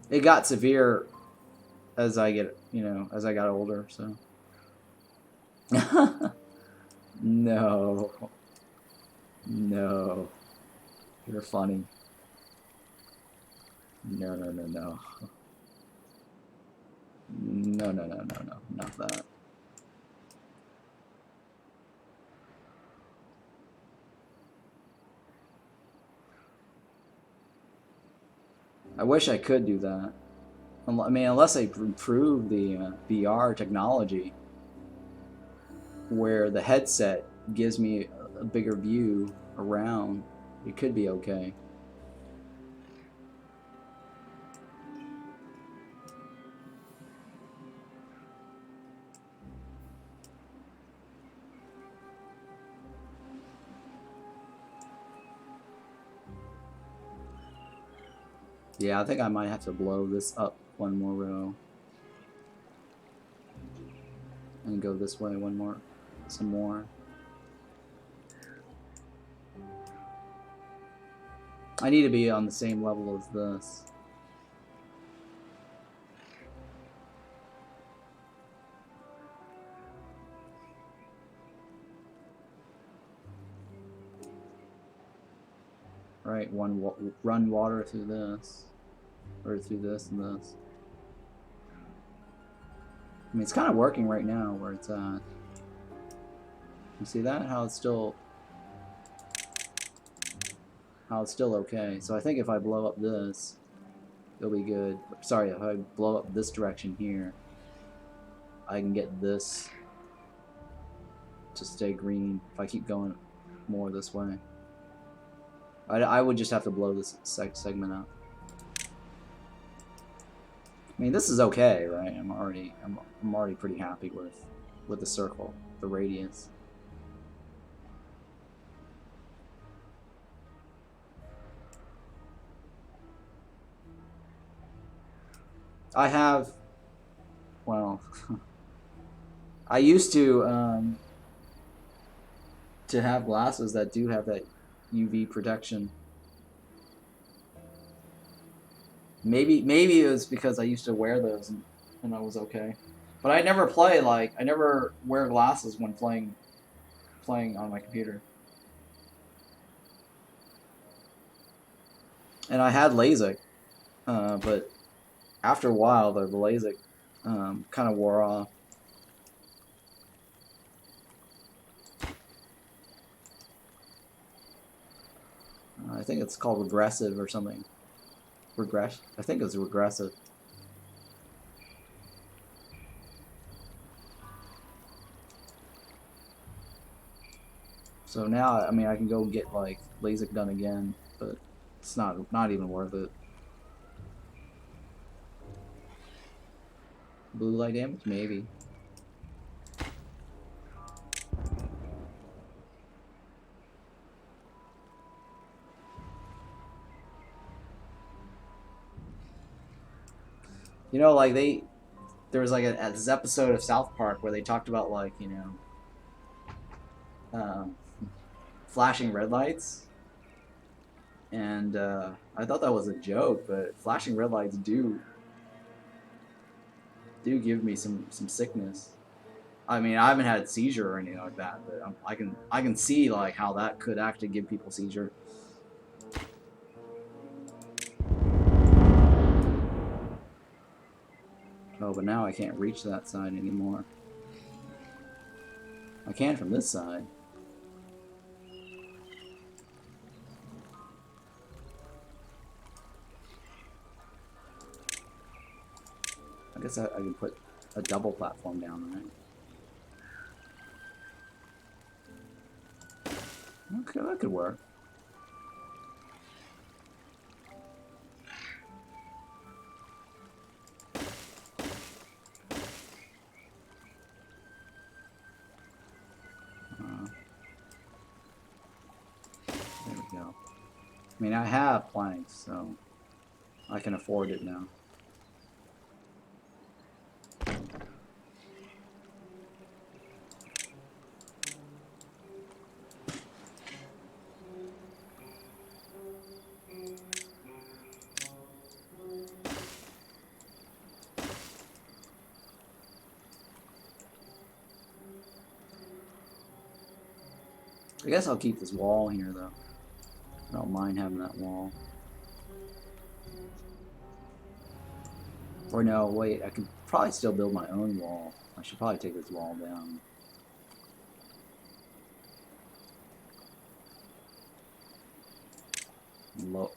It got severe as I got older, so. No. No. You're funny. No, no, no, no. No, no, no, no, no. Not that. I wish I could do that. I mean, unless they improve the VR technology, where the headset gives me a bigger view around, it could be okay. Yeah, I think I might have to blow this up one more row. And go this way one more, some more. I need to be on the same level as this. Right, run water through this. Or through this and this. I mean, it's kind of working right now where it's at. You see that? How it's still okay. So I think if I blow up this, it'll be good. Sorry, if I blow up this direction here, I can get this to stay green if I keep going more this way. I would just have to blow this segment up. I mean, this is okay, right? I'm already pretty happy with the circle, the radius. I have, well, I used to have glasses that do have that UV protection. Maybe it was because I used to wear those and I was okay. But I never play I never wear glasses when playing on my computer. And I had LASIK, but after a while the LASIK kind of wore off. I think it's called regressive or something. I think it's regressive. So now, I mean, I can go get like LASIK done again, but it's not even worth it. Blue light damage, maybe. You know, like there was like this episode of South Park where they talked about like, you know, flashing red lights, and I thought that was a joke, but flashing red lights do give me some sickness. I mean, I haven't had a seizure or anything like that, but I can see like how that could actually give people seizure. Oh, but now I can't reach that side anymore. I can from this side. I guess I can put a double platform down, right? Okay, that could work. There we go. I mean, I have planks, so I can afford it now. I guess I'll keep this wall here, though. I don't mind having that wall. Or no, wait, I could probably still build my own wall. I should probably take this wall down.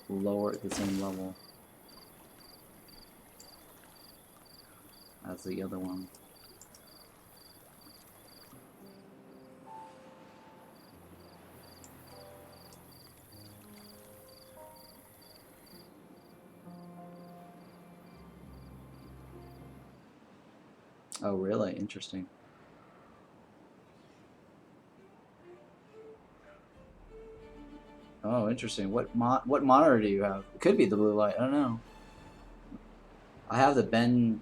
Lower at the same level. as the other one. Oh, really? Interesting. Oh, interesting. What monitor do you have? It could be the blue light. I don't know. I have the Ben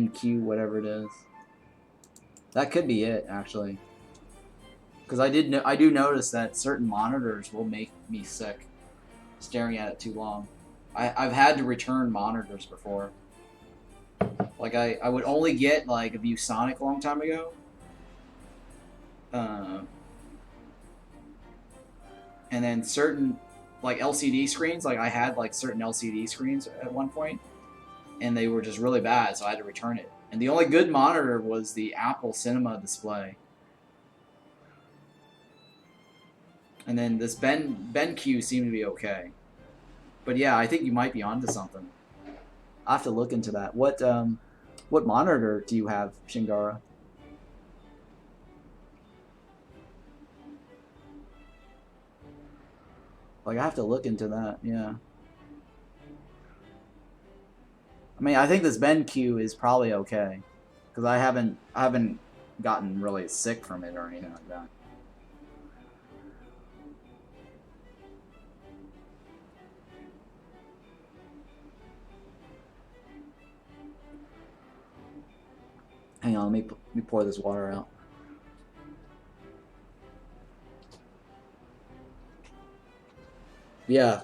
Q whatever it is. That could be it actually. Because I do notice that certain monitors will make me sick staring at it too long. I've had to return monitors before. Like I would only get like a ViewSonic a long time ago. And then certain like LCD screens, like I had like certain LCD screens at one point, and they were just really bad, so I had to return it. And the only good monitor was the Apple Cinema display. And then this BenQ seemed to be okay. But yeah, I think you might be onto something. I'll have to look into that. What monitor do you have, Shingara? Like I have to look into that, yeah. I mean, I think this BenQ is probably okay. Because I haven't gotten really sick from it or anything like that. Hang on, let me pour this water out. Yeah,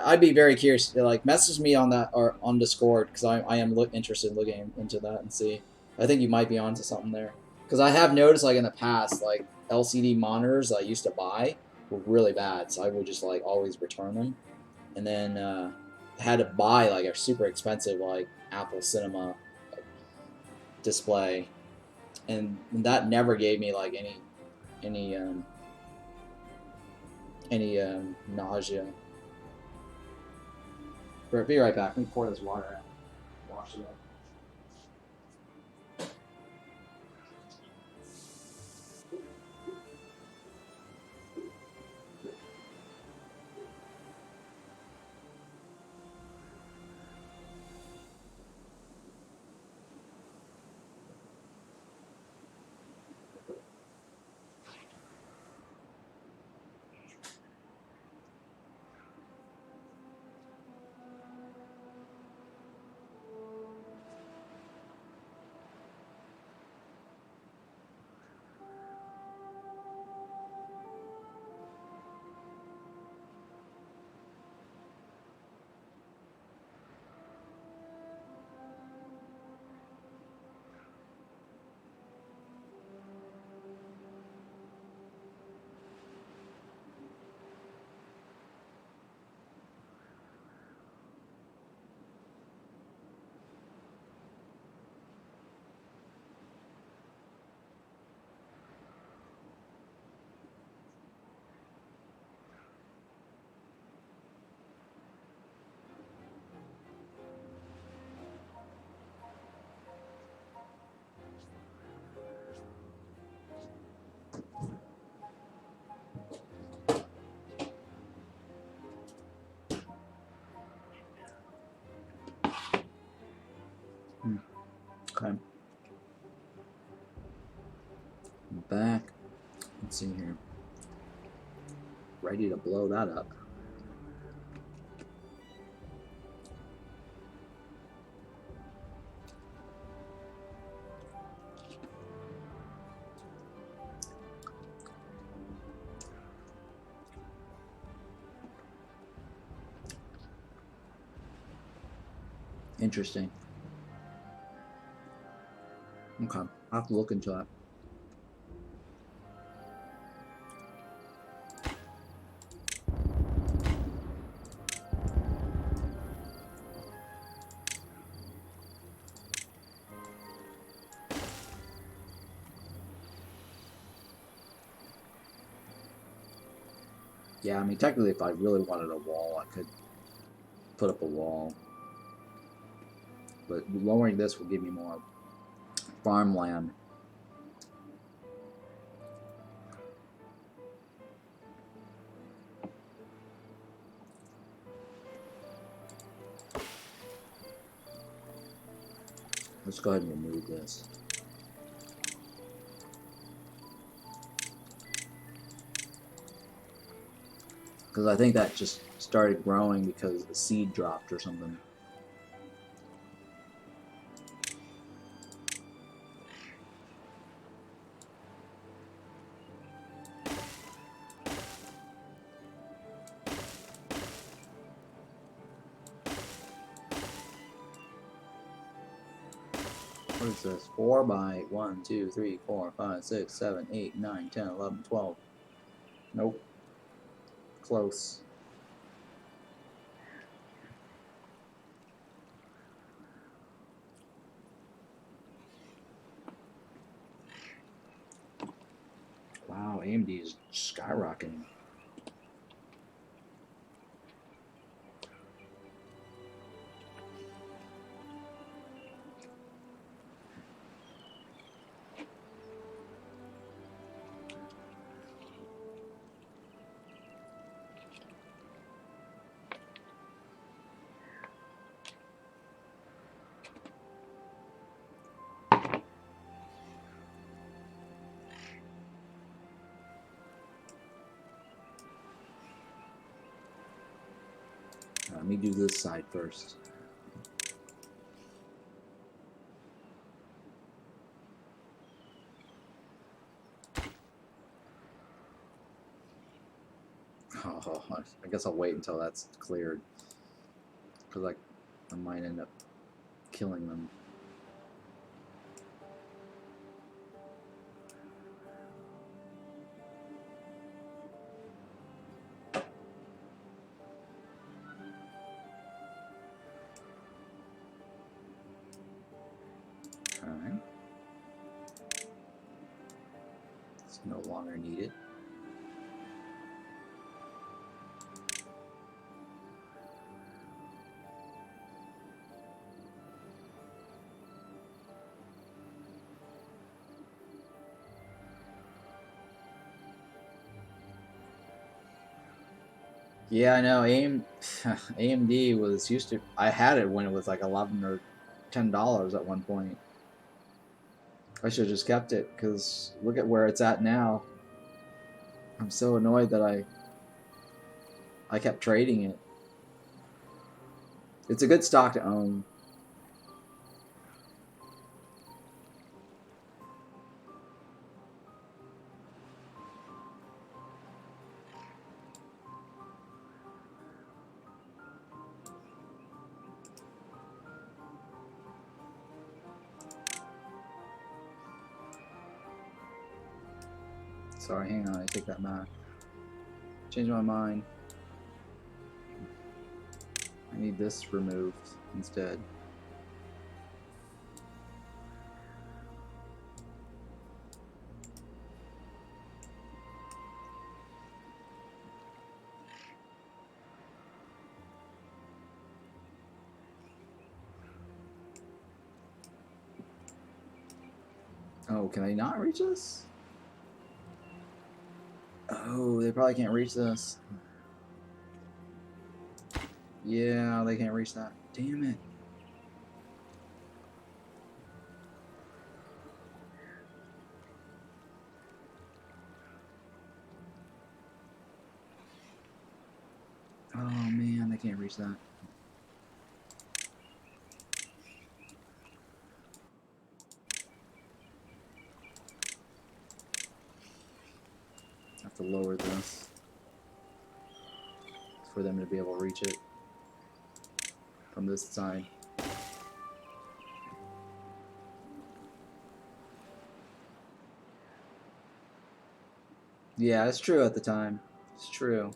I'd be very curious. Like, message me on that or on Discord because I am interested in looking into that and see. I think you might be onto something there because I have noticed like in the past like LCD monitors I used to buy were really bad, so I would just like always return them, and then had to buy like a super expensive like Apple Cinema display, and that never gave me like any nausea. Be right back. Let me pour this water out. Wash it up. Okay. I'm back. Let's see here. Ready to blow that up. Interesting. Okay. I'll have to look into that. Yeah, I mean, technically, if I really wanted a wall, I could put up a wall. But lowering this will give me more farmland. Let's go ahead and remove this. Because I think that just started growing because the seed dropped or something. What is this? 4 by 1, 2, 3, 4, 5, 6, 7, 8, 9, 10, 11, 12. Nope. Close. Wow, AMD is skyrocketing. Let me do this side first. Oh, I guess I'll wait until that's cleared. Because I might end up killing them. Alright. It's no longer needed. Yeah, I know. AMD was used to. I had it when it was like $11 or $10 at one point. I should have just kept it because look at where it's at now. I'm so annoyed that I kept trading it. It's a good stock to own. Sorry, hang on, I take that back. Change my mind. I need this removed instead. Oh, can I not reach this? Oh, they probably can't reach this. Yeah, they can't reach that. Damn it. Oh man, they can't reach that. I have to lower this for them to be able to reach it from this side. Yeah, it's true at the time. It's true.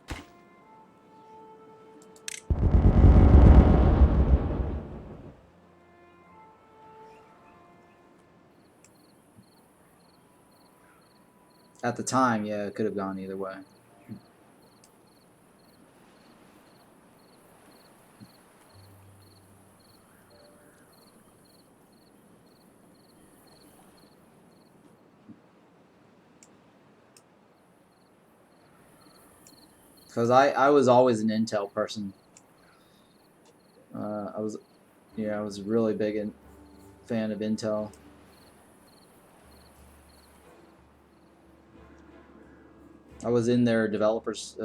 At the time, yeah, it could have gone either way. Because I was always an Intel person. I was a really big fan of Intel. I was in their developers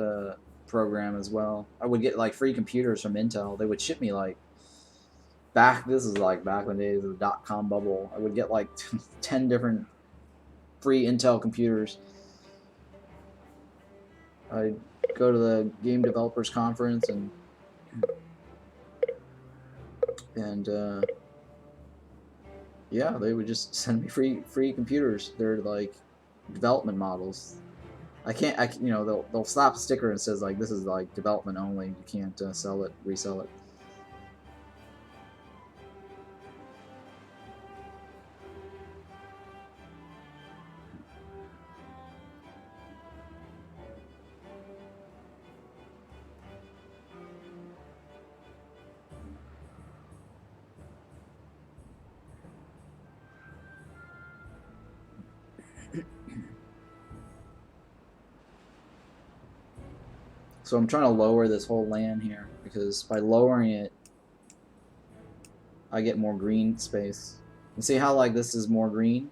program as well. I would get like free computers from Intel. They would ship me like this is like back in the days of the .com bubble. I would get like 10 different free Intel computers. I'd go to the game developers conference and yeah, they would just send me free computers. They're like development models. They'll slap a sticker and says like this is like development only. You can't sell it, resell it. So I'm trying to lower this whole land here because by lowering it, I get more green space. You see how like this is more green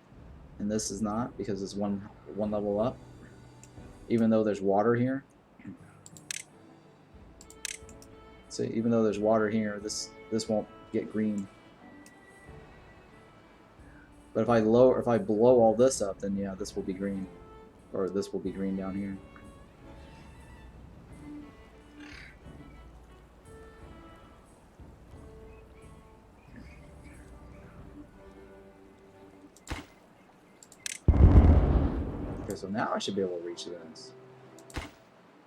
and this is not because it's one level up, even though there's water here. So even though there's water here, this won't get green. But if I blow all this up, then yeah, this will be green, or this will be green down here. Okay, so now I should be able to reach this.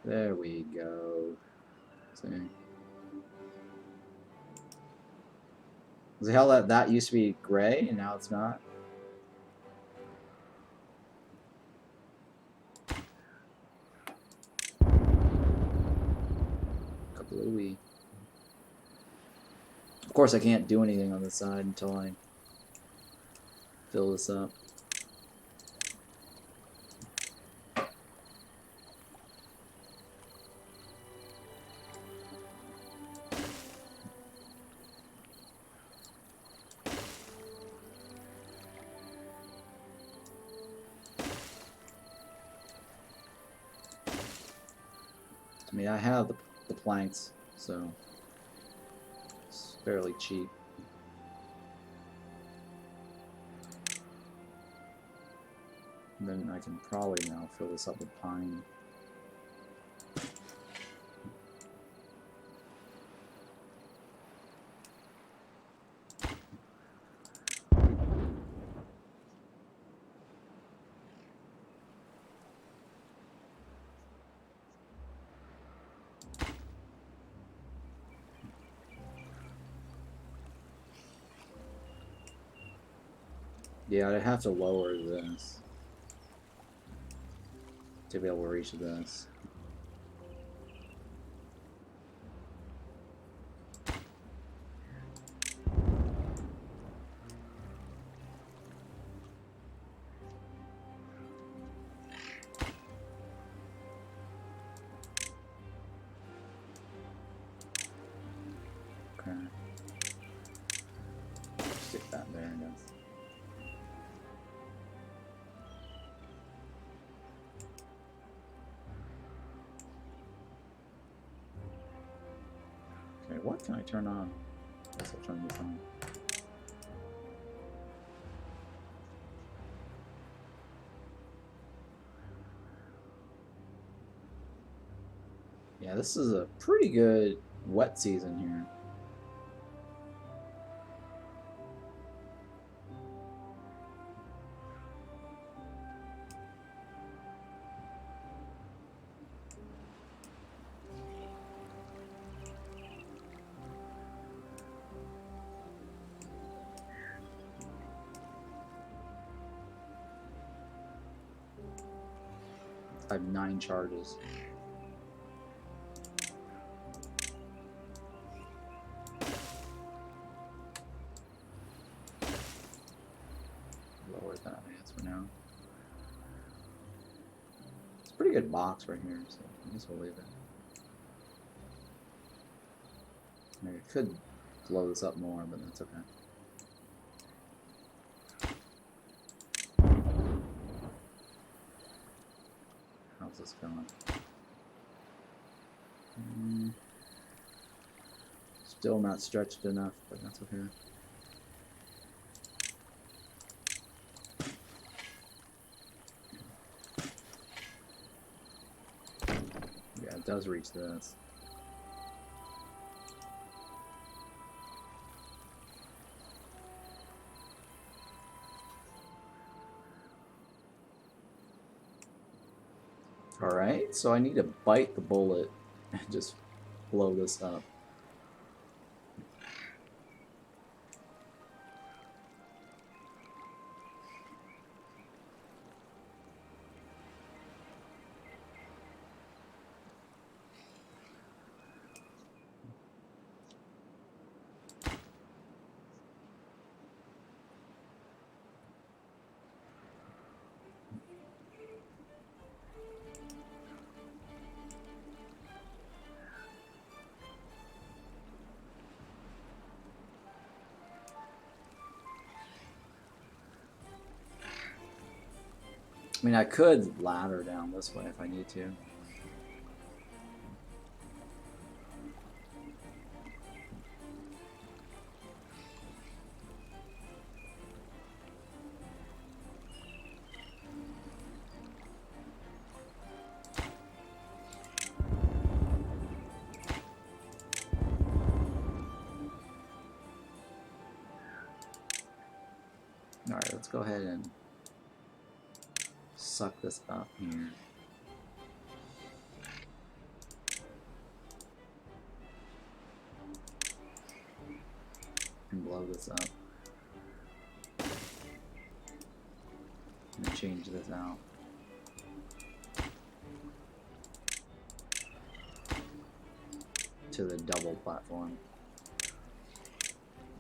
There we go. See? See how that used to be gray and now it's not? Kablooey. Of course I can't do anything on this side until I fill this up. I mean, I have the planks, so it's fairly cheap. And then I can probably now fill this up with pine. Yeah, I'd have to lower this to be able to reach this. Okay. Stick that there, I guess. Okay, what can I turn on? I guess I'll turn this on. Yeah, this is a pretty good wet season here. I have 9 charges. Lower that, I guess, for now. It's a pretty good box right here, so I guess we'll leave it. Maybe I could blow this up more, but that's okay. How's this going? Still not stretched enough, but that's okay. Yeah, it does reach this. Alright, so I need to bite the bullet and just blow this up. I mean, I could ladder down this way if I need to. Alright, let's go ahead and suck this up here. And blow this up. And change this out. To the double platform.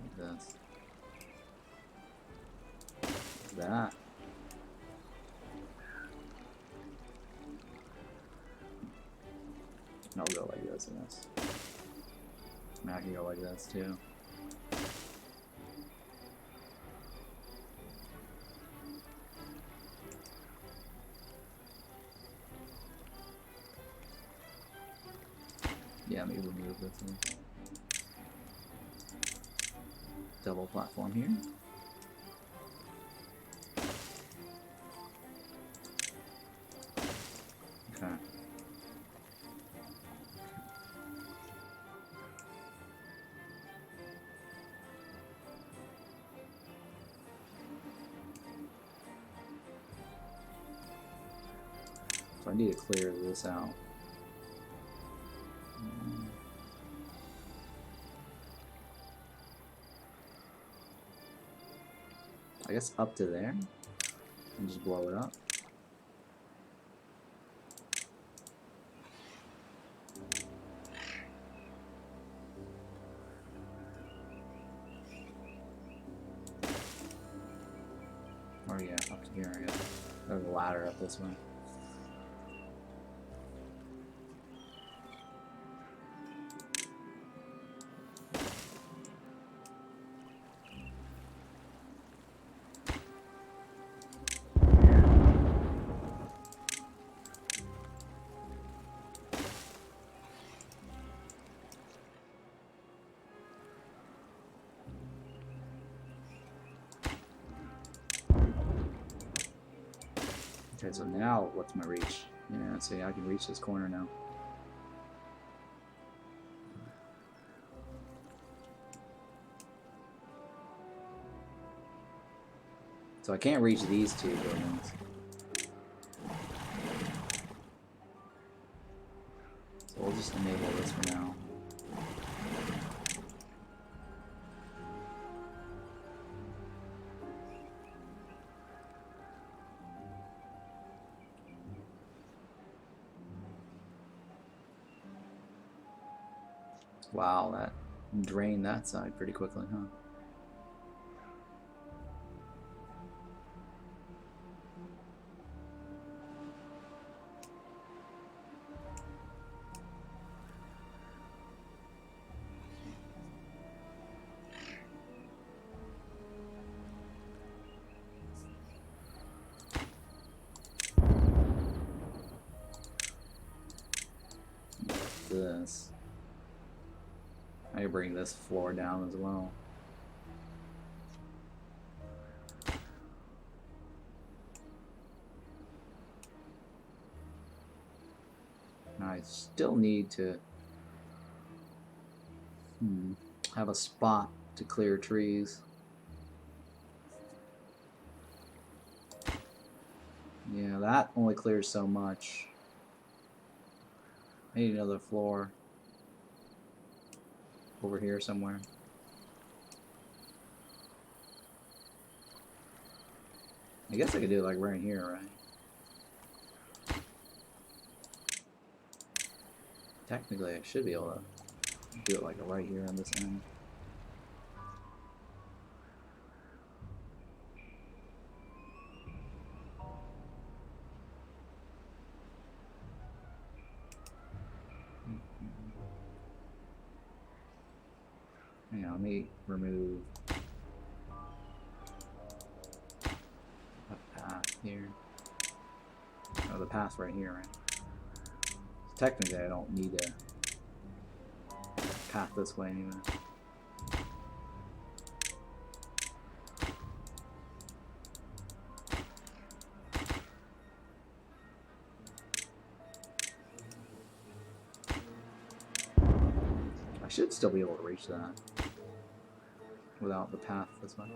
Like this. Like that. And I'll go like this and this. And I can go like this too. Yeah, maybe we'll move this one. Double platform here. Okay. So I need to clear this out. I guess up to there and just blow it up. Or yeah, up to here, I guess. There's a ladder up this way. Okay, so now what's my reach? Yeah, see, I can reach this corner now. So I can't reach these two buildings. So we'll just enable this for now. Wow, that drained that side pretty quickly, huh? this. I can bring this floor down as well. Now I still need to have a spot to clear trees. Yeah, that only clears so much. I need another floor over here somewhere. I guess I could do it like right here, right? Technically, I should be able to do it like right here on this end. Hang on, let me remove a path here. Oh, the path right here, right? So technically, I don't need a path this way anyway. I should still be able to reach that without the path this way.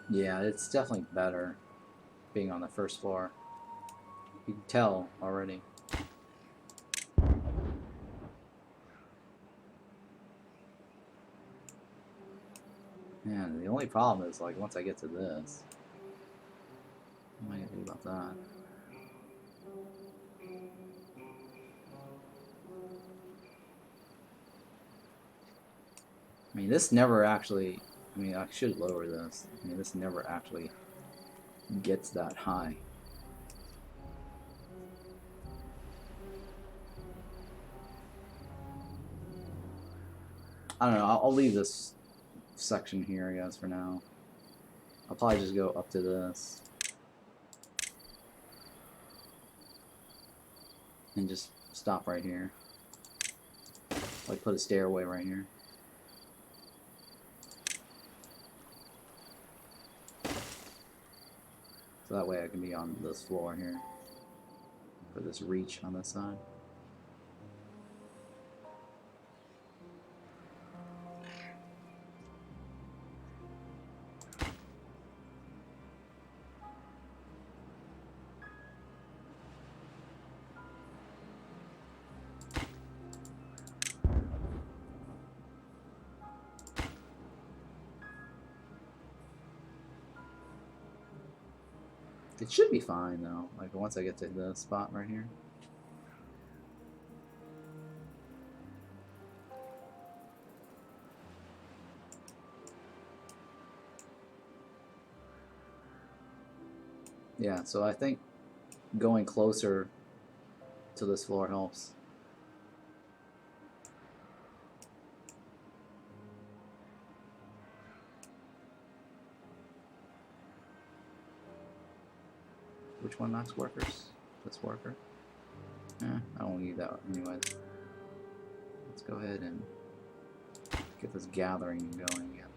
Yeah, it's definitely better being on the first floor. You can tell already. Man, the only problem is like once I get to this, what am I gonna do about that? I mean, this never actually. I mean, I should lower this. I mean, this never actually gets that high. I don't know. I'll leave this section here, I guess, for now. I'll probably just go up to this and just stop right here. Like put a stairway right here. So that way I can be on this floor here for this reach on this side. It should be fine though, like once I get to the spot right here. Yeah, so I think going closer to this floor helps. Which one knocks workers? This worker? I don't need that anyways. Let's go ahead and get this gathering going again.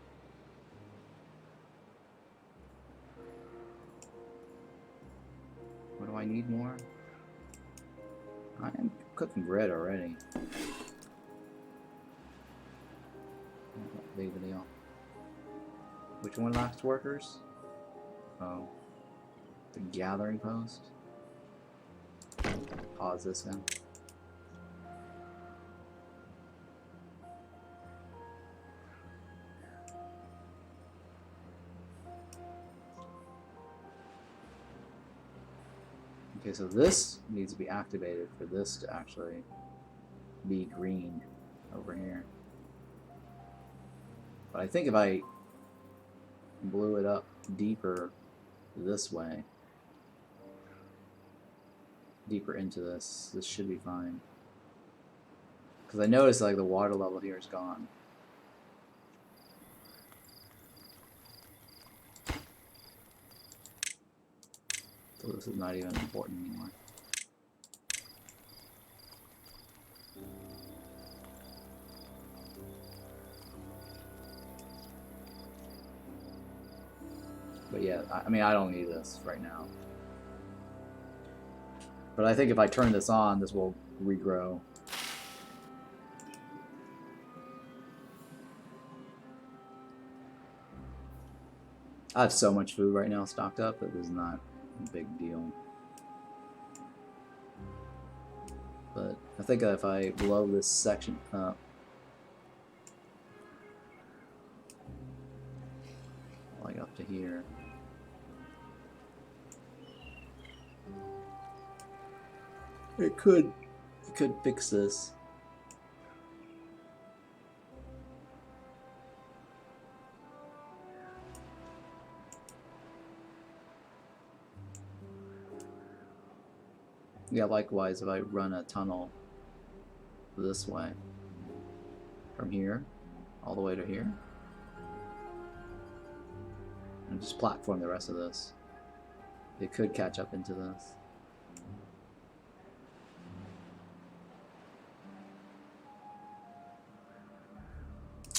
What do I need more? I am cooking bread already. Big deal. Which one knocks workers? Oh. The gathering post. Pause this in. Okay, so this needs to be activated for this to actually be green over here. But I think if I blew it up deeper this way, deeper into this, this should be fine. Because I noticed like the water level here is gone. So this is not even important anymore. But yeah, I mean, I don't need this right now. But I think if I turn this on, this will regrow. I have so much food right now stocked up that this is not a big deal. But I think if I blow this section up, like up to here, it could fix this. Yeah, likewise, if I run a tunnel this way, from here all the way to here, and just platform the rest of this, it could catch up into this.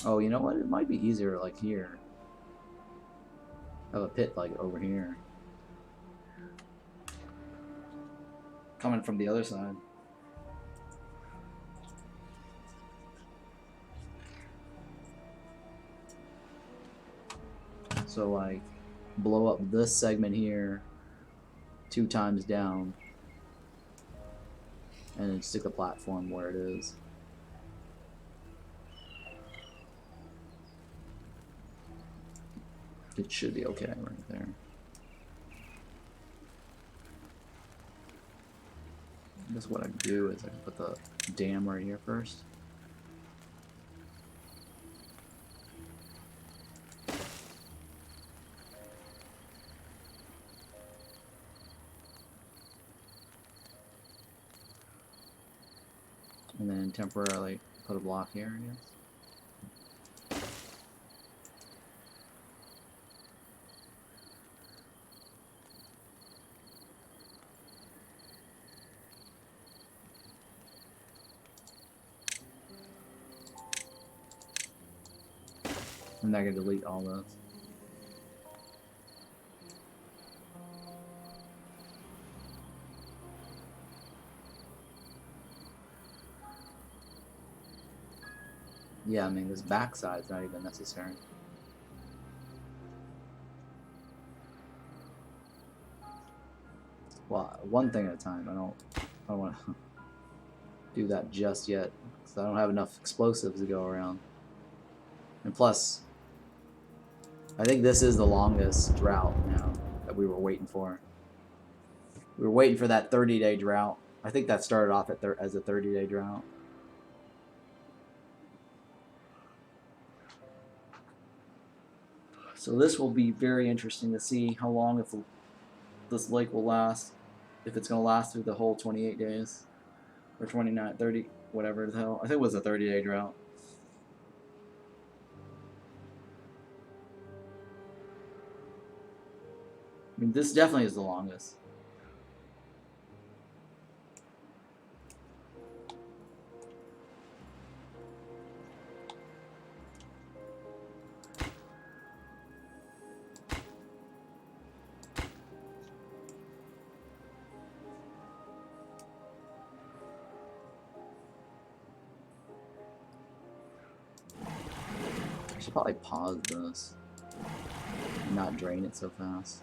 Oh, you know what? It might be easier like here. Have a pit like over here. Coming from the other side. So like blow up this segment here 2 times down and then stick the platform where it is. It should be okay right there. I guess what I do is I can put the dam right here first. And then temporarily put a block here, I guess. I'm not going to delete all those. Yeah, I mean, this backside's not even necessary. Well, one thing at a time. I don't want to do that just yet, because I don't have enough explosives to go around. And plus, I think this is the longest drought now that we were waiting for. We were waiting for that 30-day drought. I think that started off at as a 30-day drought. So this will be very interesting to see how long this lake will last. If it's going to last through the whole 28 days. Or 29, 30, whatever the hell. I think it was a 30-day drought. I mean, this definitely is the longest. I should probably pause this and not drain it so fast.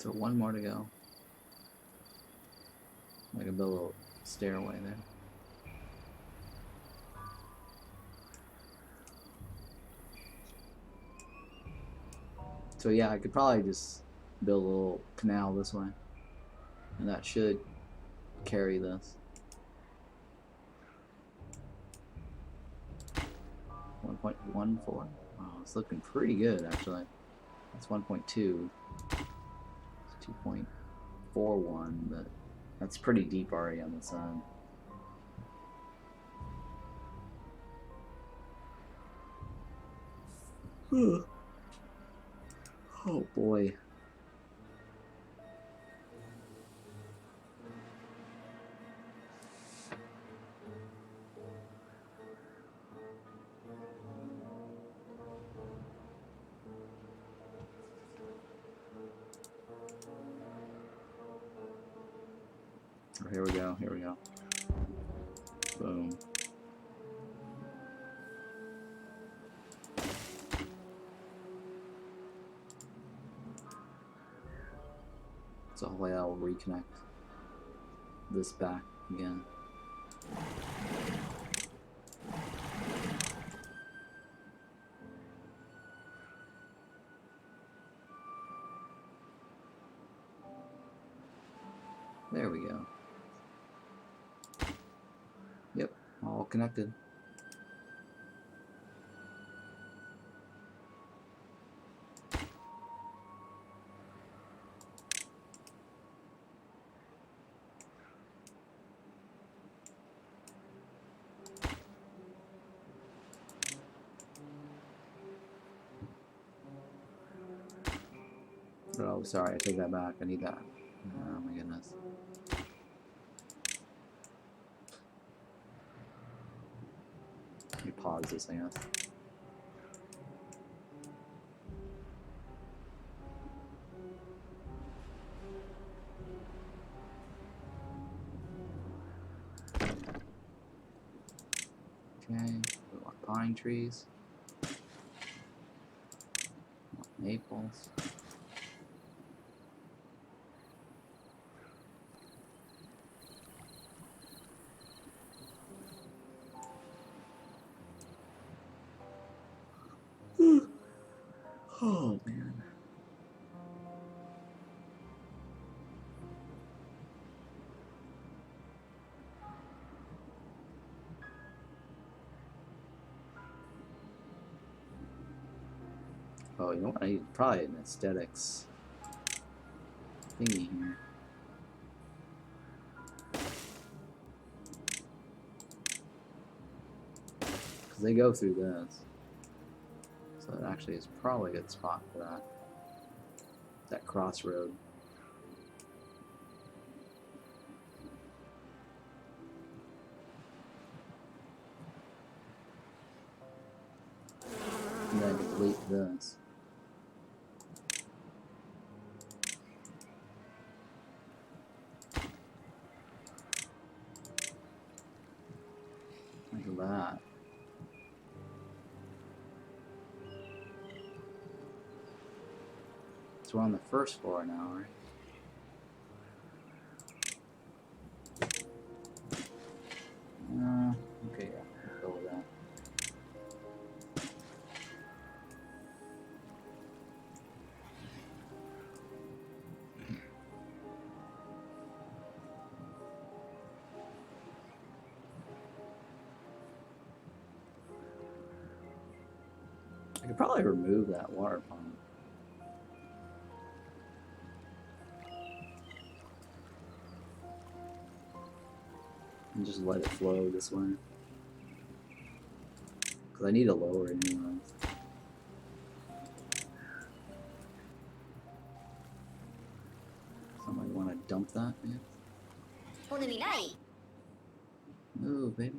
So one more to go. I can build a little stairway there. So yeah, I could probably just build a little canal this way, and that should carry this. 1.14. Wow, it's looking pretty good actually. That's 1.2. It's 2.41, but that's pretty deep already on the side. Oh boy. Oh, here we go, here we go. Boom. So hopefully that will reconnect this back again. There we go. Yep, all connected. Oh, sorry, I take that back. I need that. Oh my goodness. Let me pause this, I guess. Okay, more pine trees. More maples. Oh man. Oh, you know what? I need probably an aesthetics thingy here. Because they go through this. So it actually is probably a good spot for that. That crossroad. And then delete this. Look at that. So we're on the first floor now, right? Okay, yeah, let's go with that. I could probably remove that water pump. And just let it flow this way. Because I need to lower it anyway. Somebody want to dump that, man? Move, baby.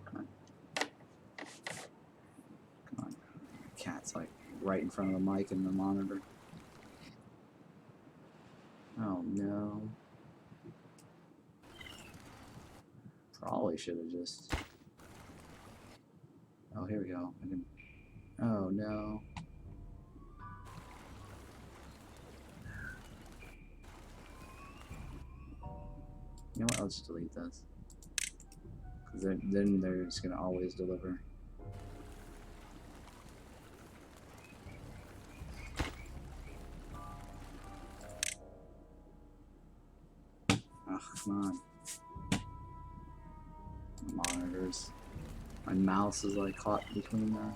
Come on. Come on. Cat's like right in front of the mic and the monitor. Oh no. Probably should have just... Oh, here we go. I can... Oh no. know what? I'll just delete this. Because then they're just going to always deliver. Oh, come on. Monitors. My mouse is like caught between them.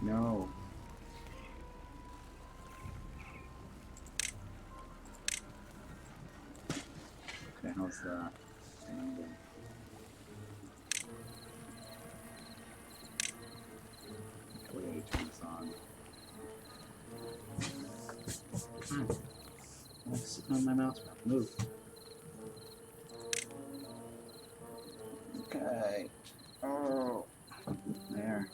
No. Okay, how's that? We gotta turn this on. I'm sitting on my mouse. Move. Okay. Oh. There.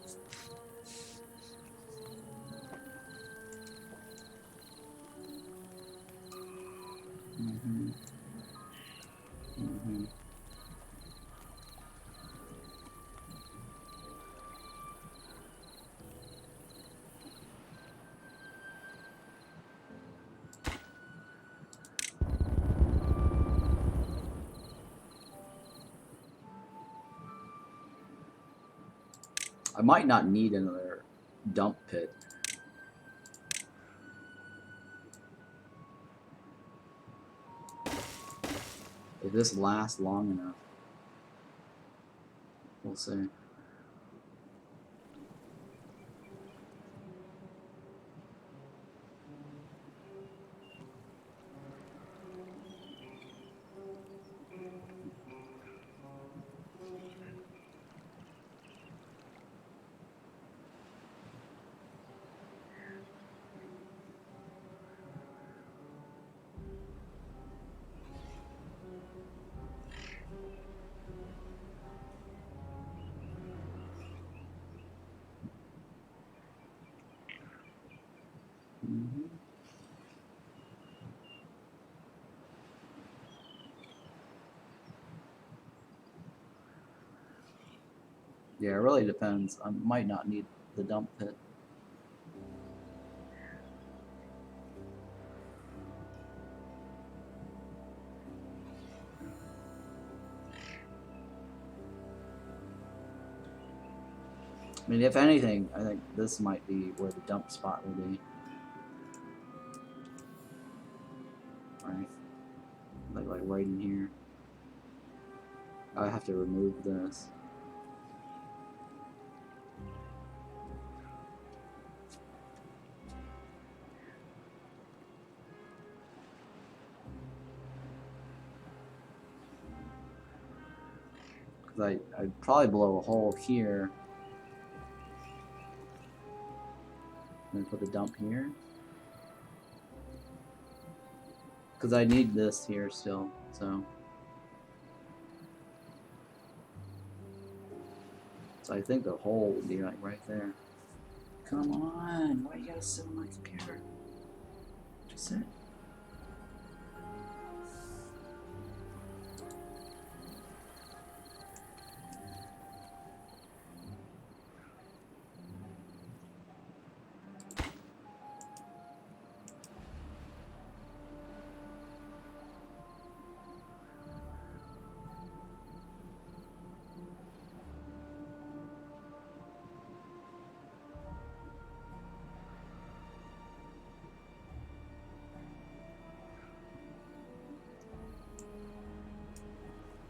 I might not need another dump pit. If this lasts long enough, we'll see. Yeah, it really depends. I might not need the dump pit. I mean, if anything, I think this might be where the dump spot will be. Right? Like right in here. I have to remove this. Because I'd probably blow a hole here. And then put the dump here. Because I need this here still, so. So I think the hole would be like right there. Come on, why you gotta sit on my computer? Just sit.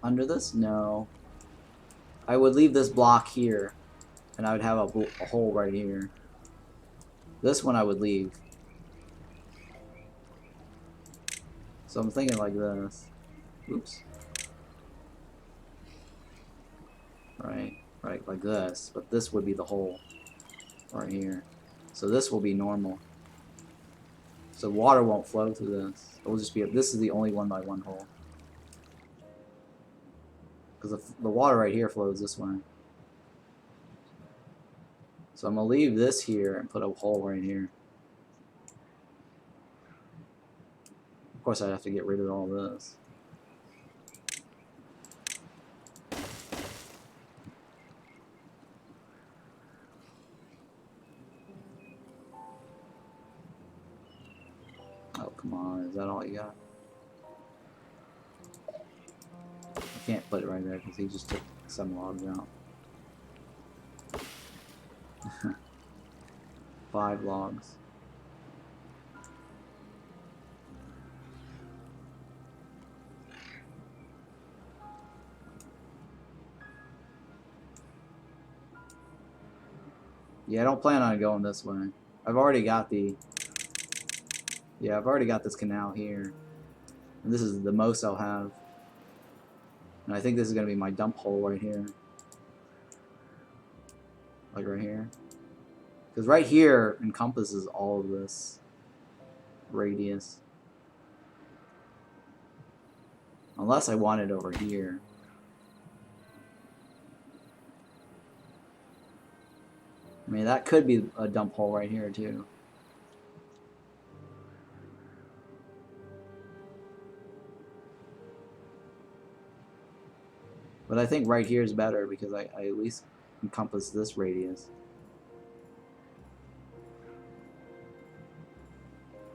Under this? No. I would leave this block here, and I would have a hole right here. This one I would leave. So I'm thinking like this. Oops. Right, like this. But this would be the hole right here. So this will be normal. So water won't flow through this. It will just be, this is the only 1x1 hole. Because the water right here flows this way. So I'm going to leave this here and put a hole right here. Of course I'd have to get rid of all this. Oh, come on. Is that all you got? Can't put it right there because he just took some logs out. 5 logs. Yeah, I don't plan on going this way. I've already got the... Yeah, I've already got this canal here. And this is the most I'll have. And I think this is going to be my dump hole right here. Like right here. Because right here encompasses all of this radius. Unless I want it over here. I mean, that could be a dump hole right here, too. But I think right here is better because I at least encompass this radius.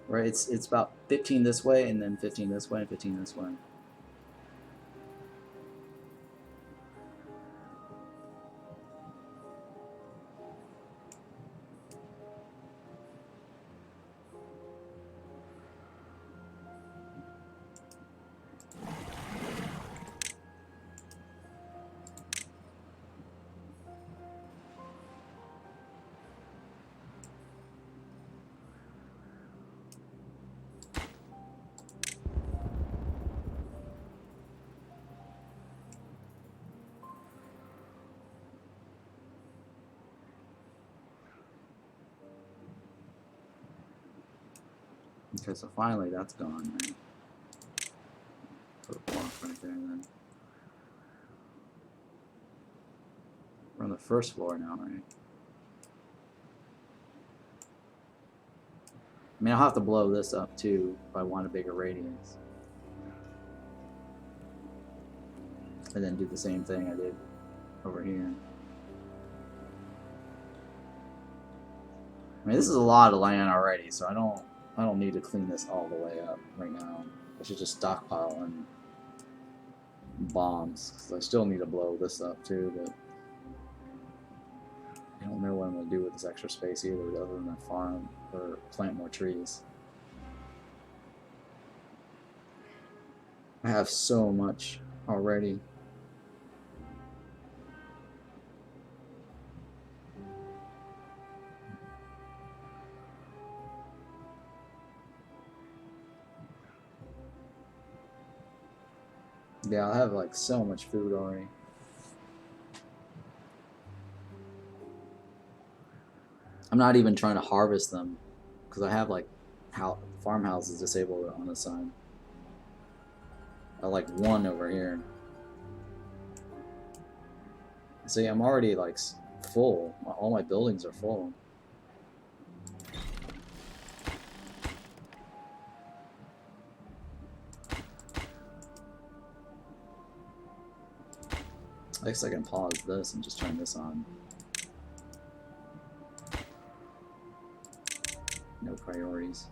Right, it's about 15 this way, and then 15 this way, and 15 this way. Okay, so finally that's gone, right? Put a block right there then. We're on the first floor now, right? I mean, I'll have to blow this up too if I want a bigger radius. And then do the same thing I did over here. I mean, this is a lot of land already, so I don't need to clean this all the way up right now. I should just stockpile and bombs, because I still need to blow this up too, but I don't know what I'm going to do with this extra space either, other than farm or plant more trees. I have so much already. Yeah, I have like so much food already. I'm not even trying to harvest them because I have like farmhouses disabled on this side. I like one over here. See, I'm already like full. All my buildings are full. I guess I can pause this and just turn this on. No priorities.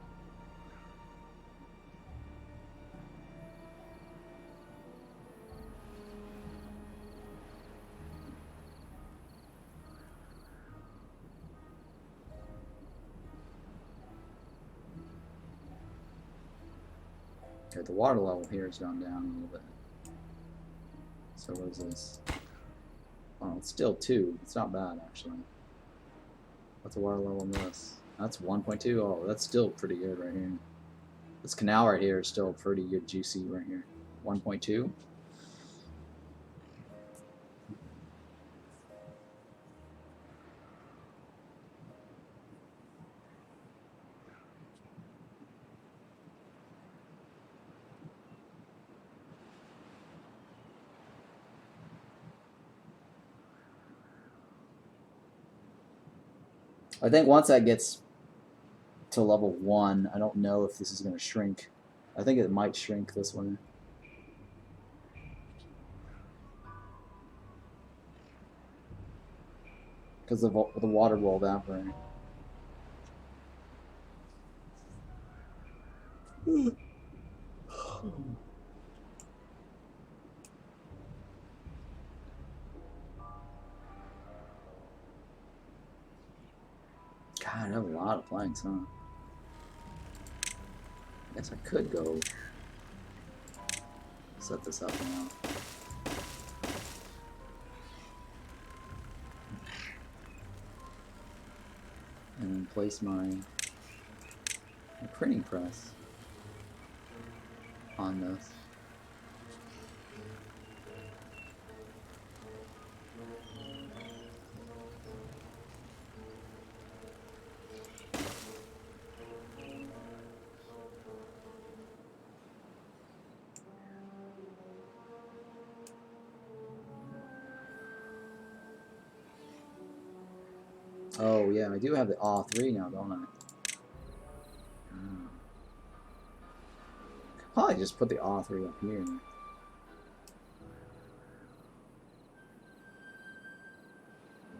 Okay, the water level here has gone down a little bit. So what is this? Oh, it's still 2. It's not bad, actually. What's the water level in this? That's 1.2. Oh, that's still pretty good right here. This canal right here is still pretty good, juicy right here. 1.2. I think once that gets to level 1, I don't know if this is going to shrink. I think it might shrink this one. Because the water will evaporate. God, I have a lot of planks, huh? I guess I could go set this up now. And then place my printing press on this. Oh yeah, I do have the AW3 now, don't I? Probably just put the AW3 up here.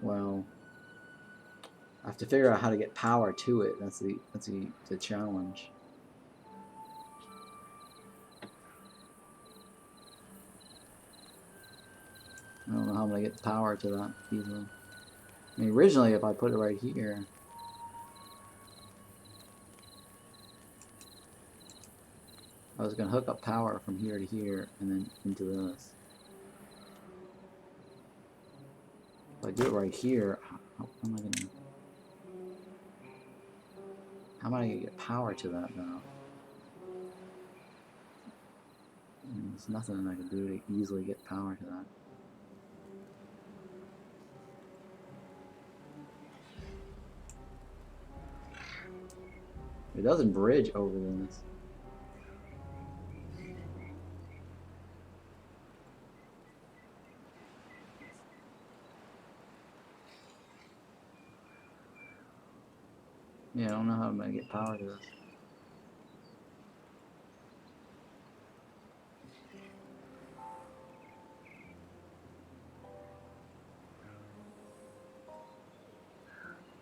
Well, I have to figure out how to get power to it. That's the challenge. I don't know how I'm gonna get power to that easily. I mean, originally, if I put it right here, I was gonna hook up power from here to here and then into this. If I do it right here, how am I gonna get power to that now? There's nothing I can do to easily get power to that. It doesn't bridge over this. Yeah, I don't know how I'm gonna get power to this.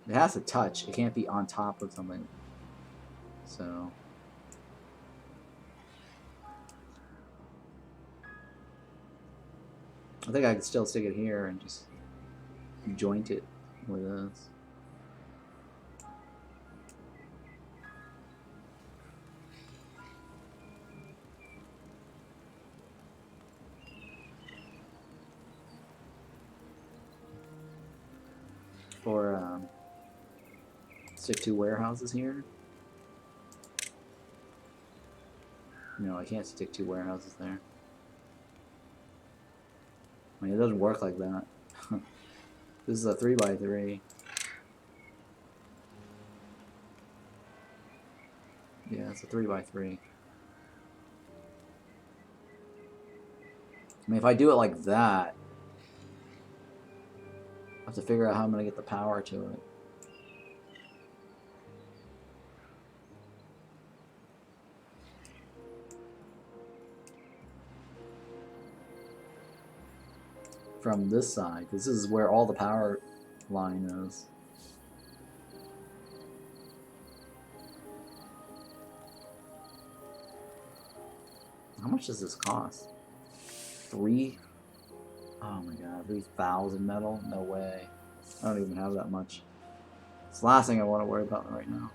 It has to touch. It can't be on top of something. So I think I can still stick it here and just joint it with this. Or stick two warehouses here. No, I can't stick two warehouses there. I mean, it doesn't work like that. This is a 3x3. Yeah, it's a 3x3. I mean, if I do it like that, I have to figure out how I'm going to get the power to it. From this side, because this is where all the power line is. How much does this cost? Oh my god, 3,000 metal? No way. I don't even have that much. It's the last thing I want to worry about right now.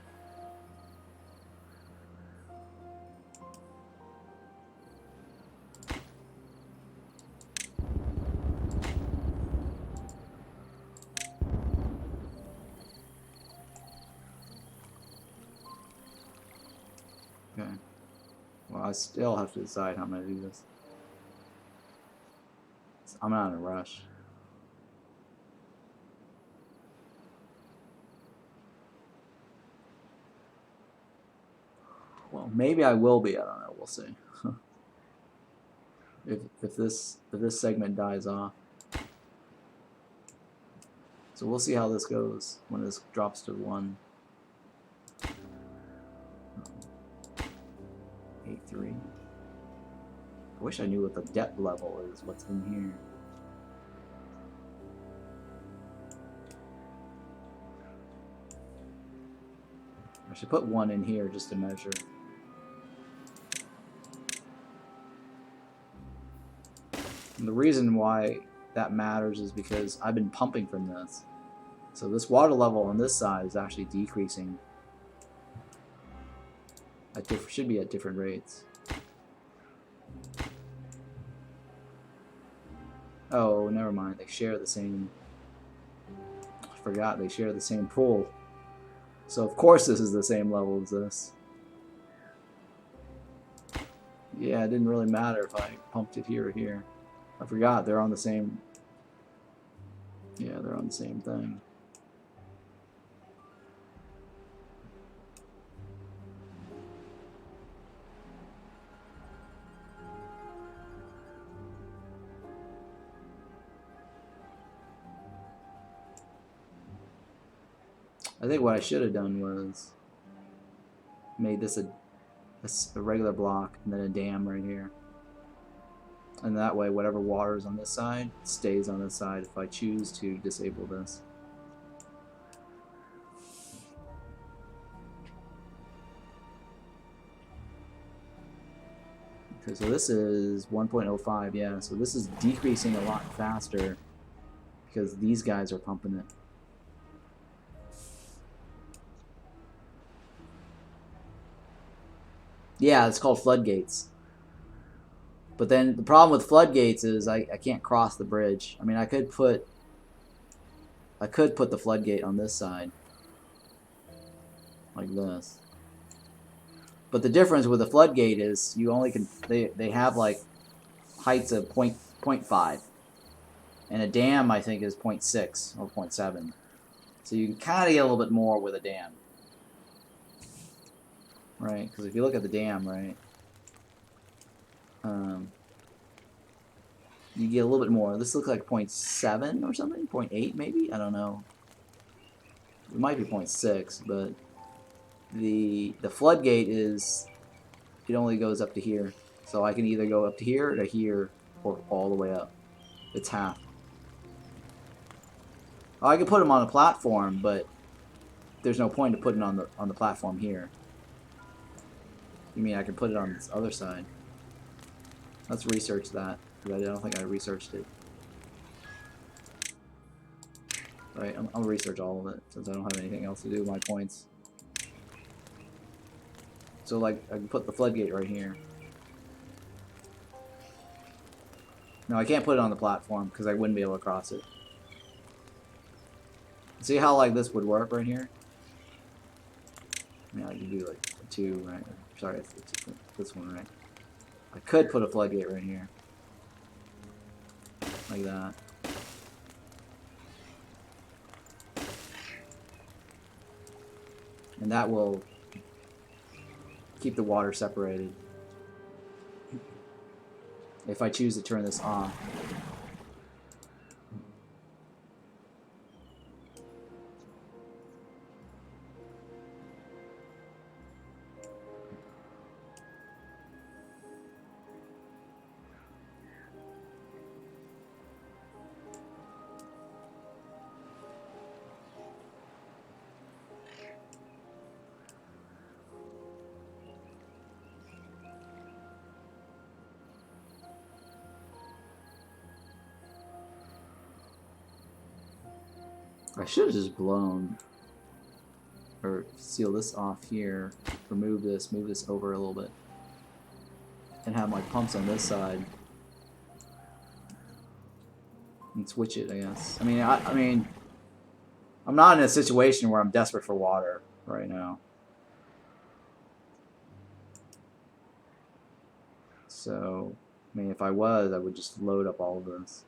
Okay. Well, I still have to decide how I'm going to do this. I'm not in a rush. Well, maybe I will be. I don't know. We'll see. if this segment dies off. So we'll see how this goes when this drops to 1. 8.3. I wish I knew what the depth level is. What's in here? I should put 1 in here just to measure. And the reason why that matters is because I've been pumping from this. So this water level on this side is actually decreasing. Should be at different rates. Oh, never mind. They share the same. I forgot they share the same pool. So of course this is the same level as this. Yeah, it didn't really matter if I pumped it here or here. I forgot they're on the same. Yeah, they're on the same thing. I think what I should have done was made this a regular block and then a dam right here. And that way whatever water is on this side stays on this side if I choose to disable this. Okay, so this is 1.05, yeah, so this is decreasing a lot faster because these guys are pumping it. Yeah, it's called floodgates. But then the problem with floodgates is I can't cross the bridge. I mean, I could put the floodgate on this side, like this. But the difference with the floodgate is you only can they have like heights of 0.5, and a dam I think is 0.6 or 0.7. So you can kind of get a little bit more with a dam, right? Because if you look at the dam, right, you get a little bit more. This looks like 0.7 or something, 0.8 maybe. I don't know. It might be 0.6, but the floodgate is it only goes up to here. So I can either go up to here or all the way up. It's half. Oh, I could put them on a platform, but there's no point to putting it on the platform here. You mean I can put it on this other side? Let's research that, because I don't think I researched it. Right, I'll research all of it since I don't have anything else to do with my points. So like I can put the floodgate right here. No, I can't put it on the platform because I wouldn't be able to cross it. See how like this would work right here? Yeah, I can do like a 2, right? Sorry, it's this one, right? I could put a floodgate right here. Like that. And that will keep the water separated. If I choose to turn this off. I should have just blown or seal this off here, remove this, move this over a little bit, and have my pumps on this side and switch it, I guess. I mean, I'm not in a situation where I'm desperate for water right now. So, I mean, if I was, I would just load up all of this.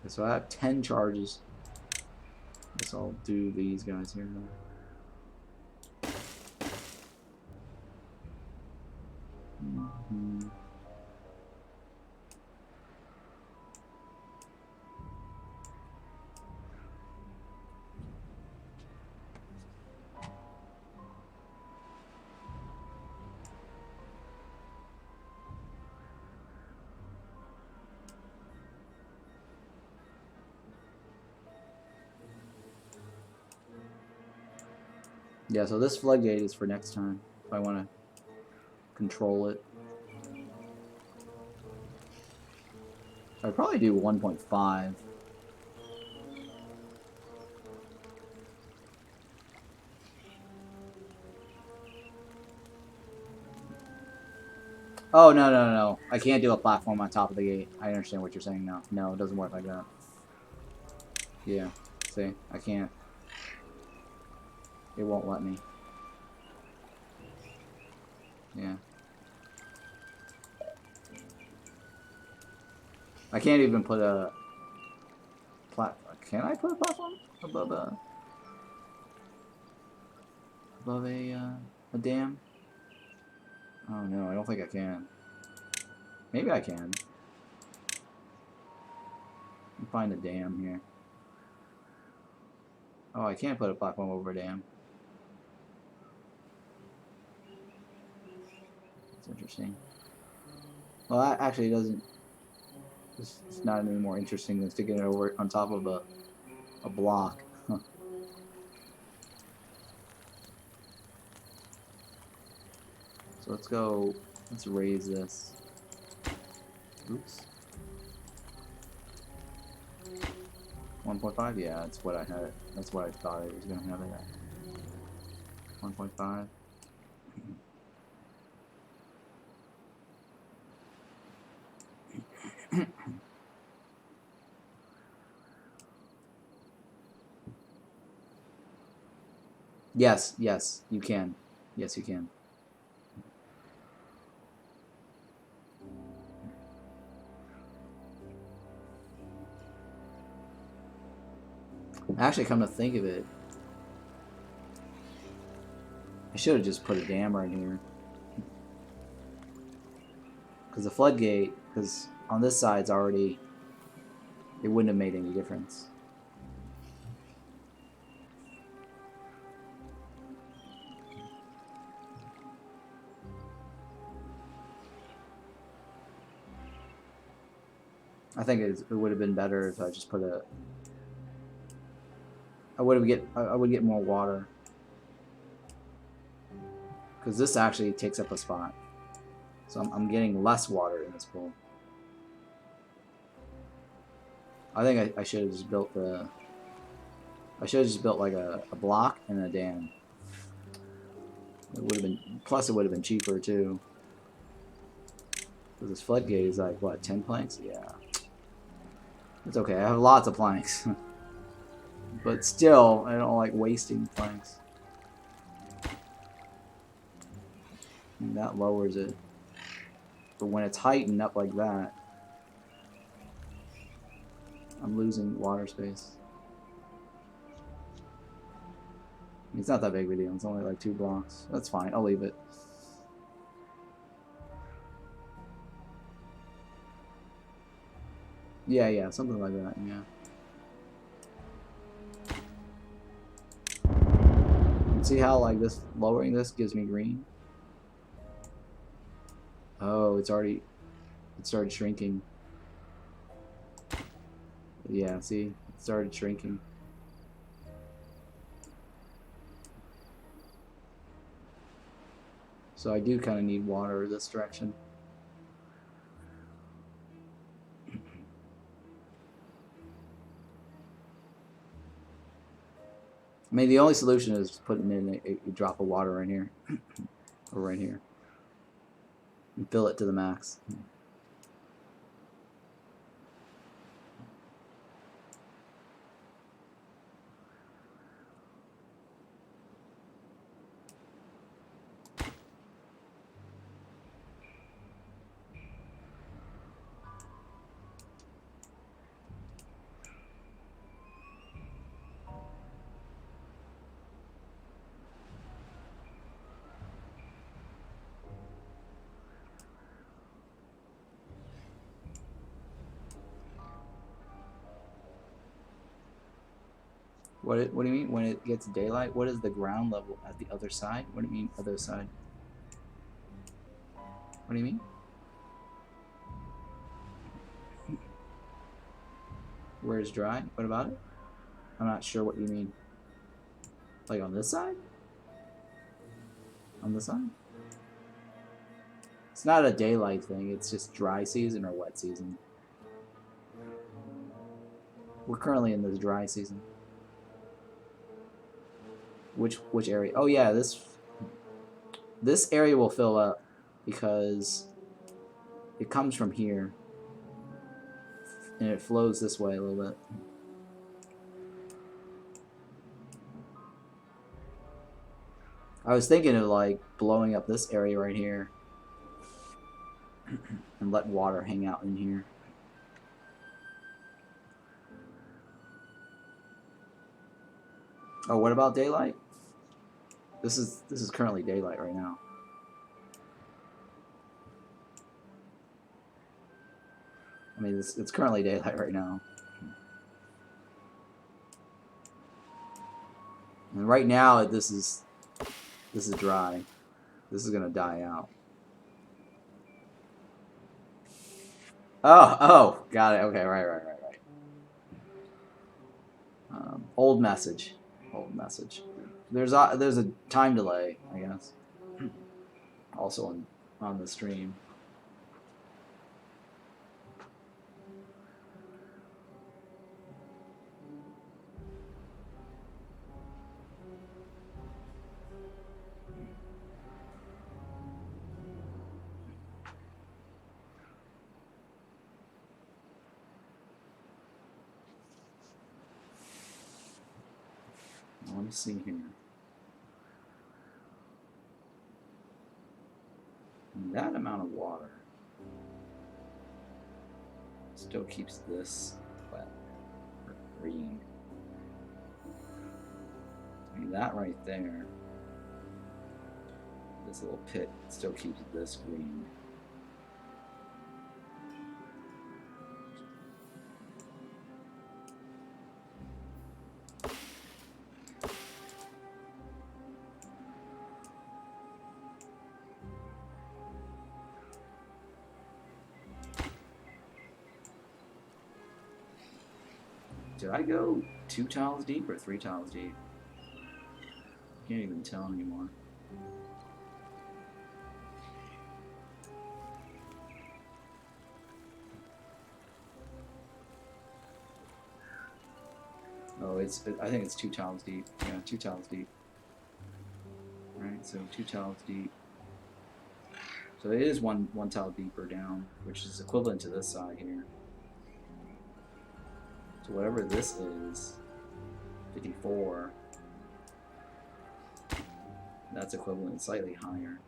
So I have 10 charges. I guess I'll do these guys here now. Yeah, so this floodgate is for next time if I want to control it. I'd probably do 1.5. Oh, no. I can't do a platform on top of the gate. I understand what you're saying now. No, it doesn't work like that. Yeah, see? I can't. It won't let me. Yeah. I can't even put a platform. Can I put a platform above a dam? Oh no, I don't think I can. Maybe I can. Let me find a dam here. Oh, I can't put a platform over a dam. That's interesting. Well, that actually doesn't. It's not any more interesting than sticking it over on top of a block. Huh. So let's go. Let's raise this. Oops. 1.5? Yeah, that's what I had. That's what I thought I was going to have it at. 1.5. Yes, you can. Yes, you can. Actually, come to think of it, I should have just put a dam right here. Because the floodgate, because on this side's already, it wouldn't have made any difference. I think it would have been better if I just put a. I would get more water. Because this actually takes up a spot. So I'm getting less water in this pool. I think I should have just built the. I should have just built like a block and a dam. It would have been. Plus, it would have been cheaper too. Because this floodgate is like what, 10 planks? Yeah. It's okay. I have lots of planks. But still, I don't like wasting planks. And that lowers it. But when it's heightened up like that, I'm losing water space. It's not that big of a deal. It's only like 2 blocks. That's fine. I'll leave it. Yeah, something like that. Yeah. See how like this lowering this gives me green? Oh, it started shrinking. Yeah, see, it started shrinking. So I do kind of need water this direction. I mean, the only solution is putting in a drop of water right here, or right here, and fill it to the max. What do you mean when it gets daylight? What is the ground level at the other side? What do you mean other side? What do you mean? Where is dry? What about it? I'm not sure what you mean. Like on this side? on the side. It's not a daylight thing, it's just dry season or wet season. We're currently in the dry season. Which area? Oh yeah, this area will fill up because it comes from here and it flows this way a little bit. I was thinking of like blowing up this area right here and let water hang out in here. Oh, what about daylight? This is currently daylight right now. I mean, it's currently daylight right now. And right now, this is dry. This is gonna die out. Oh, got it. Okay, right. Old message. There's a time delay, I guess. Also on the stream. Let me see here. And that amount of water still keeps this wet or green. I mean, that right there, this little pit still keeps this green. Did I go 2 tiles deep or 3 tiles deep? Can't even tell anymore. Oh, I think it's 2 tiles deep. Yeah, 2 tiles deep. Right, so 2 tiles deep. So it is one tile deeper down, which is equivalent to this side here. So whatever this is, 54, that's equivalent, slightly higher.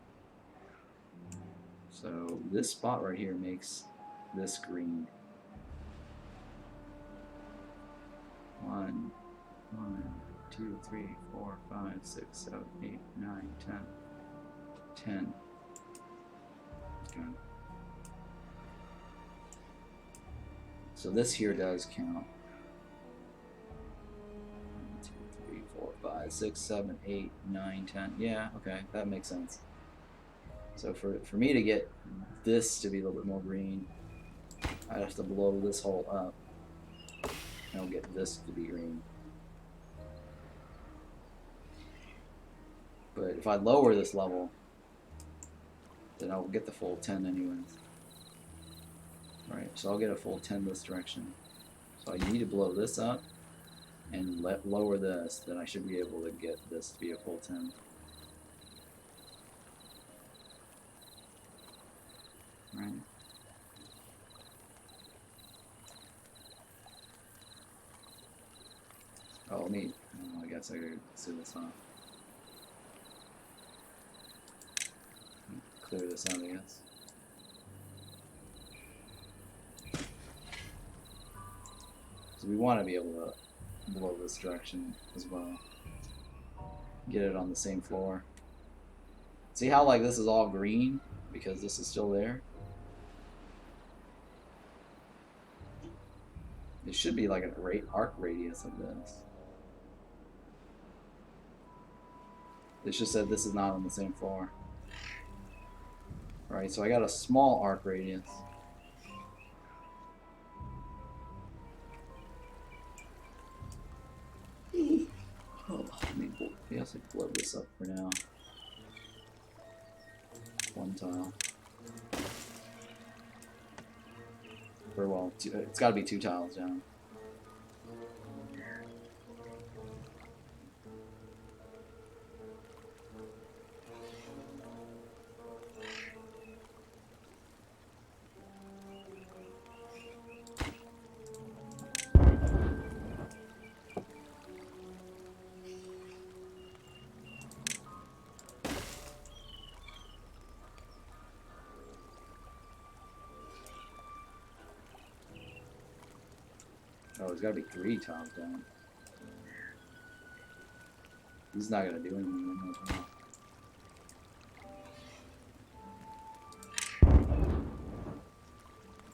So this spot right here makes this green. 1, 2, 3, 4, 5, 6, 7, 8, 9, 10. 10. Okay. So this here does count. 5, 6, 7, 8, 9, 10. Yeah, okay, that makes sense. So for me to get this to be a little bit more green, I'd have to blow this hole up, and I'll get this to be green. But if I lower this level, then I'll get the full 10 anyways. Right, so I'll get a full 10 this direction. So I need to blow this up and lower this, then I should be able to get this to be a full 10. Right. Oh, neat. Oh, I guess I could see this off. Clear this out, I guess. So we want to be able to blow this direction as well. Get it on the same floor. See how like this is all green because this is still there? It should be like an arc radius of this. It's just that this is not on the same floor. Right, so I got a small arc radius. Oh, let me blow this up for now. one tile. Or well, it's got to be 2 tiles down. Oh, there's got to be 3 tiles down. He's not gonna do anything.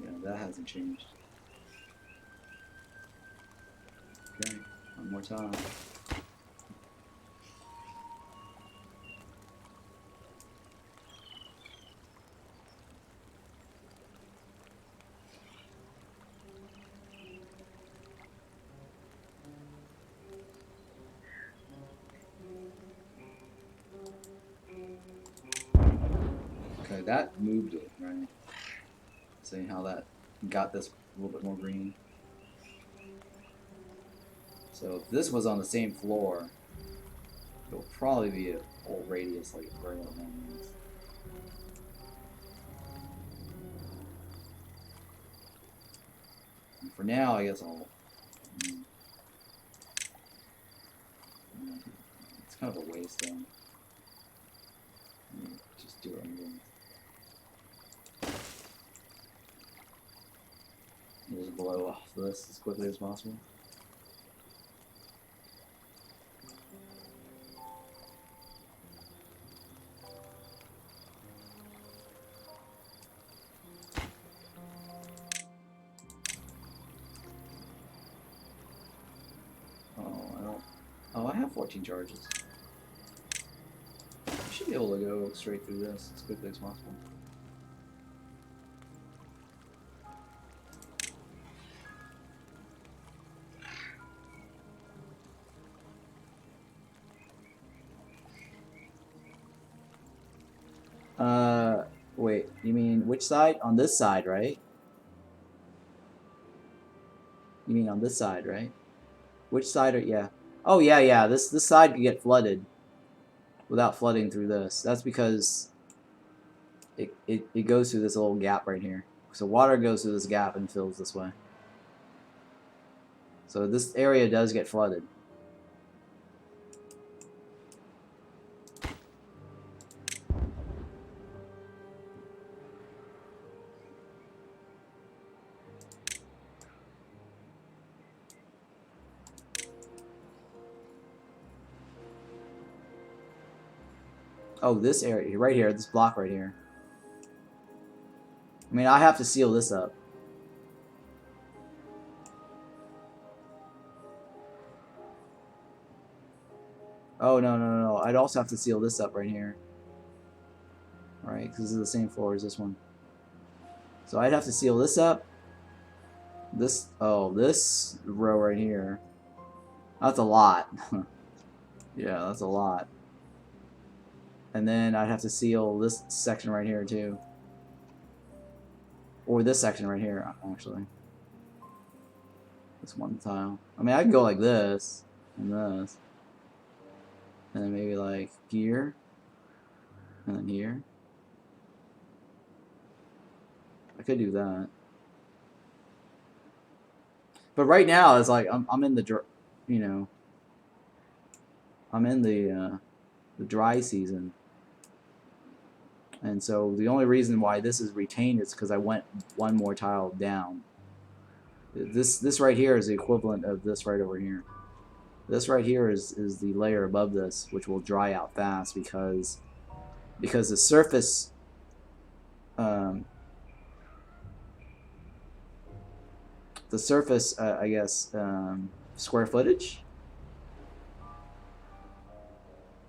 Yeah, that hasn't changed. Okay, one more time. Okay, that moved it, right? See how that got this a little bit more green. So if this was on the same floor, it'll probably be a whole radius like right on this. And for now, I guess I'll. It's kind of a waste though. Just do it anyway. Just blow off this as quickly as possible. Oh, I have 14 charges. I should be able to go straight through this as quickly as possible. Wait, you mean which side? On this side, right? You mean on this side, right? Which side are, yeah. Oh, yeah, this side could get flooded without flooding through this. That's because it goes through this little gap right here. So water goes through this gap and fills this way. So this area does get flooded. Oh, this area, right here, this block right here. I mean, I have to seal this up. Oh, no. I'd also have to seal this up right here. Alright, because this is the same floor as this one. So I'd have to seal this up. This row right here. That's a lot. Yeah, that's a lot. And then I'd have to seal this section right here too. Or this section right here, actually. This one tile. I mean, I can go like this, and this. And then maybe like here. And then here. I could do that. But right now, it's like, I'm in the, you know, I'm in the dry season. And so the only reason why this is retained is because I went one more tile down. This right here is the equivalent of this right over here. This right here is the layer above this, which will dry out fast because the surface I guess square footage.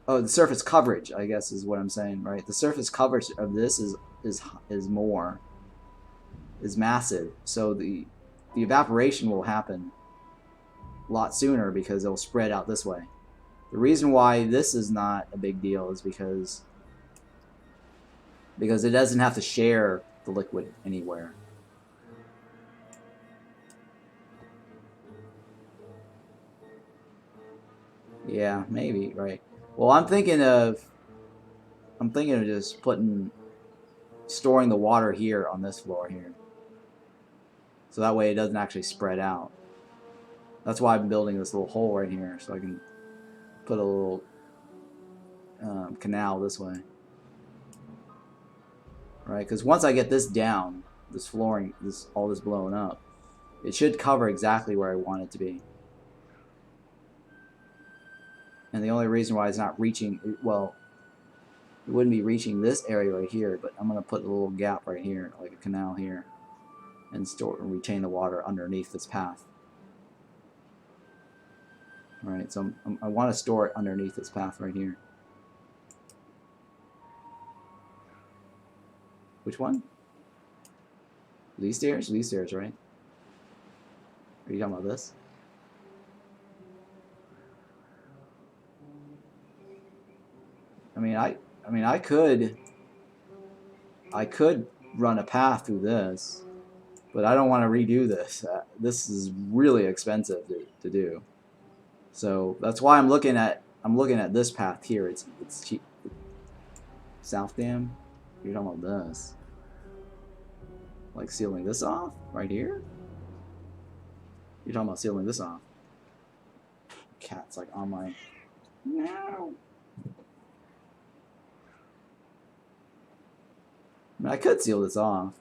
Oh, the surface coverage, I guess, is what I'm saying, right? The surface coverage of this is massive. So the evaporation will happen a lot sooner because it'll spread out this way. The reason why this is not a big deal is because because it doesn't have to share the liquid anywhere. Yeah, maybe, right. Well, I'm thinking of just storing the water here on this floor here. So that way it doesn't actually spread out. That's why I'm building this little hole right here, so I can put a little canal this way. Right, because once I get this down, this flooring, all this blown up, it should cover exactly where I want it to be. And the only reason why it's not reaching, well, it wouldn't be reaching this area right here, but I'm going to put a little gap right here, like a canal here, and store and retain the water underneath this path. Alright, so I want to store it underneath this path right here. Which one? These stairs? These stairs, right? Are you talking about this? I mean, I could run a path through this, but I don't want to redo this. This is really expensive to do. So that's why I'm looking at this path here. It's cheap. South Dam. You're talking about this. Like sealing this off right here? You're talking about sealing this off. Cat's like on my... No! I mean, I could seal this off.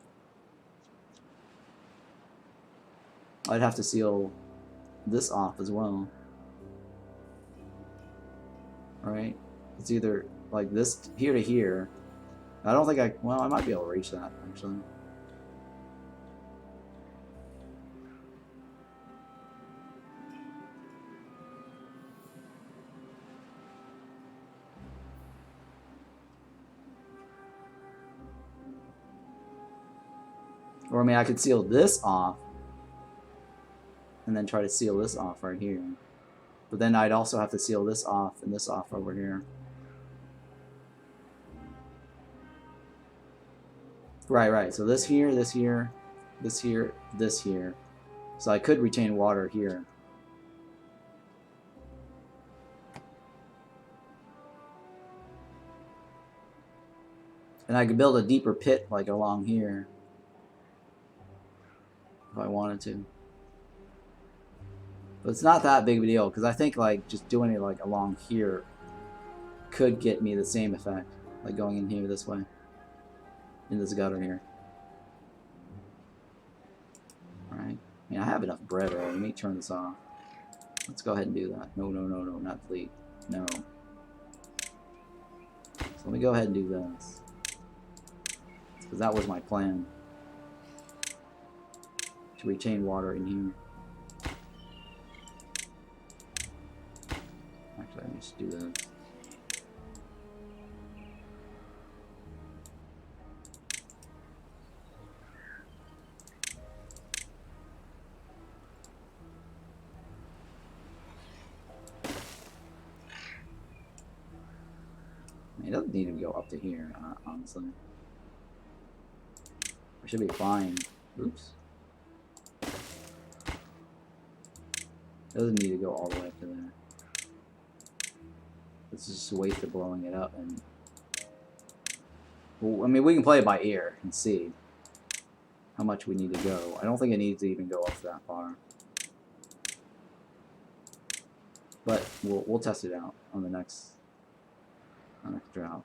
I'd have to seal this off as well. Alright? It's either like this here to here. I don't think well, I might be able to reach that, actually. Or, I mean, I could seal this off and then try to seal this off right here. But then I'd also have to seal this off and this off over here. Right. So this here, this here, this here, this here. So I could retain water here. And I could build a deeper pit like along here. If I wanted to. But it's not that big of a deal, because I think like just doing it like along here could get me the same effect. Like going in here this way. In this gutter here. Alright. I mean, I have enough bread already. Let me turn this off. Let's go ahead and do that. No, not delete. No. So let me go ahead and do this. Because that was my plan. To retain water in here. Actually, let me just do this. It doesn't need to go up to here, honestly. I should be fine. Oops. It doesn't need to go all the way up to there. It's just a waste of blowing it up. And well, I mean, we can play it by ear and see how much we need to go. I don't think it needs to even go up that far. But we'll test it out on the next drought.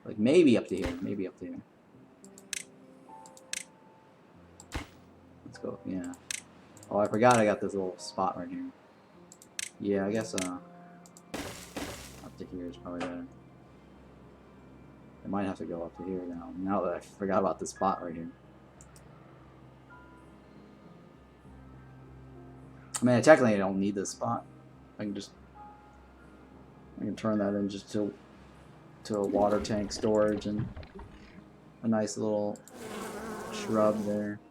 Like maybe up to here. Maybe up to here. Let's go. Yeah. Oh, I forgot I got this little spot right here. Yeah, I guess up to here is probably better. I might have to go up to here now that I forgot about this spot right here. I mean, technically I don't need this spot. I can turn that in just to a water tank storage and a nice little shrub there.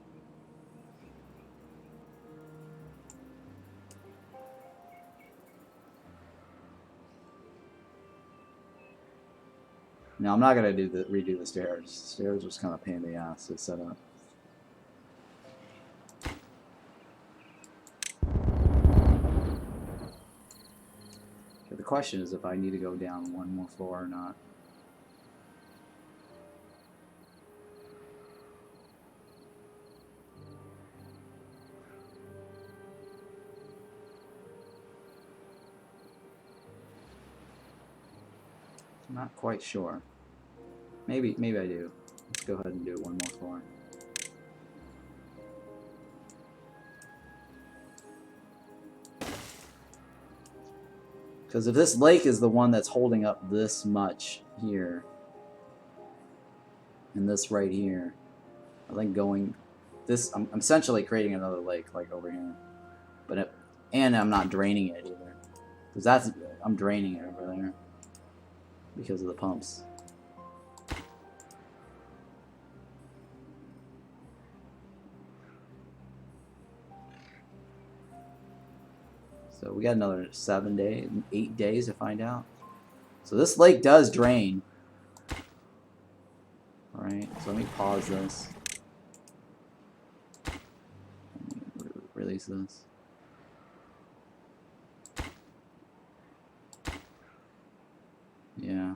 Now I'm not gonna redo the stairs. Stairs was kind of a pain in the ass to set up. Okay, the question is if I need to go down one more floor or not. I'm not quite sure. Maybe I do. Let's go ahead and do one more floor. Because if this lake is the one that's holding up this much here, and this right here, I think going this, I'm essentially creating another lake like over here, but and I'm not draining it either, because I'm draining it over there because of the pumps. So we got another 8 days to find out. So this lake does drain. All right, so let me pause this. Release this. Yeah.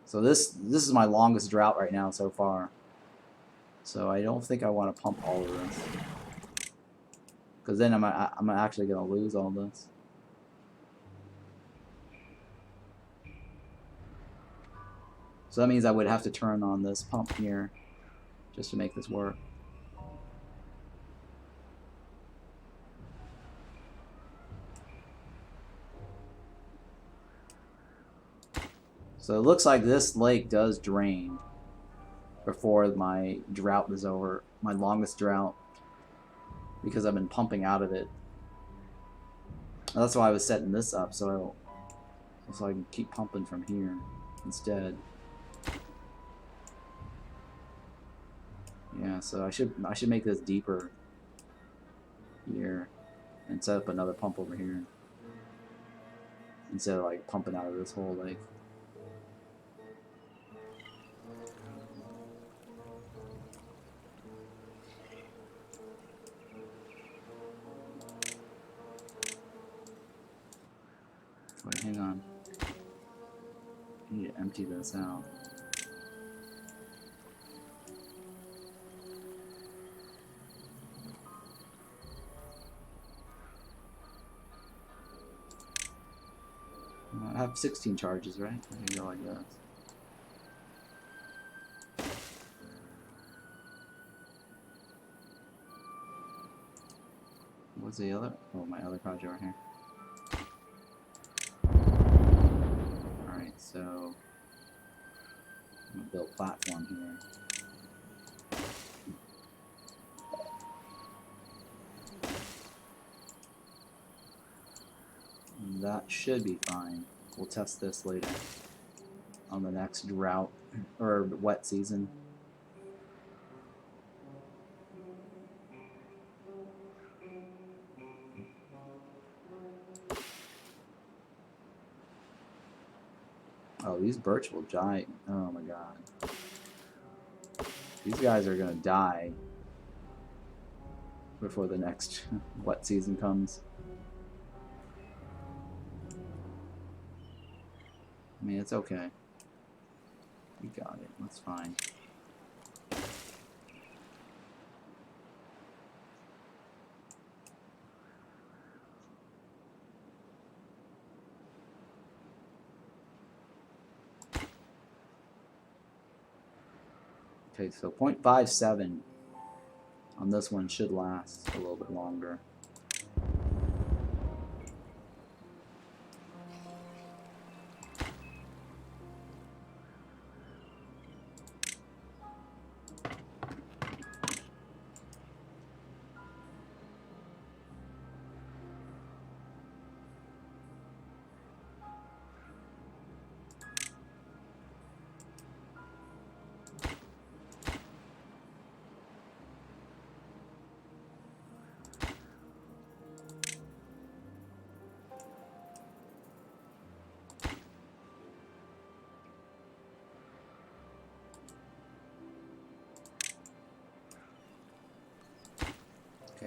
So this is my longest drought right now so far. So I don't think I want to pump all of this, because then I'm actually gonna lose all this. So that means I would have to turn on this pump here just to make this work. So it looks like this lake does drain before my drought is over, my longest drought, because I've been pumping out of it. That's why I was setting this up, so I can keep pumping from here instead. Yeah, so I should make this deeper here and set up another pump over here instead of like pumping out of this whole lake. Wait, hang on. I need to empty this out. I have 16 charges, right? I can go like this. What's the other? Oh, my other project right here. Alright, so I'm gonna build a platform here. And that should be fine. We'll test this later on the next drought or wet season. Oh, these birch will die. Oh my god. These guys are gonna die before the next wet season comes. I mean, it's okay. We got it. That's fine. Okay, so 0.57 on this one should last a little bit longer.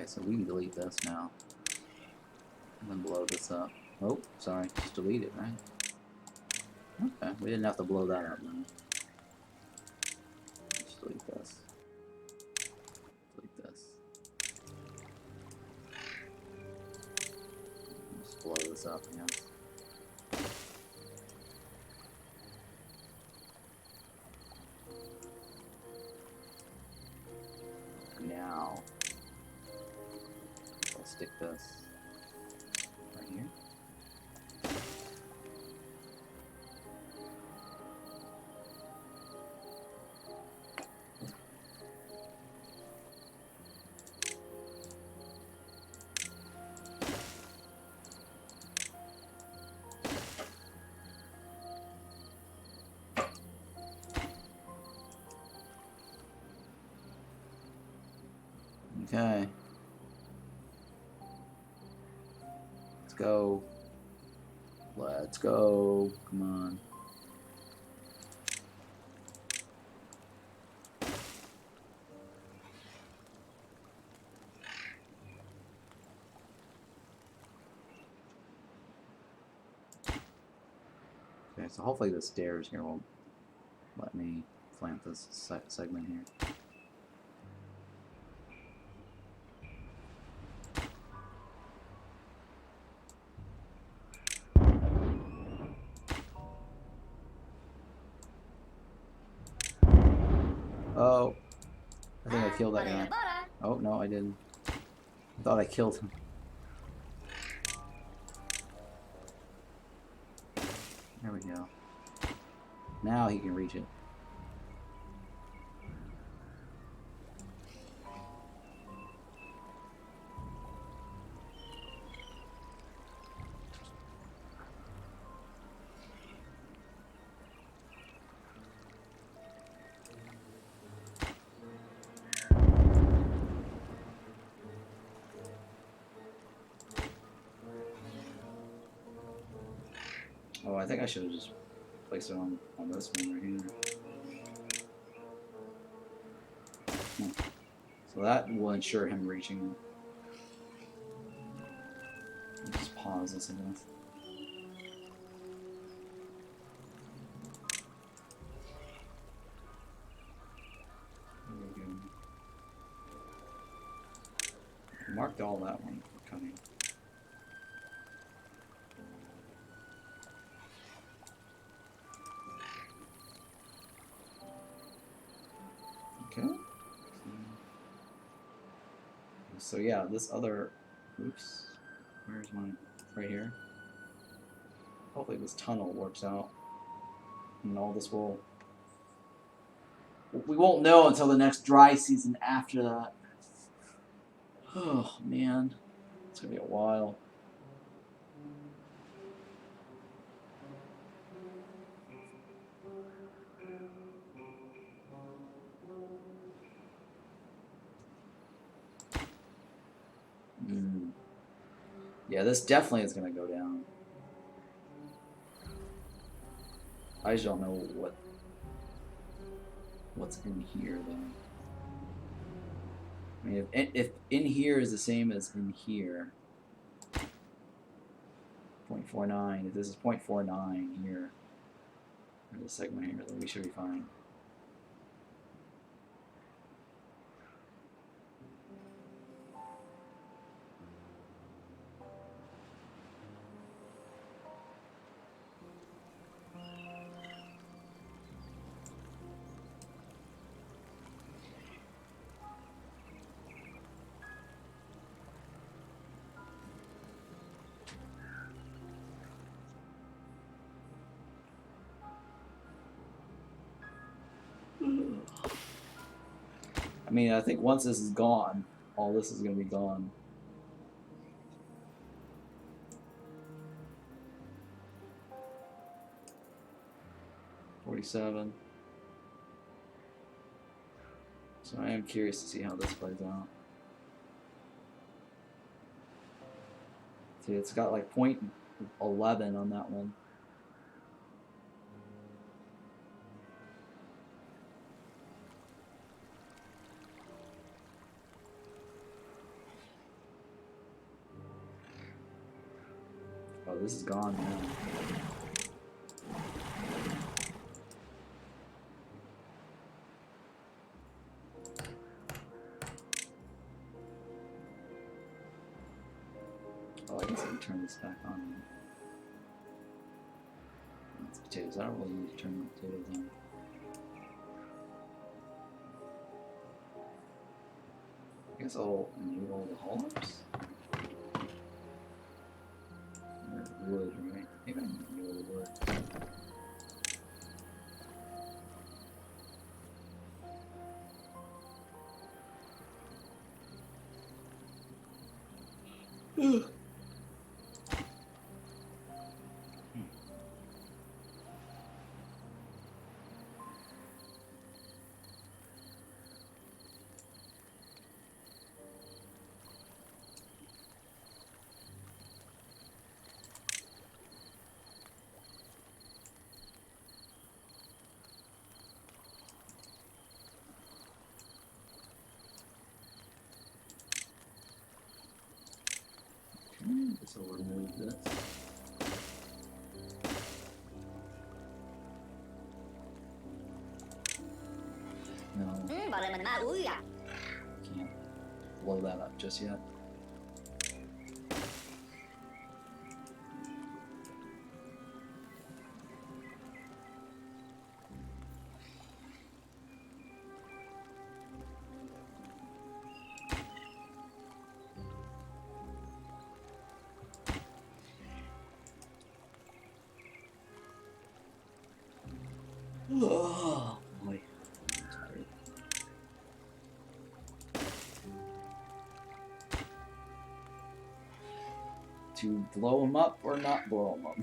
Okay, so we can delete this now. And then blow this up. Oh, sorry, just delete it, right? Okay, we didn't have to blow that up then. Just delete this. Delete this. Just blow this up, I guess. Now, I'll stick this right here. Okay. Let's go. Let's go. Come on. Okay, so hopefully the stairs here won't let me plant this segment here. Oh, I think I killed that guy. Oh, no, I didn't. I thought I killed him. There we go. Now he can reach it. Oh, I think I should have just placed it on this one right here. So that will ensure him reaching it. Just pause this, I guess. Marked all that one for cutting. Okay. So yeah, this other, oops, where's mine? Right here. Hopefully this tunnel works out, and all this will. We won't know until the next dry season after that. Oh man, it's gonna be a while. Yeah, this definitely is gonna go down. I just don't know what's in here though. I mean, if in here is the same as in here, 0.49. If this is 0.49 here, or this segment here, then we should be fine. I mean, I think once this is gone, all this is going to be gone. $47. So I am curious to see how this plays out. See, it's got like 0.11 on that one. this is gone now. Oh, I guess I can turn this back on. It's potatoes. I don't really need to turn the potatoes on. I guess I'll enable the haulers. Or wood, right? Maybe I can enable the wood. So we'll remove this. No. Can't blow that up just yet. Oh boy, I'm tired. To blow them up or not blow them up?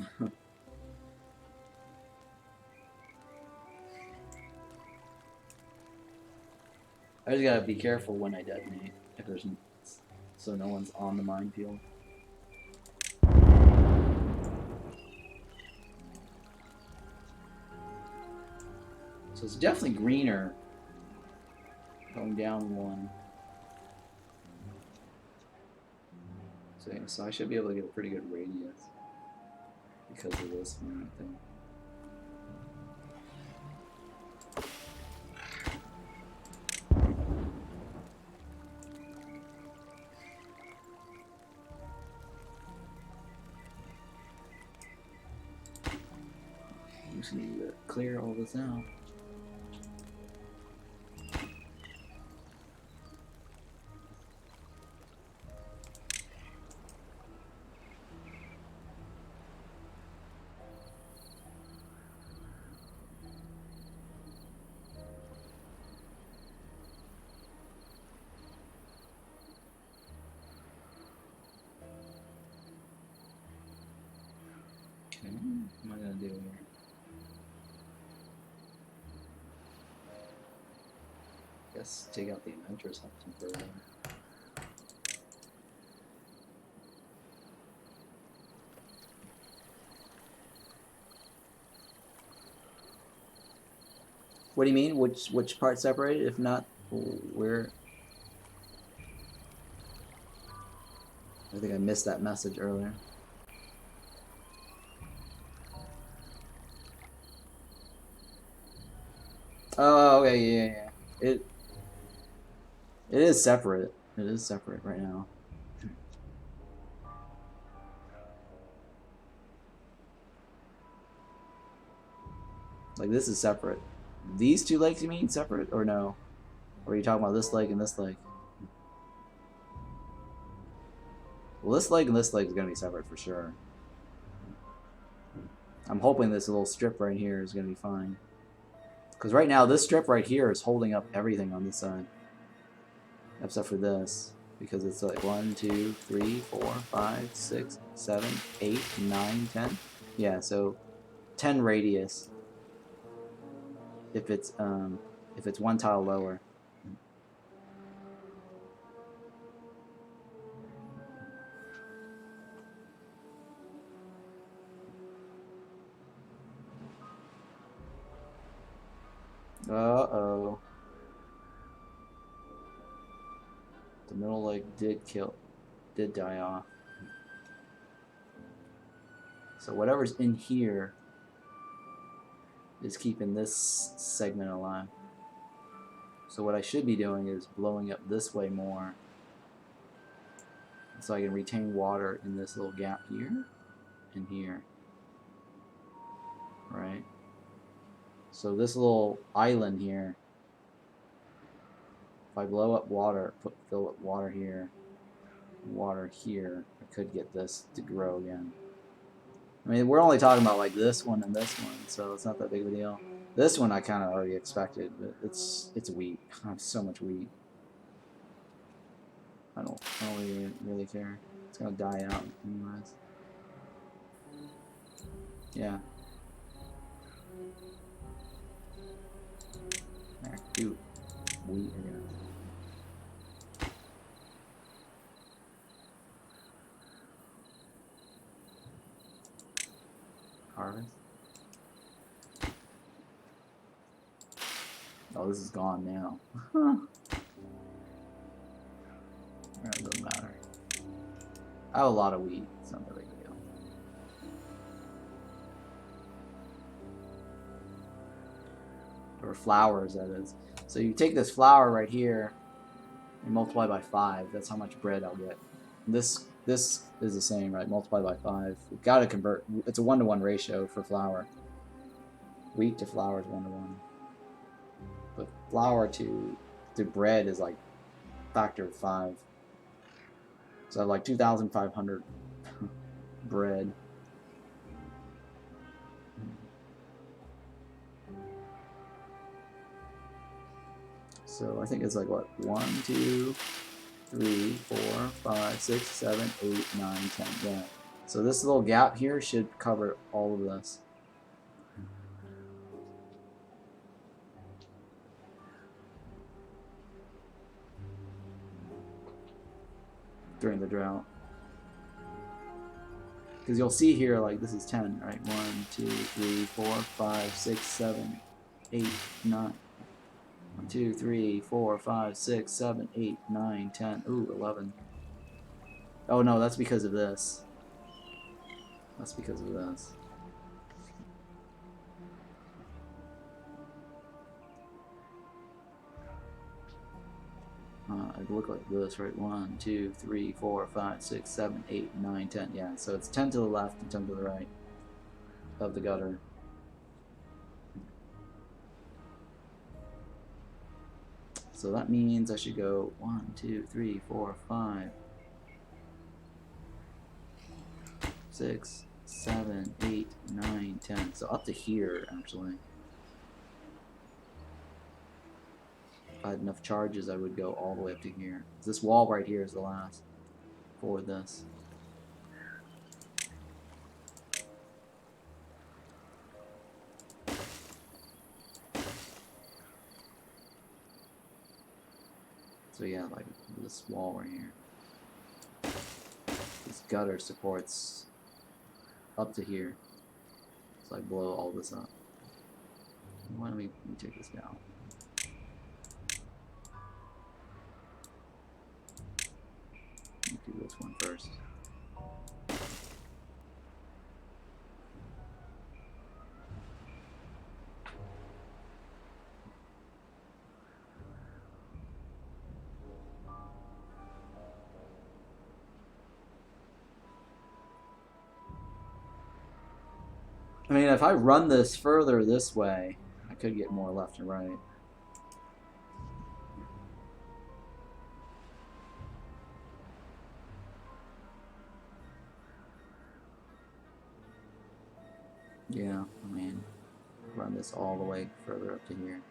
I just gotta be careful when I detonate, if there's so no one's on the minefield. So it's definitely greener going down one. So, yeah, so I should be able to get a pretty good radius because of this one, I think. We just need to clear all this out. Okay, what am I gonna do here? Guess take out the inventors help temporarily. What do you mean? Which part separated? If not, where? I think I missed that message earlier. Oh, okay, yeah. It is separate. It is separate right now. Like this is separate. These two lakes you mean separate or no? Or are you talking about this lake and this lake? Well, this lake and this lake is gonna be separate for sure. I'm hoping this little strip right here is gonna be fine. Because right now this strip right here is holding up everything on this side. Except for this. Because it's like 1, 2, 3, 4, 5, 6, 7, 8, 9, 10. Yeah, so 10 radius. If it's one tile lower. Uh-oh. The middle leg did die off. So whatever's in here is keeping this segment alive. So what I should be doing is blowing up this way more, so I can retain water in this little gap here and here. Right? So this little island here, if I blow up water, fill up water here, I could get this to grow again. I mean, we're only talking about like this one and this one, so it's not that big of a deal. This one I kind of already expected, but it's wheat. I have so much wheat. I don't really care. It's gonna die out anyways. Yeah. There, do wheat again. Harvest. Oh, this is gone now. It doesn't matter. I have a lot of wheat. It's not that big a deal. Or flowers, that is. So you take this flour right here and multiply by 5. That's how much bread I'll get. This is the same, right? Multiply by 5. We've got to convert. It's a 1-to-1 ratio for flour. Wheat to flour is 1-to-1. But flour to bread is like factor of 5. So I have like 2,500 bread. So I think it's like what? 1, 2, 3, 4, 5, 6, 7, 8, 9, 10. Yeah. So this little gap here should cover all of this. During the drought. Because you'll see here, like, this is 10, right? 1, 2, 3, 4, 5, 6, 7, 8, 9. 1, 2, 3, 4, 5, 6, 7, 8, 9, 10. Ooh, 11. Oh no, that's because of this. That's because of this. It look like this, right? 1, 2, 3, 4, 5, 6, 7, 8, 9, 10. Yeah, so it's 10 to the left and 10 to the right of the gutter. So that means I should go 1, 2, 3, 4, 5, 6, 7, 8, 9, 10. So up to here, actually. If I had enough charges, I would go all the way up to here. This wall right here is the last for this. So yeah, like this wall right here. This gutter supports up to here. So I blow all this up. Why don't we take this down? Do this one first. I mean, if I run this further this way, I could get more left and right. Yeah, I mean, run this all the way further up to here.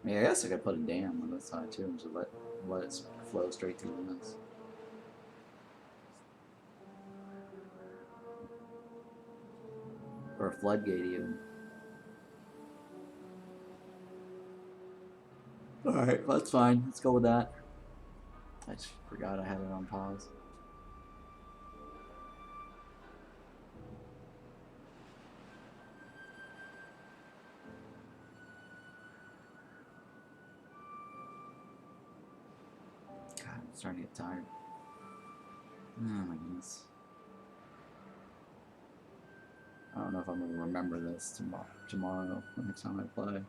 I mean, I guess I could put a dam on this side too, and just let it flow straight through this. Or a floodgate even. Alright, that's fine. Let's go with that. I just forgot I had it on pause. starting to get tired. Oh my goodness. I don't know if I'm going to remember this tomorrow, the next time I play.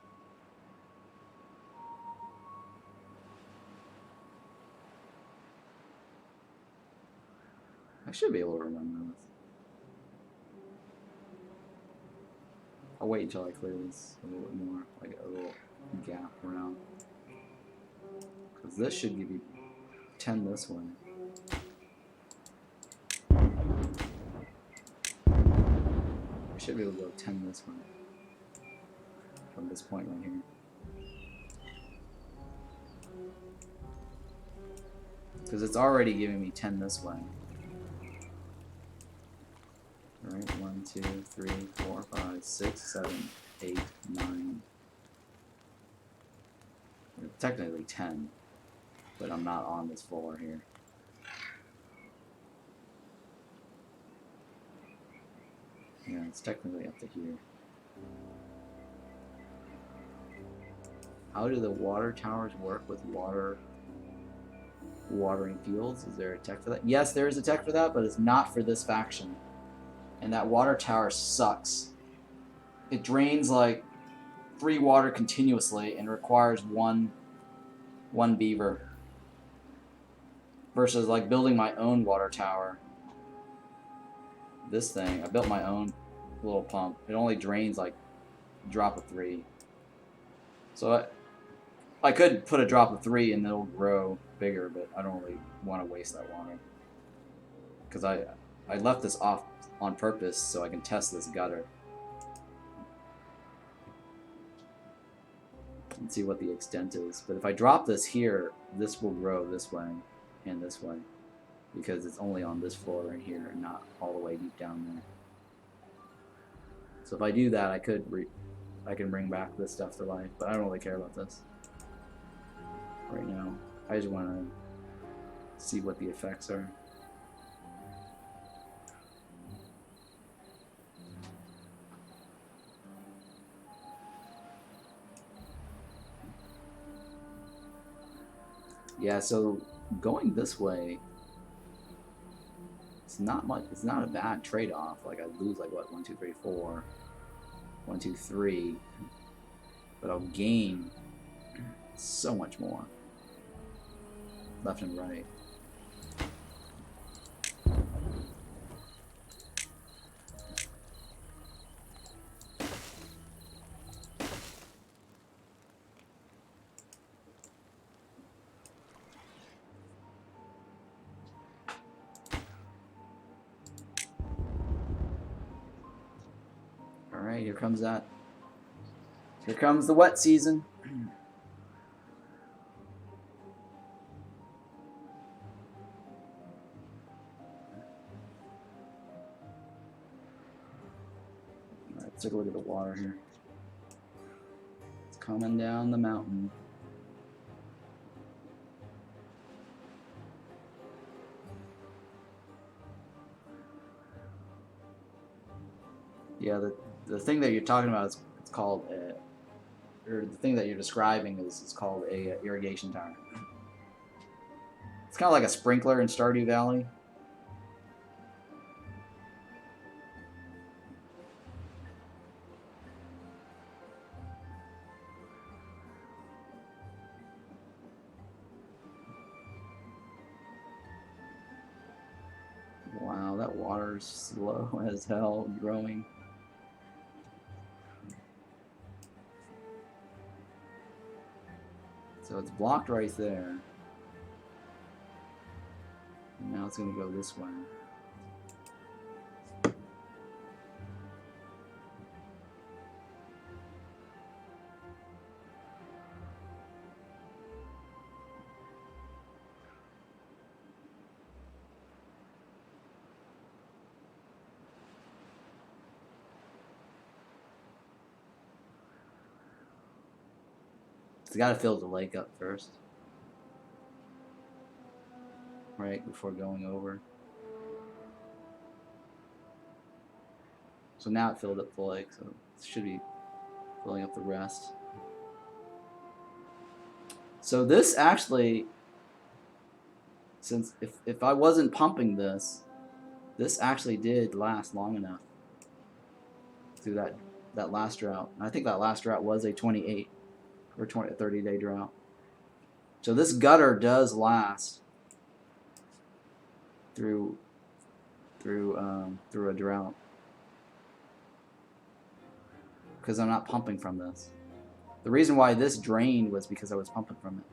I should be able to remember this. I'll wait until I clear this a little bit more, like a little gap around. Because this should give you 10 this way. I should be able to go 10 this way. From this point right here. Because it's already giving me 10 this way. Alright, 1, 2, 3, 4, 5, 6, 7, 8, 9. Technically 10, but I'm not on this floor here. Yeah, it's technically up to here. How do the water towers work with watering fields? Is there a tech for that? Yes, there is a tech for that, but it's not for this faction. And that water tower sucks. It drains like 3 water continuously and requires one beaver. Versus like building my own water tower. This thing, I built my own little pump. It only drains like a drop of 3. So I could put a drop of 3 and it'll grow bigger, but I don't really want to waste that water. Because I left this off on purpose so I can test this gutter. And see what the extent is. But if I drop this here, this will grow this way and this way. Because it's only on this floor right here and not all the way deep down there. So if I do that, I can bring back this stuff to life, but I don't really care about this right now. I just want to see what the effects are. Yeah, so going this way, it's not much. It's not a bad trade-off. Like I lose like what 1, 2, 3, 4, 1, 2, 3, but I'll gain so much more left and right. Alright, here comes that. Here comes the wet season. Alright, let's take a look at the water here. It's coming down the mountain. Yeah, the thing that you're talking about is it's called, or the thing that you're describing is called a irrigation tower. It's kind of like a sprinkler in Stardew Valley. Wow, that water's slow as hell growing. So it's blocked right there. And now it's going to go this way. It's got to fill the lake up first. Right, before going over. So now it filled up the lake, so it should be filling up the rest. So this actually since if I wasn't pumping this, this actually did last long enough through that last drought. And I think that last drought was a 28 or 30-day drought. So this gutter does last through a drought because I'm not pumping from this. The reason why this drained was because I was pumping from it.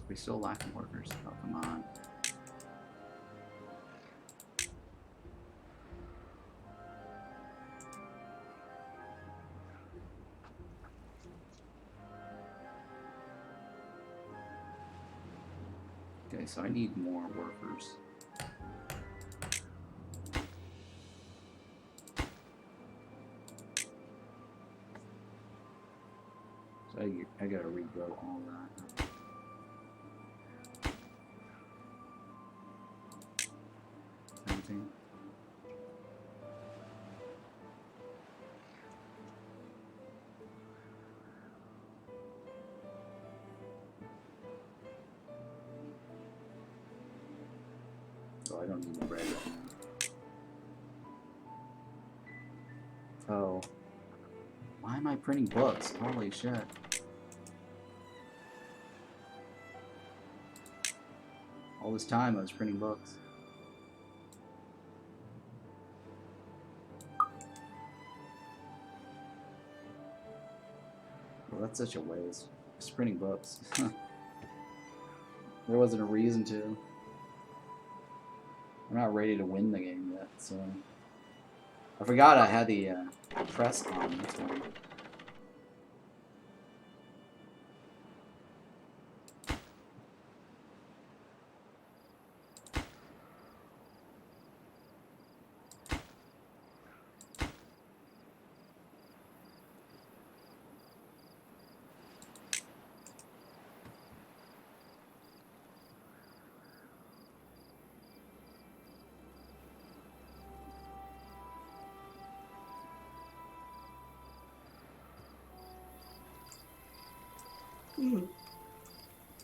We still lacking workers. Oh, come on. Okay, so I need more workers. So I gotta regrow all that. So I don't need the bread right now. Oh. Why am I printing books? Holy shit. All this time I was printing books. Well, that's such a waste. Just printing books. There wasn't a reason to. I'm not ready to win the game yet, so... I forgot I had the press on, that's why.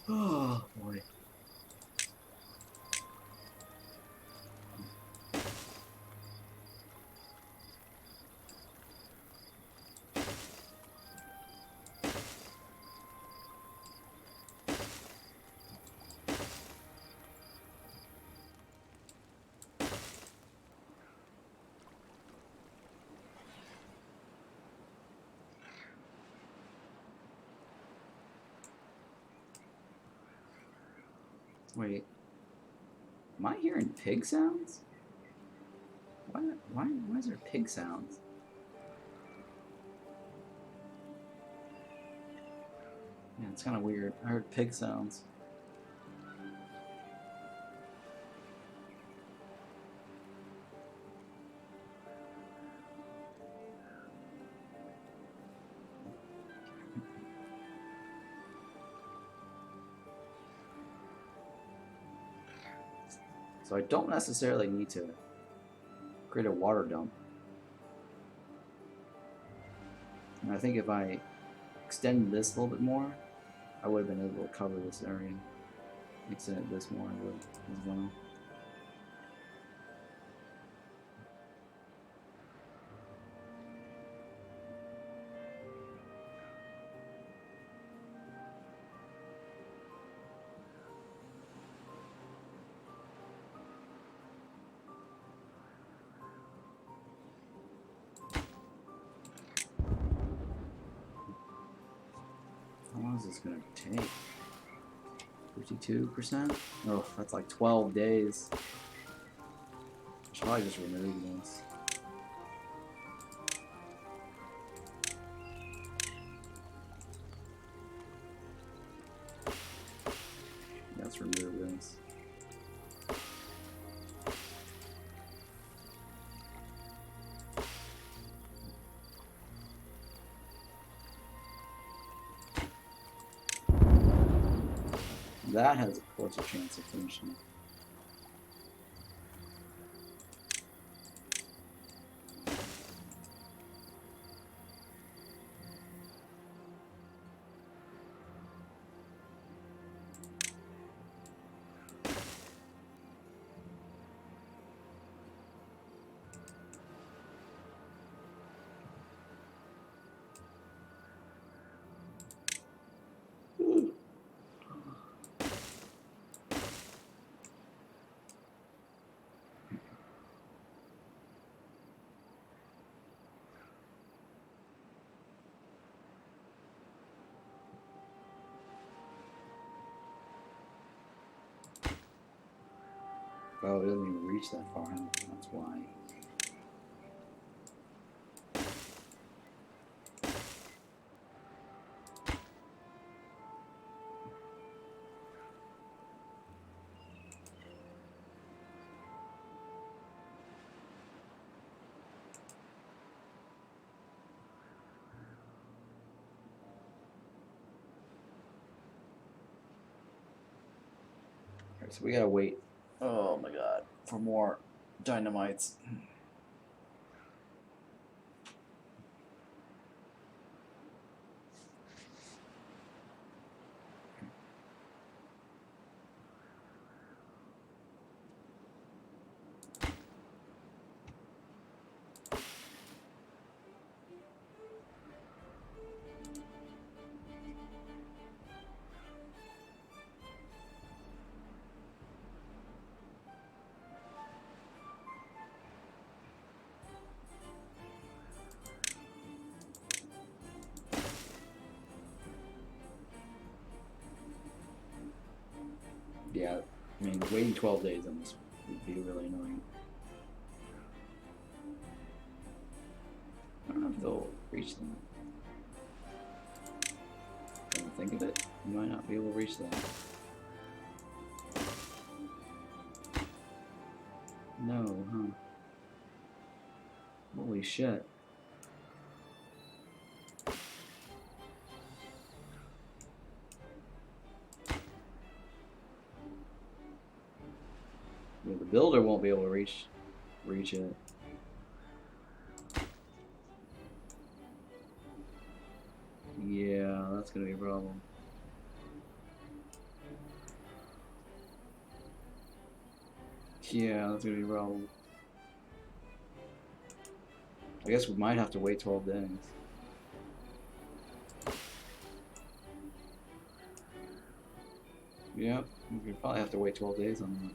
Oh boy. Wait. Am I hearing pig sounds? Why is there pig sounds? Yeah, it's kind of weird. I heard pig sounds. So I don't necessarily need to create a water dump. And I think if I extended this a little bit more, I would have been able to cover this area. Extend this more, I would as well. How long is this going to take? 52%? Oh, that's like 12 days. I should probably just remove this. That has, of course, a chance of finishing. Oh, it doesn't even reach that far. That's why. Alright, so we gotta wait. Oh my god, for more dynamites. Yeah, I mean, waiting 12 days on this would be really annoying. I don't know if they'll reach them. When you think of it, you might not be able to reach that. No, huh? Holy shit. Yeah, the builder won't be able to reach it. Yeah, that's gonna be a problem. Yeah, that's gonna be a problem. I guess we might have to wait 12 days. Yep, we probably have to wait 12 days on that.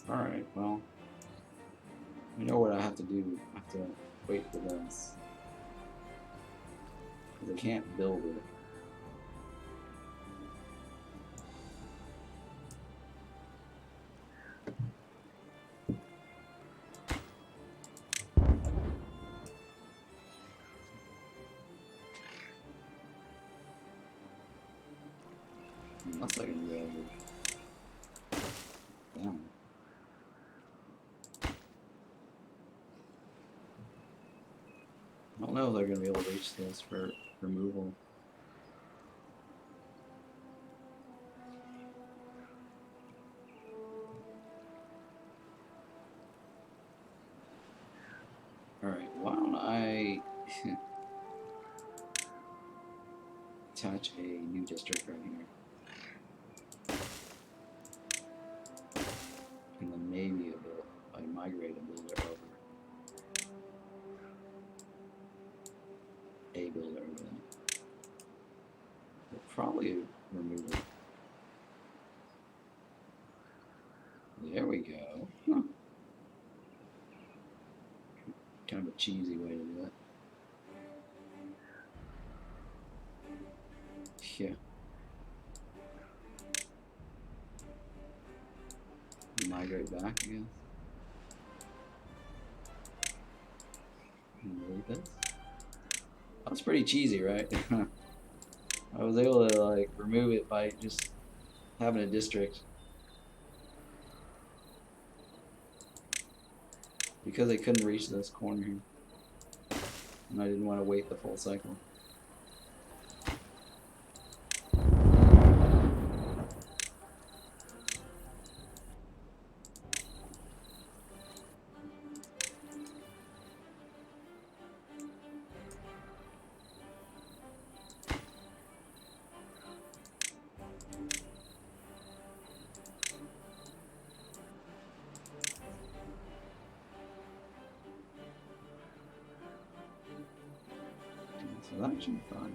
Alright, well, I know what I have to do. I have to wait for this. Because I can't build it. Unless I can go down. I don't know if they're going to be able to reach this for removal. Alright, why don't I attach a new district right here. And then maybe I migrate a builder over. A builder over there. We'll probably remove it. There we go. Huh. Kind of a cheesy way to do it. Yeah. migrate back, I guess. Delete this. That was pretty cheesy, right? I was able to like remove it by just having a district. Because I couldn't reach this corner here. And I didn't want to wait the full cycle. So that should be fine.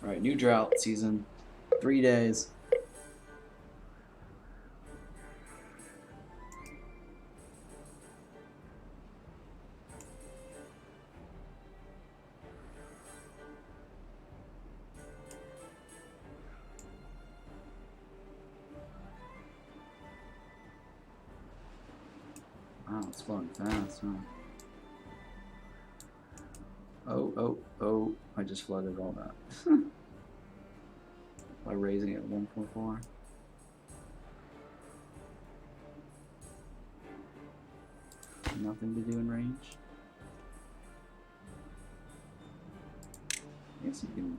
Alright, new drought season. 3 days. Wow, it's flowing fast, huh? Oh, I just flooded all that. By raising it 1.4. Nothing to do in range. I guess you can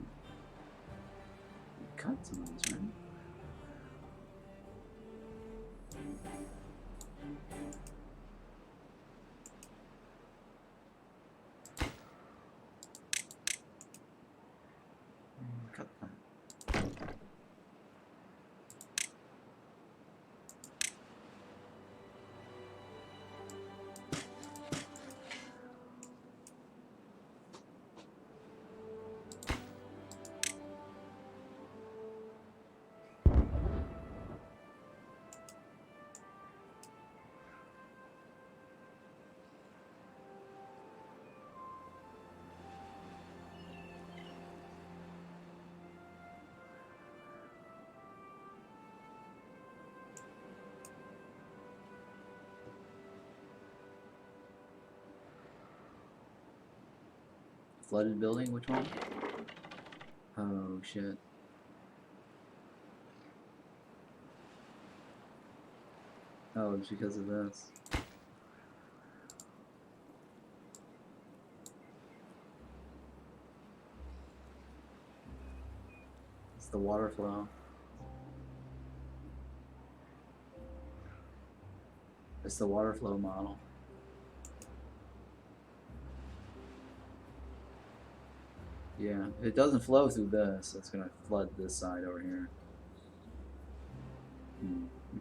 cut some of these, right? Cut that. Flooded building, which one? Oh shit. Oh, it's because of this. It's the water flow. It's the water flow model. Yeah, if it doesn't flow through this, it's gonna flood this side over here.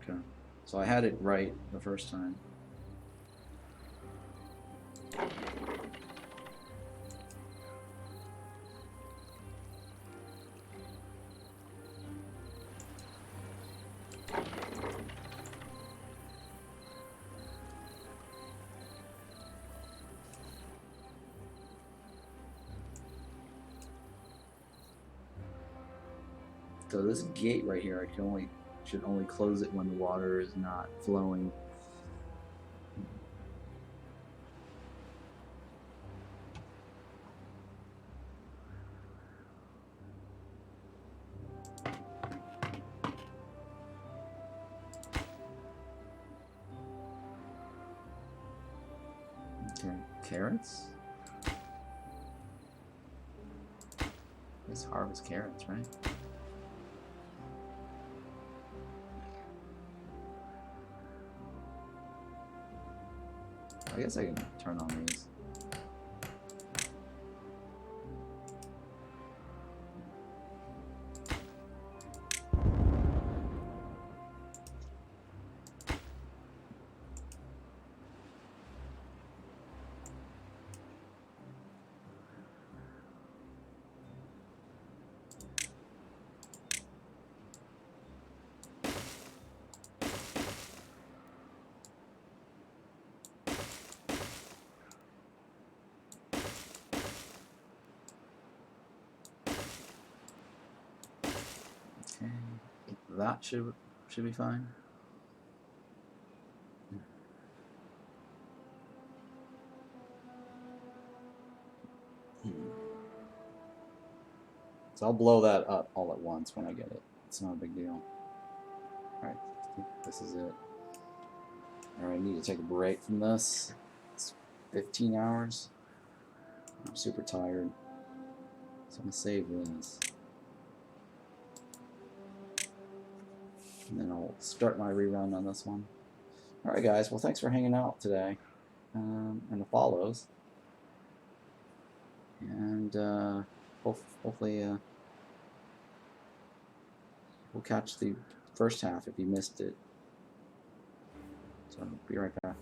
Okay. So I had it right the first time. So this gate right here, I should only close it when the water is not flowing. Okay, carrots? Let's harvest carrots, right? I guess I can turn on these. that should be fine. So I'll blow that up all at once when I get it. It's not a big deal. Alright, I think this is it. Alright, I need to take a break from this. It's 15 hours. I'm super tired. So I'm going to save this. And then I'll start my rerun on this one. Alright guys, well thanks for hanging out today. And the follows. And hopefully we'll catch the first half if you missed it. So be right back.